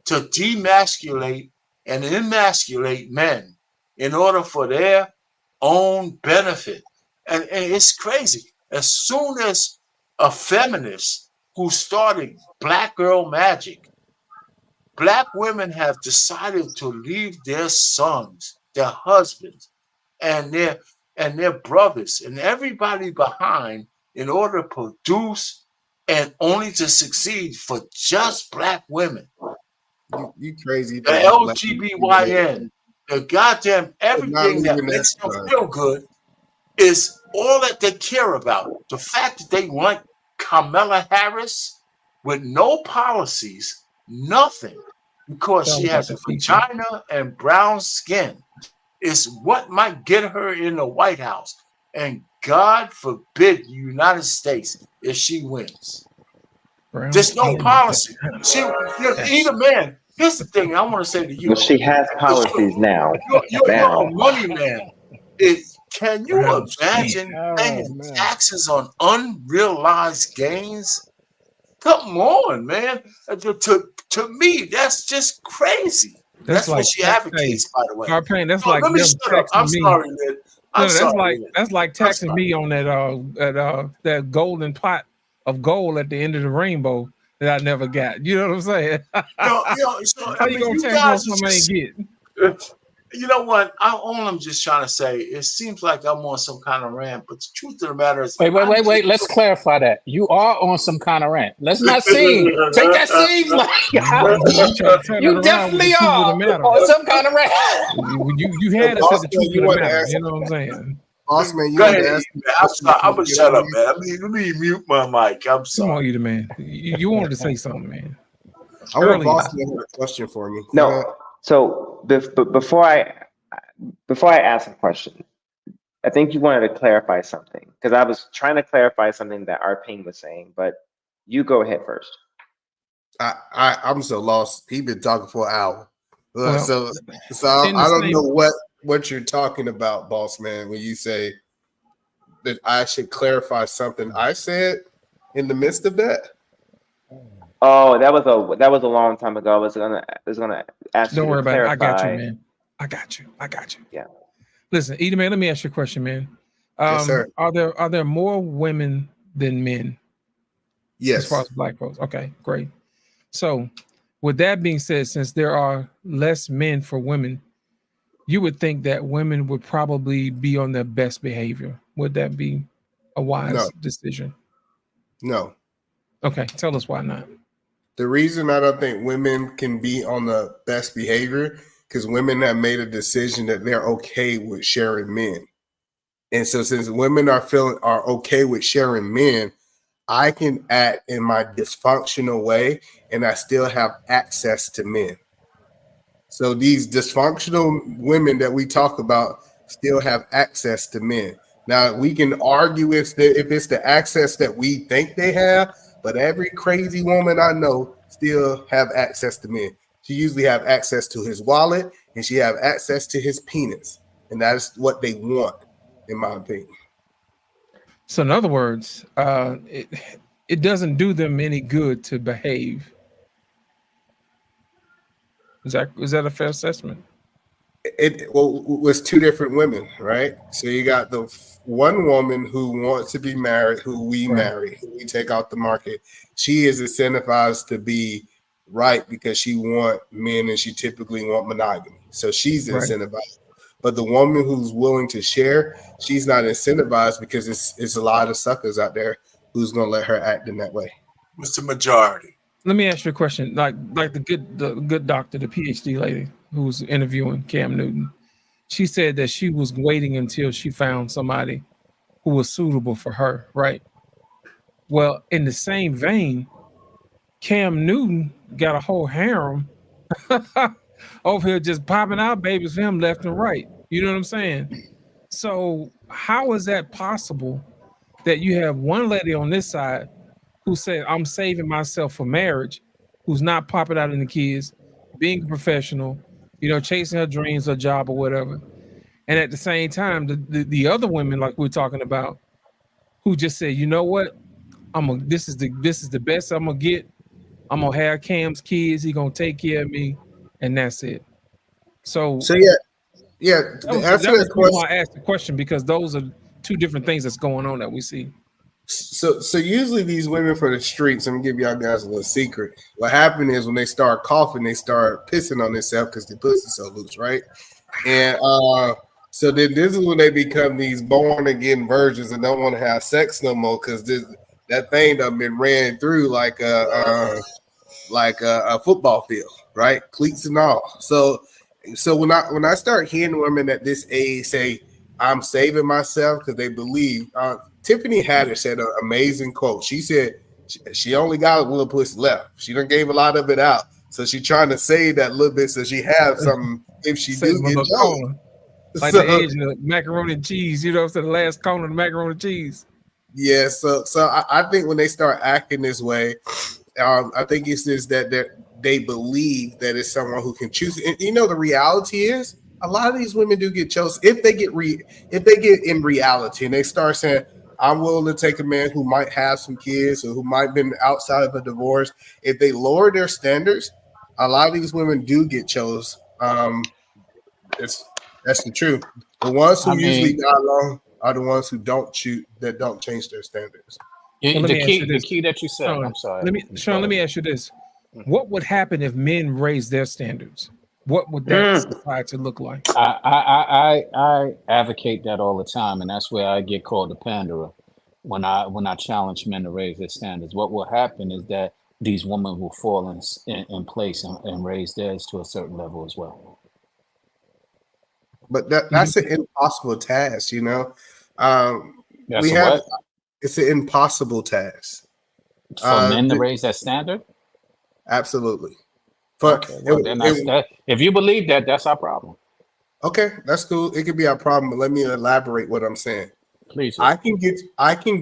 to demasculate and emasculate men in order for their own benefit. And it's crazy. As soon as a feminist who started Black Girl Magic, Black women have decided to leave their sons, their husbands, and their brothers and everybody behind in order to produce and only to succeed for just Black women. You crazy. The LGBYN, the goddamn everything that makes them feel good is all that they care about. The fact that they want Kamala Harris with no policies, nothing, because she has a vagina and brown skin, is what might get her in the White House. And God forbid the United States if she wins. There's no policy. Either man. Here's the thing I want to say to you. Well, she has policies now. You're a money man. Can you imagine paying taxes on unrealized gains? Come on, man. To me, that's just crazy. That's like, what she advocates, by the way. Payne, that's So like let me them shut up. texting I'm me. sorry, man. That's like texting me on that golden pot of gold at the end of the rainbow that I never got. You know what I'm saying? So, How you gonna text on something I ain't get? You know what? All I'm just trying to say, it seems like I'm on some kind of rant, but the truth of the matter is, Wait. Let's clarify that. You are on some kind of rant. Let's not seem take that seems like you definitely are on some kind of rant. You had us at the truth of the matter. You know what I'm saying? Boss man, go ahead. I'm sorry. I'm gonna shut up, man. Let me mute my mic. I'm sorry. Come on, you the man. You wanted to say something, man. I want boss man had a question for me. No. So before I ask a question, I think you wanted to clarify something because I was trying to clarify something that R. Payne was saying, but you go ahead first. I'm so lost. He's been talking for an hour. Well, so I don't know what you're talking about, boss man, when you say that I should clarify something I said in the midst of that. Oh, that was a long time ago. I was gonna ask. Don't you worry to about it. I got you, clarify. man. I got you. Yeah. Listen, Edie, man, let me ask you a question, man. Yes, sir. Are there more women than men? Yes. As far as Black folks. Okay, great. So, with that being said, since there are less men for women, you would think that women would probably be on their best behavior. Would that be a wise decision? No. Okay, tell us why not. The reason I don't think women can be on the best behavior because women have made a decision that they're okay with sharing men. And so since women are okay with sharing men, I can act in my dysfunctional way and I still have access to men. So these dysfunctional women that we talk about still have access to men. Now we can argue if it's the access that we think they have, but every crazy woman I know still have access to men. She usually have access to his wallet and she have access to his penis. And that is what they want, in my opinion. So in other words, it doesn't do them any good to behave. Is that a fair assessment? It was two different women, right? So you got the one woman who wants to be married, who we marry, who we take out the market. She is incentivized to be right because she want men and she typically want monogamy. So she's incentivized. But the woman who's willing to share, she's not incentivized because it's a lot of suckers out there who's going to let her act in that way. Mr. Majority. Let me ask you a question. Like the good doctor, the PhD lady who was interviewing Cam Newton, she said that she was waiting until she found somebody who was suitable for her, right? Well, in the same vein, Cam Newton got a whole harem over here just popping out babies for him left and right. You know what I'm saying? So how is that possible that you have one lady on this side who said, I'm saving myself for marriage, who's not popping out in the kids, being a professional, chasing her dreams, her job or whatever. And at the same time, the other women, like we're talking about, who just said, you know what? This is the best I'm gonna get. I'm gonna have Cam's kids, he gonna take care of me, and that's it. So yeah. That's the reason why I asked the question, because those are two different things that's going on that we see. So usually these women for the streets, I'm gonna give y'all guys a little secret. What happened is when they start coughing, they start pissing on themselves because their pussy so loose, right? And so then this is when they become these born again virgins and don't want to have sex no more because that thing done been ran through like a football field, right? Cleats and all. So when I start hearing women at this age say, I'm saving myself because they believe, Tiffany Haddish said an amazing quote. She said she only got a little pussy left. She done gave a lot of it out. So she trying to save that little bit so she have something if she do get going. Like the age of the macaroni and cheese, so the last cone of the macaroni and cheese. Yeah, so I think when they start acting this way, I think it's just that they believe that it's someone who can choose. And the reality is a lot of these women do get chosen if they get in reality and they start saying, I'm willing to take a man who might have some kids or who might have been outside of a divorce. If they lower their standards, a lot of these women do get chosen. That's the truth. The ones who usually die long are the ones who don't change their standards. The key that you said. Sean, I'm sorry, Sean. Let me ask you this: what would happen if men raised their standards? What would that society look like? I advocate that all the time, and that's where I get called a panderer when I challenge men to raise their standards. What will happen is that these women will fall in place and raise theirs to a certain level as well. But that's an impossible task, it's an impossible task for men to raise that standard. Absolutely. If you believe that, that's our problem. Okay, that's cool. It could be our problem, but let me elaborate what I'm saying. Please. I can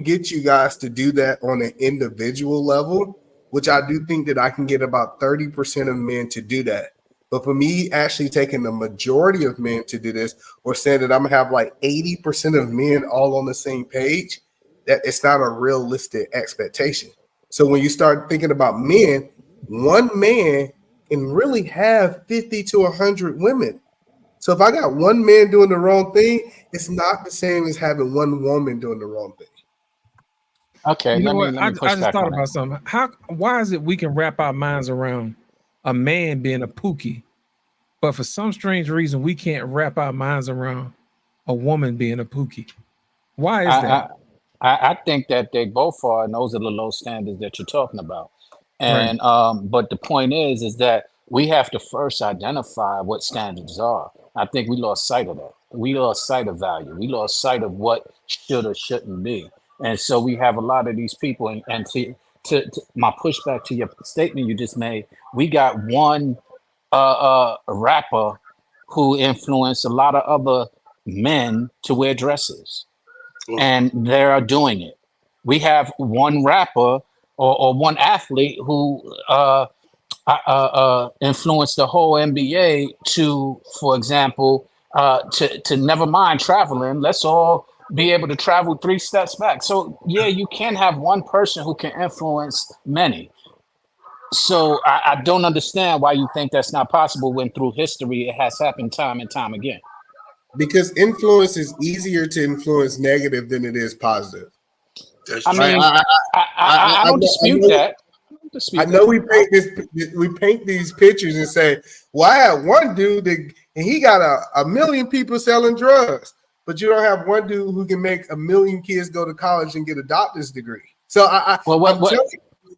get you guys to do that on an individual level, which I do think that I can get about 30% of men to do that. But for me, actually taking the majority of men to do this, or saying that I'm gonna have like 80% of men all on the same page, that it's not a realistic expectation. So when you start thinking about men, one man can really have 50 to 100 women. So if I got one man doing the wrong thing, it's not the same as having one woman doing the wrong thing. Okay, I just thought about something. Why is it we can wrap our minds around a man being a pookie, but for some strange reason we can't wrap our minds around a woman being a pookie? Why is that? I think that they both are, and those are the low standards that you're talking about. And but the point is that we have to first identify what standards are. I think we lost sight of that. We lost sight of value. We lost sight of what should or shouldn't be. And so we have a lot of these people. And to my pushback to your statement you just made, we got one rapper who influenced a lot of other men to wear dresses, and they are doing it. We have one rapper or one athlete who influenced the whole NBA to, for example, to never mind traveling. Let's all be able to travel 3 steps back. So yeah, you can have one person who can influence many. So I don't understand why you think that's not possible when through history it has happened time and time again. Because influence is easier to influence negative than it is positive. I don't dispute that. I know we paint these pictures and say, well, I have one dude and he got a million people selling drugs, but you don't have one dude who can make 1 million kids go to college and get a doctor's degree. So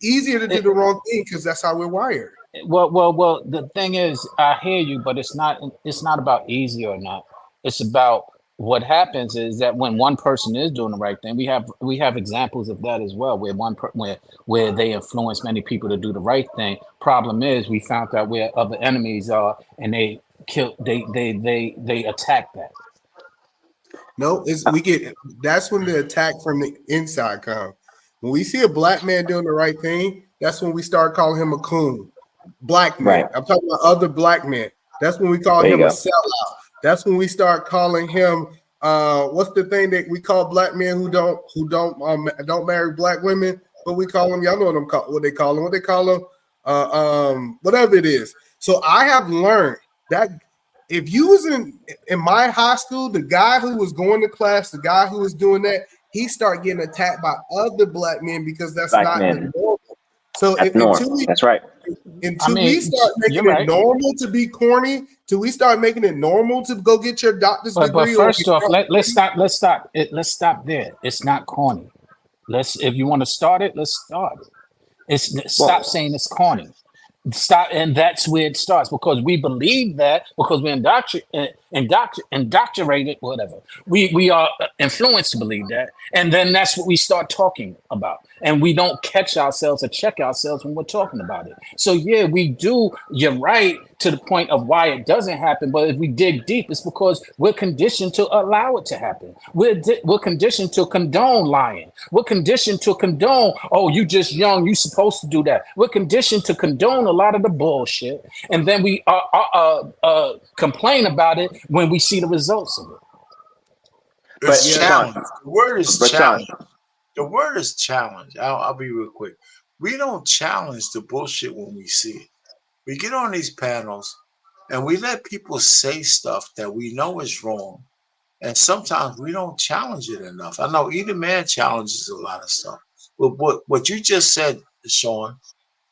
easier to do the wrong thing because that's how we're wired. Well. The thing is, I hear you, but it's not about easy or not. It's about what happens is that when one person is doing the right thing, we have examples of that as well, where they influence many people to do the right thing. Problem is, we found out where other enemies are, and they attack that. No, that's when the attack from the inside comes. When we see a black man doing the right thing, that's when we start calling him a coon. Black man. Right. I'm talking about other black men. That's when we call him a sellout. That's when we start calling him what's the thing that we call black men who don't marry black women, but we call them, y'all know what they call them, whatever it is. So I have learned that if you was in my high school, the guy who was going to class, the guy who was doing that, he started getting attacked by other black men because that's not normal. So that's right. Until we start making it normal to be corny, till we start making it normal to go get your doctor's degree. But first off, let's stop there. It's not corny. If you want to start it, let's start it. Stop saying it's corny. Stop, and that's where it starts, because we believe that, because we're indoctrinated, whatever. We are influenced to believe that, and then that's what we start talking about, and we don't catch ourselves or check ourselves when we're talking about it. So yeah, we do. You're right to the point of why it doesn't happen, but if we dig deep, it's because we're conditioned to allow it to happen. We're conditioned to condone lying. We're conditioned to condone, oh, you just young, you supposed to do that. We're conditioned to condone a lot of the bullshit, and then we complain about it when we see the results of it. It's challenge. The word is challenge. The word is challenge. I'll be real quick. We don't challenge the bullshit when we see it. We get on these panels and we let people say stuff that we know is wrong, and sometimes we don't challenge it enough. I know either man challenges a lot of stuff, but what you just said, Sean,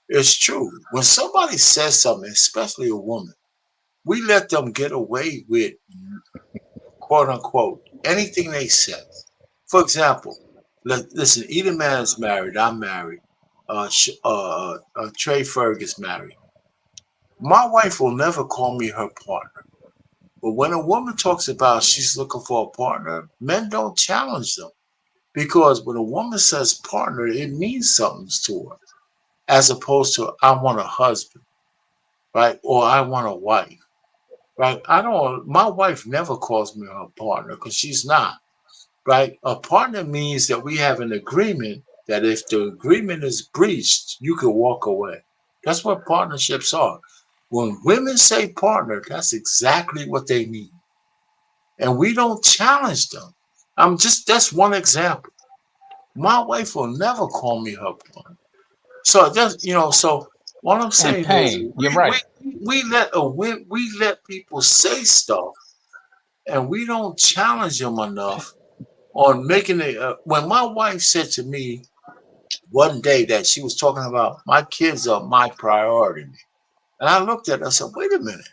is true. When somebody says something, especially a woman, we let them get away with, quote unquote, anything they said. For example, listen, either man is married, I'm married, Trey Ferg is married. My wife will never call me her partner. But when a woman talks about she's looking for a partner, men don't challenge them. Because when a woman says partner, it means something to her. As opposed to, I want a husband, right? Or I want a wife, right? My wife never calls me her partner because she's not, right? A partner means that we have an agreement that if the agreement is breached, you can walk away. That's what partnerships are. When women say partner, that's exactly what they mean. And we don't challenge them. That's one example. My wife will never call me her partner. So just, so what I'm saying is, you're right. We let people say stuff, and we don't challenge them enough on making it. When my wife said to me one day that she was talking about, my kids are my priority, and I looked at her and said, wait a minute,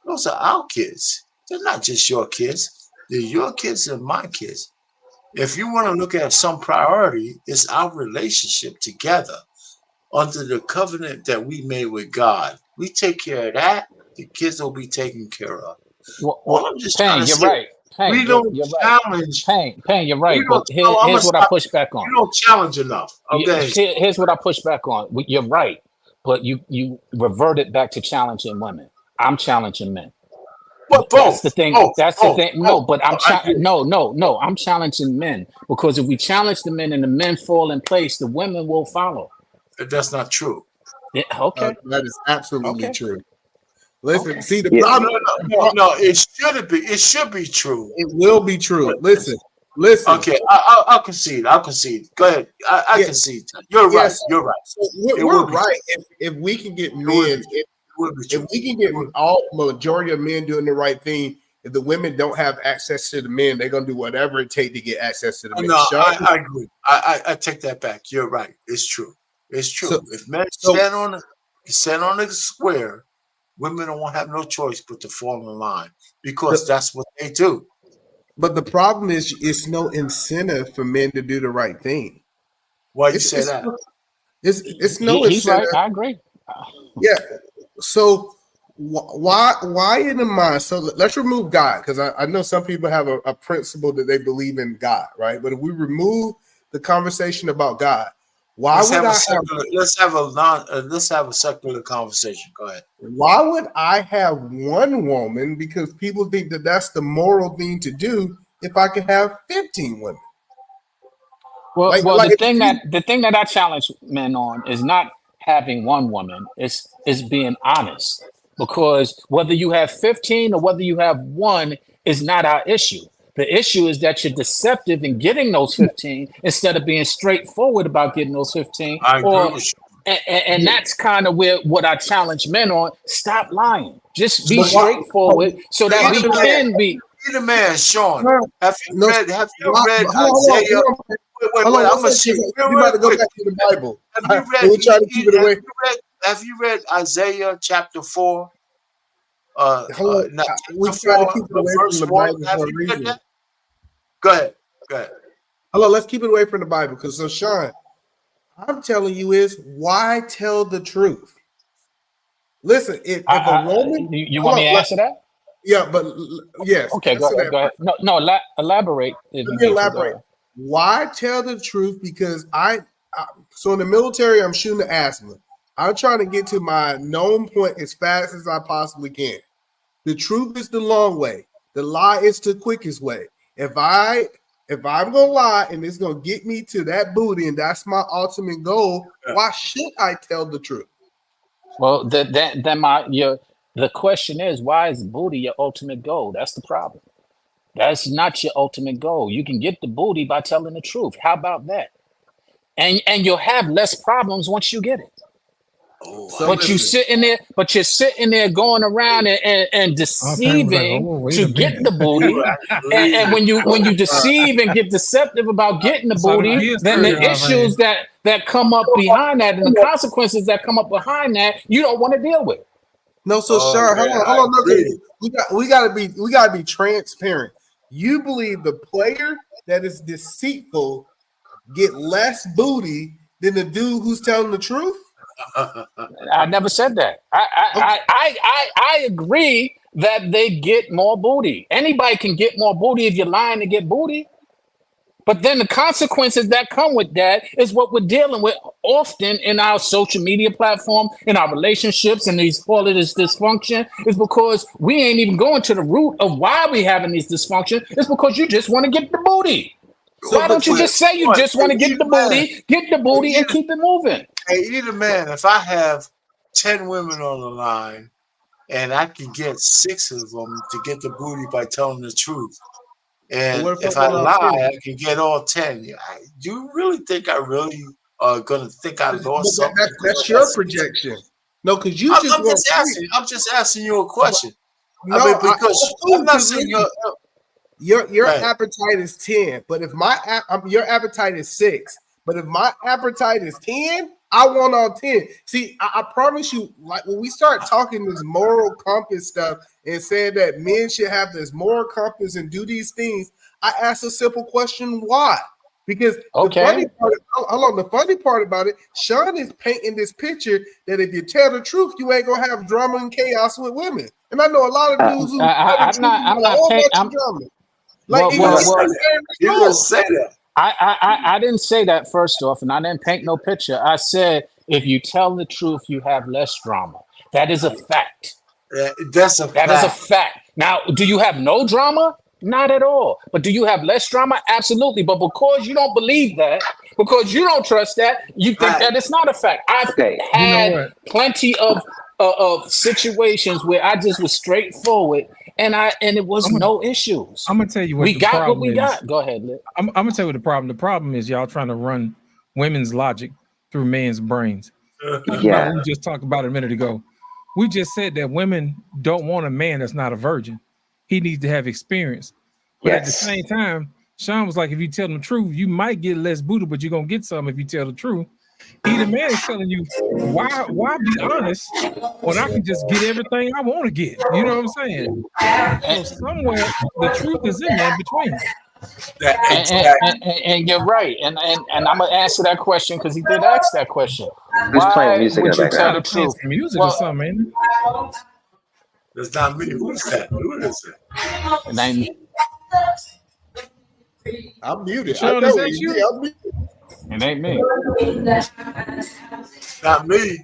those are our kids. They're not just your kids. They're your kids and my kids. If you want to look at some priority, it's our relationship together under the covenant that we made with God. We take care of that, the kids will be taken care of. Well, I'm just trying to say, right. Payne, we don't challenge. Payne, you're right. But here's what I push back on. You don't challenge enough. Okay. Here's what I push back on. You're right, but you reverted back to challenging women. I'm challenging men. But that's the thing. That's the thing. No, but I'm I'm challenging men, because if we challenge the men and the men fall in place, the women will follow. That's not true. Yeah, okay. That is absolutely true. Listen, see the problem. No, it should be. It should be true. It will be true. Listen. Okay, I'll concede. Go ahead. I concede. You're right. You're right. So we're right. If we can get men, if we can get all majority of men doing the right thing, if the women don't have access to the men, they're gonna do whatever it takes to get access to the men. No, I agree. I take that back. You're right. It's true. It's true. So, if men stand on the square, women won't have no choice but to fall in line, because that's what they do. But the problem is, it's no incentive for men to do the right thing. Why you say that? It's no He's right. incentive. I agree. Yeah. So why in the mind? So let's remove God, because I know some people have a principle that they believe in God, right? But if we remove the conversation about God, let's have a secular conversation. Go ahead. Why would I have one woman? Because people think that that's the moral thing to do. If I could have 15 women. Well, the thing that I challenge men on is not having one woman. It's being honest, because whether you have 15 or whether you have one is not our issue. The issue is that you're deceptive in getting those 15 instead of being straightforward about getting those 15. I agree with you. And that's kind of what I challenge men on. Stop lying. Just be straightforward so that we can be. Be the man, Sean. Have you read Isaiah? Wait, I'm gonna see. You about to go back to the Bible. We're trying to keep it away. Have you read Isaiah chapter 4? We try to keep it away from the Bible for a reason. Go ahead. Hello, let's keep it away from the Bible, because so Sean, I'm telling you is why tell the truth. Listen, if a woman, you want me to answer that? Yeah, but yes. Okay, go ahead. No, elaborate. Let me elaborate. Why tell the truth? Because so in the military, I'm shooting the asthma. I'm trying to get to my known point as fast as I possibly can. The truth is the long way. The lie is the quickest way. If I'm gonna lie and it's gonna get me to that booty and that's my ultimate goal, why should I tell the truth? Well, the question is, why is booty your ultimate goal? That's the problem. That's not your ultimate goal. You can get the booty by telling the truth. How about that? And you'll have less problems once you get it. You're sitting there going around and deceiving to get the booty. And when you deceive and get deceptive about getting the booty, then the issues that come up behind that and the consequences that come up behind that, you don't want to deal with. No, so Sean, hold on. We gotta be transparent. You believe the player that is deceitful get less booty than the dude who's telling the truth? I never said that. I agree that they get more booty. Anybody can get more booty if you're lying to get booty. But then the consequences that come with that is what we're dealing with often in our social media platform, in our relationships, and all of this dysfunction is because we ain't even going to the root of why we having these dysfunction. It's because you just want to get the booty. So why don't you just say you just want to get the booty and keep it moving? Hey, either man, if I have 10 women on the line and I can get 6 of them to get the booty by telling the truth, and if I lie, I can get all 10. Do you really think I really are gonna think I lost something? That's your projection. No, because I'm just asking you a question. No, I mean, because I'm not saying your appetite is 10, but if your appetite is 6, but if my appetite is 10, I want all 10. See, I promise you, like when we start talking this moral compass stuff and saying that men should have this moral compass and do these things, I ask a simple question: why? Because the funny part about it, Sean is painting this picture that if you tell the truth, you ain't gonna have drama and chaos with women. And I know a lot of dudes who you gonna say that. I didn't say that, first off, and I didn't paint no picture. I said if you tell the truth, you have less drama. That is a fact. That is a fact. Now, do you have no drama? Not at all. But do you have less drama? Absolutely. But because you don't believe that, because you don't trust that, you think that it's not a fact. I've had plenty of situations where I just was straightforward and it was no issues. I'm gonna tell you what we got. What we got. Go ahead, Liv. I'm gonna tell you what the problem. The problem is y'all trying to run women's logic through men's brains. We just talked about it a minute ago. We just said that women don't want a man that's not a virgin. He needs to have experience. But at the same time, Sean was like, if you tell them the truth, you might get less booty, but you're gonna get some if you tell the truth. Either man is telling you, why be honest when I can just get everything I want to get? You know what I'm saying? So somewhere the truth is in there between. And you're right. And I'm gonna answer that question because he did ask that question. Who's playing Why music in would the you tell the background? Playing truth? some music or Well, something, ain't it? That's not me. Who's that? Who is that? and then I'm muted. I Sean, know is that it. you? Yeah, I'm muted. it ain't me. Not me.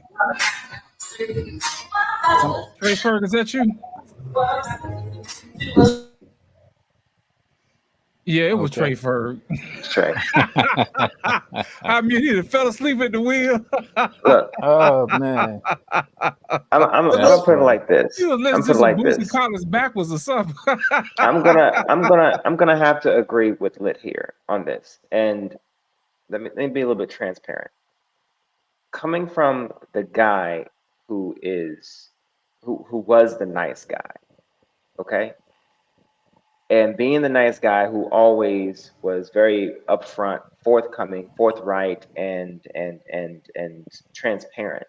Trey Ferg, is that you? Yeah, it was Okay. Trey Ferg. Trey. I mean, he fell asleep at the wheel. Look, Oh man, I'm that's gonna put it funny. like this. He was I'm listening put to it some like Bootsy this. Collins backwards or something. I'm gonna have to agree with Lit here on this, and let me be a little bit transparent. Coming from the guy who was the nice guy, okay, and being the nice guy who always was very upfront, forthcoming, forthright, and transparent.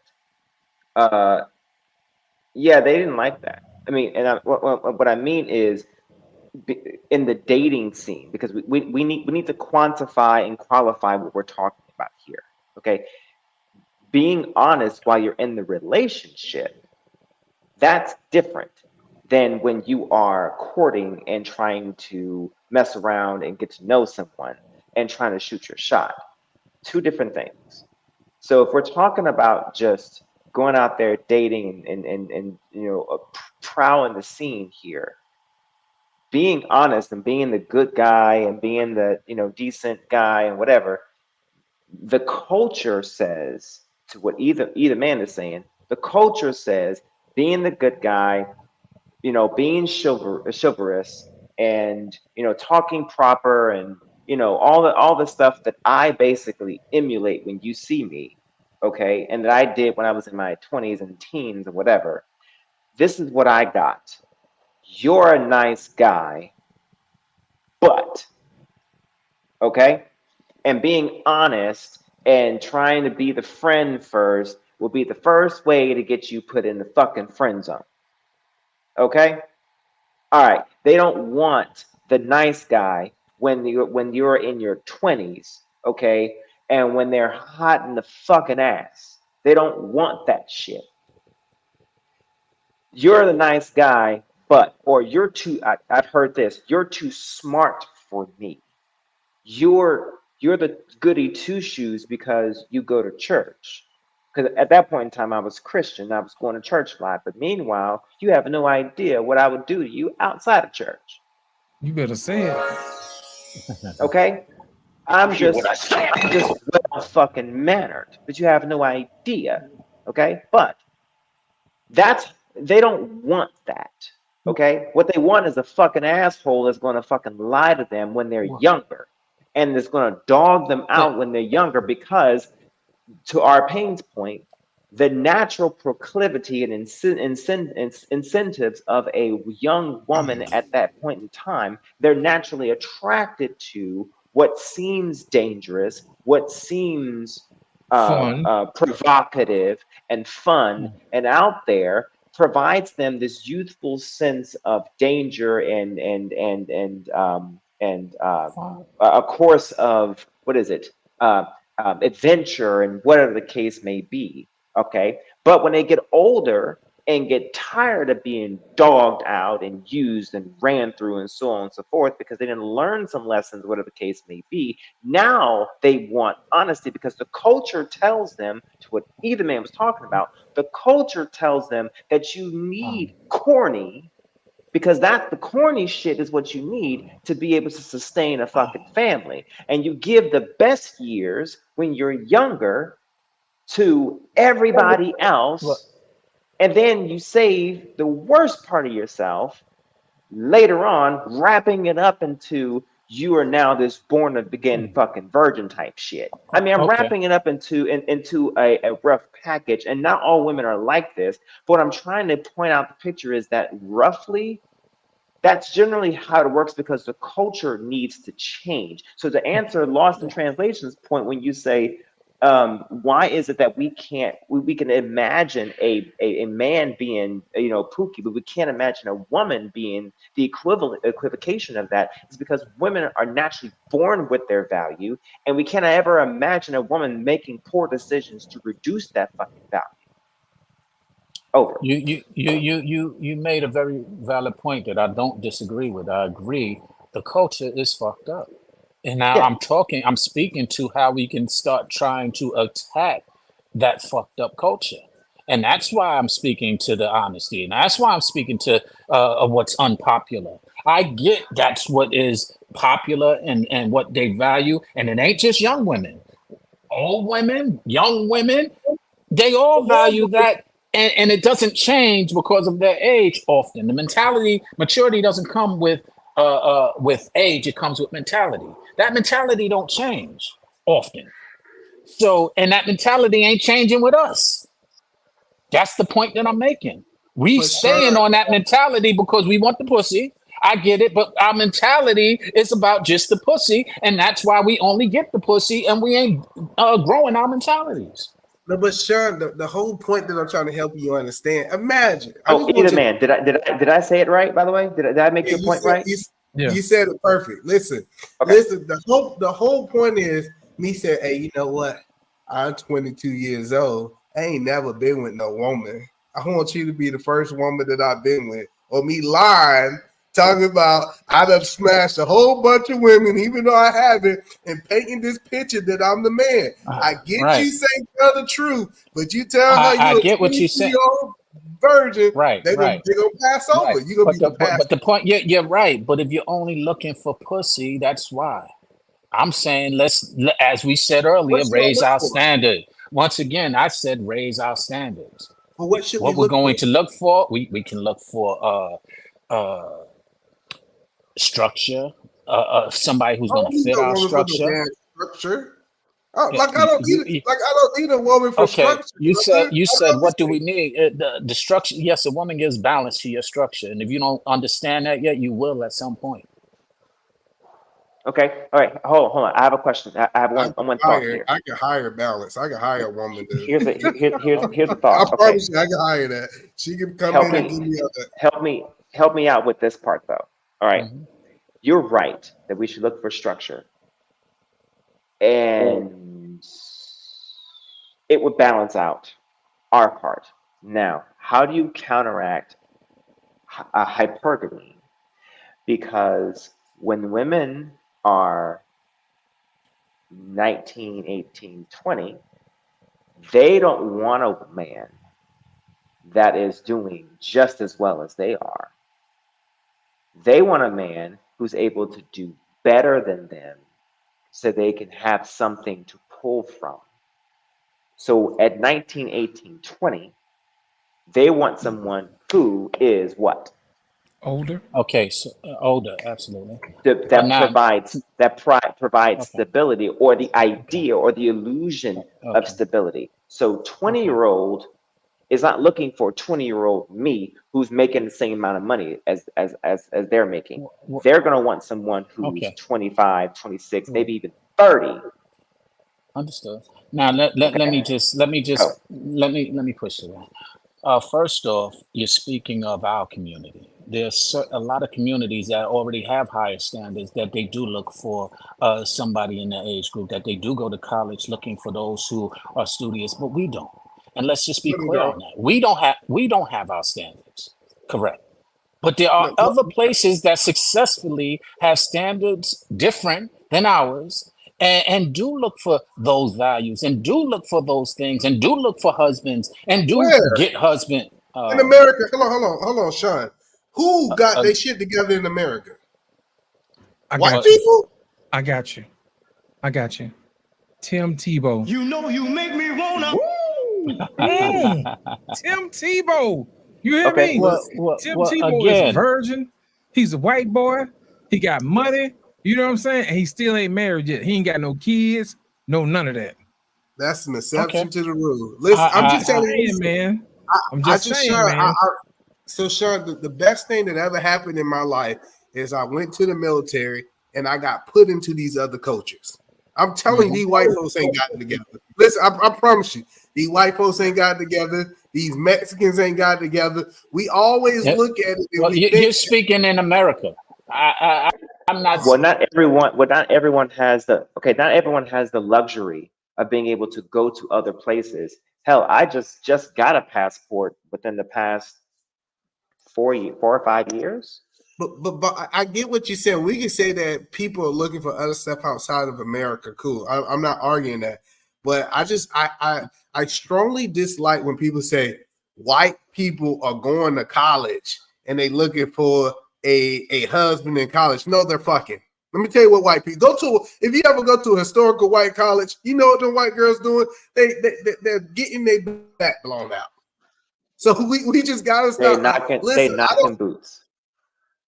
Yeah, they didn't like that. I mean, and what I mean is in the dating scene, because we need to quantify and qualify what we're talking about here. Okay, being honest while you're in the relationship, that's different than when you are courting and trying to mess around and get to know someone and trying to shoot your shot. Two different things. So if we're talking about just going out there dating and prowling the scene here, being honest and being the good guy and being the decent guy and whatever, the culture says to what either man is saying, the culture says being the good guy, being chivalrous and talking proper and all the stuff that I basically emulate when you see me, okay, and that I did when I was in my 20s and teens and whatever. This is what I got. You're a nice guy, but okay, and being honest and trying to be the friend first will be the first way to get you put in the fucking friend zone. Okay? All right. They don't want the nice guy when you're in your 20s, okay? And when they're hot in the fucking ass. They don't want that shit. You're the nice guy, or you're too, I've heard this, you're too smart for me. You're the goody two shoes because you go to church. Because at that point in time, I was Christian. I was going to church a lot. But meanwhile, you have no idea what I would do to you outside of church. You better say it. Okay? I'm just well fucking mannered. But you have no idea. Okay? But they don't want that. Okay? What they want is a fucking asshole that's going to fucking lie to them when they're younger. And it's going to dog them out when they're younger because, to our Payne's point, the natural proclivity and incentives of a young woman at that point in time, they're naturally attracted to what seems dangerous, what seems provocative and fun and out there, provides them this youthful sense of danger and a course of adventure and whatever the case may be. Okay, but when they get older and get tired of being dogged out and used and ran through and so on and so forth because they didn't learn some lessons, whatever the case may be, now they want honesty because the culture tells them, to what either man was talking about, the culture tells them that you need corny, because that's the corny shit is what you need to be able to sustain a fucking family. And you give the best years when you're younger to everybody else, and then you save the worst part of yourself later on, wrapping it up into you are now this born again fucking virgin type shit. I mean, I'm wrapping it up into a rough package, and not all women are like this. But what I'm trying to point out the picture is that roughly, that's generally how it works because the culture needs to change. So to answer Lost in Translation's point, when you say why is it that we can imagine a man being, Pookie, but we can't imagine a woman being the equivocation of that? It's because women are naturally born with their value, and we can't ever imagine a woman making poor decisions to reduce that fucking value. Over. You made a very valid point that I don't disagree with. I agree. The culture is fucked up. And now I'm speaking to how we can start trying to attack that fucked up culture. And that's why I'm speaking to the honesty. And that's why I'm speaking to what's unpopular. I get that's what is popular and what they value. And it ain't just young women. Old women, young women, they all value that. And it doesn't change because of their age often. The maturity doesn't come with age. It comes with mentality. That mentality don't change often. So, and that mentality ain't changing with us. That's the point that I'm making. We staying on that mentality because we want the pussy. I get it, but our mentality is about just the pussy, and that's why we only get the pussy, and we ain't growing our mentalities. No, but Sean, the whole point that I'm trying to help you understand. Imagine. Man, did I say it right? By the way, did I make your point right? You said it perfect. Listen, listen. The whole point is me saying, "Hey, you know what? I'm 22 years old. I ain't never been with no woman. I want you to be the first woman that I've been with." Or me lying, talking about I done smashed a whole bunch of women, even though I haven't, and painting this picture that I'm the man. I get you saying tell the truth, but you tell her I you're get what you said. Virgin, right? They're gonna pass over. Right. You're gonna But the point, you're right. But if you're only looking for pussy, that's why. I'm saying let's, as we said earlier, raise our standard. Once again, I said raise our standards. But what should what we we're going to look for? We can look for structure. Somebody who's going to fit our structure. Like I don't need a woman for structure. You said what do we need? The structure. Yes, a woman gives balance to your structure, and if you don't understand that yet, you will at some point. Okay, all right. Hold on. I have a question. I have one thought here. I can hire balance. I can hire a woman. Here's the thought. I promise you, I can hire that. She can come in and give me other. Help me out with this part though. All right. You're right that we should look for structure, and it would balance out our part. Now, how do you counteract a hypergamy? Because when women are 19, 18, 20, they don't want a man that is doing just as well as they are. They want a man who's able to do better than them so they can have something to pull from. So at 19, 18, 20, they want someone who is what? Older. Okay, so older, absolutely. That provides stability, or the idea or the illusion of stability. So 20-year-old is not looking for 20-year-old me who's making the same amount of money as they're making. They're going to want someone who's 25, 26, maybe even 30. Understood. Now let me push it on. First off, you're speaking of our community. There's a lot of communities that already have higher standards, that they do look for somebody in their age group, that they do go to college looking for those who are studious, but we don't. And let's just be clear on that. We don't have our standards, correct? But there are other places that successfully have standards different than ours, and do look for those values, and do look for those things, and do look for husbands, and do get husband. In America, hold on, Sean. Who got their shit together in America? White people? I got you. Tim Tebow. You know you make me wanna. Tim Tebow. You hear me? Tim Tebow is a virgin. He's a white boy. He got money. You know what I'm saying? And he still ain't married yet. He ain't got no kids. No, none of that. That's an exception to the rule. Listen, I'm just telling you, man. I'm just saying, man. So, Sean, the best thing that ever happened in my life is I went to the military and I got put into these other cultures. I'm telling you, these white folks ain't got it together. Listen, I promise you, these white folks ain't got it together. These Mexicans ain't got it together. We always look at it. Well, you're speaking in America. I'm not. Well, not everyone. Well, not everyone has the. Okay, not everyone has the luxury of being able to go to other places. Hell, I just got a passport within the past 4 or 5 years. But I get what you said. We can say that people are looking for other stuff outside of America. Cool. I'm not arguing that, but I strongly dislike when people say white people are going to college and they looking for a husband in college. No, they're fucking. Let me tell you what white people go to. If you ever go to a historical white college, you know what the white girls doing? They're getting their back blown out. So we just gotta stop. They knocking boots.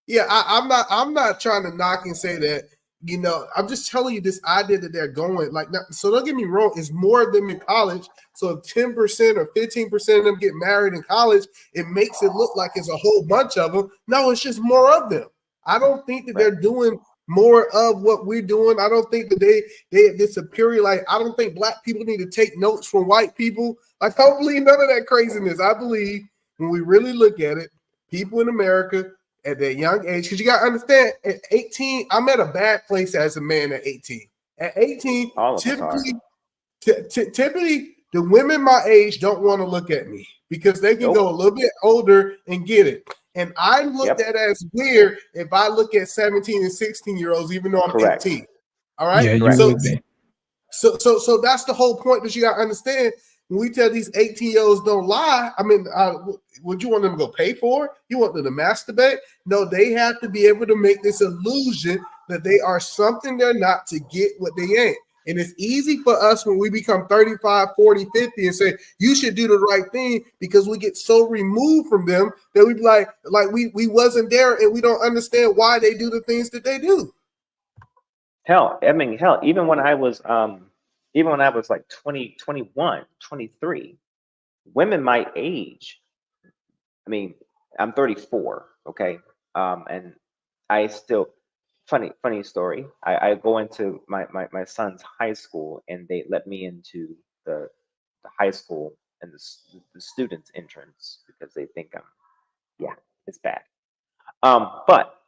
Yeah, I'm not trying to knock and say that, you know, I'm just telling you this idea that they're going like that. So don't get me wrong, it's more of them in college. So if 10% or 15% of them get married in college, it makes it look like it's a whole bunch of them. No, it's just more of them. I don't think that they're doing more of what we're doing. I don't think that they're superior. Like, I don't think black people need to take notes from white people. Like, I don't believe none of that craziness. I believe when we really look at it, people in America at that young age, because you got to understand, at 18, I'm at a bad place as a man at 18. At 18, typically the women my age don't want to look at me because they can go a little bit older and get it. And I looked at as weird if I look at 17 and 16-year-olds, even though I'm 18. All right. Yeah, so that's the whole point that you got to understand. When we tell these 18-year-olds don't lie, I mean, would you want them to go pay for it? You want them to masturbate? No, they have to be able to make this illusion that they are something they're not to get what they ain't. And it's easy for us when we become 35, 40, 50 and say, you should do the right thing because we get so removed from them that we be like we wasn't there and we don't understand why they do the things that they do. Hell, even when I was like 20, 21, 23, women my age, I mean, I'm 34, okay? And I still, funny story, I go into my son's high school and they let me into the high school and the students' entrance because they think it's bad. But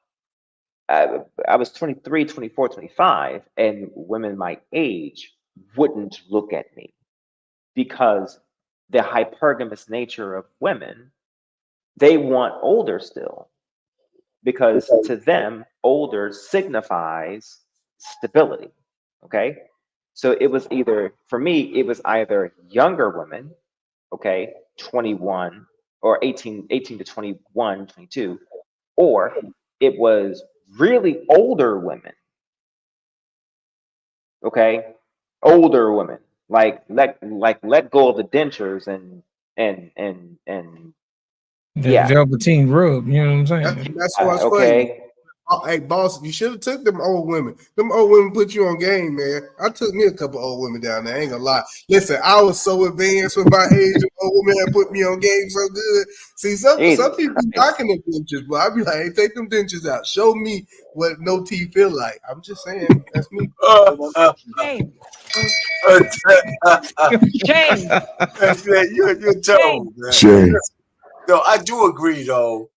I was 23, 24, 25, and women my age wouldn't look at me because the hypergamous nature of women, they want older still because to them, older signifies stability, okay? So it was either, for me, it was either younger women, okay, 21 or 18 to 21, 22, or it was really older women, okay? Older women, like let go of the dentures and velveteen rub, you know what I'm saying? That's what's funny. Hey, boss, you should have took them old women. Them old women put you on game, man. I took me a couple old women down there. I ain't gonna lie. Listen, I was so advanced with my age. Old women had put me on game so good. See, some people be knocking them dentures, but I be like, hey, take them dentures out. Show me what no teeth feel like. I'm just saying, that's me. Shame. You're told, man. Shame. No, I do agree though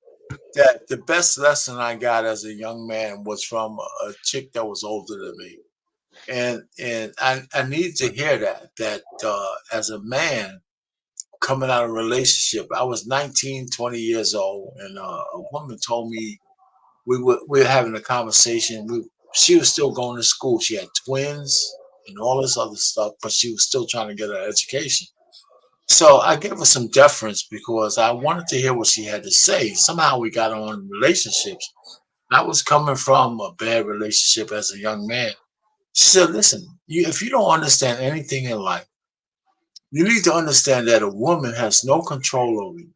that the best lesson I got as a young man was from a chick that was older than me, and I need to hear that as a man coming out of a relationship, I was 19, 20 years old, and a woman told me we were having a conversation. She was still going to school. She had twins and all this other stuff, but she was still trying to get her education. So I gave her some deference because I wanted to hear what she had to say. Somehow we got on relationships. I was coming from a bad relationship as a young man. She said, listen, if you don't understand anything in life, you need to understand that a woman has no control over you.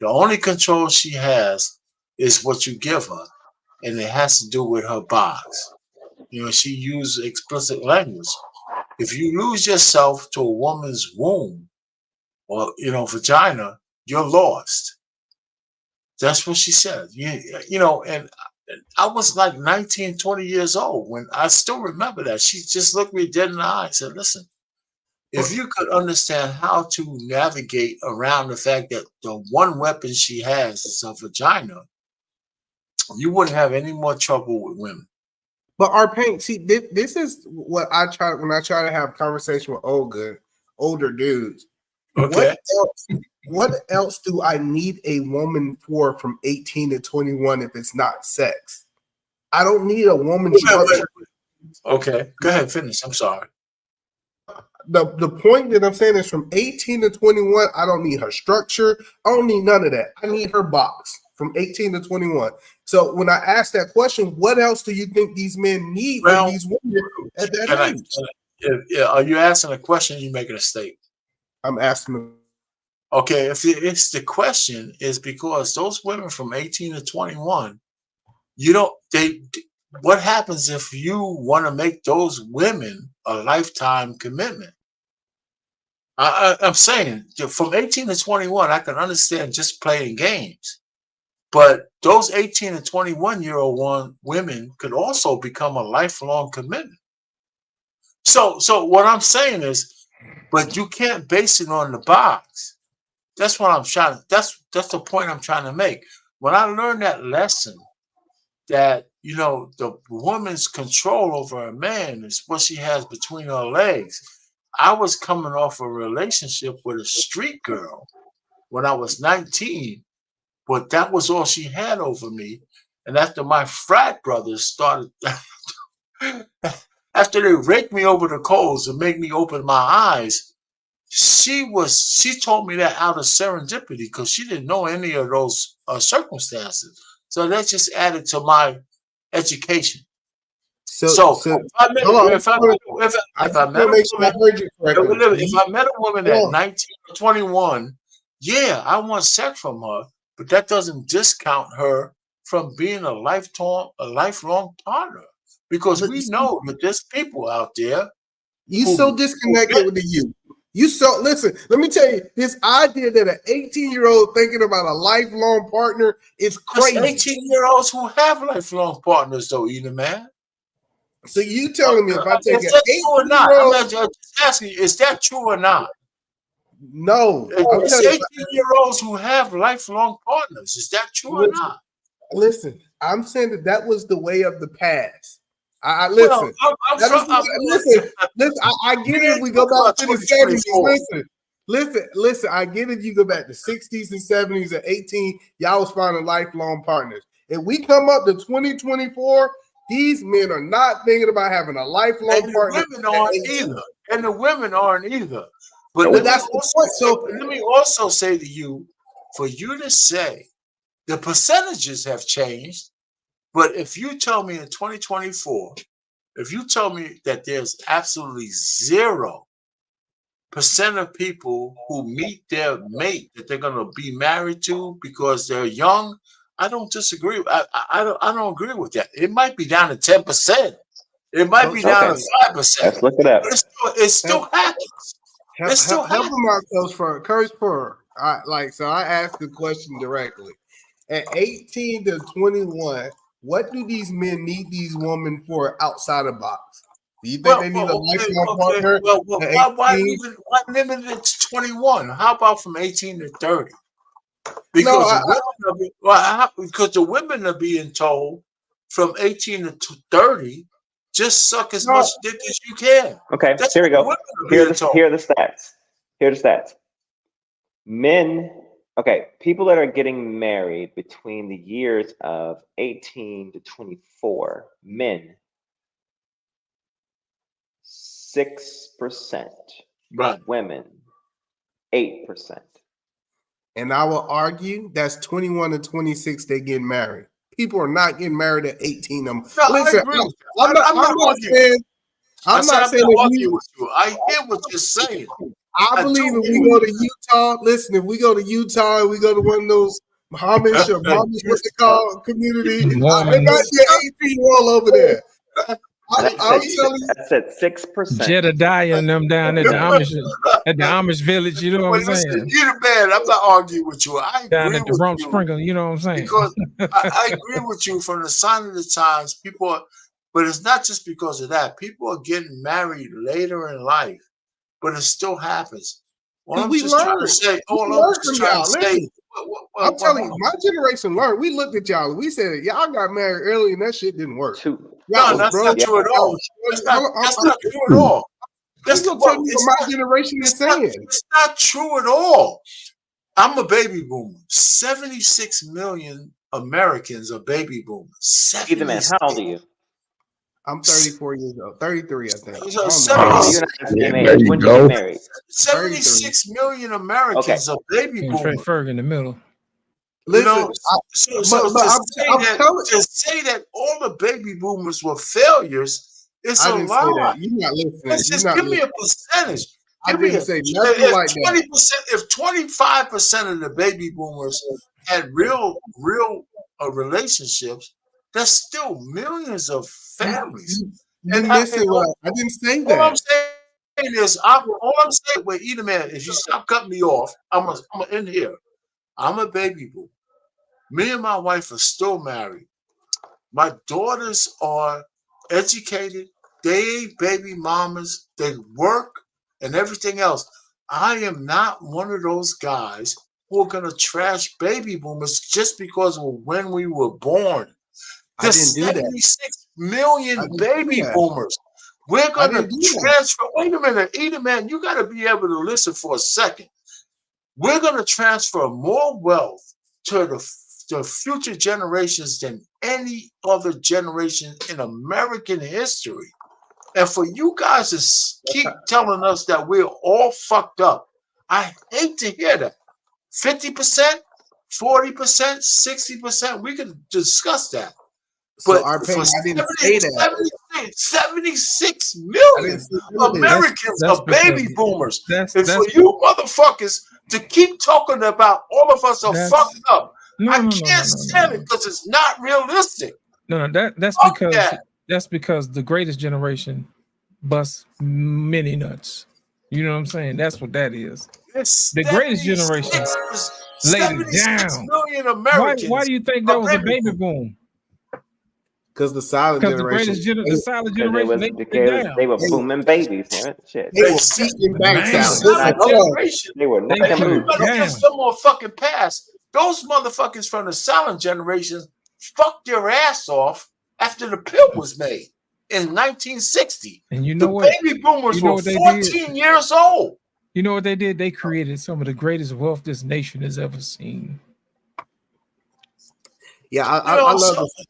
The only control she has is what you give her, and it has to do with her box. You know, she used explicit language. If you lose yourself to a woman's womb, or, vagina, you're lost. That's what she said. You know, and I was like 19, 20 years old when I still remember that. She just looked me dead in the eye and said, listen, if you could understand how to navigate around the fact that the one weapon she has is a vagina, you wouldn't have any more trouble with women. But our pain, see, this is what I try when I try to have conversation with older dudes. Okay. What else do I need a woman for from 18 to 21 if it's not sex? I don't need a woman. Okay, go ahead, finish. I'm sorry. The point that I'm saying is from 18 to 21, I don't need her structure. I don't need none of that. I need her box from 18 to 21. So when I ask that question, what else do you think these men need from these women at that age? Are you asking a question or are you making a statement? I'm asking. Okay, if it's the question is because those women from 18 to 21, what happens if you want to make those women a lifetime commitment? I'm saying from 18 to 21, I can understand just playing games. But those 18 and 21-year-old women could also become a lifelong commitment. So what I'm saying is, but you can't base it on the box. That's what I'm trying to, that's the point I'm trying to make. When I learned that lesson that, the woman's control over a man is what she has between her legs. I was coming off a relationship with a street girl when I was 19, but that was all she had over me. And after my frat brothers started, after they raked me over the coals and made me open my eyes, she told me that out of serendipity because she didn't know any of those circumstances. So that just added to my education. If I met a woman at 19 or 21, yeah, I want sex from her, but that doesn't discount her from being a lifelong partner. Because we know that there's people out there. You so disconnected with the youth. Listen, let me tell you, this idea that an 18-year-old thinking about a lifelong partner is crazy. 18-year-olds who have lifelong partners, though, either man. So you telling me if I take an 18-year-old, I'm just asking you, is that true or not? No. It's 18-year-olds who have lifelong partners. Is that true or not? Listen, I'm saying that was the way of the past. Listen. I get it. We go back to the 70s. Listen. I get it. You go back to 60s and 70s at 18. Y'all was finding lifelong partners. If we come up to 2024, these men are not thinking about having a lifelong partner. And the women aren't either. But let me also say to you, for you to say the percentages have changed, but if you tell me in 2024, if you tell me that there's absolutely 0% of people who meet their mate that they're going to be married to because they're young, I don't disagree. I don't agree with that. It might be down to 10%. It might be down to 5%. Let's look it up. It still happens. Help them out, Coach Purr. So I asked the question directly. At 18 to 21, what do these men need these women for outside of box? Do you think they need a lifelong partner? Why limit it to 21? How about from 18 to 30? Because the women are being told from 18 to 30, just suck as much dick as you can. Okay, here we go. Here are the stats. Men, people that are getting married between the years of 18 to 24, men, 6%. Right. Women, 8%. And I will argue that's 21 to 26 they get married. People are not getting married at 18. Listen, I'm not saying argue with you. I hear what you're saying. I believe if we go to Utah, if we go to Utah and we go to one of those Amish or what's it called, community, it might be an 18-year-old over there. That's at 6%. Jedediah and them down at the Amish village. You know what I'm saying? You're the man. I'm not arguing with you. I agree Down at the with Rump you Sprinkle. You know what I'm saying? because I agree with you from the sign of the times. People are, but it's not just because of that. People are getting married later in life, but it still happens. What I'm just trying to say, I'm telling you, my generation learned. We looked at y'all and we said, y'all got married early and that shit didn't work. No, that's not true at all. That's not true at all. That's what my generation is saying. It's not true at all. I'm a baby boomer. 76 million Americans are baby boomers. Either man, how old are you? I'm 34 years old. 33, I think. When did you get married? 76 million Americans are baby boomers. Ferg in the middle. Listen, to say that all the baby boomers were failures, it's a lie. You're not listening. Just give me a percentage. If 25% of the baby boomers had real relationships, there's still millions of families. I didn't say that. All I'm saying is, wait, either man, if you stop cutting me off, I'm gonna end here. I'm a baby boomer. Me and my wife are still married. My daughters are educated. They ain't baby mamas. They work and everything else. I am not one of those guys who are gonna trash baby boomers just because of when we were born. There's 76 million baby boomers. We're gonna transfer. Wait a minute, Edie, man, you gotta be able to listen for a second. We're gonna transfer more wealth to the future generations than any other generation in American history. And for you guys to keep telling us that we're all fucked up, I hate to hear that. 50%, 40%, 60%, we can discuss that. But I didn't say that. 76 million Americans are baby boomers. And for you motherfuckers to keep talking about all of us are fucked up, I can't stand it because it's not realistic. That's because the greatest generation busts many nuts. You know what I'm saying? That's what that is. The greatest generation laid it down. Why do you think that was a baby boom? Because the silent generation. The silent generation, they were booming babies, man. Shit. They were seeking back They were not give some more fucking pass. Those motherfuckers from the silent generation fucked their ass off after the pill was made in 1960. And you know what? Baby boomers were 14 years old. You know what they did? They created some of the greatest wealth this nation has ever seen. Yeah, I love it.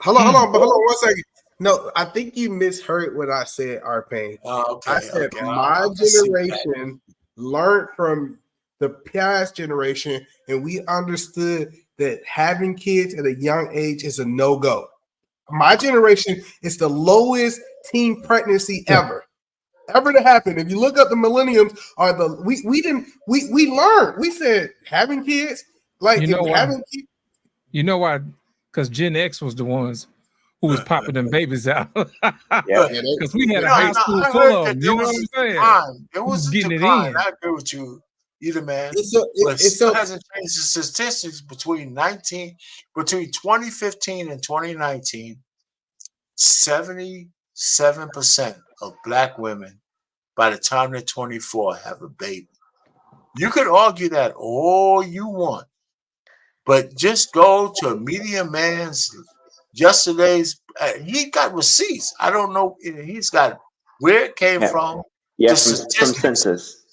Hold on 1 second. No, I think you misheard what I said, Arpain. I said my generation learned from the past generation, and we understood that having kids at a young age is a no-go. My generation is the lowest teen pregnancy ever to happen. If you look up the millenniums, we learned. We said having kids, like having kids. You know why? Because Gen X was the ones who was popping them babies out. Because we had a high school full of them. You know what I'm saying? It was getting it in. I agree with you, either man. It still hasn't changed the statistics between 2015 and 2019. 77% of Black women, by the time they're 24, have a baby. You could argue that all you want. But just go to Media Man's yesterday's. He got receipts. I don't know. He's got where it came from. Yeah, from census.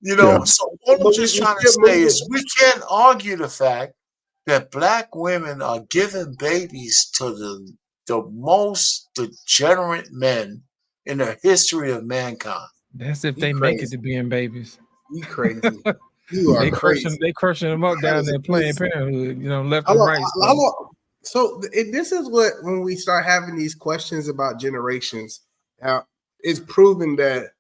You know. So what I'm just trying to say is we can't argue the fact that Black women are giving babies to the most degenerate men in the history of mankind. That's if they make it to being babies. You crazy. You are crazy. They crushing them up down there playing Parenthood, left and right. So this is what, when we start having these questions about generations, it's proven that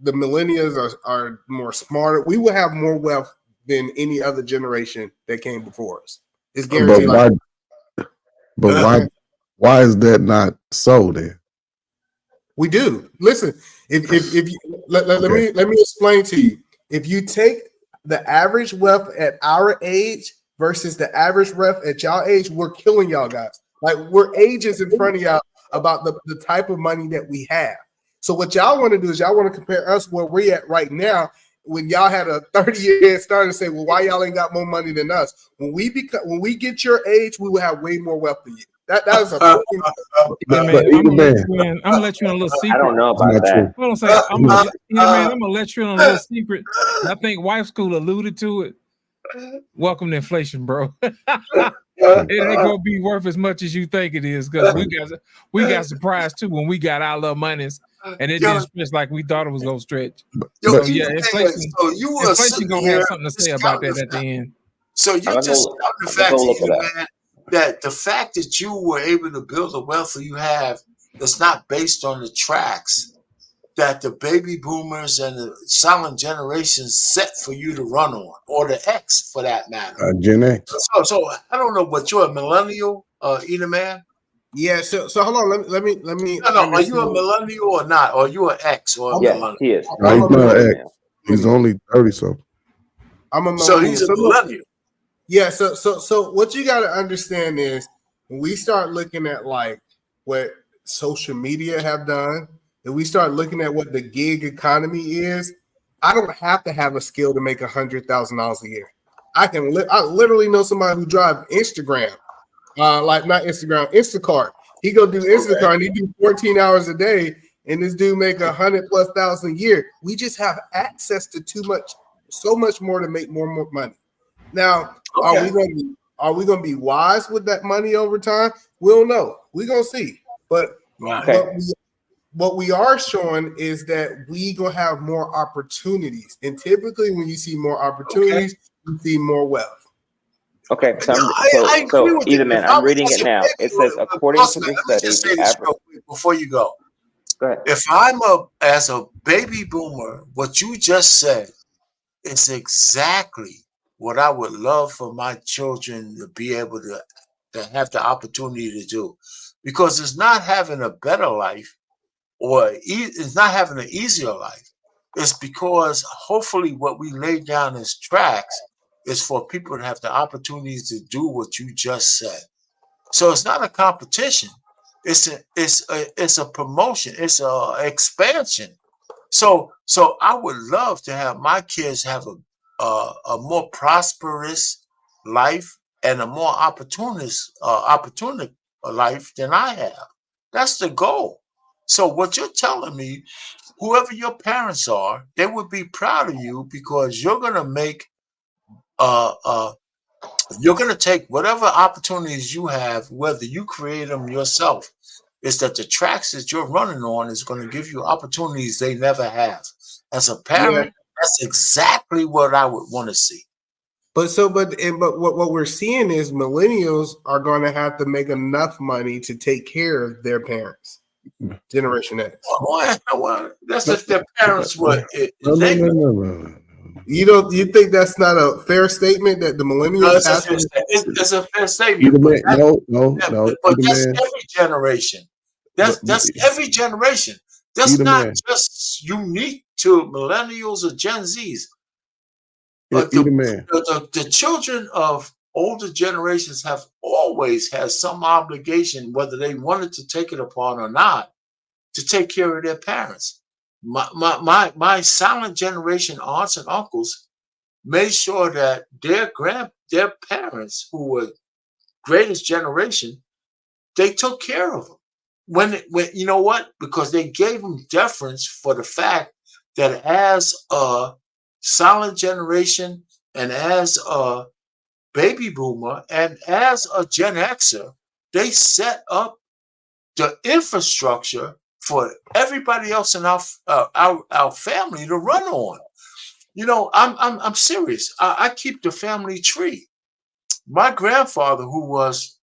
the millennials are more smarter. We will have more wealth than any other generation that came before us. It's guaranteed. But why is that not so then? We do. Listen, if you let me explain to you. If you take the average wealth at our age versus the average wealth at y'all age, we're killing y'all guys. Like we're ages in front of y'all about the type of money that we have. So what y'all want to do is y'all want to compare us where we're at right now when y'all had a 30-year head start and say, well, why y'all ain't got more money than us? When we get your age, we will have way more wealth than you. That is a I'm gonna let you in a little secret. I don't know about that. Hold on a second. I'm gonna let you in a little secret. I think Wife School alluded to it. Welcome to inflation, bro. It ain't gonna be worth as much as you think it is because we got surprised too when we got our little monies and it didn't stretch like we thought it was gonna stretch. So yeah, inflation gonna have something to say about that at the end. So you just the fact that the fact that you were able to build the wealth that you have that's not based on the tracks that the baby boomers and the silent generations set for you to run on, or the X for that matter. Gen X. So I don't know, but you're a millennial, Either Man. Yeah. So hold on. Let me. No. Are you a millennial or not? Or are you an X or a millennial? He is. No, he's not an X. He's only 30 something. I'm a millennial. So he's a millennial. Yeah. So what you got to understand is when we start looking at like what social media have done, and we start looking at what the gig economy is, I don't have to have a skill to make $100,000 a year. I literally know somebody who drives Instagram, like not Instagram, Instacart. He go do Instacart and he do 14 hours a day, and this dude make $100,000+ a year. We just have access to so much more to make more money. Now, are we gonna be wise with that money over time? We don't know. We're gonna see. But what we are showing is that we gonna have more opportunities. And typically when you see more opportunities, you see more wealth. Okay, so Either Man, I'm reading it now. It says, according to the study, the average... Before you go, ahead. If I'm as a baby boomer, what you just said is exactly what I would love for my children to be able to have the opportunity to do, because it's not having a better life or it's not having an easier life. It's because hopefully what we lay down as tracks is for people to have the opportunity to do what you just said. So it's not a competition. It's a promotion. It's a expansion. So I would love to have my kids have a more prosperous life and a more opportunity life than I have. That's the goal. So what you're telling me, whoever your parents are, they would be proud of you because you're gonna make you're gonna take whatever opportunities you have, whether you create them yourself. Is that the tracks that you're running on is going to give you opportunities they never have. As a parent, that's exactly what I would want to see. But what we're seeing is millennials are going to have to make enough money to take care of their parents. Generation X. Well, that's if their parents were. No. You think that's not a fair statement that the millennials have to? It's a fair statement. No. But that's every generation. That's every generation. That's not just unique to millennials or Gen Zs. But the children of older generations have always had some obligation, whether they wanted to take it upon or not, to take care of their parents. My silent generation aunts and uncles made sure that their parents, who were greatest generation, they took care of them. When you know what? Because they gave them deference for the fact that as a silent generation and as a baby boomer and as a Gen Xer, they set up the infrastructure for everybody else in our family to run on. You know, I'm serious. I keep the family tree. My grandfather, who was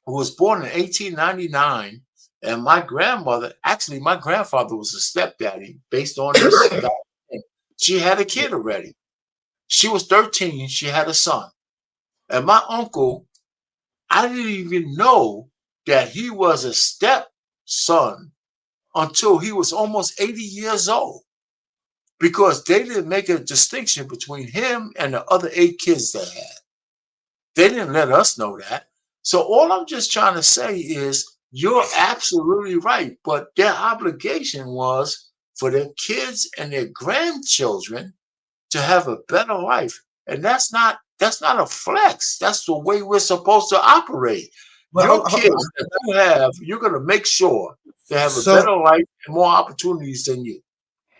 born in 1899, and my grandfather was a stepdaddy based on this. She had a kid already. She was 13. She had a son. And my uncle, I didn't even know that he was a stepson until he was almost 80 years old, because they didn't make a distinction between him and the other 8 kids they had. They didn't let us know that. So all I'm just trying to say is you're absolutely right, but their obligation was for their kids and their grandchildren to have a better life. And that's not a flex. That's the way we're supposed to operate. Your kids that you have, you're going to make sure they have a better life and more opportunities than you.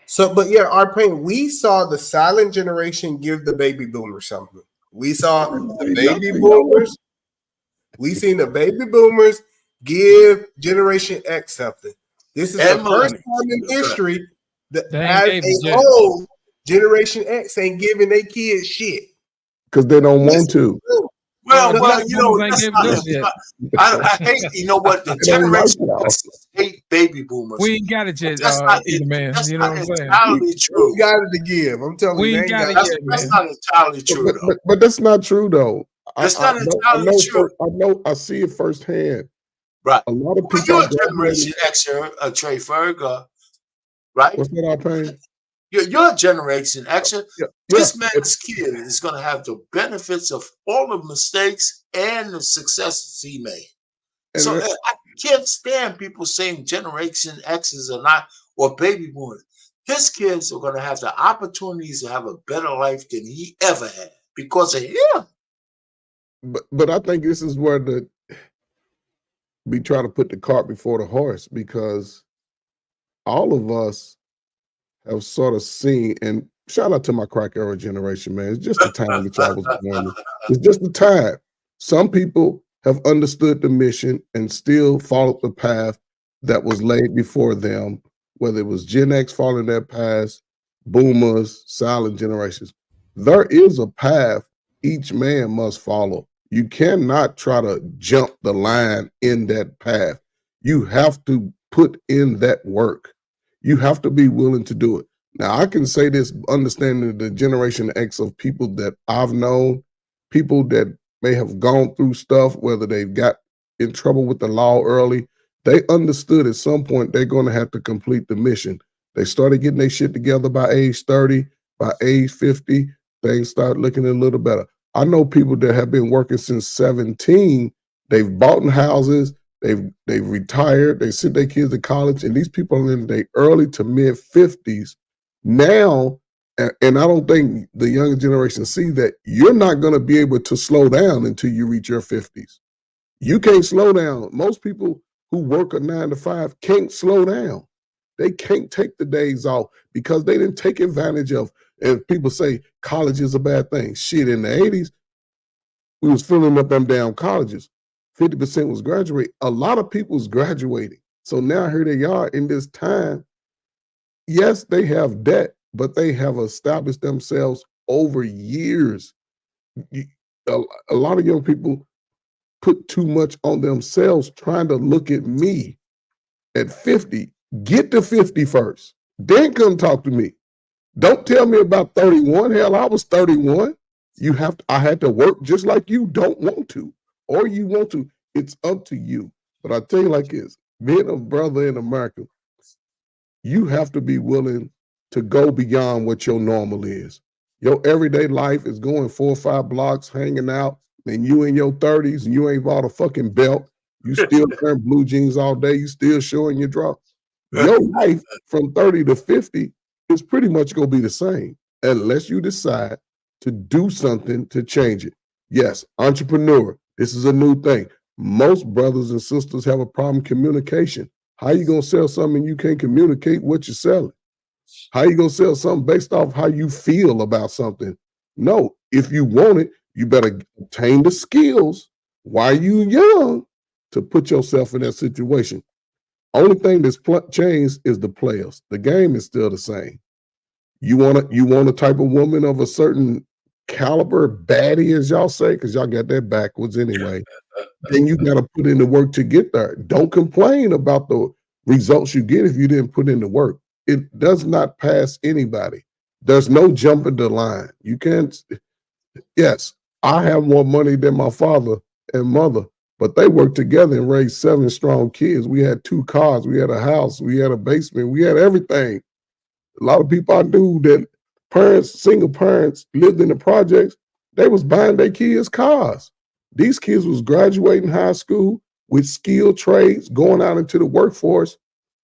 So, but yeah, our pain, we saw the silent generation give the baby boomers something. We saw the baby boomers. We seen the baby boomers give Generation X something. This is the first time in history that as a whole, Generation X ain't giving their kids shit. Because they don't want to. Well, you know, I hate, you know what, the Generation X hate baby boomers. We ain't got it yet, That's not man. That's You know not what I'm saying? entirely true. We got it to give. I'm telling We you, ain't got it that's yet, That's not entirely true, though. But that's not true, though. It's not entirely true. I see it firsthand. Right. A lot of Well, people. you're a Generation Xer, Trey Ferg, right? What's that, Pain? You're a Generation Xer. This man's kid is going to have the benefits of all the mistakes and the successes he made. So I can't stand people saying Generation X's are not, or baby boomers. His kids are going to have the opportunities to have a better life than he ever had because of him. But I think this is where we try to put the cart before the horse, because all of us have sort of seen, and shout out to my crack era generation, man. It's just the time which I was born in. It's just the time. Some people have understood the mission and still followed the path that was laid before them, whether it was Gen X following that path, boomers, silent generations. There is a path each man must follow. You cannot try to jump the line in that path. You have to put in that work. You have to be willing to do it. Now, I can say this, understanding the Generation X of people that I've known, people that may have gone through stuff, whether they've got in trouble with the law early, they understood at some point they're going to have to complete the mission. They started getting their shit together by age 30, by age 50, things start looking a little better. I know people that have been working since 17. They've bought in houses, they've retired, they sent their kids to college, and these people are in their early to mid 50s now. And I don't think the younger generation see that you're not going to be able to slow down until you reach your 50s. You can't slow down. Most people who work a 9 to 5 can't slow down. They can't take the days off because they didn't take advantage of. And people say college is a bad thing. Shit, in the 80s, we was filling up them damn colleges. 50% was graduating. A lot of people was graduating. So now here they are in this time. Yes, they have debt, but they have established themselves over years. A lot of young people put too much on themselves trying to look at me at 50. Get to 50 first. Then come talk to me. Don't tell me about 31. Hell, I was 31. I had to work just like you don't want to, or you want to. It's up to you. But I tell you like this, being a brother in America, you have to be willing to go beyond what your normal is. Your everyday life is going 4 or 5 blocks, hanging out, and you in your 30s and you ain't bought a fucking belt. You still wearing blue jeans all day. You still showing your drop. Your life from 30 to 50 is pretty much going to be the same unless you decide to do something to change it. Yes, entrepreneur. This is a new thing. Most brothers and sisters have a problem communication. How you going to sell something and you can't communicate what you're selling? How you going to sell something based off how you feel about something? No, if you want it, you better obtain the skills while you're young to put yourself in that situation. Only thing that's changed is the players. The game is still the same. You want a type of woman of a certain caliber, baddie, as y'all say, because y'all got that backwards anyway. Then you got to put in the work to get there. Don't complain about the results you get if you didn't put in the work. It does not pass anybody. There's no jumping the line. You can't. Yes, I have more money than my father and mother, but they worked together and raised 7 strong kids. We had 2 cars, we had a house, we had a basement, we had everything. A lot of people I knew that single parents lived in the projects, they was buying their kids cars. These kids was graduating high school with skilled trades, going out into the workforce,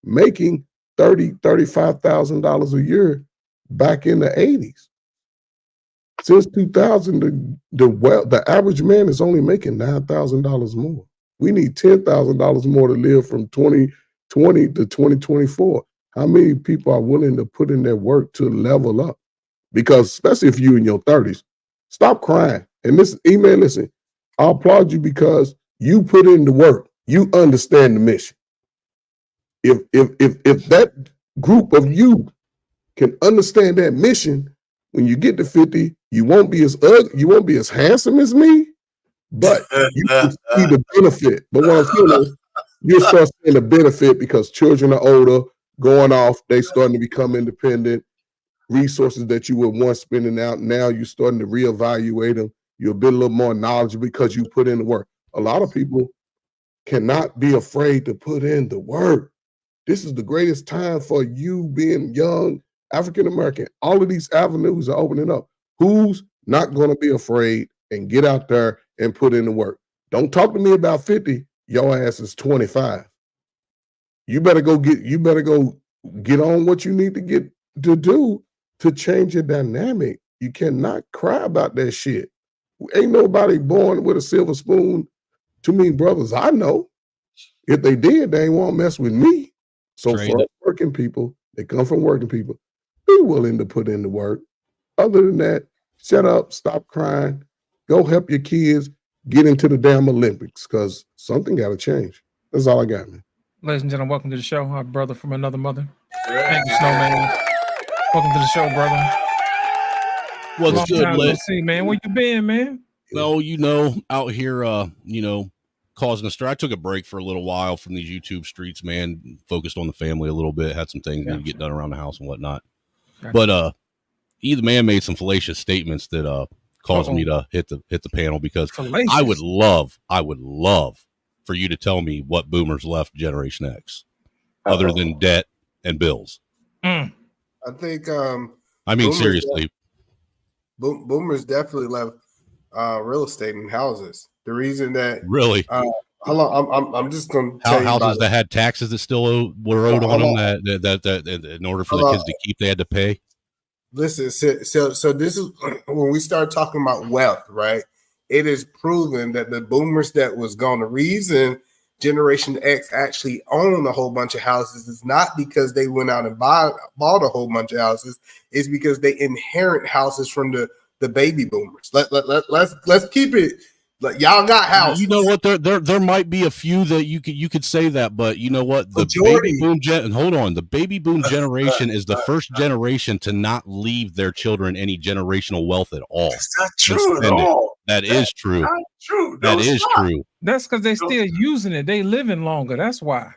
making $35,000 a year back in the 80s. Since 2000, the average man is only making $9,000 more. We need $10,000 more to live from 2020 to 2024. How many people are willing to put in their work to level up? Because especially if you're in your 30s, stop crying. And listen, I applaud you because you put in the work. You understand the mission. If that group of you can understand that mission, when you get to 50, you won't be as ugly, you won't be as handsome as me, but you can see the benefit. But what I'm feeling is you'll start seeing the benefit because children are older, going off, they starting to become independent. Resources that you were once spending out, now you're starting to reevaluate them. You'll be a little more knowledgeable because you put in the work. A lot of people cannot be afraid to put in the work. This is the greatest time for you being young, African American. All of these avenues are opening up. Who's not going to be afraid and get out there and put in the work? Don't talk to me about 50. Your ass is 25. You better go get on what you need to get to do to change your dynamic. You cannot cry about that shit. Ain't nobody born with a silver spoon. Too many brothers I know. If they did, they ain't want to mess with me. So for working people, they come from working people, be willing to put in the work. Other than that, shut up, stop crying, go help your kids get into the damn Olympics because something got to change. That's all I got, man. Ladies and gentlemen, welcome to the show. Our brother from another mother. Thank you, Snowman. Welcome to the show, brother. What's good, Lit? See, man, where you been, man? No, out here, causing a stir. I took a break for a little while from these YouTube streets, man. Focused on the family a little bit. Had some things to get done around the house and whatnot. Gotcha. But either man made some fallacious statements that caused me to hit the panel because fallacious. I would love for you to tell me what boomers left Generation X, other than debt and bills. I think. I mean, seriously. Boomers definitely left real estate and houses. The reason that really, I'm just going to tell you houses that had taxes that still were owed on them that in order for the kids to keep, they had to pay. Listen, so this is when we start talking about wealth, right? It is proven that the boomers that was gone, the reason Generation X actually own a whole bunch of houses is not because they went out and bought a whole bunch of houses. It's because they inherit houses from the baby boomers. Let's keep it. Like, y'all got houses. You know what? There might be a few that you could say that, but you know what? The baby boom generation is the first generation to not leave their children any generational wealth at all. That's not true at all. That is true. Not true. That is true. That's because they still using it. They living longer. That's why.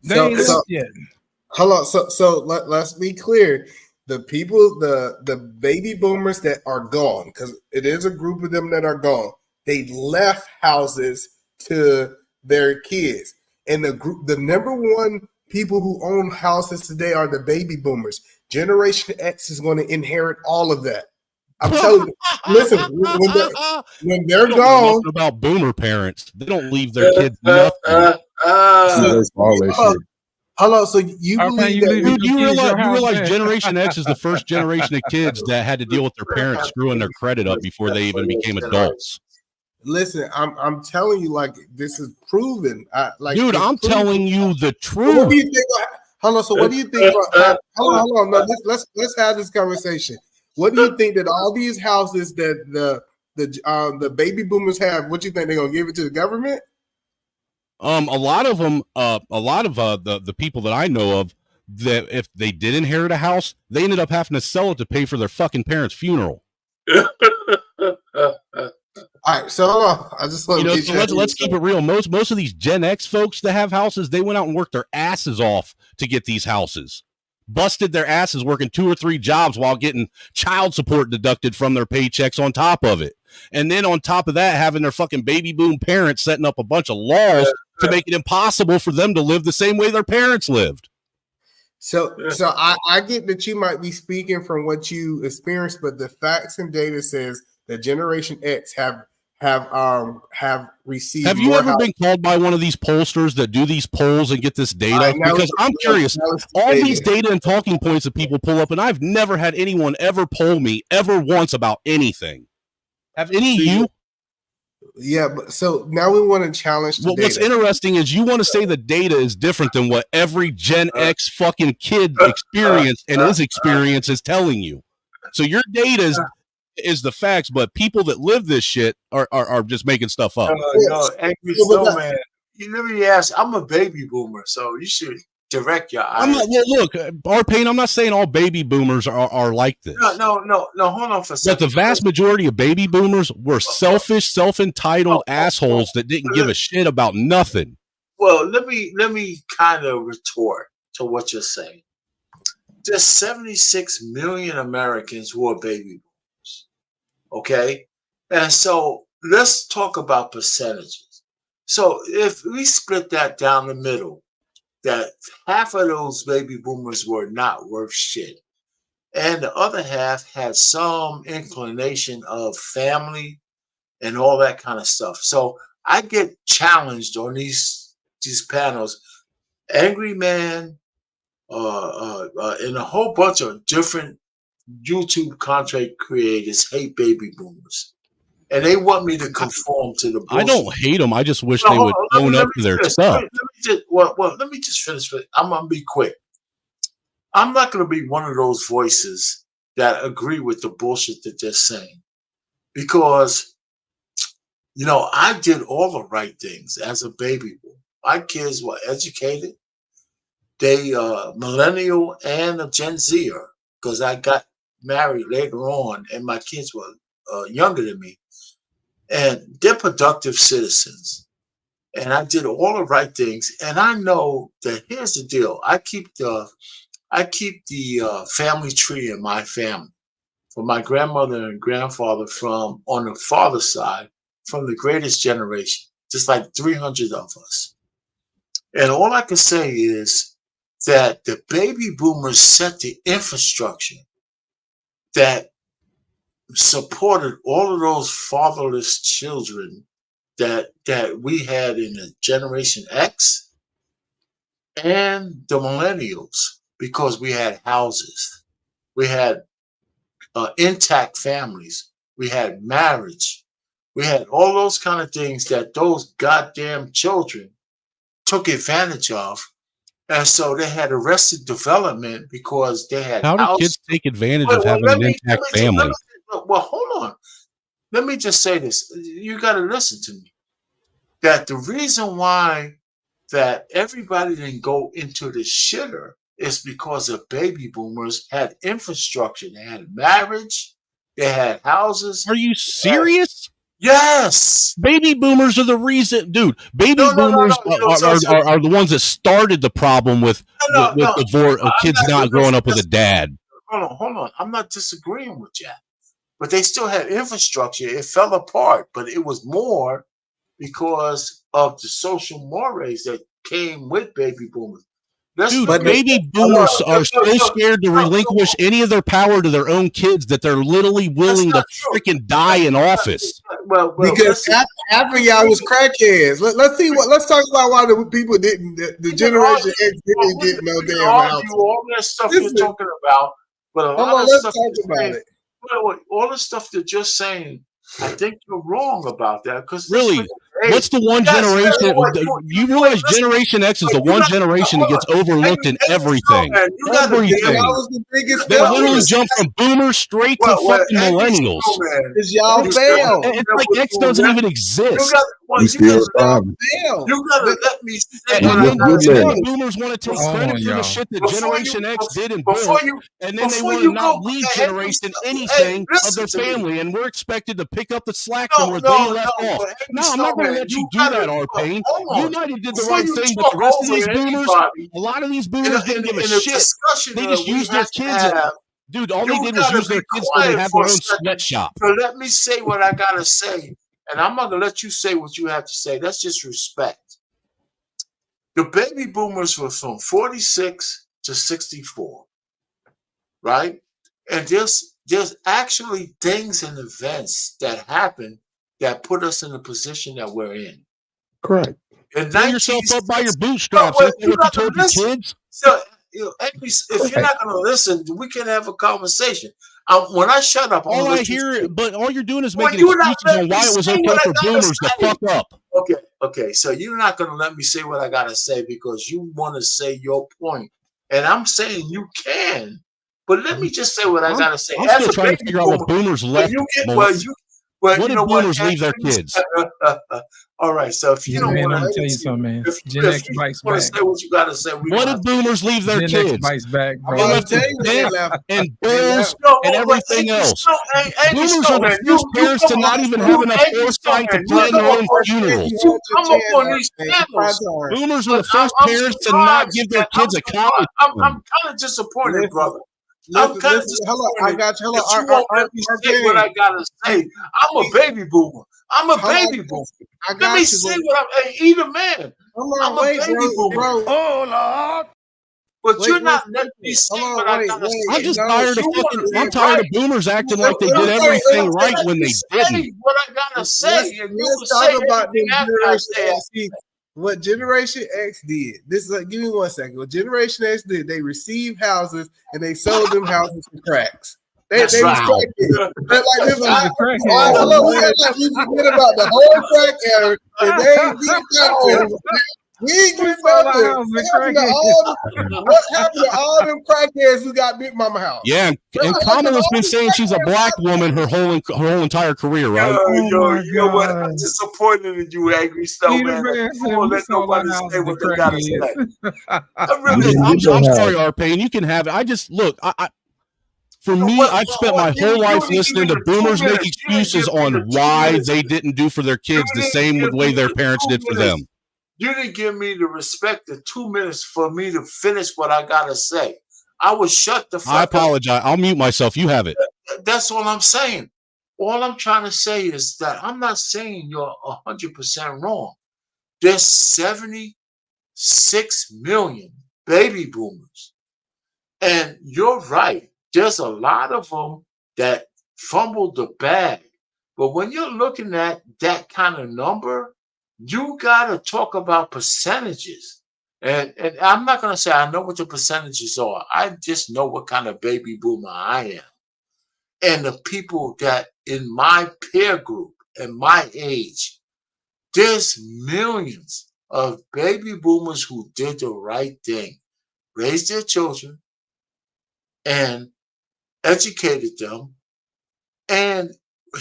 Hold on. So let's be clear. The people, the baby boomers that are gone, because it is a group of them that are gone, they left houses to their kids. And the number one people who own houses today are the baby boomers. Generation X is going to inherit all of that. I'm telling you. Listen, when they're gone, about boomer parents, they don't leave their kids nothing. Hello, so you believe that you realize Generation X is the first generation of kids that had to deal with their parents screwing their credit up before they even became adults. Listen, I'm telling you, like, this is proven. Dude, I'm telling you the truth. What do you think? Hold on. So what do you think? Hold on. No, let's have this conversation. What do you think that all these houses that the baby boomers have? What do you think they're gonna give it to the government? A lot of them, the people that I know of, that if they did inherit a house, they ended up having to sell it to pay for their fucking parents' funeral. All right, so I just want to let's keep it real. Most of these Gen X folks that have houses, they went out and worked their asses off to get these houses. Busted their asses working 2 or 3 jobs while getting child support deducted from their paychecks on top of it. And then on top of that, having their fucking baby boom parents setting up a bunch of laws to make it impossible for them to live the same way their parents lived. So I get that you might be speaking from what you experienced, but the facts and data says that Generation X have received. Have you ever been called by one of these pollsters that do these polls and get this data? Because I'm curious, all these data and talking points that people pull up, and I've never had anyone ever poll me ever once about anything. Have any of you? Yeah, but so now we want to challenge the data. What's interesting is you want to say the data is different than what every Gen X fucking kid experienced and his experience is telling you. So your data is the facts, but people that live this shit are just making stuff up. Angry Snowman. Let me ask. I'm a baby boomer, so you should direct your eyes. Look, R-Pain, I'm not saying all baby boomers are like this. No. Hold on for a second. But the vast majority of baby boomers were selfish, self-entitled assholes that didn't give a shit about nothing. Well, let me kind of retort to what you're saying. There's 76 million Americans who are baby boomers. Okay? And so let's talk about percentages. So if we split that down the middle, that half of those baby boomers were not worth shit. And the other half had some inclination of family and all that kind of stuff. So I get challenged on these panels. Angry Man and a whole bunch of different YouTube content creators hate baby boomers. And they want me to conform to the bullshit. I don't hate them. I just wish they would own up to their stuff. Let me just finish. I'm going to be quick. I'm not going to be one of those voices that agree with the bullshit that they're saying. Because, I did all the right things as a baby boy. My kids were educated. They millennial and a Gen Zer, because I got married later on and my kids were younger than me. And they're productive citizens. And I did all the right things. And I know that here's the deal. I keep the family tree in my family for my grandmother and grandfather on the father's side, from the greatest generation, just like 300 of us. And all I can say is that the baby boomers set the infrastructure that supported all of those fatherless children that we had in the Generation X and the millennials, because we had houses, we had intact families, we had marriage, we had all those kind of things that those goddamn children took advantage of. And so they had arrested development because they had. How do kids take advantage of having an intact family? Well, hold on. Let me just say this. You got to listen to me. That the reason why that everybody didn't go into the shitter is because the baby boomers had infrastructure. They had marriage. They had houses. Are you serious? Yes. Baby boomers are the reason, dude. Baby boomers are the ones that started the problem with divorce, kids not growing up with a dad. Hold on. I'm not disagreeing with you. But they still had infrastructure. It fell apart, but it was more because of the social mores that came with baby boomers. Dude, baby boomers are so scared to relinquish any of their power to their own kids that they're literally willing to freaking die in office. Well, because half of y'all was crackheads. Let's talk about why the people didn't. The Generation X didn't get no damn house. All that stuff you're talking about, but a lot of stuff all the stuff that you're saying, I think you're wrong about that. Because really, what's the one generation? You realize Generation X is the one generation that gets overlooked in everything. Everything. They literally jump from boomers straight to fucking millennials. Because y'all failed. It's like X doesn't even exist. You gotta let me say boomers want to take credit for the shit that Generation X did and built, and then they want to not leave Generation anything of their family, and we're expected to pick up the slack from where they left off. No, I'm not going to let you do that, R-Pain. United did the right thing, but the rest of these boomers, a lot of these boomers didn't give a shit. They just used their kids Dude, all they You did was gotta use their be kids so they quiet have for their a own second. sweatshop. So let me say what I gotta say, and I'm not gonna let you say what you have to say. That's just respect. The baby boomers were from 46 to 64, right? And there's actually things and events that happen that put us in the position that we're in. Correct. In Pull yourself up by your 1960 bootstraps. Well, That's you're what you not told gonna your listen. kids. So, if you're not going to listen, we can have a conversation. When I shut up, I'm All going to I let you hear, speak. but all you're doing is Well, making you're not excuses letting on me why it was say okay what I for gotta boomers to say. fuck up. Okay. So you're not going to let me say what I got to say because you want to say your point, and I'm saying you can, but let me just say what I got to say. I'm As still a trying to baby figure out what boomer, boomers when left. you get Mo. well, you What you did know what? boomers leave their Let me say- kids? all right. So if you don't Man, want I'm gonna tell you to, something, man. if Gen you X bites want to back. say what you got to say, we What gonna did boomers leave their Gen X kids? bites back, I'm bro. about left to tell them you what they debt left. and They bills left. No, and but everything Andy else. Stone, Andy Boomers are Stone, the man, first parents to come not on, even have enough Andy Stone, foresight to man, you plan their come own up on funerals. You you had your come up on chance, these man. It's my panels, turn. Boomers were but the first I'm parents to not give surprised, their man. I'm kids a surprised. college I'm fund. kind of disappointed, Listen, brother. I'm kind of listen. Hello, I disappointed got you. Hello, that you won't let me say what I gotta say. I'm a baby boomer. I'm a baby boomer. I Let me got you, say but what I'm. Hey, eat a man. hold I'm on, a wait, baby boomer. bro. Oh Lord! But Wait you're one not letting me second. say Hold what on, I gotta wait. I'm say. just No, tired of You want fucking. to be I'm tired right. of boomers acting Let- like they let did me everything Let right when me they say didn't. what I gotta say, and you will let's say talk about anything the after I Generation say it. X. See, what Generation X did. This is give me 1 second. What Generation X did, they received houses and they sold them houses for cracks. They That's was right. crackheads. They're like this. Those are crackheads. Hello, we act like we forget about the whole crack era, and they ain't get nothing. We ain't get All our nothing. houses What are happened to crackheads. what happened to all them crackheads who got Big Mama house? Yeah, and What happened to Kamala's all been them saying she's a crackheads? black woman her whole entire career, right? Oh my You know what? I'm God. disappointed in you, Angry Stone, Peter man. Man You said won't we let sold our nobody say houses to what they gotta say. crackheads. I'm sorry, Arpain. You can have it. I just look. For me, I've spent my whole life listening to boomers make excuses on why they didn't do for their kids the same way their parents did for them. You didn't give me the respect the 2 minutes for me to finish what I gotta say. I was shut the fuck I up. apologize. I'll mute myself. You have it. That's all I'm saying. All I'm trying to say is that I'm not saying you're 100% wrong. There's 76 million baby boomers. And you're right. There's a lot of them that fumbled the bag. But when you're looking at that kind of number, you got to talk about percentages. And I'm not going to say I know what the percentages are. I just know what kind of baby boomer I am. And the people that in my peer group and my age, there's millions of baby boomers who did the right thing, raised their children and educated them. And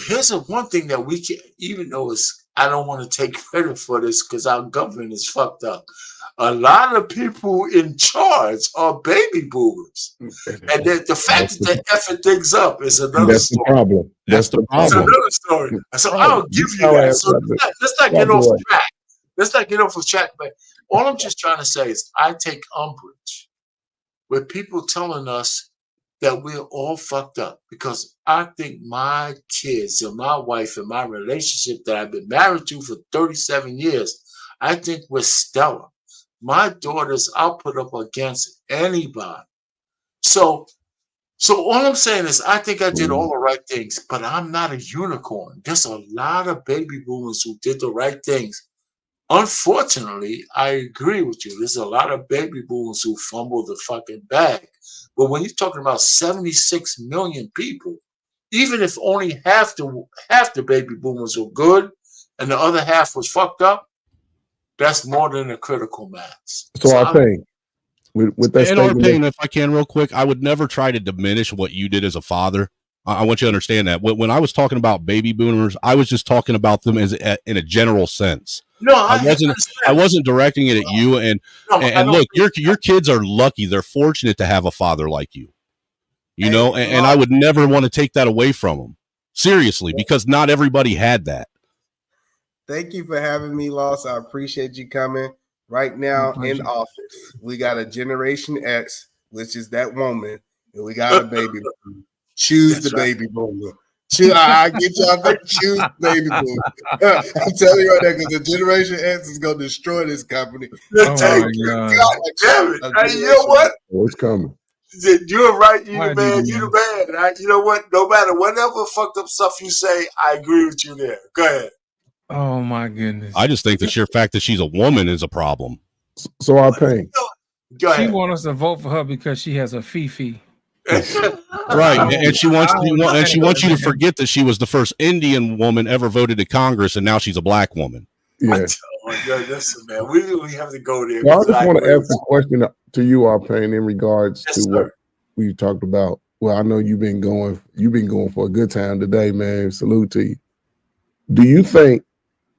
here's one thing that we can, even though I don't want to take credit for this because our government is fucked up. A lot of people in charge are baby boomers. And the fact that they effing things up is another That's the story. problem. That's the It's problem. another story. So I'll give you that. So let's not get off track. Let's not get off the track. But all I'm just trying to say is I take umbrage with people telling us that we're all fucked up because I think my kids and my wife and my relationship that I've been married to for 37 years, I think we're stellar. My daughters, I'll put up against anybody. So all I'm saying is I think I did all the right things, but I'm not a unicorn. There's a lot of baby boomers who did the right things. Unfortunately, I agree with you. There's a lot of baby boomers who fumble the fucking bag. But when you're talking about 76 million people, even if only half the baby boomers were good and the other half was fucked up, that's more than a critical mass. So I think with that And statement, Arpain, if I can, real quick, I would never try to diminish what you did as a father. I want you to understand that when I was talking about baby boomers, I was just talking about them as in a general sense. No, I wasn't directing it at you. And look, your kids are lucky; they're fortunate to have a father like you. You know, and I would never want to take that away from them. Seriously, because not everybody had that. Thank you for having me, Loss. I appreciate you coming. Right now in office, we got a Generation X, which is that woman We got a baby boomer. Choose the baby boomer. I get y'all to choose baby boomer. I'm telling you right now, because the Generation X is gonna destroy this company. Oh my God. Damn it. Hey, you know what? Oh, it's coming. You're right. You the man. You the man. Right? You know what? No matter whatever fucked up stuff you say, I agree with you there. Go ahead. Oh my goodness. I just think the sheer fact that she's a woman is a problem. So R-Pain. Go She ahead. wants us to vote for her because she has a fifi. Right, and she wants you to forget that she was the first Indian woman ever voted to Congress, and now she's a black woman. Yeah. Oh, yeah, listen, man. We have to go there. Well, I just want to ask a question to you, R-Pain, in regards to what we talked about. Well, I know you've been going for a good time today, man. Salute to you. Do you think,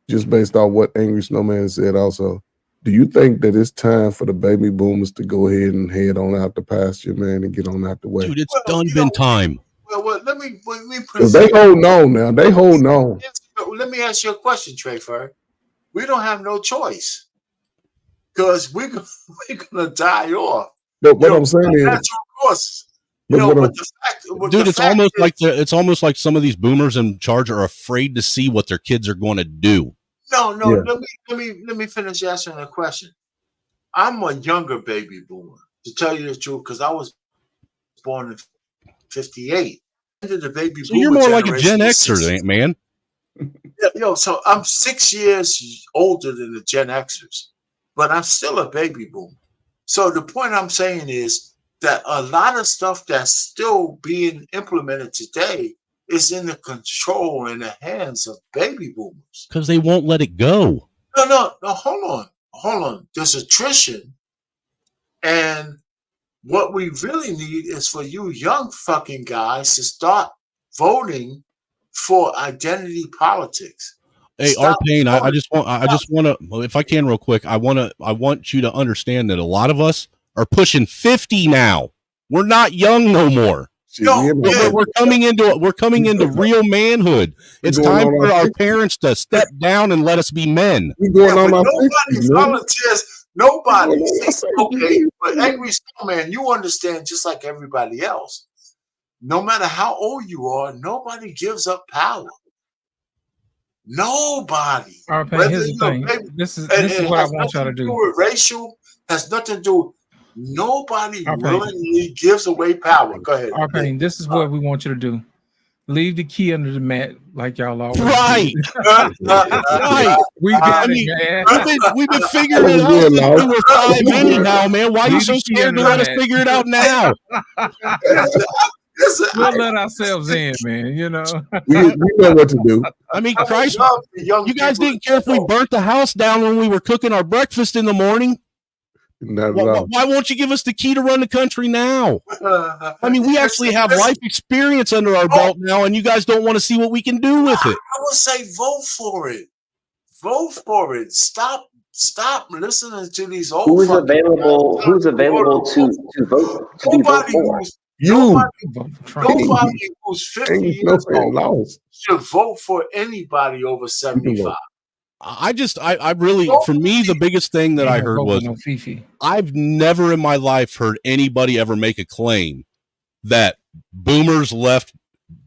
just based on what Angry Snowman said also, do you think that it's time for the baby boomers to go ahead and head on out the pasture, man, and get on out the way? Dude, it's been time. Well, let me put Because they hold on now. They hold on. Let me ask you a question, Trey. We don't have no choice because we're gonna die off. But what I'm saying is, natural course. but Dude, it's almost like some of these boomers in charge are afraid to see what their kids are going to do. No. Yeah. Let me finish answering the question. I'm a younger baby boomer, to tell you the truth, because I was born in 58. The baby So you're boomer more like a Gen generation is Xer, man. Yeah, so I'm 6 years older than the Gen Xers, but I'm still a baby boomer. So the point I'm saying is that a lot of stuff that's still being implemented today is in the control in the hands of baby boomers. Because they won't let it go. No, hold on. There's attrition, and what we really need is for you young fucking guys to start voting for identity politics. Hey, R-Pain, I just want to, if I can, real quick, I want you to understand that a lot of us are pushing 50 now. We're not young no more. We're coming into real manhood. It's time for our parents to step down and let us be men. Nobody volunteers. Nobody. Okay, but Angry Snowman, you understand just like everybody else. No matter how old you are, nobody gives up power. Nobody. R-Pain, here's the thing. This is what I want y'all to do. Racial has nothing to do. Nobody willingly gives away power. Go ahead. R-Pain, this is what we want you to do. Leave the key under the mat, like y'all always right. Right. We got it, man. We've been figuring it out since we were 5 anyhow, man. Why are you so scared to let us figure it out now? We'll let ourselves in, man. You know, we know what to do. I mean, Christ, you guys didn't care if we burnt the house down when we were cooking our breakfast in the morning. Why won't you give us the key to run the country now? I mean, we actually have life experience under our belt now, and you guys don't want to see what we can do with it. I would say vote for it. Vote for it. Stop listening to these old. Who's available to vote? To be voted for? Nobody who's 50 years old should vote for anybody over 75. I really, for me, the biggest thing that I heard was, I've never in my life heard anybody ever make a claim that boomers left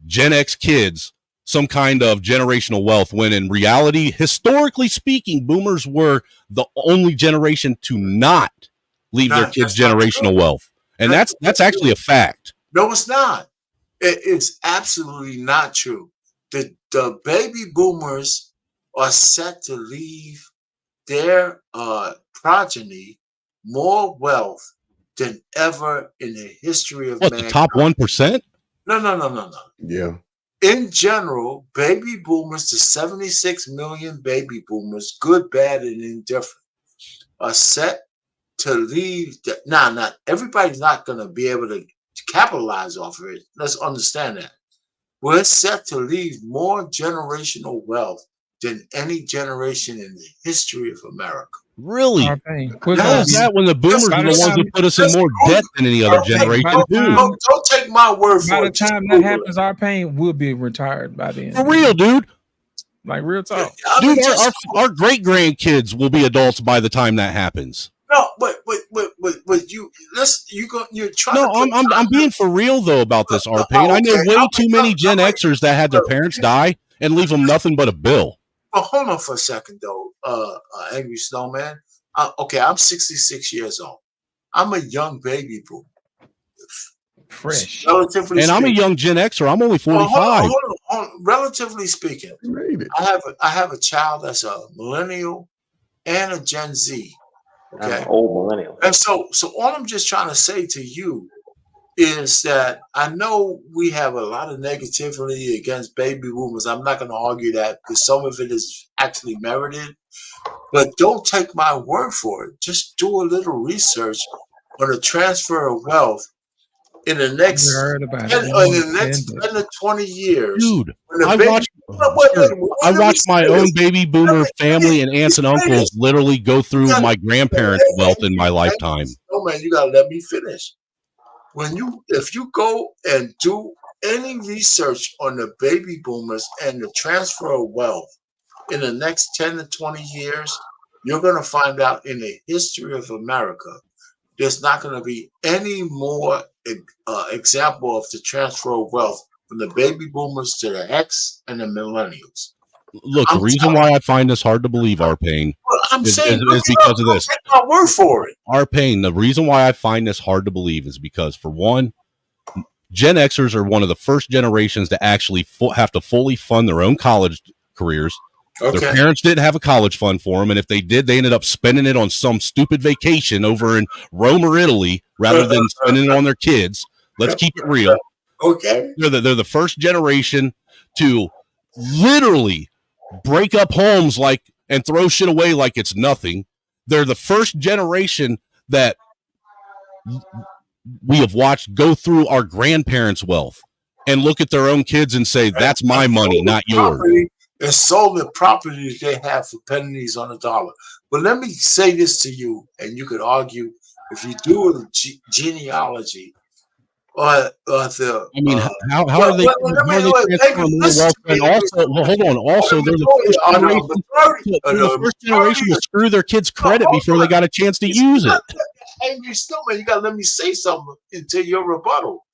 Gen X kids some kind of generational wealth, when in reality, historically speaking, boomers were the only generation to not leave their kids generational wealth. And that's actually a fact. No, it's not. It's absolutely not true. The baby boomers are set to leave their progeny more wealth than ever in the history of mankind. The top 1%? No. Yeah. In general, baby boomers, the 76 million baby boomers, good, bad, and indifferent, are set to leave. Not everybody's not going to be able to capitalize off of it. Let's understand that. We're set to leave more generational wealth than any generation in the history of America. Really? How is that when the boomers are the ones who put us in more debt than any other generation? Don't take my word for it. By the time that happens, R-Pain will be retired by then. For real, dude. Like real talk. Dude, our great grandkids will be adults by the time that happens. No, but you're trying No, to put I'm being for real though about this, R-Pain. I know way too many Gen Xers that had their parents die and leave them nothing but a bill. Well, hold on for a second though, Angry Snowman. Okay, I'm 66 years old. I'm a young baby boomer. Fresh. Relatively And I'm a speaking. young Gen Xer. I'm only 45. Hold on. Relatively speaking, I have a child that's a millennial and a Gen Z. Okay, old millennial. And so all I'm just trying to say to you is that I know we have a lot of negativity against baby boomers. I'm not going to argue that because some of it is actually merited. But don't take my word for it. Just do a little research on the transfer of wealth in the next 10 to 20 years. Dude, I watched my own baby boomer family and aunts and uncles literally go through my grandparents' wealth in my lifetime. Oh man, you gotta let me finish. If you go and do any research on the baby boomers and the transfer of wealth in the next 10 to 20 years, you're gonna find out in the history of America, there's not gonna be any more example of the transfer of wealth from the baby boomers to the X and the millennials. Look, the reason why I find this hard to believe, R-Pain, is because of this. Take my word for it. R-Pain, the reason why I find this hard to believe is because, for one, Gen Xers are one of the first generations to actually have to fully fund their own college careers. Okay. Their parents didn't have a college fund for them, and if they did, they ended up spending it on some stupid vacation over in Rome or Italy rather than spending it on their kids. Let's keep it real. Okay. They're the first generation to literally break up homes and throw shit away like it's nothing. They're the first generation that we have watched go through our grandparents' wealth and look at their own kids and say, that's my money, not yours. And sold the property they have for pennies on a dollar. But let me say this to you, and you could argue if you do a genealogy, how are they transferring more wealth? And also, they're the first generation to screw their kids' credit before they got a chance to use it. Angry Snowman, you got to let me say something into your rebuttal.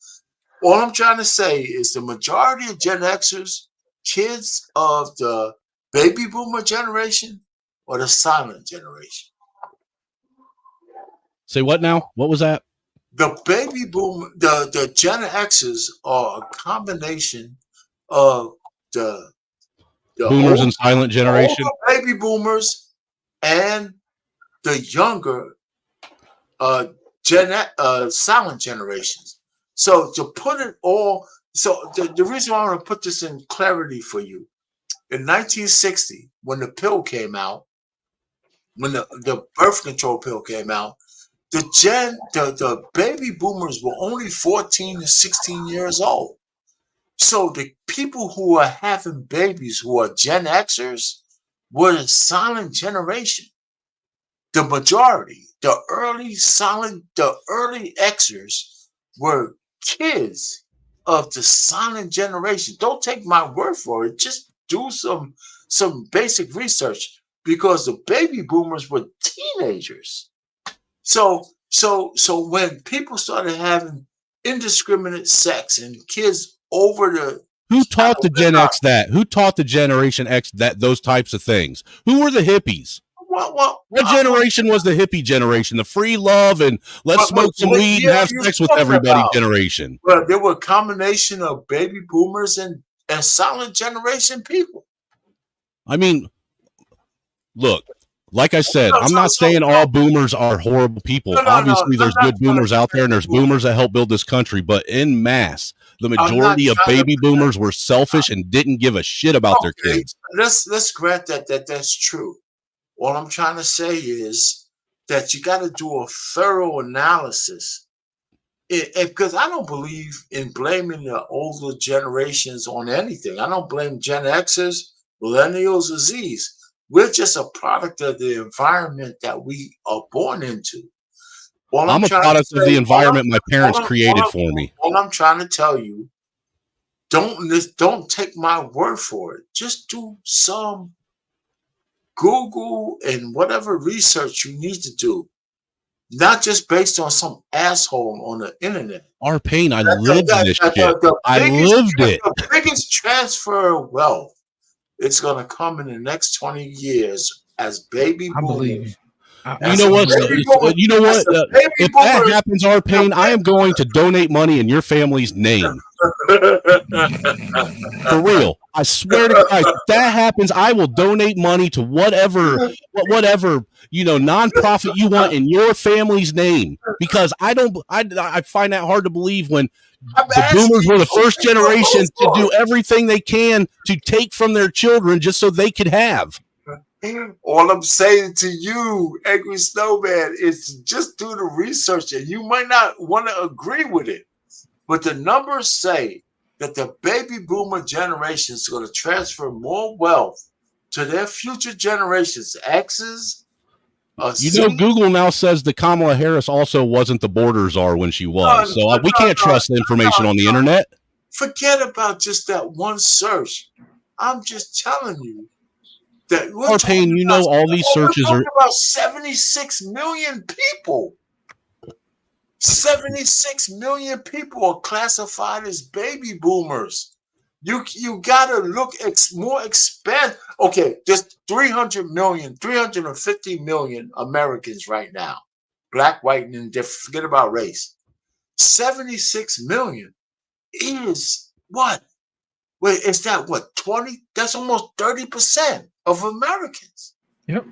All I'm trying to say is the majority of Gen Xers, kids of the baby boomer generation or the silent generation? Say what now? What was that? The baby boom, the Gen Xers are a combination of the boomers and silent generation, baby boomers, and the younger silent generations. So to put it all, the reason why I want to put this in clarity for you, in 1960, when the pill came out, when the birth control pill came out, the baby boomers were only 14 to 16 years old. So the people who are having babies who are Gen Xers were the silent generation. The majority, the early Xers were kids of the silent generation. Don't take my word for it. Just do some basic research, because the baby boomers were teenagers. So when people started having indiscriminate sex and kids over the who taught the Gen X that? Who taught the Generation X those types of things? Who were the hippies? What generation was the hippie generation? The free love and let's smoke some weed and have sex with everybody generation. Well, there were a combination of baby boomers and silent generation people. I mean, look, like I said, I'm not saying all boomers are horrible people. Obviously, there's good boomers out there, and there's boomers that help build this country. But en masse, the majority of baby boomers were selfish and didn't give a shit about their kids. Let's grant that's true. All I'm trying to say is that you got to do a thorough analysis, because I don't believe in blaming the older generations on anything. I don't blame Gen Xers, millennials, or Zs. We're just a product of the environment that we are born into. I'm a product of the environment my parents created for me. All I'm trying to tell you, don't take my word for it. Just do some Google and whatever research you need to do not just based on some asshole on the internet. R-Pain, I lived this shit. I lived it. The biggest transfer of wealth is going to come in the next 20 years as baby boomers. You know what? If that happens, R-Pain, I am going to donate money in your family's name. For real. I swear to God, if that happens, I will donate money to whatever, nonprofit you want in your family's name. Because I find that hard to believe when the boomers were the first generation to do everything they can to take from their children just so they could have. All I'm saying to you, Angry Snowman, is just do the research, and you might not want to agree with it, but the numbers say that the baby boomer generation is going to transfer more wealth to their future generations, X's. Google now says that Kamala Harris also wasn't the border czar when she was, we can't trust the information on the internet. Forget about just that one search. I'm just telling you. R-Pain, all these searches are about 76 million people. 76 million people are classified as baby boomers. You gotta look more expand. Okay, just 350 million Americans right now, black, white, and different. Forget about race. 76 million is what? Wait, is that what? 20? That's almost 30% of Americans. Yep.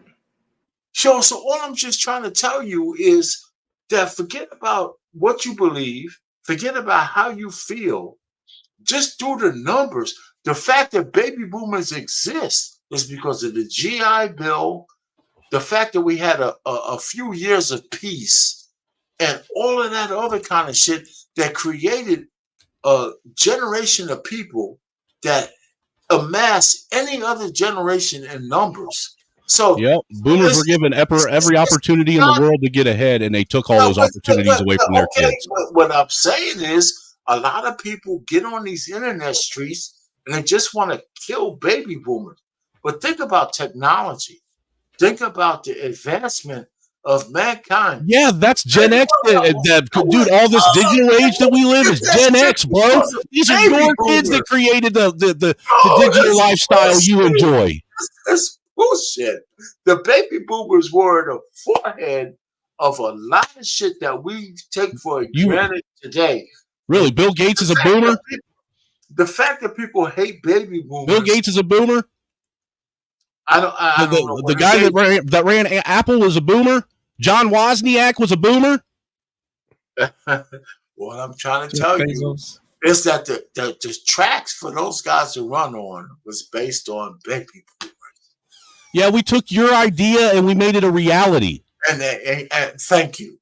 So all I'm just trying to tell you is that forget about what you believe, forget about how you feel. Just do the numbers. The fact that baby boomers exist is because of the GI Bill, the fact that we had a few years of peace, and all of that other kind of shit that created a generation of people that amass any other generation in numbers. So boomers were given every opportunity in the world to get ahead, and they took all those opportunities away from their kids. What I'm saying is a lot of people get on these internet streets and they just want to kill baby boomers. But think about technology. Think about the advancement of mankind. Yeah, that's Gen X. Dude, all this digital age that we live is Gen X, bro. These are your kids that created the digital lifestyle you enjoy. That's bullshit. The baby boomers were the forehead of a lot of shit that we take for granted today. Really, Bill Gates is a boomer? The fact that people hate baby boomers. Bill Gates is a boomer? I don't know. The guy that ran Apple was a boomer? John Wozniak was a boomer? What I'm trying to tell you is that the tracks for those guys to run on was based on baby boomers. Yeah, we took your idea and we made it a reality. And thank you.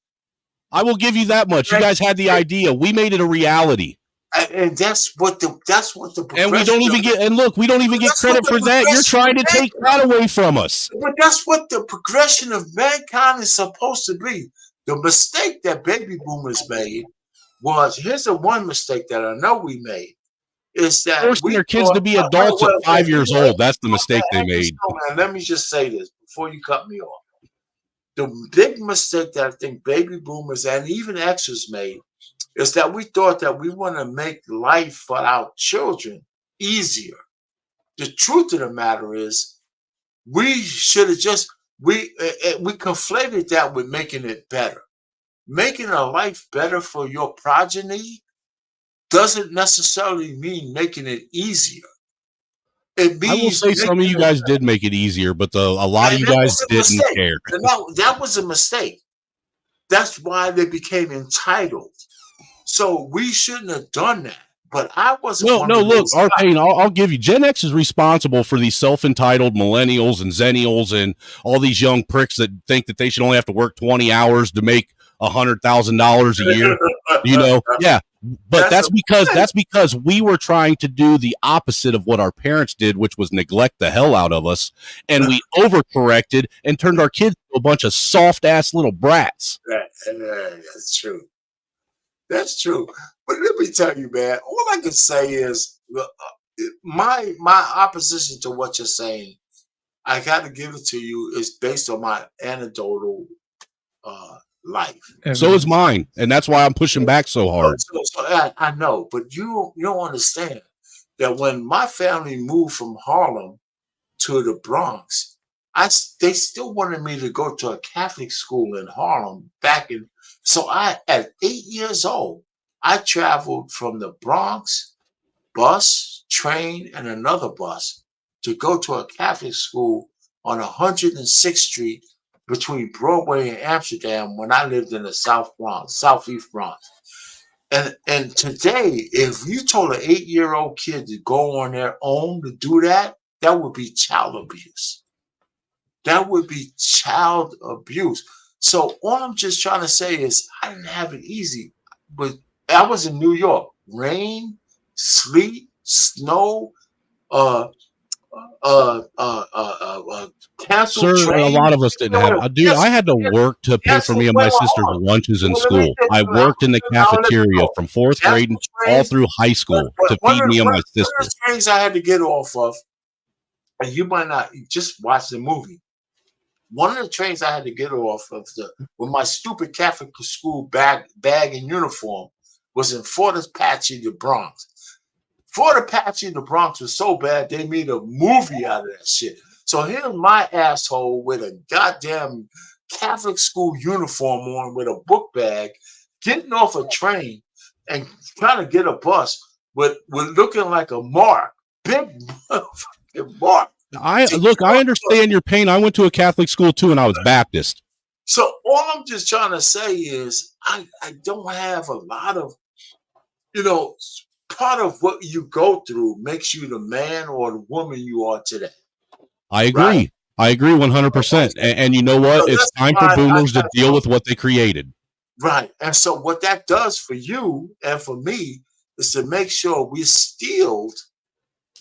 I will give you that much. You guys had the idea. We made it a reality. And that's what the and we don't even get we don't even get credit for that. You're trying to take that away from us. But that's what the progression of mankind is supposed to be. The mistake that baby boomers made was here's the one mistake that I know we made is that forcing their kids to be adults at 5 years old. That's the mistake they made. Let me just say this before you cut me off. The big mistake that I think baby boomers and even Xers made is that we thought that we want to make life for our children easier. The truth of the matter is we should have just, we conflated that with making it better. Making a life better for your progeny doesn't necessarily mean making it easier. It means I will say some of you guys did make it easier, but a lot of you guys didn't care. That was a mistake. That's why they became entitled. So we shouldn't have done that. But I wasn't. No, look, R-Pain, I'll give you. Gen X is responsible for these self-entitled millennials and zennials and all these young pricks that think that they should only have to work 20 hours to make $100,000 a year. Yeah. But that's because we were trying to do the opposite of what our parents did, which was neglect the hell out of us, and we overcorrected and turned our kids into a bunch of soft-ass little brats. That's true. That's true. But let me tell you, man, all I can say is my opposition to what you're saying, I got to give it to you, is based on my anecdotal life. So is mine, and that's why I'm pushing back so hard. I know, but you don't understand that when my family moved from Harlem to the Bronx, they still wanted me to go to a Catholic school in Harlem so at 8 years old, I traveled from the Bronx, bus, train, and another bus to go to a Catholic school on 106th Street between Broadway and Amsterdam when I lived in the Southeast Bronx. And today, if you told an 8-year-old kid to go on their own to do that, that would be child abuse. That would be child abuse. So all I'm just trying to say is I didn't have it easy, but I was in New York. Rain, sleet, snow, canceled Sir, train. a lot of us didn't have. I had to work to pay for me and my sister's lunches in school. I worked in the cafeteria from 4th grade all through high school to feed me and my sister. One of the trains I had to get off of, and you might not just watch the movie. One of the trains I had to get off of with my stupid Catholic school bag and uniform was in Fort Apache, the Bronx. Fort Apache, the Bronx was so bad they made a movie out of that shit. So here's my asshole with a goddamn Catholic school uniform on with a book bag, getting off a train and trying to get a bus with looking like a mark, big fucking mark. I understand your pain. I went to a Catholic school too, and I was Baptist. So all I'm just trying to say is I don't have a lot of, part of what you go through makes you the man or the woman you are today. I agree. Right? I agree 100%. And you know what? It's time for boomers to deal with what they created. Right. And so what that does for you and for me is to make sure we're steeled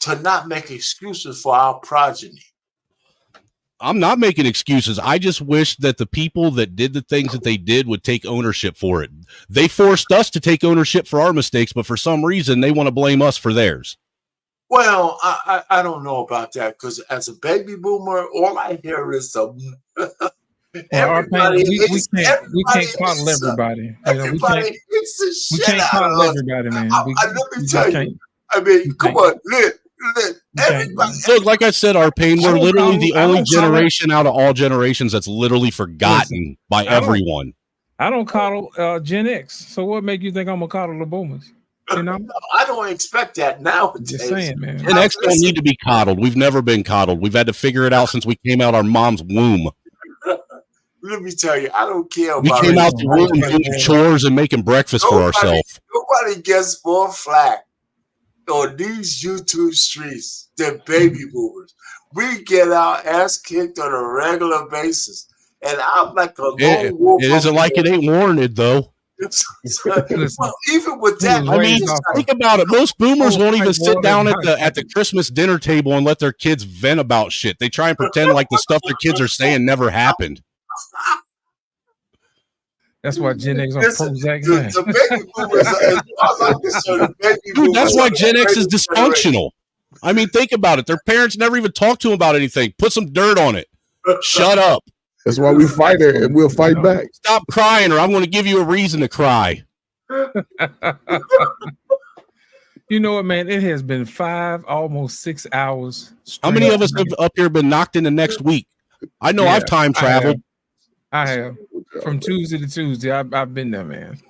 to not make excuses for our progeny. I'm not making excuses. I just wish that the people that did the things that they did would take ownership for it. They forced us to take ownership for our mistakes, but for some reason they want to blame us for theirs. Well, I don't know about that, because as a baby boomer, all I hear is the everybody. We can't coddle everybody. We can't coddle everybody, man. Let me tell you. I mean, come on, Look, like I said, our pain, we're literally the only generation out of all generations that's literally forgotten by everyone. I don't coddle Gen X. So what make you think I'm gonna coddle the boomers? You know, I don't expect that nowadays. Just saying, man. Gen X don't need to be coddled. We've never been coddled. We've had to figure it out since we came out our mom's womb. Let me tell you, I don't care about we came out the womb doing chores and making breakfast for ourselves. Nobody gets more flack on these YouTube streets than baby boomers. We get our ass kicked on a regular basis. And I'm like a lone wolf. It isn't like it ain't warranted, though. Well, even with that, I mean, think about it. Most boomers won't even sit down at the Christmas dinner table and let their kids vent about shit. They try and pretend like the stuff their kids are saying never happened. That's why Gen X on Prozac. Dude, that's why Gen X is dysfunctional. I mean, think about it. Their parents never even talk to them about anything. Put some dirt on it. Shut up. That's why we fight it, and we'll fight back. Stop crying, or I'm going to give you a reason to cry. You know what, man? It has been 5, almost 6 hours. How many of us have up here been knocked into next week? I know I've time traveled. I have. From Tuesday to Tuesday, I've been there, man.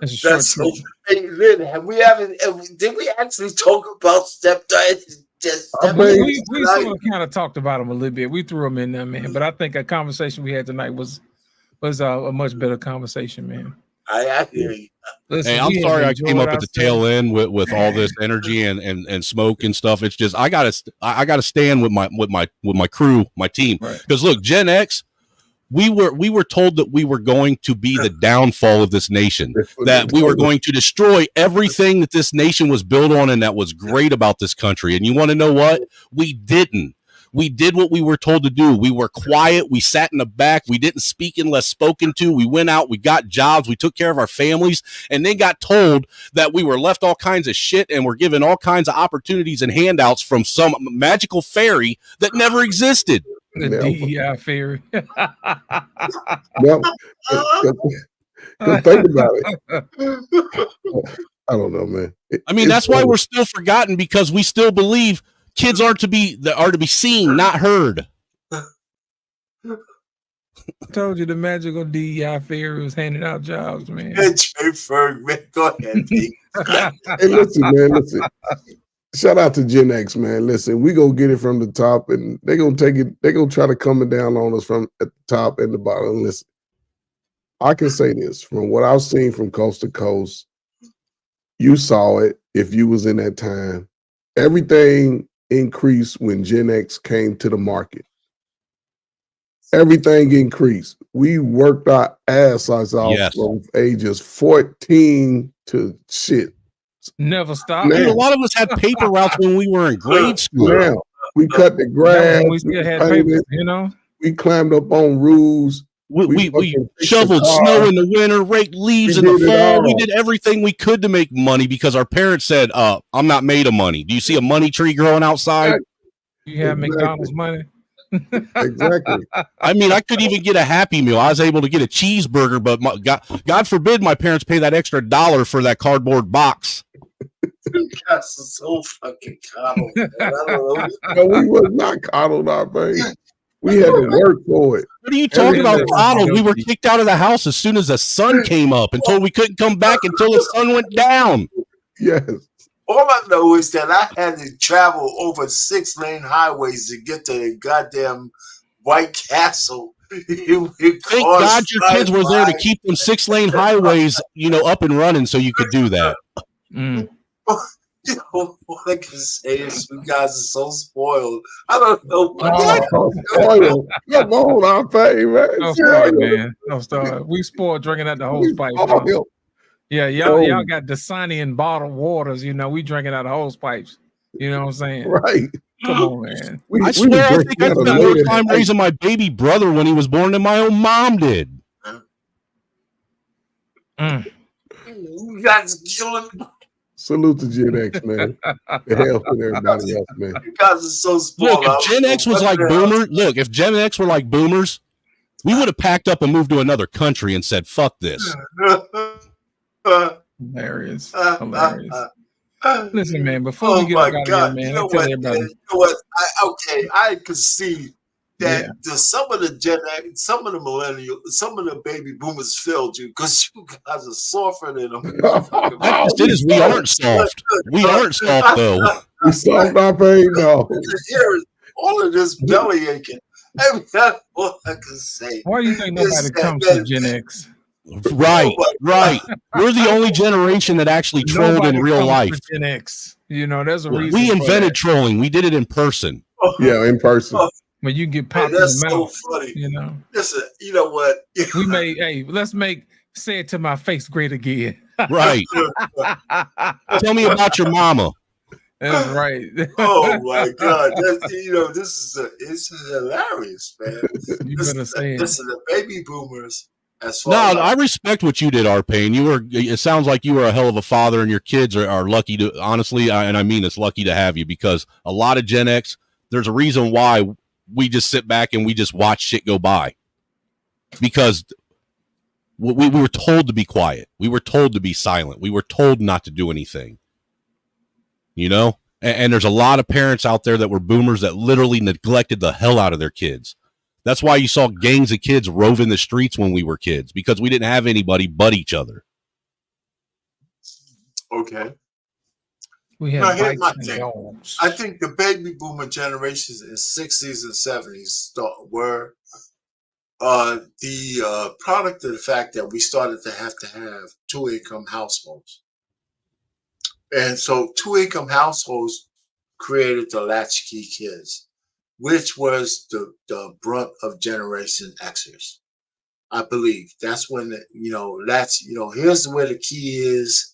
That's so. Hey, Lynn, did we actually talk about stepdad? We sort of kind of talked about them a little bit. We threw them in there, man. But I think a conversation we had tonight was a much better conversation, man. I hear you. Listen, hey, I'm sorry I came up at the tail end with all this energy and smoke and stuff. It's just I gotta stand with my crew, my team. Because look, Gen X, we were told that we were going to be the downfall of this nation, that we were going to destroy everything that this nation was built on and that was great about this country. And you want to know what? We didn't. We did what we were told to do. We were quiet. We sat in the back. We didn't speak unless spoken to. We went out. We got jobs. We took care of our families, and then got told that we were left all kinds of shit and were given all kinds of opportunities and handouts from some magical fairy that never existed. The Never. DEI theory. Never. Cause think about it. I don't know, man. I mean, that's why we're still forgotten, because we still believe kids are to be seen, not heard. I told you the magical DEI theory was handing out jobs, man. Hey, Jay Ferg, man, go ahead, D. Hey, listen, man, listen. Shout out to Gen X, man. Listen, we gonna get it from the top, and they gonna take it. They gonna try to come down on us from at the top and the bottom. Listen, I can say this from what I've seen from coast to coast. You saw it if you was in that time. Everything increased when Gen X came to the market. Everything increased. We worked our ass off from ages 14 to shit. Never stopped. I mean, a lot of us had paper routes when we were in grade school. Now, we cut the grass. We still had painted, papers, you know. We climbed up on roofs. We shoveled snow in the winter, raked leaves in the fall. We did everything we could to make money because our parents said, I'm not made of money. Do you see a money tree growing outside? You have McDonald's money. Exactly. I mean, I could even get a Happy Meal. I was able to get a cheeseburger, but God forbid my parents pay that extra $1 for that cardboard box. That's so fucking coddled. No, we was not coddled, our baby. We had to work for it. What are you talking about, coddled? We were kicked out of the house as soon as the sun came up and told we couldn't come back until the sun went down. Yes. All I know is that I had to travel over 6-lane highways to get to the goddamn White Castle. Thank God your kids were there to keep them 6-lane highways, up and running so you could do that. All I can say is you guys are so spoiled. I don't know. Spoiled. Come on, our baby, man. Don't start, man. Don't start. We spoiled drinking at the hose pipe. Yeah, y'all got Dasani and bottled waters. We drinking out of hose pipes. You know what I'm saying? Right. Come on, man. I swear I think I spent more time raising my baby brother when he was born than my own mom did. You guys killing. Salute to Gen X, man. The hell with everybody else, man. You guys are so spoiled. Look, if Gen X was like boomers, if Gen X were like boomers, we would have packed up and moved to another country and said, "Fuck this." Hilarious. Listen, man, before we get out of here, man, I tell everybody. You know what? I could see that some of the Gen X, some of the millennials, some of the baby boomers failed you because you guys are softer than them. We aren't soft. We aren't soft, though. We soft, our baby, no. All of this belly aching. That's all I can say. Why do you think nobody comes to Gen X? Right. We're the only generation that actually trolled in real life. Gen X. There's a reason. We invented trolling. We did it in person. Yeah, in person. When you get popped that's in the mouth. so funny. Listen, you know what? Let's say it to my face great again. Right. Tell me about your mama. That's right. Oh my God! It's hilarious, man. You better say it. Listen, the baby boomers. No, I respect what you did, R-Pain. It sounds like you were a hell of a father, and your kids are lucky to. Honestly, and I mean it's lucky to have you, because a lot of Gen X, there's a reason why we just sit back and we just watch shit go by, because we were told to be quiet. We were told to be silent. We were told not to do anything. And there's a lot of parents out there that were boomers that literally neglected the hell out of their kids. That's why you saw gangs of kids roving the streets when we were kids, because we didn't have anybody but each other. Okay. We have here's my thing. I think the baby boomer generations in the 60s and 70s were the product of the fact that we started to have 2-income households. And so 2-income households created the latchkey kids, which was the brunt of Generation Xers. I believe that's when, here's where the key is.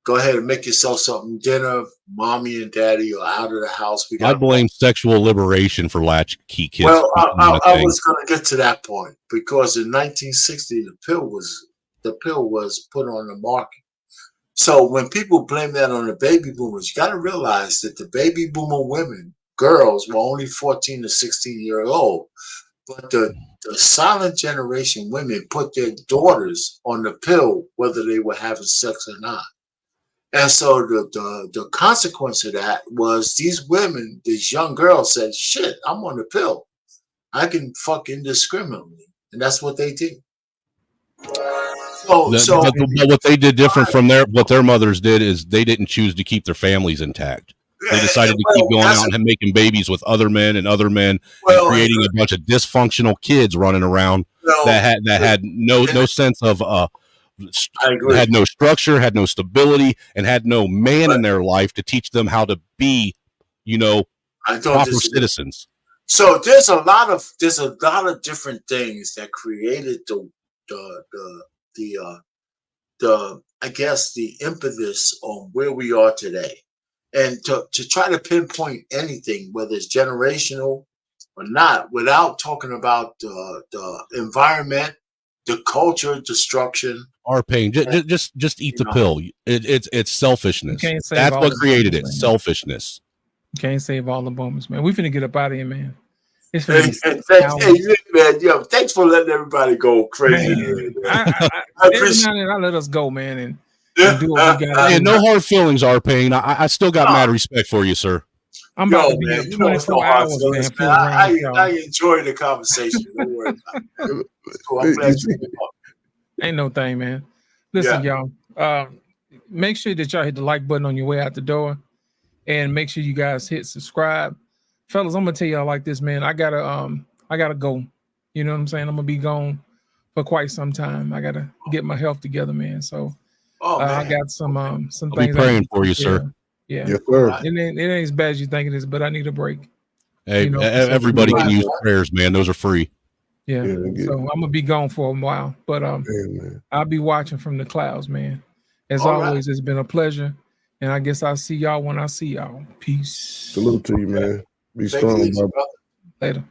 Go ahead and make yourself something dinner. Mommy and daddy are out of the house. I blame sexual liberation for latchkey kids. Well, I was going to get to that point, because in 1960, the pill was put on the market. So when people blame that on the baby boomers, you got to realize that the baby boomer women girls were only 14 to 16 years old. But the silent generation women put their daughters on the pill, whether they were having sex or not. And so the consequence of that was these women, these young girls said, shit, I'm on the pill. I can fuck indiscriminately. And that's what they did. But what they did different from what their mothers did is they didn't choose to keep their families intact. They decided to keep going out and making babies with other men and creating a bunch of dysfunctional kids running around that had no sense of had no structure, had no stability, and had no man in their life to teach them how to be, proper citizens. So there's a lot of different things that created I guess the impetus on where we are today. And to try to pinpoint anything, whether it's generational or not, without talking about the environment, the culture destruction. R-Pain, just eat the pill. It's selfishness. That's what created it. Selfishness. You can't save all the moments, man. We finna get up out of here, man. It's man, thanks for letting everybody go crazy. I appreciate it. I let us go, man, and do what we got. Yeah, no hard feelings, R-Pain. I still got mad respect for you, sir. I'm about to be here 24 hours, man. I enjoy the conversation. Don't worry about it. Cool. I'm glad you came up. Ain't no thing, man. Listen, y'all. Make sure that y'all hit the like button on your way out the door, and make sure you guys hit subscribe, fellas. I'm gonna tell y'all like this, man. I gotta go. You know what I'm saying? I'm gonna be gone for quite some time. I gotta get my health together, man. So I got some I'll things. be praying for you, sir. Yeah, yes, sir. It ain't as bad as you think it is, but I need a break. Hey, everybody can use prayers, man. Those are free. Yeah, so I'm gonna be gone for a while, but I'll be watching from the clouds, man. As always, it's been a pleasure, and I guess I'll see y'all when I see y'all. Peace. Salute to you, man. Be strong, brother. Later.